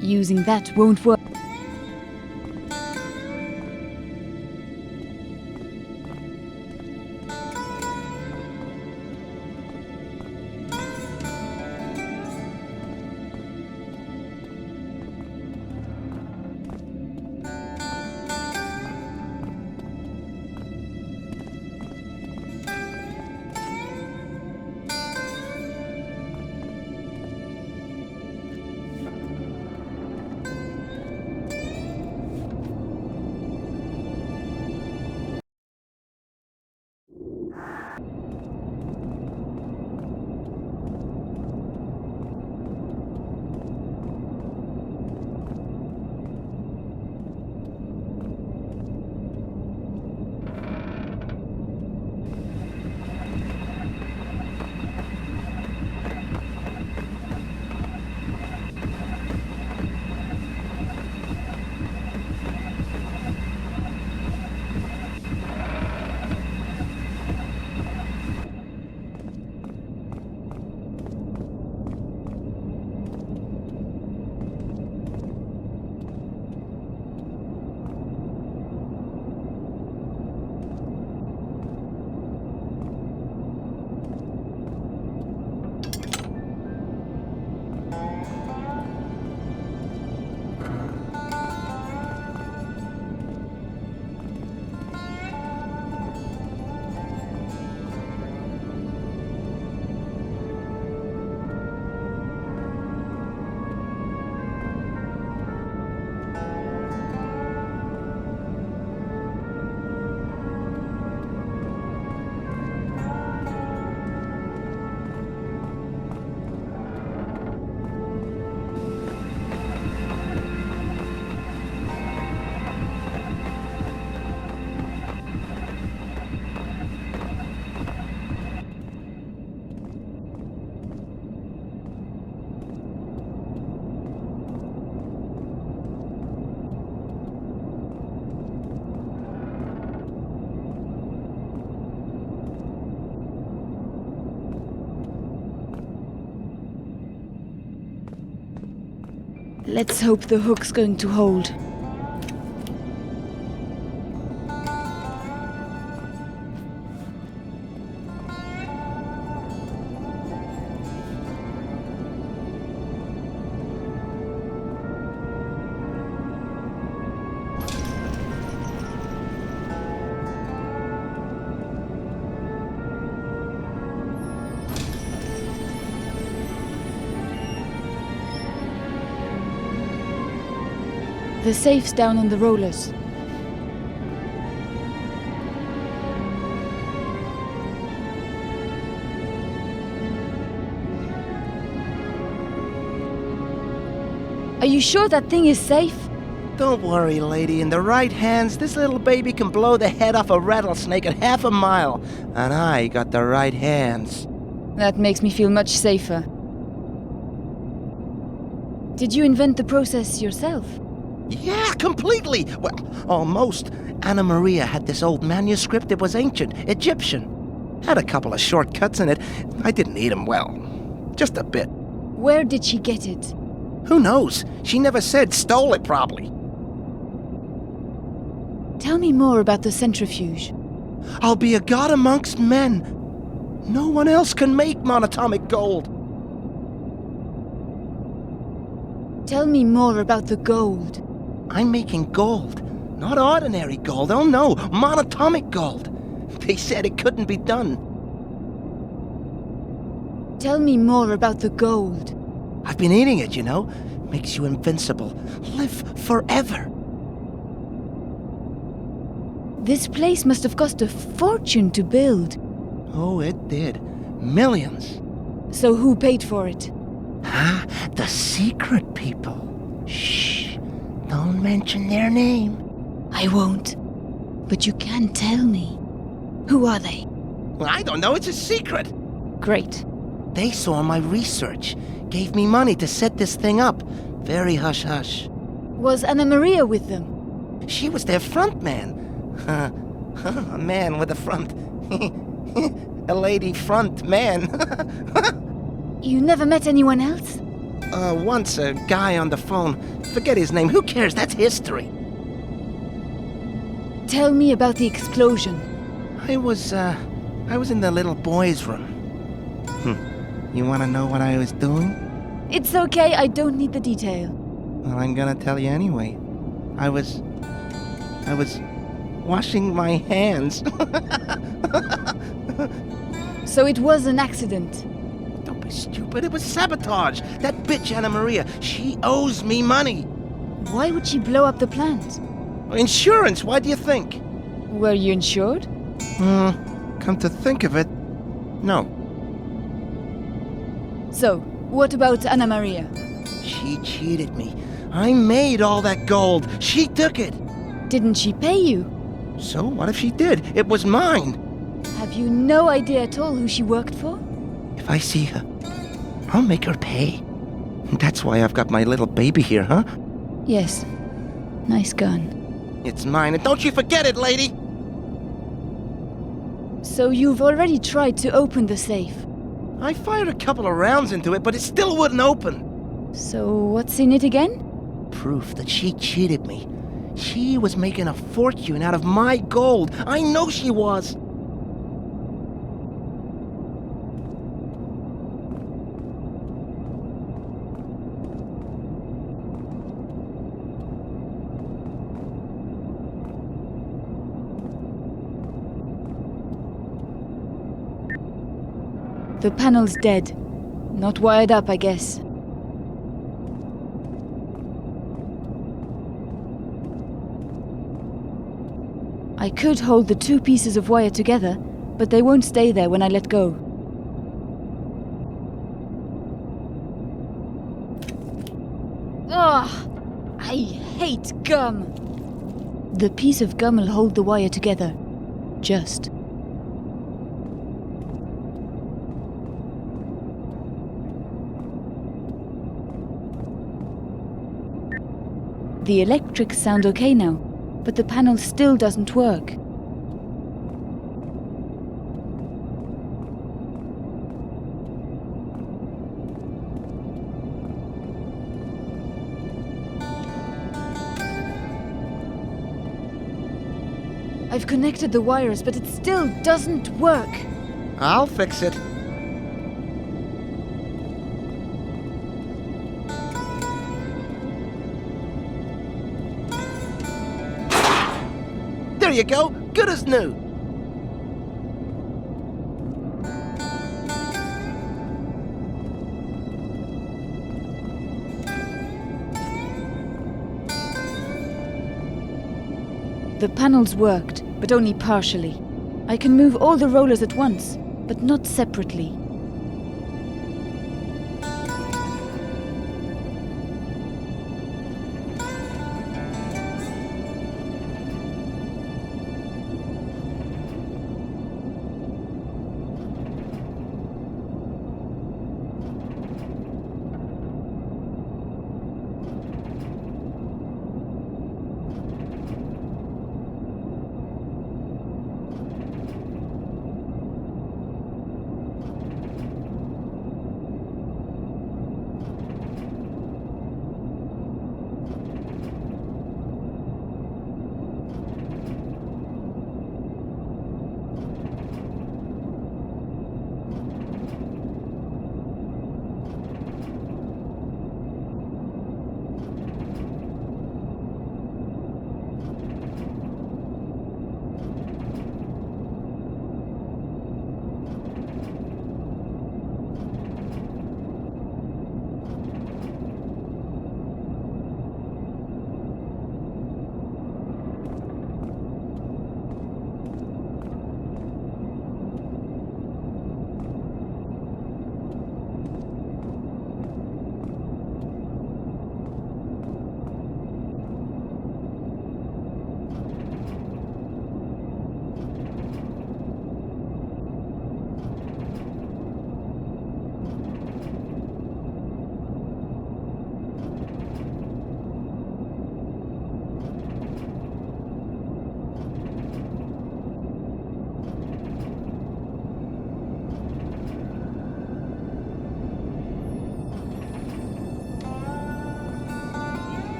Speaker 13: Using that won't work. Let's hope the hook's going to hold. The safe's down on the rollers. Are you sure that thing is safe?
Speaker 21: Don't worry, lady. In the right hands, this little baby can blow the head off a rattlesnake at half a mile. And I got the right hands.
Speaker 13: That makes me feel much safer. Did you invent the process yourself?
Speaker 21: Yeah, completely. Well, almost. Anna Maria had this old manuscript. It was ancient, Egyptian. Had a couple of shortcuts in it. I didn't need them, well, just a bit.
Speaker 13: Where did she get it?
Speaker 21: Who knows? She never said. Stole it, probably.
Speaker 13: Tell me more about the centrifuge.
Speaker 21: I'll be a god amongst men. No one else can make monatomic gold.
Speaker 13: Tell me more about the gold.
Speaker 21: I'm making gold. Not ordinary gold, oh no, monatomic gold. They said it couldn't be done.
Speaker 13: Tell me more about the gold.
Speaker 21: I've been eating it, you know. Makes you invincible. Live forever.
Speaker 13: This place must have cost a fortune to build.
Speaker 21: Oh, it did. Millions.
Speaker 13: So who paid for it?
Speaker 21: Ah, the secret people. Shh. Don't mention their name.
Speaker 13: I won't. But you can tell me. Who are they?
Speaker 21: Well, I don't know. It's a secret.
Speaker 13: Great.
Speaker 21: They saw my research. Gave me money to set this thing up. Very hush-hush.
Speaker 13: Was Anna Maria with them?
Speaker 21: She was their front man. A man with a front. A lady front man.
Speaker 13: You never met anyone else?
Speaker 21: Once a guy on the phone. Forget his name. Who cares? That's history.
Speaker 13: Tell me about the explosion.
Speaker 21: I was in the little boy's room. You want to know what I was doing?
Speaker 13: It's okay, I don't need the detail.
Speaker 21: Well, I'm gonna tell you anyway. I was washing my hands.
Speaker 13: So it was an accident.
Speaker 21: Don't be stupid. It was sabotage. That bitch Anna Maria, she owes me money.
Speaker 13: Why would she blow up the plant?
Speaker 21: Insurance, why do you think?
Speaker 13: Were you insured?
Speaker 21: Come to think of it, no.
Speaker 13: So, what about Anna Maria?
Speaker 21: She cheated me. I made all that gold. She took it.
Speaker 13: Didn't she pay you?
Speaker 21: So what if she did? It was mine.
Speaker 13: Have you no idea at all who she worked for?
Speaker 21: If I see her, I'll make her pay. That's why I've got my little baby here, huh?
Speaker 13: Yes. Nice gun.
Speaker 21: It's mine, and don't you forget it, lady!
Speaker 13: So you've already tried to open the safe?
Speaker 21: I fired a couple of rounds into it, but it still wouldn't open.
Speaker 13: So what's in it again?
Speaker 21: Proof that she cheated me. She was making a fortune out of my gold. I know she was.
Speaker 13: The panel's dead. Not wired up, I guess. I could hold the two pieces of wire together, but they won't stay there when I let go. Ugh! I hate gum! The piece of gum will hold the wire together. Just. The electrics sound okay now, but the panel still doesn't work. I've connected the wires, but it still doesn't work.
Speaker 21: I'll fix it. There you go. Good as new.
Speaker 13: The panels worked, but only partially. I can move all the rollers at once, but not separately.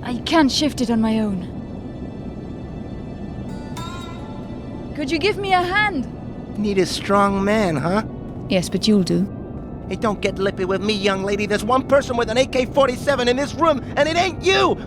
Speaker 13: I can't shift it on my own. Could you give me a hand?
Speaker 21: Need a strong man, huh?
Speaker 13: Yes, but you'll do.
Speaker 21: Hey, don't get lippy with me, young lady. There's one person with an AK-47 in this room, and it ain't you!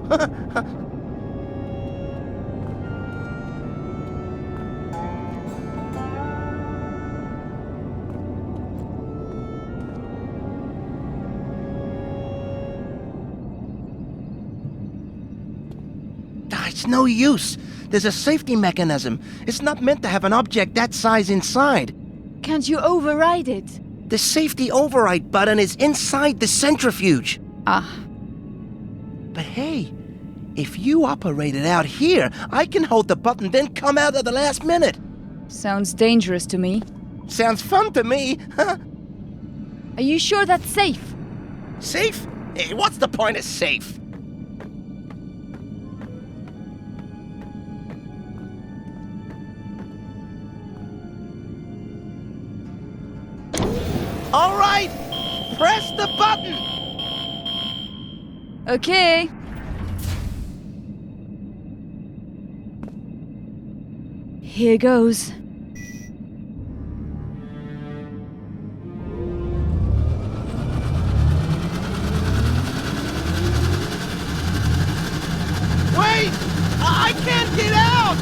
Speaker 21: It's no use. There's a safety mechanism. It's not meant to have an object that size inside.
Speaker 13: Can't you override it?
Speaker 21: The safety override button is inside the centrifuge.
Speaker 13: Ah.
Speaker 21: But hey, if you operate it out here, I can hold the button, then come out at the last minute.
Speaker 13: Sounds dangerous to me.
Speaker 21: Sounds fun to me, huh?
Speaker 13: Are you sure that's safe?
Speaker 21: Safe? Hey, what's the point of safe? All right, press the button.
Speaker 13: Okay. Here goes.
Speaker 21: Wait! I can't get out!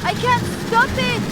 Speaker 13: I can't stop it!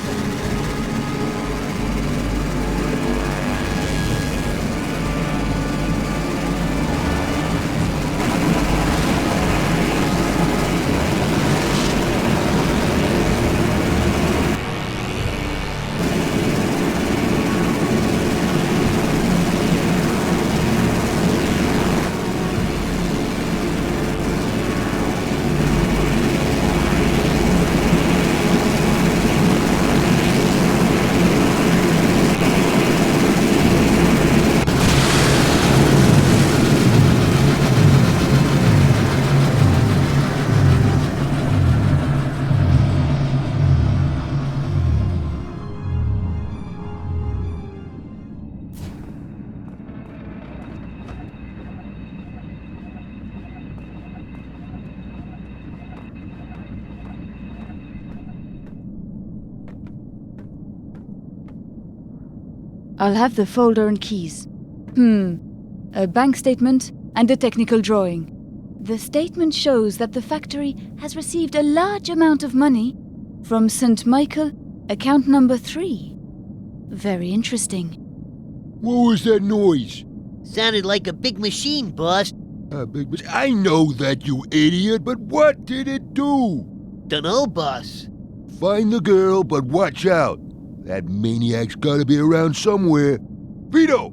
Speaker 13: I'll have the folder and keys. A bank statement and a technical drawing. The statement shows that the factory has received a large amount of money from St. Michael, account number 3. Very interesting.
Speaker 10: What was that noise?
Speaker 8: Sounded like a big machine, boss.
Speaker 10: A big machine? I know that, you idiot, but what did it do?
Speaker 8: Dunno, boss.
Speaker 10: Find the girl, but watch out. That maniac's gotta be around somewhere. Vito!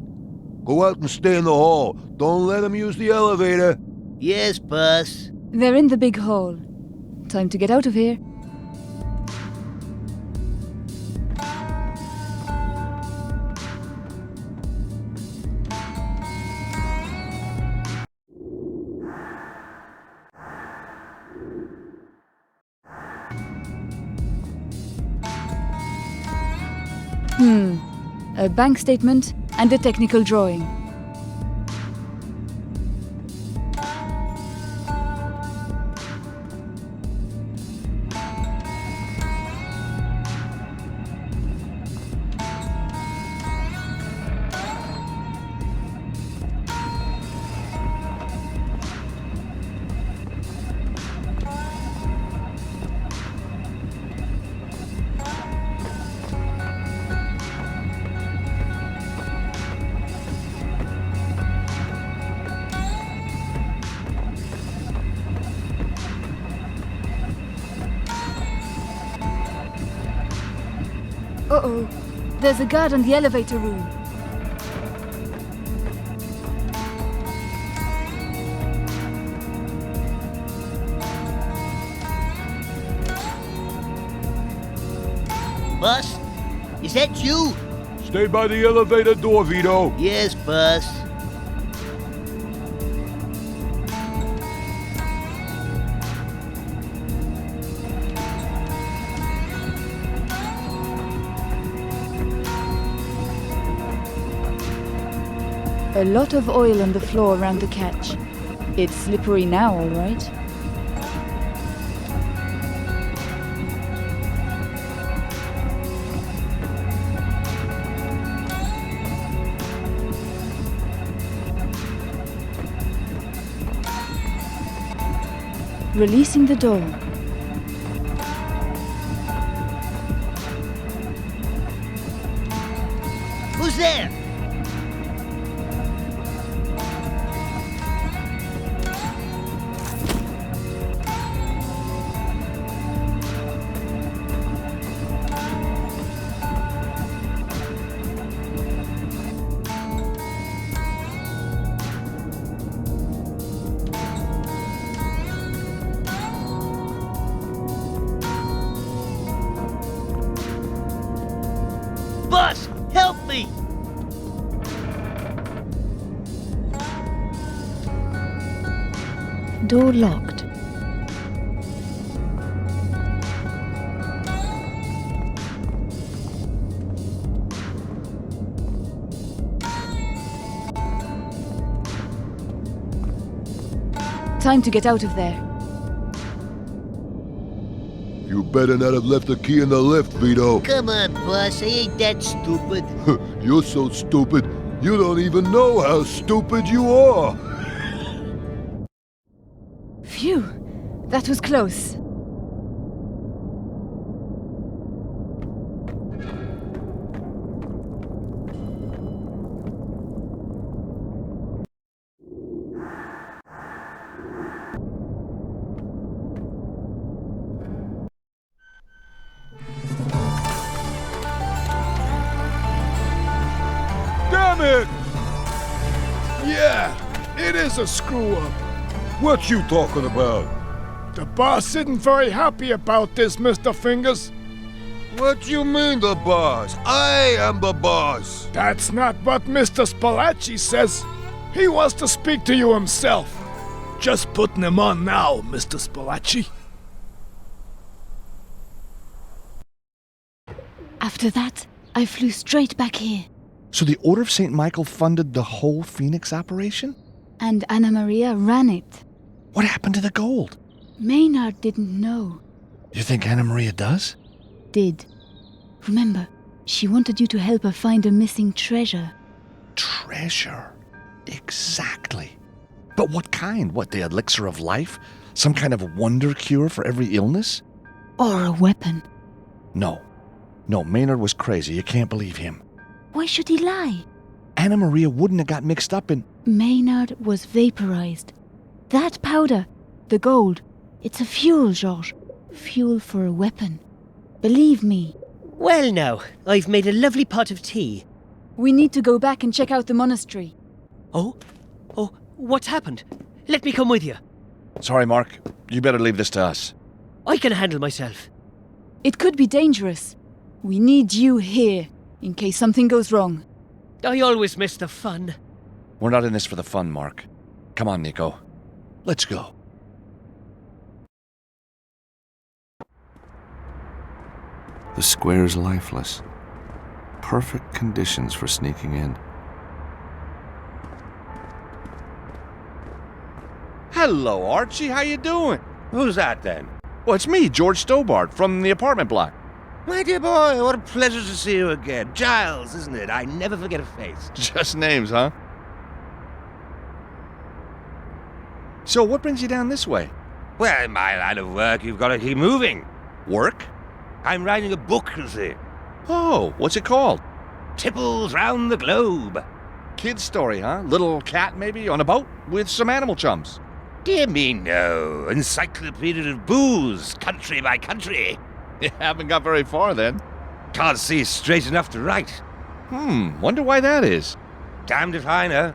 Speaker 10: Go out and stay in the hall. Don't let him use the elevator.
Speaker 8: Yes, boss.
Speaker 13: They're in the big hall. Time to get out of here. A bank statement and a technical drawing. Uh-oh. There's a guard in the elevator room.
Speaker 8: Boss? Is that you?
Speaker 10: Stay by the elevator door, Vito.
Speaker 8: Yes, boss.
Speaker 13: A lot of oil on the floor around the catch. It's slippery now, all right. Releasing the door.
Speaker 8: Who's there? Boss, help me!
Speaker 13: Door locked. Time to get out of there.
Speaker 10: You better not have left the key in the lift, Vito.
Speaker 8: Come on, boss, I ain't that stupid.
Speaker 10: You're so stupid, you don't even know how stupid you are.
Speaker 13: Phew, that was close.
Speaker 1: Damn it! Yeah, it is a screw-up.
Speaker 10: What you talking about?
Speaker 1: The boss isn't very happy about this, Mr. Fingers.
Speaker 10: What you mean, the boss? I am the boss.
Speaker 1: That's not what Mr. Spalacci says. He wants to speak to you himself. Just putting him on now, Mr. Spalacci.
Speaker 13: After that, I flew straight back here.
Speaker 6: So the Order of St. Michael funded the whole Phoenix operation?
Speaker 13: And Anna Maria ran it.
Speaker 6: What happened to the gold?
Speaker 13: Maynard didn't know.
Speaker 6: You think Anna Maria does?
Speaker 13: Did. Remember, She wanted you to help her find a missing treasure.
Speaker 6: Treasure? Exactly. But what kind? What, the elixir of life? Some kind of wonder cure for every illness?
Speaker 13: Or a weapon.
Speaker 6: No. No, Maynard was crazy. You can't believe him.
Speaker 13: Why should he lie?
Speaker 6: Anna Maria wouldn't have got mixed up in...
Speaker 13: Maynard was vaporized. That powder, the gold, it's a fuel, Georges. Fuel for a weapon. Believe me.
Speaker 15: Well now, I've made a lovely pot of tea.
Speaker 13: We need to go back and check out the monastery.
Speaker 15: Oh, what's happened? Let me come with you.
Speaker 6: Sorry, Mark. You better leave this to us.
Speaker 15: I can handle myself.
Speaker 13: It could be dangerous. We need you here, in case something goes wrong.
Speaker 15: I always miss the fun.
Speaker 6: We're not in this for the fun, Mark. Come on, Nico. Let's go.
Speaker 4: The square's lifeless. Perfect conditions for sneaking in.
Speaker 6: Hello, Archie. How you doing?
Speaker 7: Who's that, then?
Speaker 6: Well, it's me, George Stobart, from the apartment block.
Speaker 7: My dear boy, what a pleasure to see you again. Giles, isn't it? I never forget a face.
Speaker 6: Just names, huh? So, what brings you down this way?
Speaker 7: Well, in my line of work, you've got to keep moving.
Speaker 6: Work?
Speaker 7: I'm writing a book, you see.
Speaker 6: Oh, what's it called?
Speaker 7: Tipples Round the Globe.
Speaker 6: Kid's story, huh? Little cat, maybe, on a boat with some animal chums.
Speaker 7: Dear me, no. Encyclopedia of booze, country by country.
Speaker 6: You haven't got very far, then.
Speaker 7: Can't see straight enough to write.
Speaker 6: Wonder why that is.
Speaker 7: Damned if I know.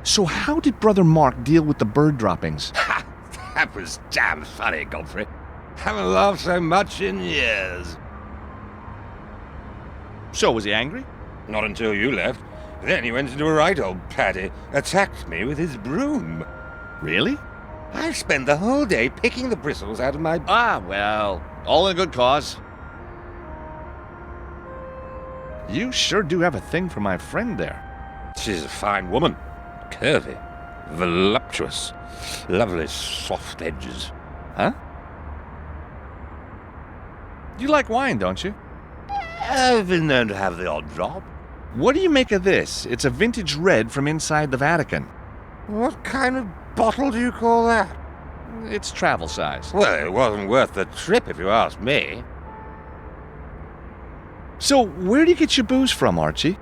Speaker 6: So how did Brother Mark deal with the bird droppings?
Speaker 7: Ha! That was damn funny, Godfrey. Haven't laughed so much in years.
Speaker 6: So, was he angry?
Speaker 7: Not until you left. Then he went into a right old paddy, attacked me with his broom.
Speaker 6: Really?
Speaker 7: I spent the whole day picking the bristles out of my...
Speaker 6: Ah, well, all in a good cause. You sure do have a thing for my friend there.
Speaker 7: She's a fine woman. Curvy. Voluptuous. Lovely soft edges.
Speaker 6: Huh? You like wine, don't you?
Speaker 7: I've been known to have the odd drop.
Speaker 6: What do you make of this? It's a vintage red from inside the Vatican.
Speaker 7: What kind of bottle do you call that?
Speaker 6: It's travel size.
Speaker 7: Well, it wasn't worth the trip if you ask me.
Speaker 6: So, where do you get your booze from, Archie?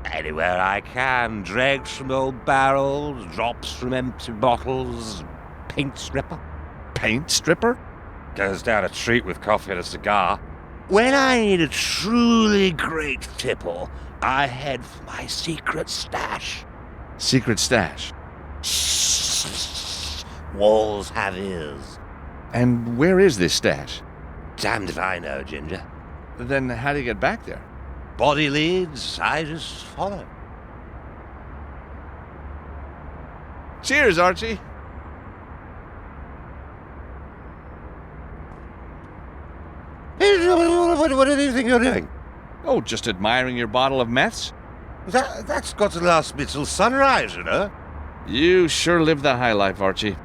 Speaker 7: Anywhere I can. Dregs from old barrels, drops from empty bottles, paint stripper.
Speaker 6: Paint stripper?
Speaker 7: Goes down a treat with coffee and a cigar. When I need a truly great tipple, I head for my secret stash.
Speaker 6: Secret stash?
Speaker 7: Shh. Walls have ears.
Speaker 6: And where is this stash?
Speaker 7: Damned if I know, Ginger.
Speaker 6: Then how do you get back there?
Speaker 7: Body leads, I just follow.
Speaker 6: Cheers, Archie.
Speaker 7: What do you think you're doing?
Speaker 6: Oh, just admiring your bottle of meths?
Speaker 7: That's got to last me till sunrise, you know?
Speaker 6: You sure live the high life, Archie.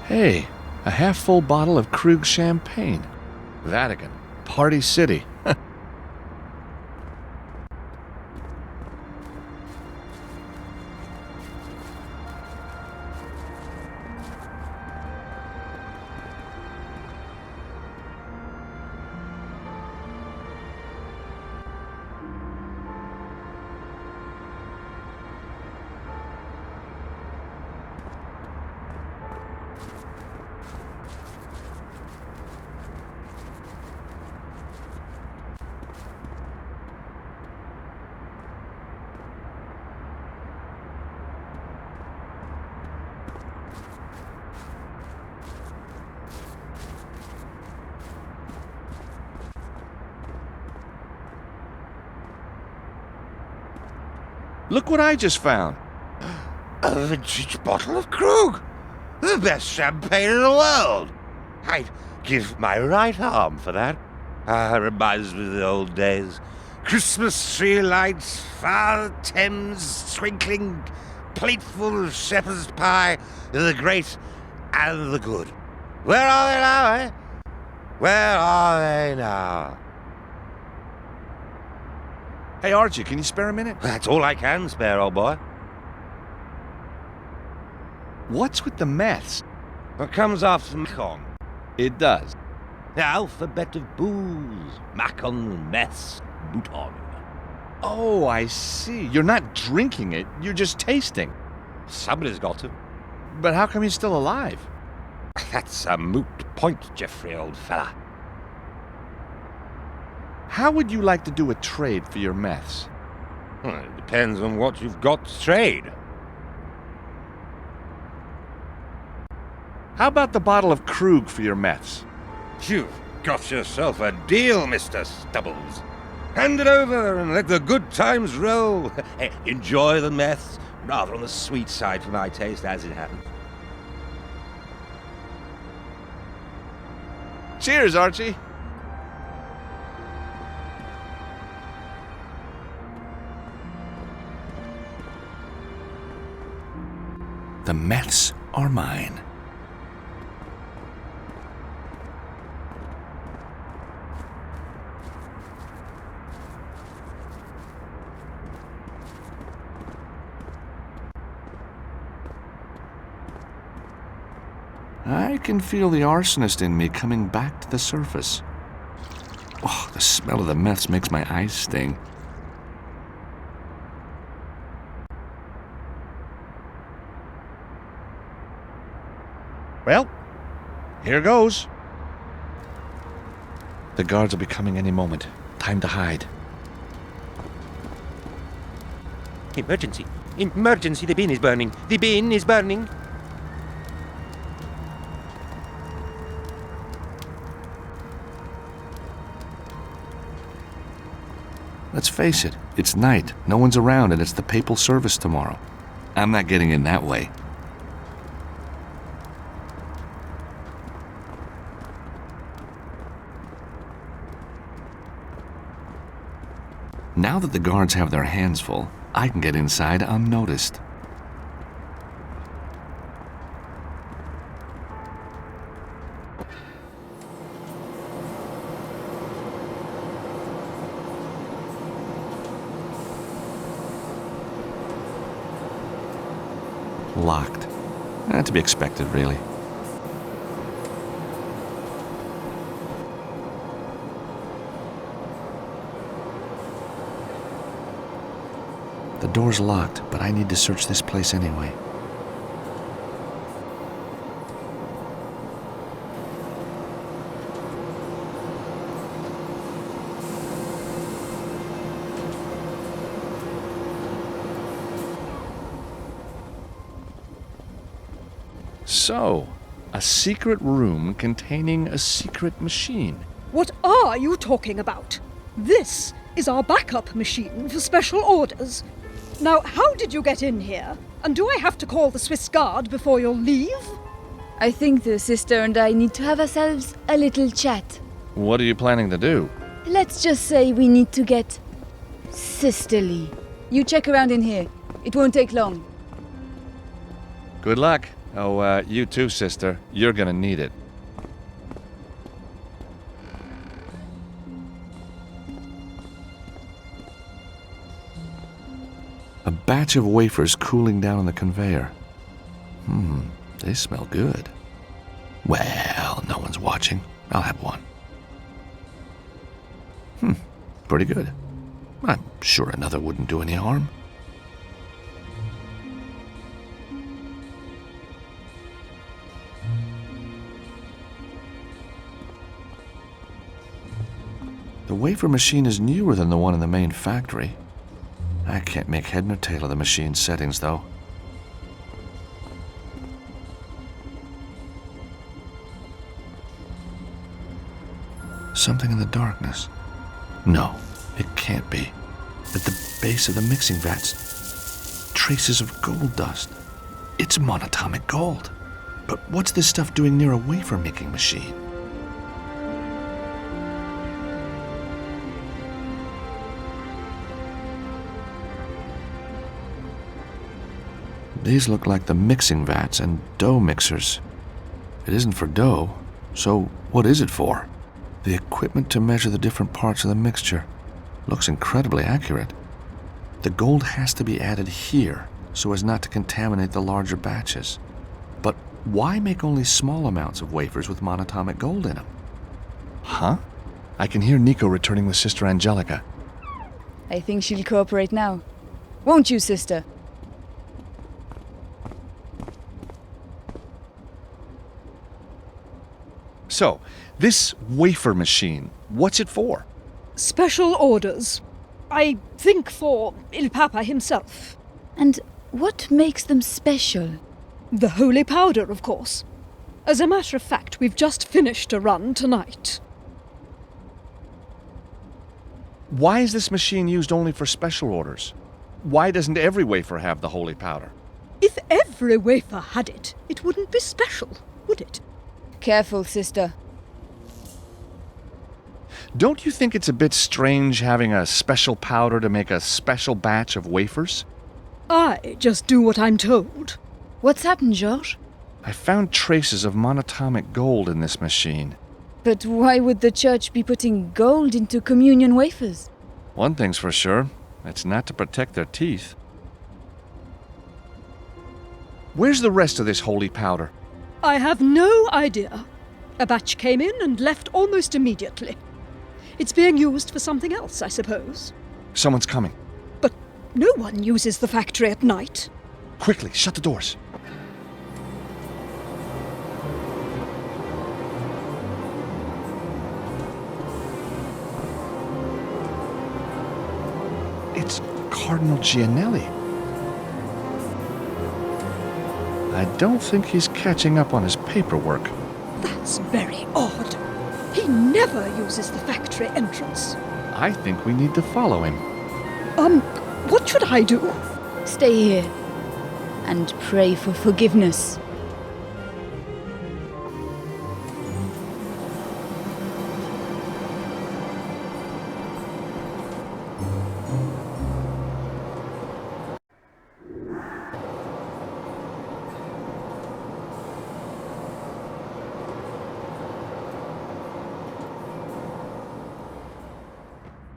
Speaker 6: Hey, a half-full bottle of Krug champagne. Vatican. Party City. Look what I just found.
Speaker 10: A vintage bottle of Krug! The best champagne in the world! I'd give my right arm for that. Reminds me of the old days. Christmas tree lights, far Thames twinkling, plateful of shepherd's pie, the great and the good. Where are they now, eh? Where are they now?
Speaker 6: Hey, Archie, can you spare a minute?
Speaker 10: That's all I can spare, old boy.
Speaker 6: What's with the meths?
Speaker 10: It comes after Macon.
Speaker 6: It does.
Speaker 10: The alphabet of booze. Macon, meths, Bouton.
Speaker 6: Oh, I see. You're not drinking it, you're just tasting.
Speaker 10: Somebody's got to.
Speaker 6: But how come you're still alive?
Speaker 10: That's a moot point, Jeffrey, old fella.
Speaker 6: How would you like to do a trade for your meths?
Speaker 10: Well, it depends on what you've got to trade.
Speaker 6: How about the bottle of Krug for your meths?
Speaker 10: You've got yourself a deal, Mr. Stubbles. Hand it over and let the good times roll. Enjoy the meths, rather on the sweet side for my taste, as it happens.
Speaker 6: Cheers, Archie.
Speaker 4: The meths are mine. I can feel the arsonist in me coming back to the surface. Oh, the smell of the meths makes my eyes sting.
Speaker 6: Well, here goes.
Speaker 4: The guards will be coming any moment. Time to hide.
Speaker 21: Emergency! Emergency! The bin is burning! The bin is burning!
Speaker 4: Let's face it, it's night, no one's around, and it's the papal service tomorrow. I'm not getting in that way. Now that the guards have their hands full, I can get inside unnoticed. Locked. To be expected, really. The door's locked, but I need to search this place anyway.
Speaker 6: So, a secret room containing a secret machine.
Speaker 17: What are you talking about? This is our backup machine for special orders. Now, how did you get in here? And do I have to call the Swiss Guard before you'll leave?
Speaker 13: I think the sister and I need to have ourselves a little chat.
Speaker 6: What are you planning to do?
Speaker 13: Let's just say we need to get sisterly. You check around in here. It won't take long.
Speaker 6: Good luck. Oh, you too, sister. You're gonna need it.
Speaker 4: A batch of wafers cooling down on the conveyor. They smell good. Well, no one's watching. I'll have one. Pretty good. I'm sure another wouldn't do any harm. The wafer machine is newer than the one in the main factory. I can't make head nor tail of the machine's settings, though. Something in the darkness. No, it can't be. At the base of the mixing vats. traces of gold dust. It's monatomic gold. But what's this stuff doing near a wafer-making machine? These look like the mixing vats and dough mixers. It isn't for dough, so what is it for? The equipment to measure the different parts of the mixture. Looks incredibly accurate. The gold has to be added here so as not to contaminate the larger batches. But why make only small amounts of wafers with monatomic gold in them?
Speaker 6: Huh? I can hear Nico returning with Sister Angelica.
Speaker 13: I think she'll cooperate now. Won't you, sister?
Speaker 6: So, this wafer machine, what's it for?
Speaker 17: Special orders. I think for Il Papa himself.
Speaker 13: And what makes them special?
Speaker 17: The holy powder, of course. As a matter of fact, we've just finished a run tonight.
Speaker 6: Why is this machine used only for special orders? Why doesn't every wafer have the holy powder?
Speaker 17: If every wafer had it, it wouldn't be special, would it?
Speaker 13: Careful, sister.
Speaker 6: Don't you think it's a bit strange having a special powder to make a special batch of wafers?
Speaker 17: I just do what I'm told.
Speaker 13: What's happened, Georges?
Speaker 6: I found traces of monatomic gold in this machine.
Speaker 13: But why would the church be putting gold into communion wafers?
Speaker 6: One thing's for sure, it's not to protect their teeth. Where's the rest of this holy powder?
Speaker 17: I have no idea. A batch came in and left almost immediately. It's being used for something else, I suppose.
Speaker 6: Someone's coming.
Speaker 17: But no one uses the factory at night.
Speaker 6: Quickly, shut the doors. It's Cardinal Gianelli. I don't think he's catching up on his paperwork.
Speaker 17: That's very odd. He never uses the factory entrance.
Speaker 6: I think we need to follow him.
Speaker 17: What should I do?
Speaker 13: Stay here and pray for forgiveness.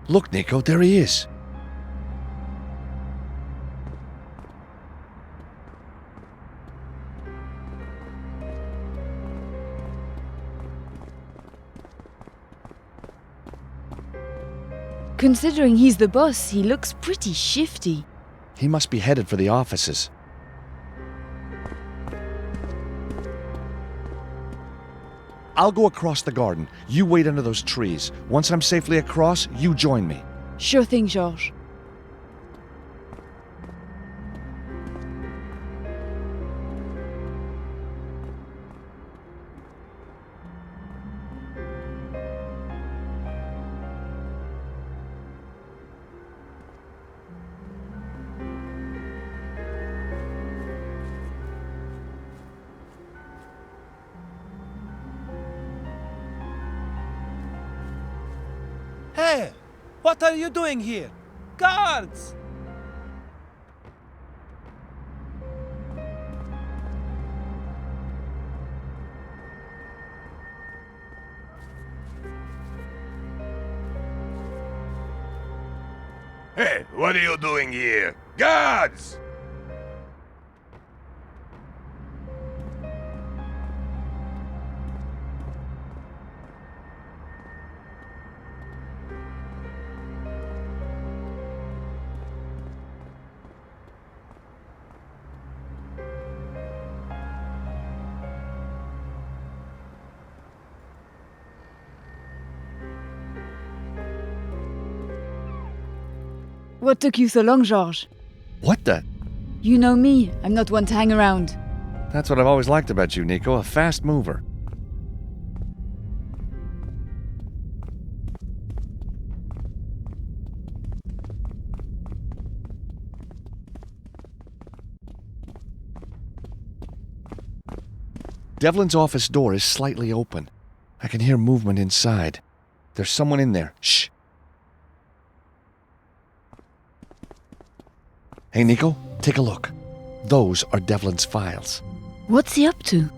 Speaker 6: Look, Nico, there he is.
Speaker 13: Considering he's the boss, he looks pretty shifty.
Speaker 6: He must be headed for the offices. I'll go across the garden. You wait under those trees. Once I'm safely across, you join me.
Speaker 13: Sure thing, Georges.
Speaker 2: Hey! What are you doing here? Guards!
Speaker 10: Hey, what are you doing here? Guards!
Speaker 13: What took you so long, Georges?
Speaker 6: What the?
Speaker 13: You know me, I'm not one to hang around.
Speaker 6: That's what I've always liked about you, Nico, a fast mover. Devlin's office door is slightly open. I can hear movement inside. There's someone in there. Shh. Hey, Nico, take a look. Those are Devlin's files.
Speaker 13: What's he up to?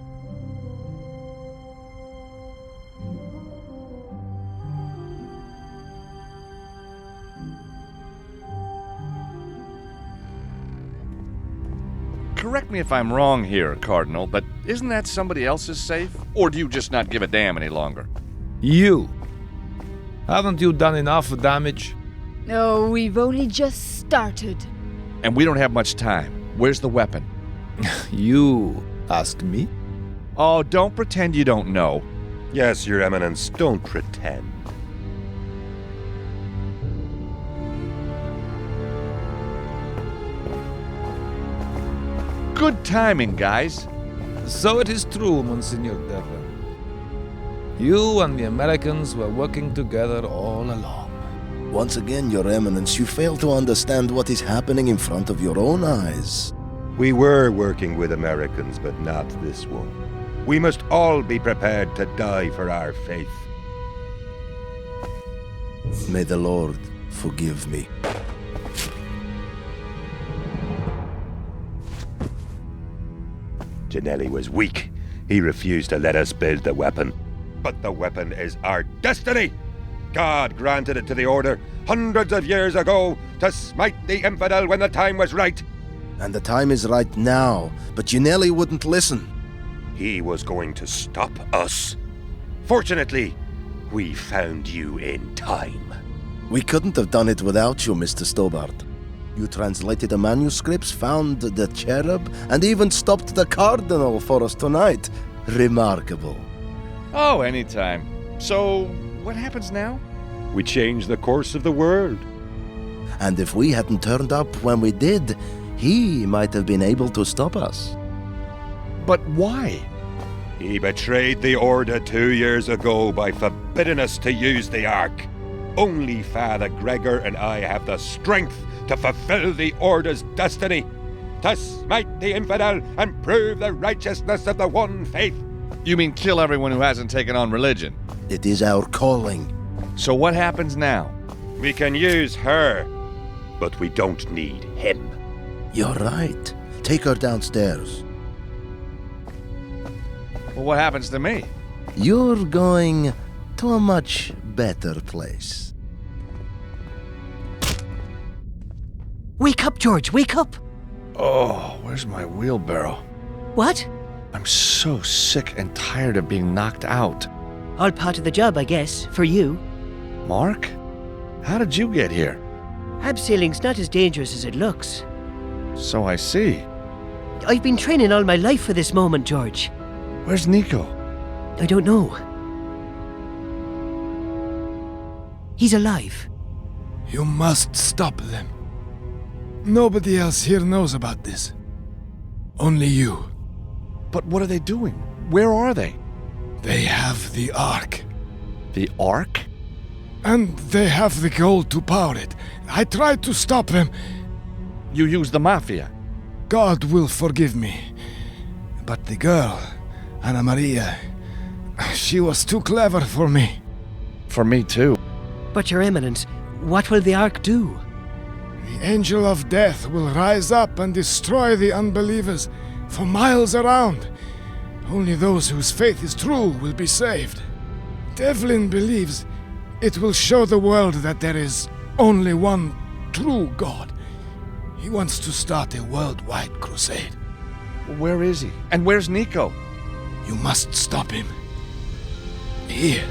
Speaker 6: Correct me if I'm wrong here, Cardinal, but isn't that somebody else's safe? Or do you just not give a damn any longer?
Speaker 14: You. Haven't you done enough damage?
Speaker 13: Oh, we've only just started.
Speaker 6: And we don't have much time. Where's the weapon?
Speaker 14: You ask me?
Speaker 6: Oh, don't pretend you don't know.
Speaker 7: Yes, Your Eminence, don't pretend.
Speaker 6: Good timing, guys.
Speaker 14: So it is true, Monsignor Devlin. You and the Americans were working together all along.
Speaker 3: Once again, Your Eminence, you fail to understand what is happening in front of your own eyes.
Speaker 7: We were working with Americans, but not this one. We must all be prepared to die for our faith.
Speaker 3: May the Lord forgive me.
Speaker 7: Ginelli was weak. He refused to let us build the weapon. But the weapon is our destiny! God granted it to the Order hundreds of years ago to smite the infidel when the time was right.
Speaker 3: And the time is right now, but Ginelli wouldn't listen.
Speaker 7: He was going to stop us. Fortunately, we found you in time.
Speaker 3: We couldn't have done it without you, Mr. Stobart. You translated the manuscripts, found the cherub, and even stopped the cardinal for us tonight. Remarkable.
Speaker 6: Oh, anytime. So, what happens now?
Speaker 7: We changed the course of the world.
Speaker 3: And if we hadn't turned up when we did, he might have been able to stop us.
Speaker 6: But why?
Speaker 7: He betrayed the Order 2 years ago by forbidding us to use the Ark. Only Father Gregor and I have the strength to fulfill the Order's destiny, to smite the infidel and prove the righteousness of the one faith.
Speaker 6: You mean kill everyone who hasn't taken on religion?
Speaker 3: It is our calling.
Speaker 6: So what happens now?
Speaker 7: We can use her, but we don't need him.
Speaker 3: You're right. Take her downstairs.
Speaker 6: Well, what happens to me?
Speaker 3: You're going to a much better place.
Speaker 15: Wake up, George, wake up!
Speaker 6: Oh, where's my wheelbarrow?
Speaker 15: What?
Speaker 6: I'm so sick and tired of being knocked out.
Speaker 15: All part of the job, I guess, for you.
Speaker 6: Mark? How did you get here?
Speaker 15: Abseiling's not as dangerous as it looks.
Speaker 6: So I see.
Speaker 15: I've been training all my life for this moment, George.
Speaker 6: Where's Nico?
Speaker 15: I don't know. He's alive.
Speaker 1: You must stop them. Nobody else here knows about this. Only you.
Speaker 6: But what are they doing? Where are they?
Speaker 1: They have the Ark.
Speaker 6: The Ark?
Speaker 1: And they have the gold to power it. I tried to stop them.
Speaker 6: You used the Mafia.
Speaker 1: God will forgive me. But the girl, Anna Maria, she was too clever for me.
Speaker 6: For me too.
Speaker 15: But, Your Eminence, what will the Ark do?
Speaker 1: The angel of death will rise up and destroy the unbelievers for miles around. Only those whose faith is true will be saved. Devlin believes it will show the world that there is only one true God. He wants to start a worldwide crusade.
Speaker 6: Where is he? And where's Nico?
Speaker 1: You must stop him. Here,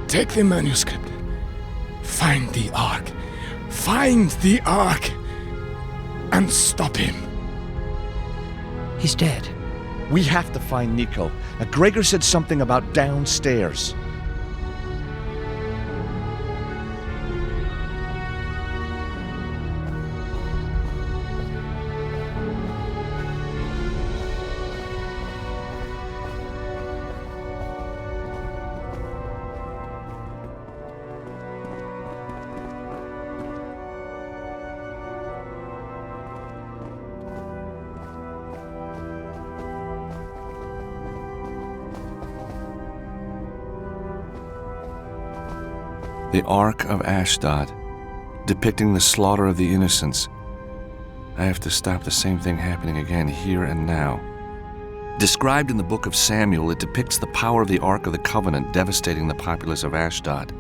Speaker 1: take the manuscript. Find the Ark. Find the Ark. And stop him.
Speaker 15: He's dead.
Speaker 6: We have to find Nico. Now, Gregor said something about downstairs.
Speaker 4: The Ark of Ashdod, depicting the slaughter of the innocents. I have to stop the same thing happening again here and now. Described in the book of Samuel, it depicts the power of the Ark of the Covenant devastating the populace of Ashdod.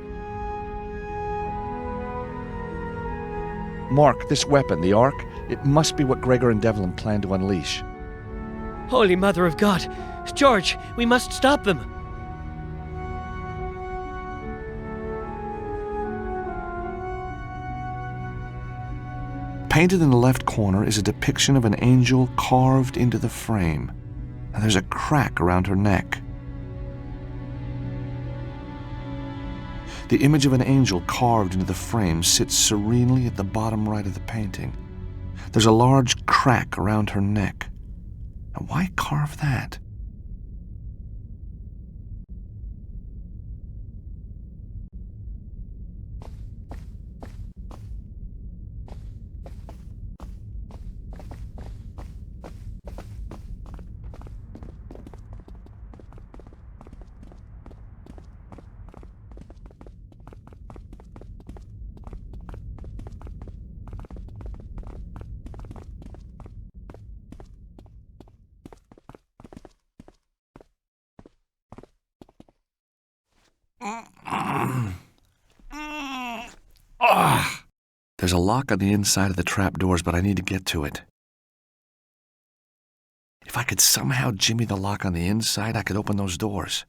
Speaker 6: Mark, this weapon, the Ark, it must be what Gregor and Devlin plan to unleash.
Speaker 15: Holy Mother of God! George, we must stop them!
Speaker 4: Painted in the left corner is a depiction of an angel carved into the frame, and there's a crack around her neck. The image of an angel carved into the frame sits serenely at the bottom right of the painting. There's a large crack around her neck. Now, why carve that? There's a lock on the inside of the trapdoors, but I need to get to it. If I could somehow jimmy the lock on the inside, I could open those doors.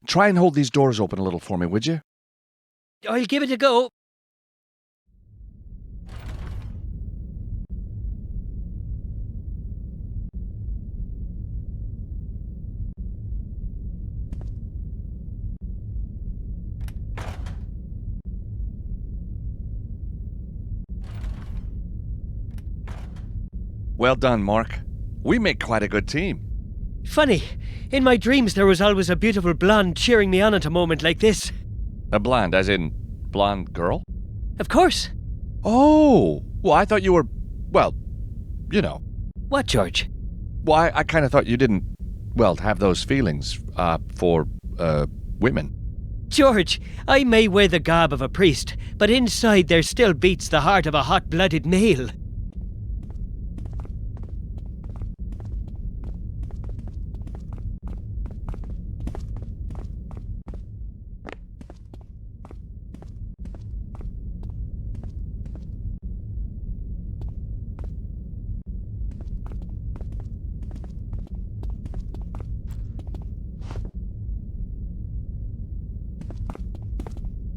Speaker 6: Try and hold these doors open a little for me, would you?
Speaker 15: I'll give it a go.
Speaker 6: Well done, Mark. We make quite a good team.
Speaker 15: Funny, in my dreams there was always a beautiful blonde cheering me on at a moment like this.
Speaker 6: A blonde, as in blonde girl?
Speaker 15: Of course.
Speaker 6: Oh, well, I thought you were, well, you know.
Speaker 15: What, George?
Speaker 6: Why, I kind of thought you didn't, well, have those feelings, for, women.
Speaker 15: George, I may wear the garb of a priest, but inside there still beats the heart of a hot-blooded male.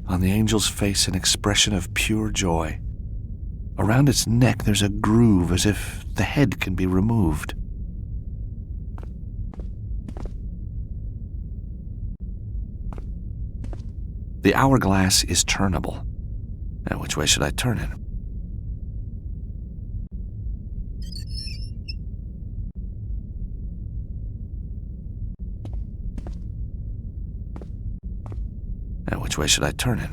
Speaker 4: On the angel's face, an expression of pure joy. Around its neck, there's a groove as if the head can be removed. The hourglass is turnable. Now, which way should I turn it? Now, which way should I turn it?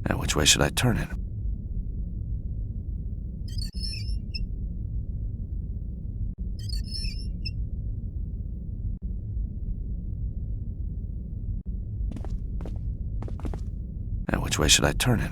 Speaker 4: Now, which way should I turn it? Now, which way should I turn it?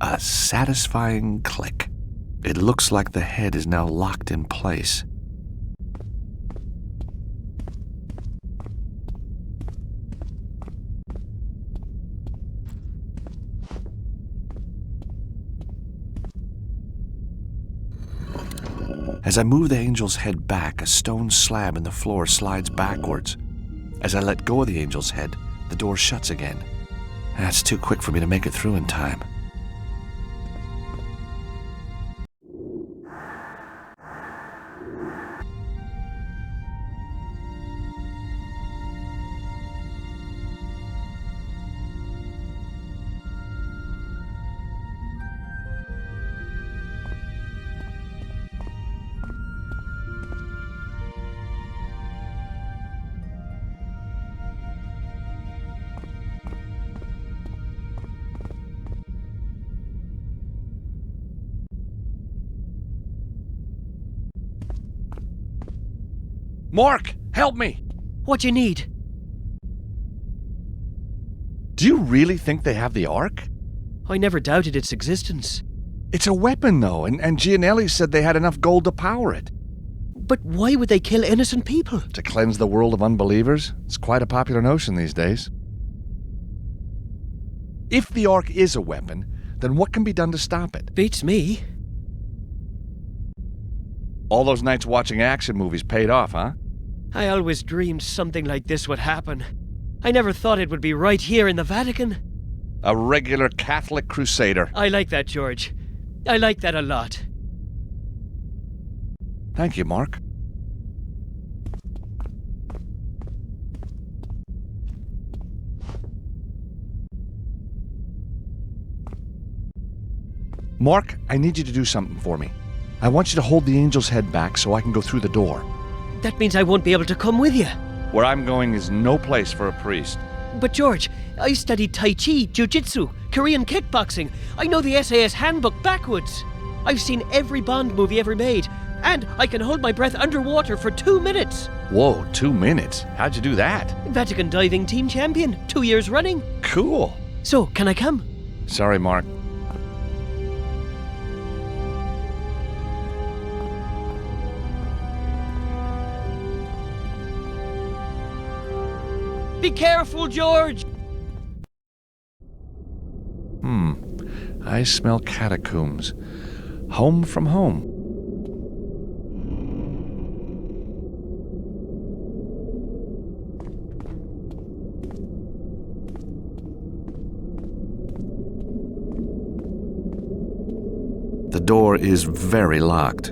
Speaker 4: A satisfying click. It looks like the head is now locked in place. As I move the angel's head back, a stone slab in the floor slides backwards. As I let go of the angel's head, the door shuts again. That's too quick for me to make it through in time. Mark, help me!
Speaker 15: What do you need?
Speaker 6: Do you really think they have the Ark?
Speaker 15: I never doubted its existence.
Speaker 6: It's a weapon, though, and Gianelli said they had enough gold to power it.
Speaker 15: But why would they kill innocent people?
Speaker 6: To cleanse the world of unbelievers? It's quite a popular notion these days. If the Ark is a weapon, then what can be done to stop it?
Speaker 15: Beats me.
Speaker 6: All those nights watching action movies paid off, huh?
Speaker 15: I always dreamed something like this would happen. I never thought it would be right here in the Vatican.
Speaker 6: A regular Catholic crusader.
Speaker 15: I like that, George. I like that a lot.
Speaker 6: Thank you, Mark. Mark, I need you to do something for me. I want you to hold the angel's head back so I can go through the door.
Speaker 15: That means I won't be able to come with you.
Speaker 6: Where I'm going is no place for a priest.
Speaker 15: But George, I studied Tai Chi, Jiu-Jitsu, Korean kickboxing. I know the SAS handbook backwards. I've seen every Bond movie ever made. And I can hold my breath underwater for 2 minutes.
Speaker 6: Whoa, 2 minutes? How'd you do that?
Speaker 15: Vatican diving team champion, 2 years running.
Speaker 6: Cool.
Speaker 15: So, can I come?
Speaker 6: Sorry, Mark.
Speaker 15: Be careful, George!
Speaker 4: I smell catacombs. Home from home. The door is very locked.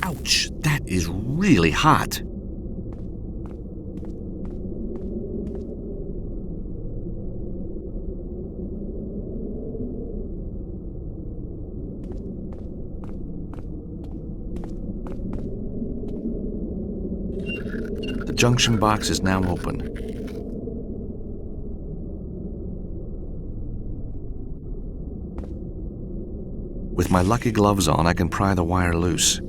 Speaker 4: Ouch, that is really hot. The junction box is now open. With my lucky gloves on, I can pry the wire loose.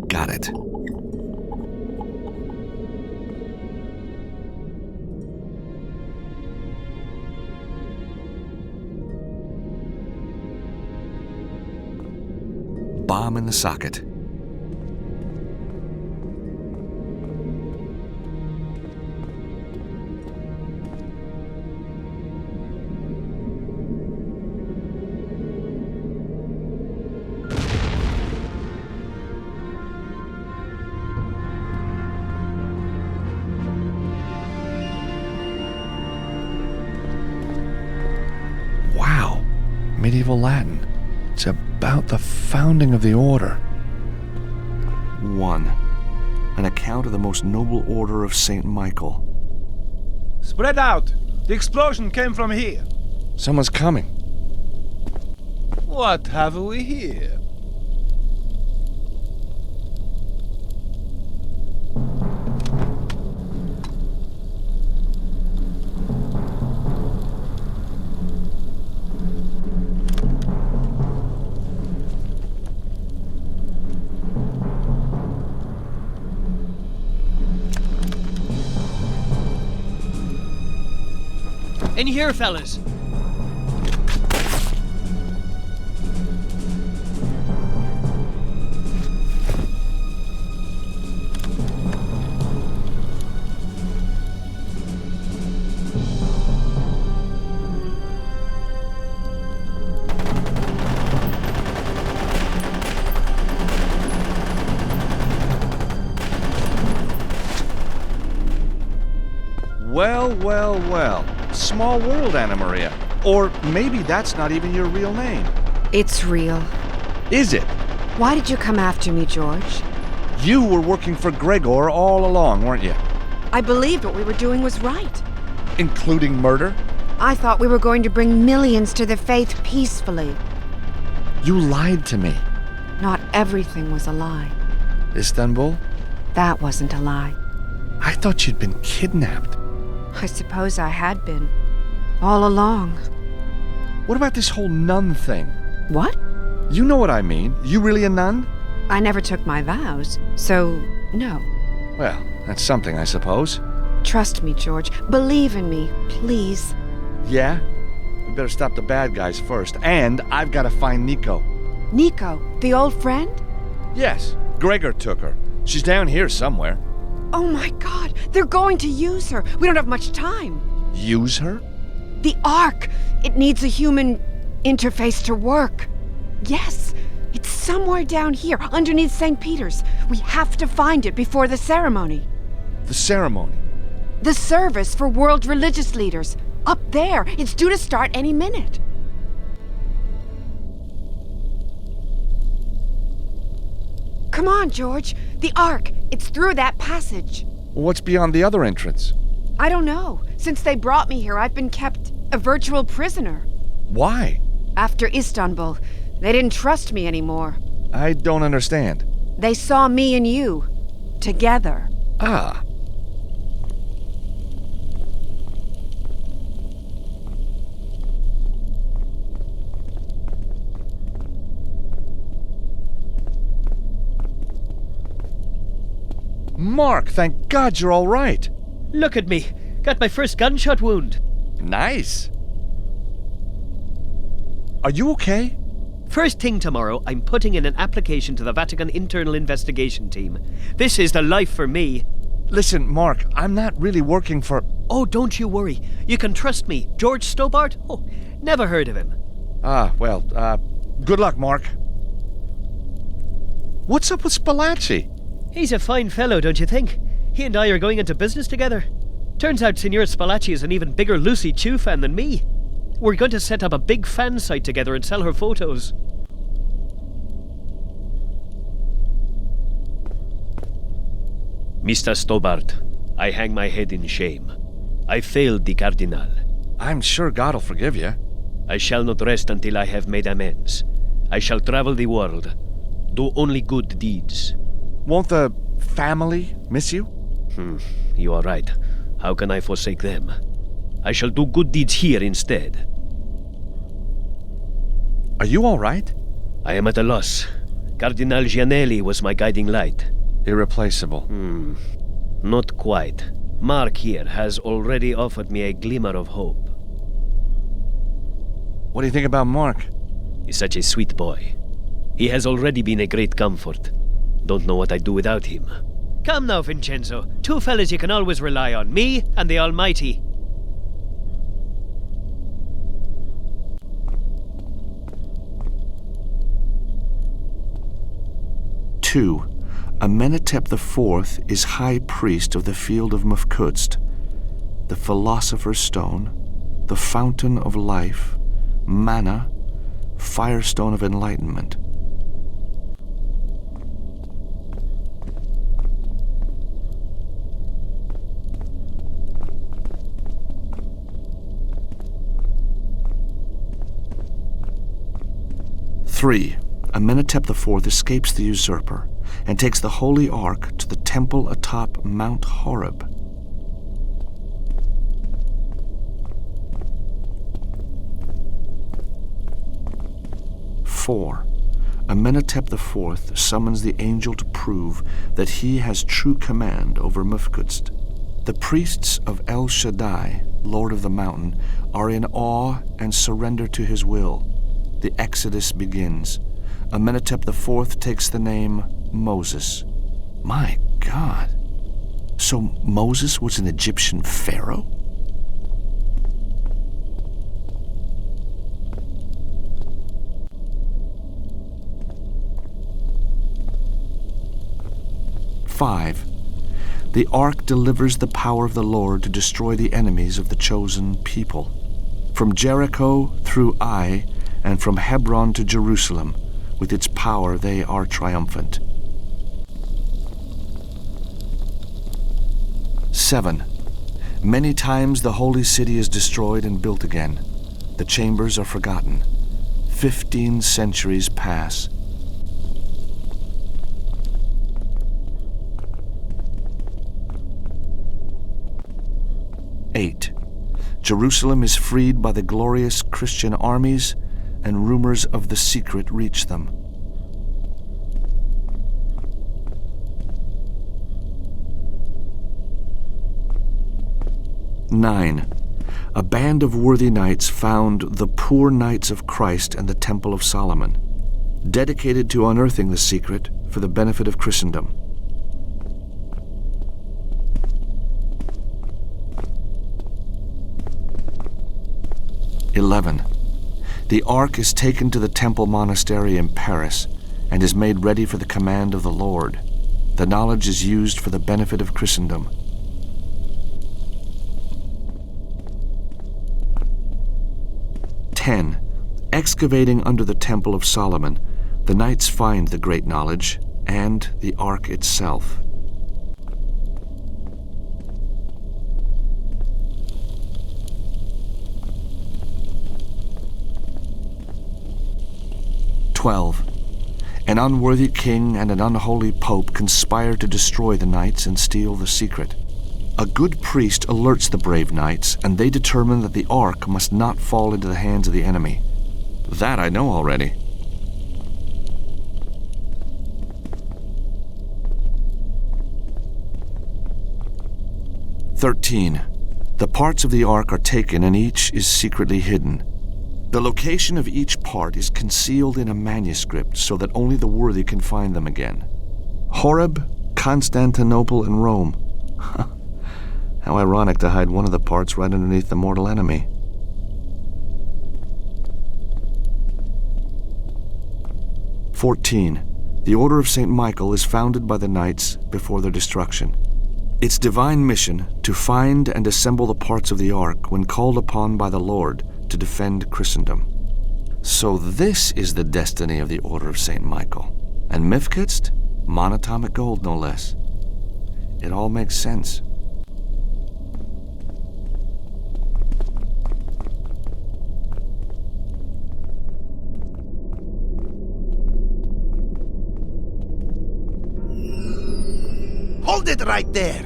Speaker 4: Got it. Bomb in the socket. Wow, medieval Latin. It's about the founding of the order. 1. An account of the most noble order of St. Michael.
Speaker 2: Spread out! The explosion came from here.
Speaker 6: Someone's coming.
Speaker 2: What have we here?
Speaker 15: In here, fellas.
Speaker 6: Well, well, well. Small world, Anna Maria. Or maybe that's not even your real name.
Speaker 9: It's real.
Speaker 6: Is it?
Speaker 9: Why did you come after me, George?
Speaker 6: You were working for Gregor all along, weren't you?
Speaker 9: I believed what we were doing was right.
Speaker 6: Including murder?
Speaker 9: I thought we were going to bring millions to the faith peacefully.
Speaker 6: You lied to me.
Speaker 9: Not everything was a lie.
Speaker 6: Istanbul?
Speaker 9: That wasn't a lie.
Speaker 6: I thought you'd been kidnapped.
Speaker 9: I suppose I had been. All along.
Speaker 6: What about this whole nun thing?
Speaker 9: What?
Speaker 6: You know what I mean. You really a nun?
Speaker 9: I never took my vows, so no.
Speaker 6: Well, that's something, I suppose.
Speaker 9: Trust me, George. Believe in me, please.
Speaker 6: Yeah? We better stop the bad guys first. And I've got to find Nico.
Speaker 9: Nico, the old friend?
Speaker 6: Yes. Gregor took her. She's down here somewhere.
Speaker 9: Oh my God, they're going to use her. We don't have much time.
Speaker 6: Use her?
Speaker 9: The Ark. It needs a human interface to work. Yes, it's somewhere down here, underneath St. Peter's. We have to find it before the ceremony.
Speaker 6: The ceremony?
Speaker 9: The service for world religious leaders. Up there. It's due to start any minute. Come on, George. The Ark. It's through that passage.
Speaker 6: What's beyond the other entrance?
Speaker 9: I don't know. Since they brought me here, I've been kept a virtual prisoner.
Speaker 6: Why?
Speaker 9: After Istanbul, they didn't trust me anymore.
Speaker 6: I don't understand.
Speaker 9: They saw me and you together.
Speaker 6: Ah. Mark, thank God you're all right.
Speaker 15: Look at me. Got my first gunshot wound.
Speaker 6: Nice. Are you okay?
Speaker 15: First thing tomorrow, I'm putting in an application to the Vatican Internal Investigation Team. This is the life for me.
Speaker 6: Listen, Mark, I'm not really working for...
Speaker 15: Oh, don't you worry. You can trust me. George Stobart? Oh, never heard of him.
Speaker 6: Ah, well, good luck, Mark. What's up with Spalacci?
Speaker 15: He's a fine fellow, don't you think? He and I are going into business together. Turns out Signor Spalacci is an even bigger Lucy Chu fan than me. We're going to set up a big fan site together and sell her photos. Mr. Stobart, I hang my head in shame. I failed the Cardinal.
Speaker 6: I'm sure God will forgive you.
Speaker 15: I shall not rest until I have made amends. I shall travel the world, do only good deeds.
Speaker 6: Won't the family miss you?
Speaker 15: You are right. How can I forsake them? I shall do good deeds here instead.
Speaker 6: Are you all right?
Speaker 15: I am at a loss. Cardinal Gianelli was my guiding light.
Speaker 6: Irreplaceable.
Speaker 15: Not quite. Mark here has already offered me a glimmer of hope.
Speaker 6: What do you think about Mark?
Speaker 15: He's such a sweet boy. He has already been a great comfort. Don't know what I'd do without him. Come now, Vincenzo. Two fellas you can always rely on. Me and the Almighty.
Speaker 4: Two, Amenhotep IV is high priest of the field of Mufkudst, the philosopher's stone, the fountain of life, manna, firestone of enlightenment. Three, Amenhotep IV escapes the usurper and takes the Holy Ark to the temple atop Mount Horeb. Four, Amenhotep IV summons the angel to prove that he has true command over Mufkudst. The priests of El Shaddai, Lord of the Mountain, are in awe and surrender to his will. The exodus begins. Amenhotep IV takes the name Moses. My God. So Moses was an Egyptian pharaoh? Five, The Ark delivers the power of the Lord to destroy the enemies of the chosen people. From Jericho through Ai, and from Hebron to Jerusalem, with its power they are triumphant. 7. Many times the holy city is destroyed and built again. The chambers are forgotten. 15 centuries pass. 8. Jerusalem is freed by the glorious Christian armies, and rumors of the secret reach them. 9. A band of worthy knights found the poor Knights of Christ and the Temple of Solomon, dedicated to unearthing the secret for the benefit of Christendom. 11. The Ark is taken to the Temple monastery in Paris and is made ready for the command of the Lord. The knowledge is used for the benefit of Christendom. 10. Excavating under the Temple of Solomon, the knights find the great knowledge and the Ark itself. 12. An unworthy king and an unholy pope conspire to destroy the knights and steal the secret. A good priest alerts the brave knights, and they determine that the Ark must not fall into the hands of the enemy. That I know already. 13. The parts of the Ark are taken and each is secretly hidden. The location of each part is concealed in a manuscript so that only the worthy can find them again. Horeb, Constantinople, and Rome. How ironic to hide one of the parts right underneath the mortal enemy. 14. The Order of St. Michael is founded by the knights before their destruction. Its divine mission to find and assemble the parts of the Ark when called upon by the Lord to defend Christendom. So this is the destiny of the Order of St. Michael. And Mifkitst? Monatomic gold, no less. It all makes sense.
Speaker 3: Hold it right there!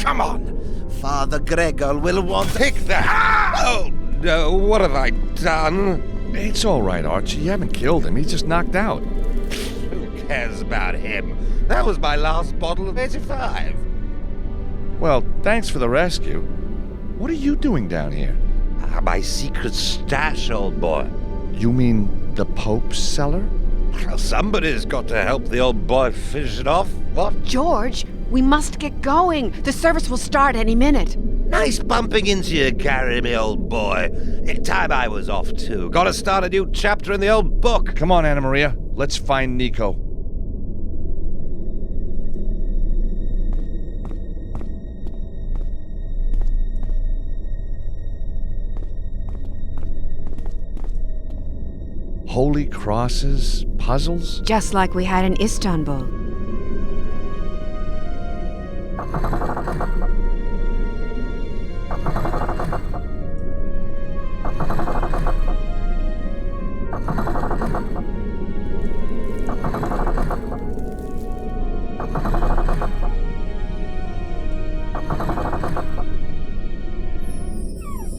Speaker 3: Come on! Father Gregor will want...
Speaker 6: Pick that! Oh, no, what have I done? It's all right, Archie. You haven't killed him. He's just knocked out.
Speaker 7: Who cares about him? That was my last bottle of 85.
Speaker 6: Well, thanks for the rescue. What are you doing down here?
Speaker 7: My secret stash, old boy.
Speaker 6: You mean the Pope's cellar?
Speaker 7: Somebody's got to help the old boy finish it off. What?
Speaker 9: George, we must get going. The service will start any minute.
Speaker 7: Nice bumping into you, Gary, me old boy. Time I was off, too. Gotta start a new chapter in the old book.
Speaker 6: Come on, Anna Maria. Let's find Nico. Holy crosses, puzzles?
Speaker 9: Just like we had in Istanbul.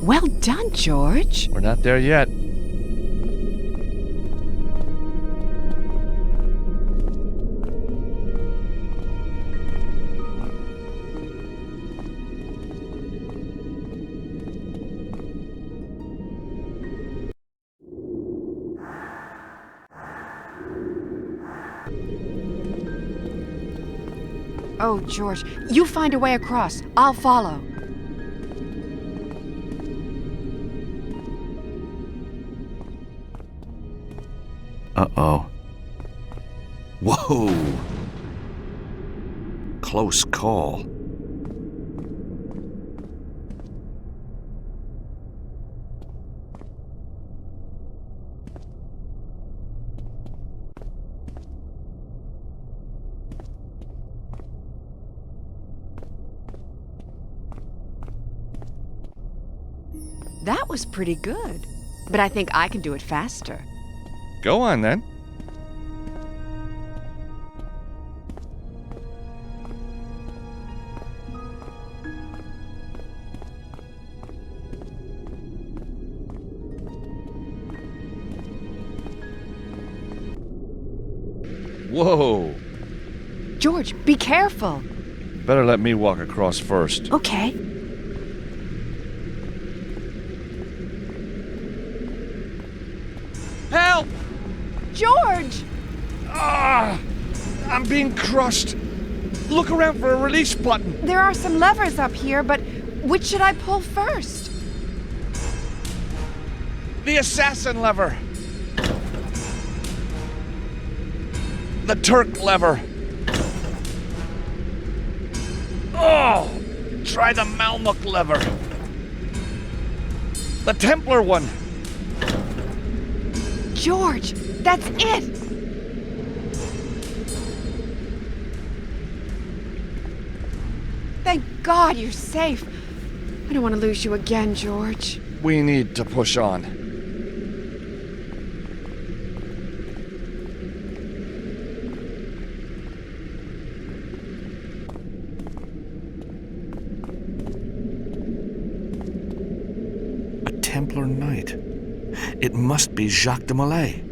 Speaker 9: Well done, George.
Speaker 6: We're not there yet.
Speaker 9: Oh, George, you find a way across. I'll follow.
Speaker 4: Uh-oh. Whoa! close call.
Speaker 9: That was pretty good. But I think I can do it faster.
Speaker 6: Go on, then. Whoa!
Speaker 9: George, be careful.
Speaker 6: Better let me walk across first.
Speaker 9: Okay.
Speaker 6: Help!
Speaker 9: George!
Speaker 6: I'm being crushed. Look around for a release button.
Speaker 9: There are some levers up here, but which should I pull first?
Speaker 6: The assassin lever. The Turk lever. Oh! Try the Malmuk lever. The Templar one.
Speaker 9: George, that's it! Thank God you're safe. I don't want to lose you again, George.
Speaker 6: We need to push on.
Speaker 4: A Templar Knight. It must be Jacques de Molay.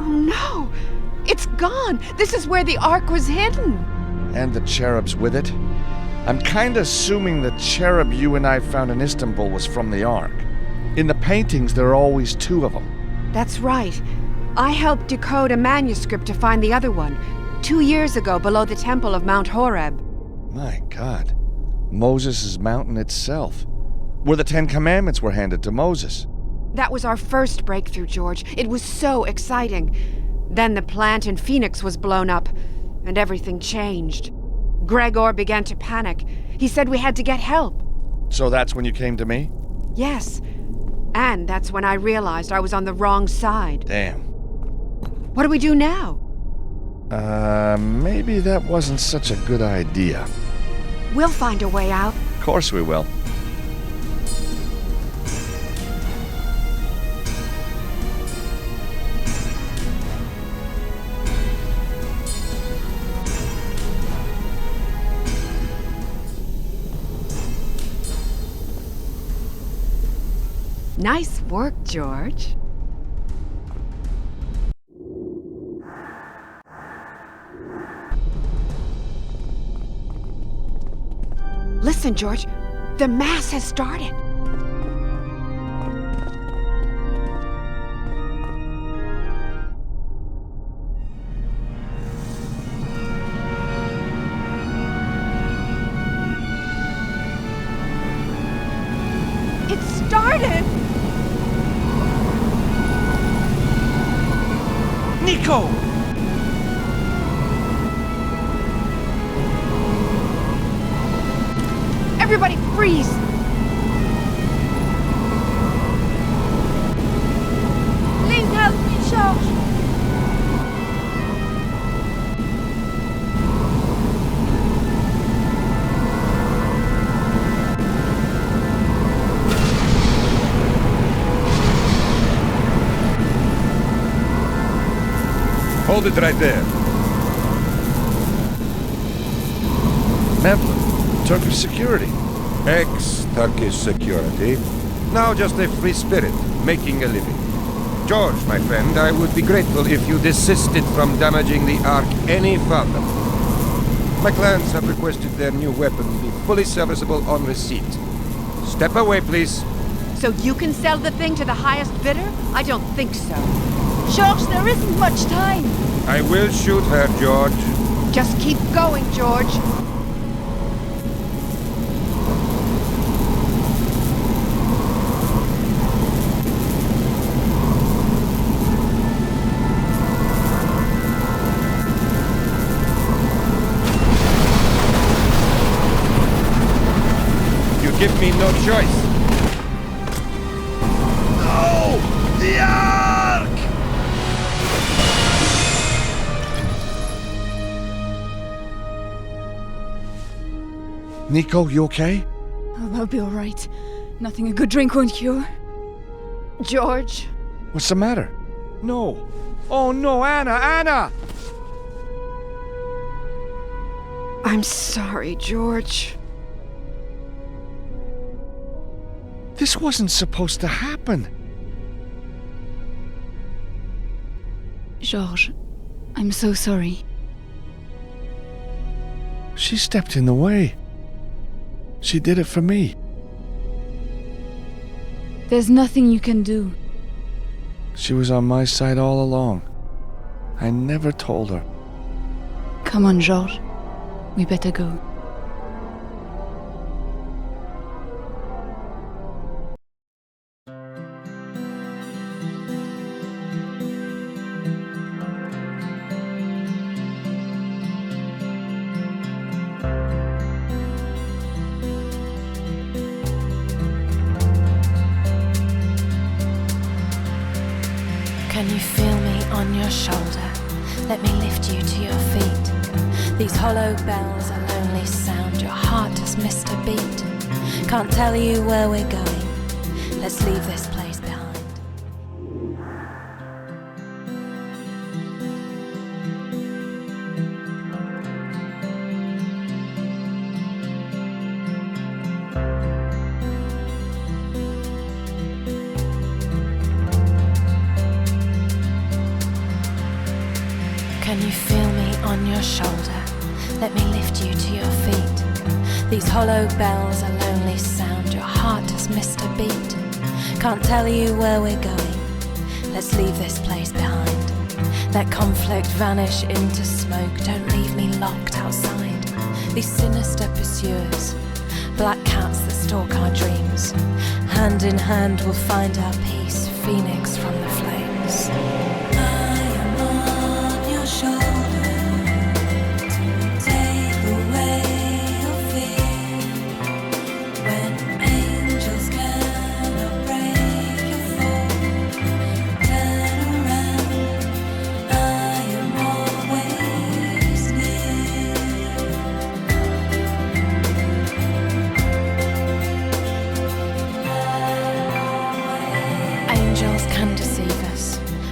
Speaker 9: No! It's gone! This is where the Ark was hidden!
Speaker 6: And the cherubs with it. I'm kinda assuming the cherub you and I found in Istanbul was from the Ark. In the paintings, there are always two of them.
Speaker 9: That's right. I helped decode a manuscript to find the other one, 2 years ago below the temple of Mount Horeb.
Speaker 6: My God. Moses' mountain itself. Where the Ten Commandments were handed to Moses.
Speaker 9: That was our first breakthrough, George. It was so exciting. Then the plant in Phoenix was blown up, and everything changed. Gregor began to panic. He said we had to get help.
Speaker 6: So that's when you came to me?
Speaker 9: Yes. And that's when I realized I was on the wrong side.
Speaker 6: Damn.
Speaker 9: What do we do now?
Speaker 6: Maybe that wasn't such a good idea.
Speaker 9: We'll find a way out.
Speaker 6: Of course we will.
Speaker 9: Nice work, George. Listen, George. The Mass has started. It started!
Speaker 6: Nico!
Speaker 9: Everybody freeze!
Speaker 16: Please help me, George.
Speaker 7: Hold it right there.
Speaker 6: Mevlin, Turkish security.
Speaker 7: Ex-Turkish security. Now just a free spirit, making a living.
Speaker 22: George, my friend, I would be grateful if you desisted from damaging the Ark any further. My clients have requested their new weapon be fully serviceable on receipt. Step away, please.
Speaker 9: So you can sell the thing to the highest bidder? I don't think so.
Speaker 13: George, there isn't much time.
Speaker 22: I will shoot her, George.
Speaker 9: Just keep going, George.
Speaker 22: Give me no choice.
Speaker 1: No! The Ark! Nico, you okay?
Speaker 13: Oh, I'll be all right. Nothing a good drink won't cure.
Speaker 9: George?
Speaker 1: What's the matter?
Speaker 2: No. Oh no, Anna!
Speaker 9: I'm sorry, George.
Speaker 1: This wasn't supposed to happen.
Speaker 13: George, I'm so sorry.
Speaker 1: She stepped in the way. She did it for me.
Speaker 13: There's nothing you can do.
Speaker 1: She was on my side all along. I never told her.
Speaker 13: Come on, George. We better go.
Speaker 18: Can you feel me on your shoulder? Let me lift you to your feet. These hollow bells a lonely sound. Your heart has missed a beat. Can't tell you where we're going. Let's leave this place behind. Can you feel me on your shoulder? Let me lift you to your feet. These hollow bells a lonely sound. Your heart has missed a beat. Can't tell you where we're going. Let's leave this place behind. Let conflict vanish into smoke. Don't leave me locked outside. These sinister pursuers, black cats that stalk our dreams. Hand in hand we'll find our peace, phoenix from the flames.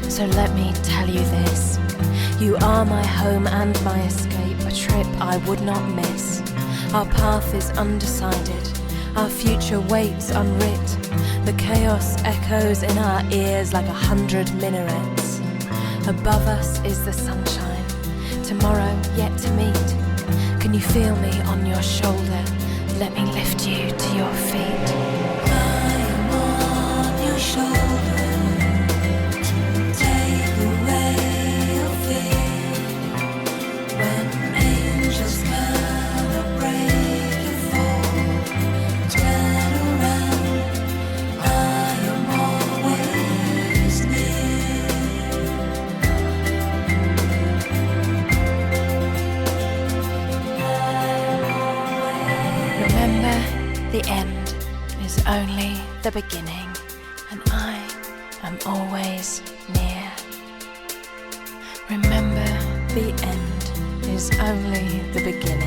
Speaker 18: So let me tell you this. You are my home and my escape, a trip I would not miss. Our path is undecided, our future waits unwrit. The chaos echoes in our ears like 100 minarets. Above us is the sunshine, tomorrow yet to meet. Can you feel me on your shoulder? Let me lift you to your feet. I am on your shoulder. The end is only the beginning, and I am always near. Remember, the end is only the beginning.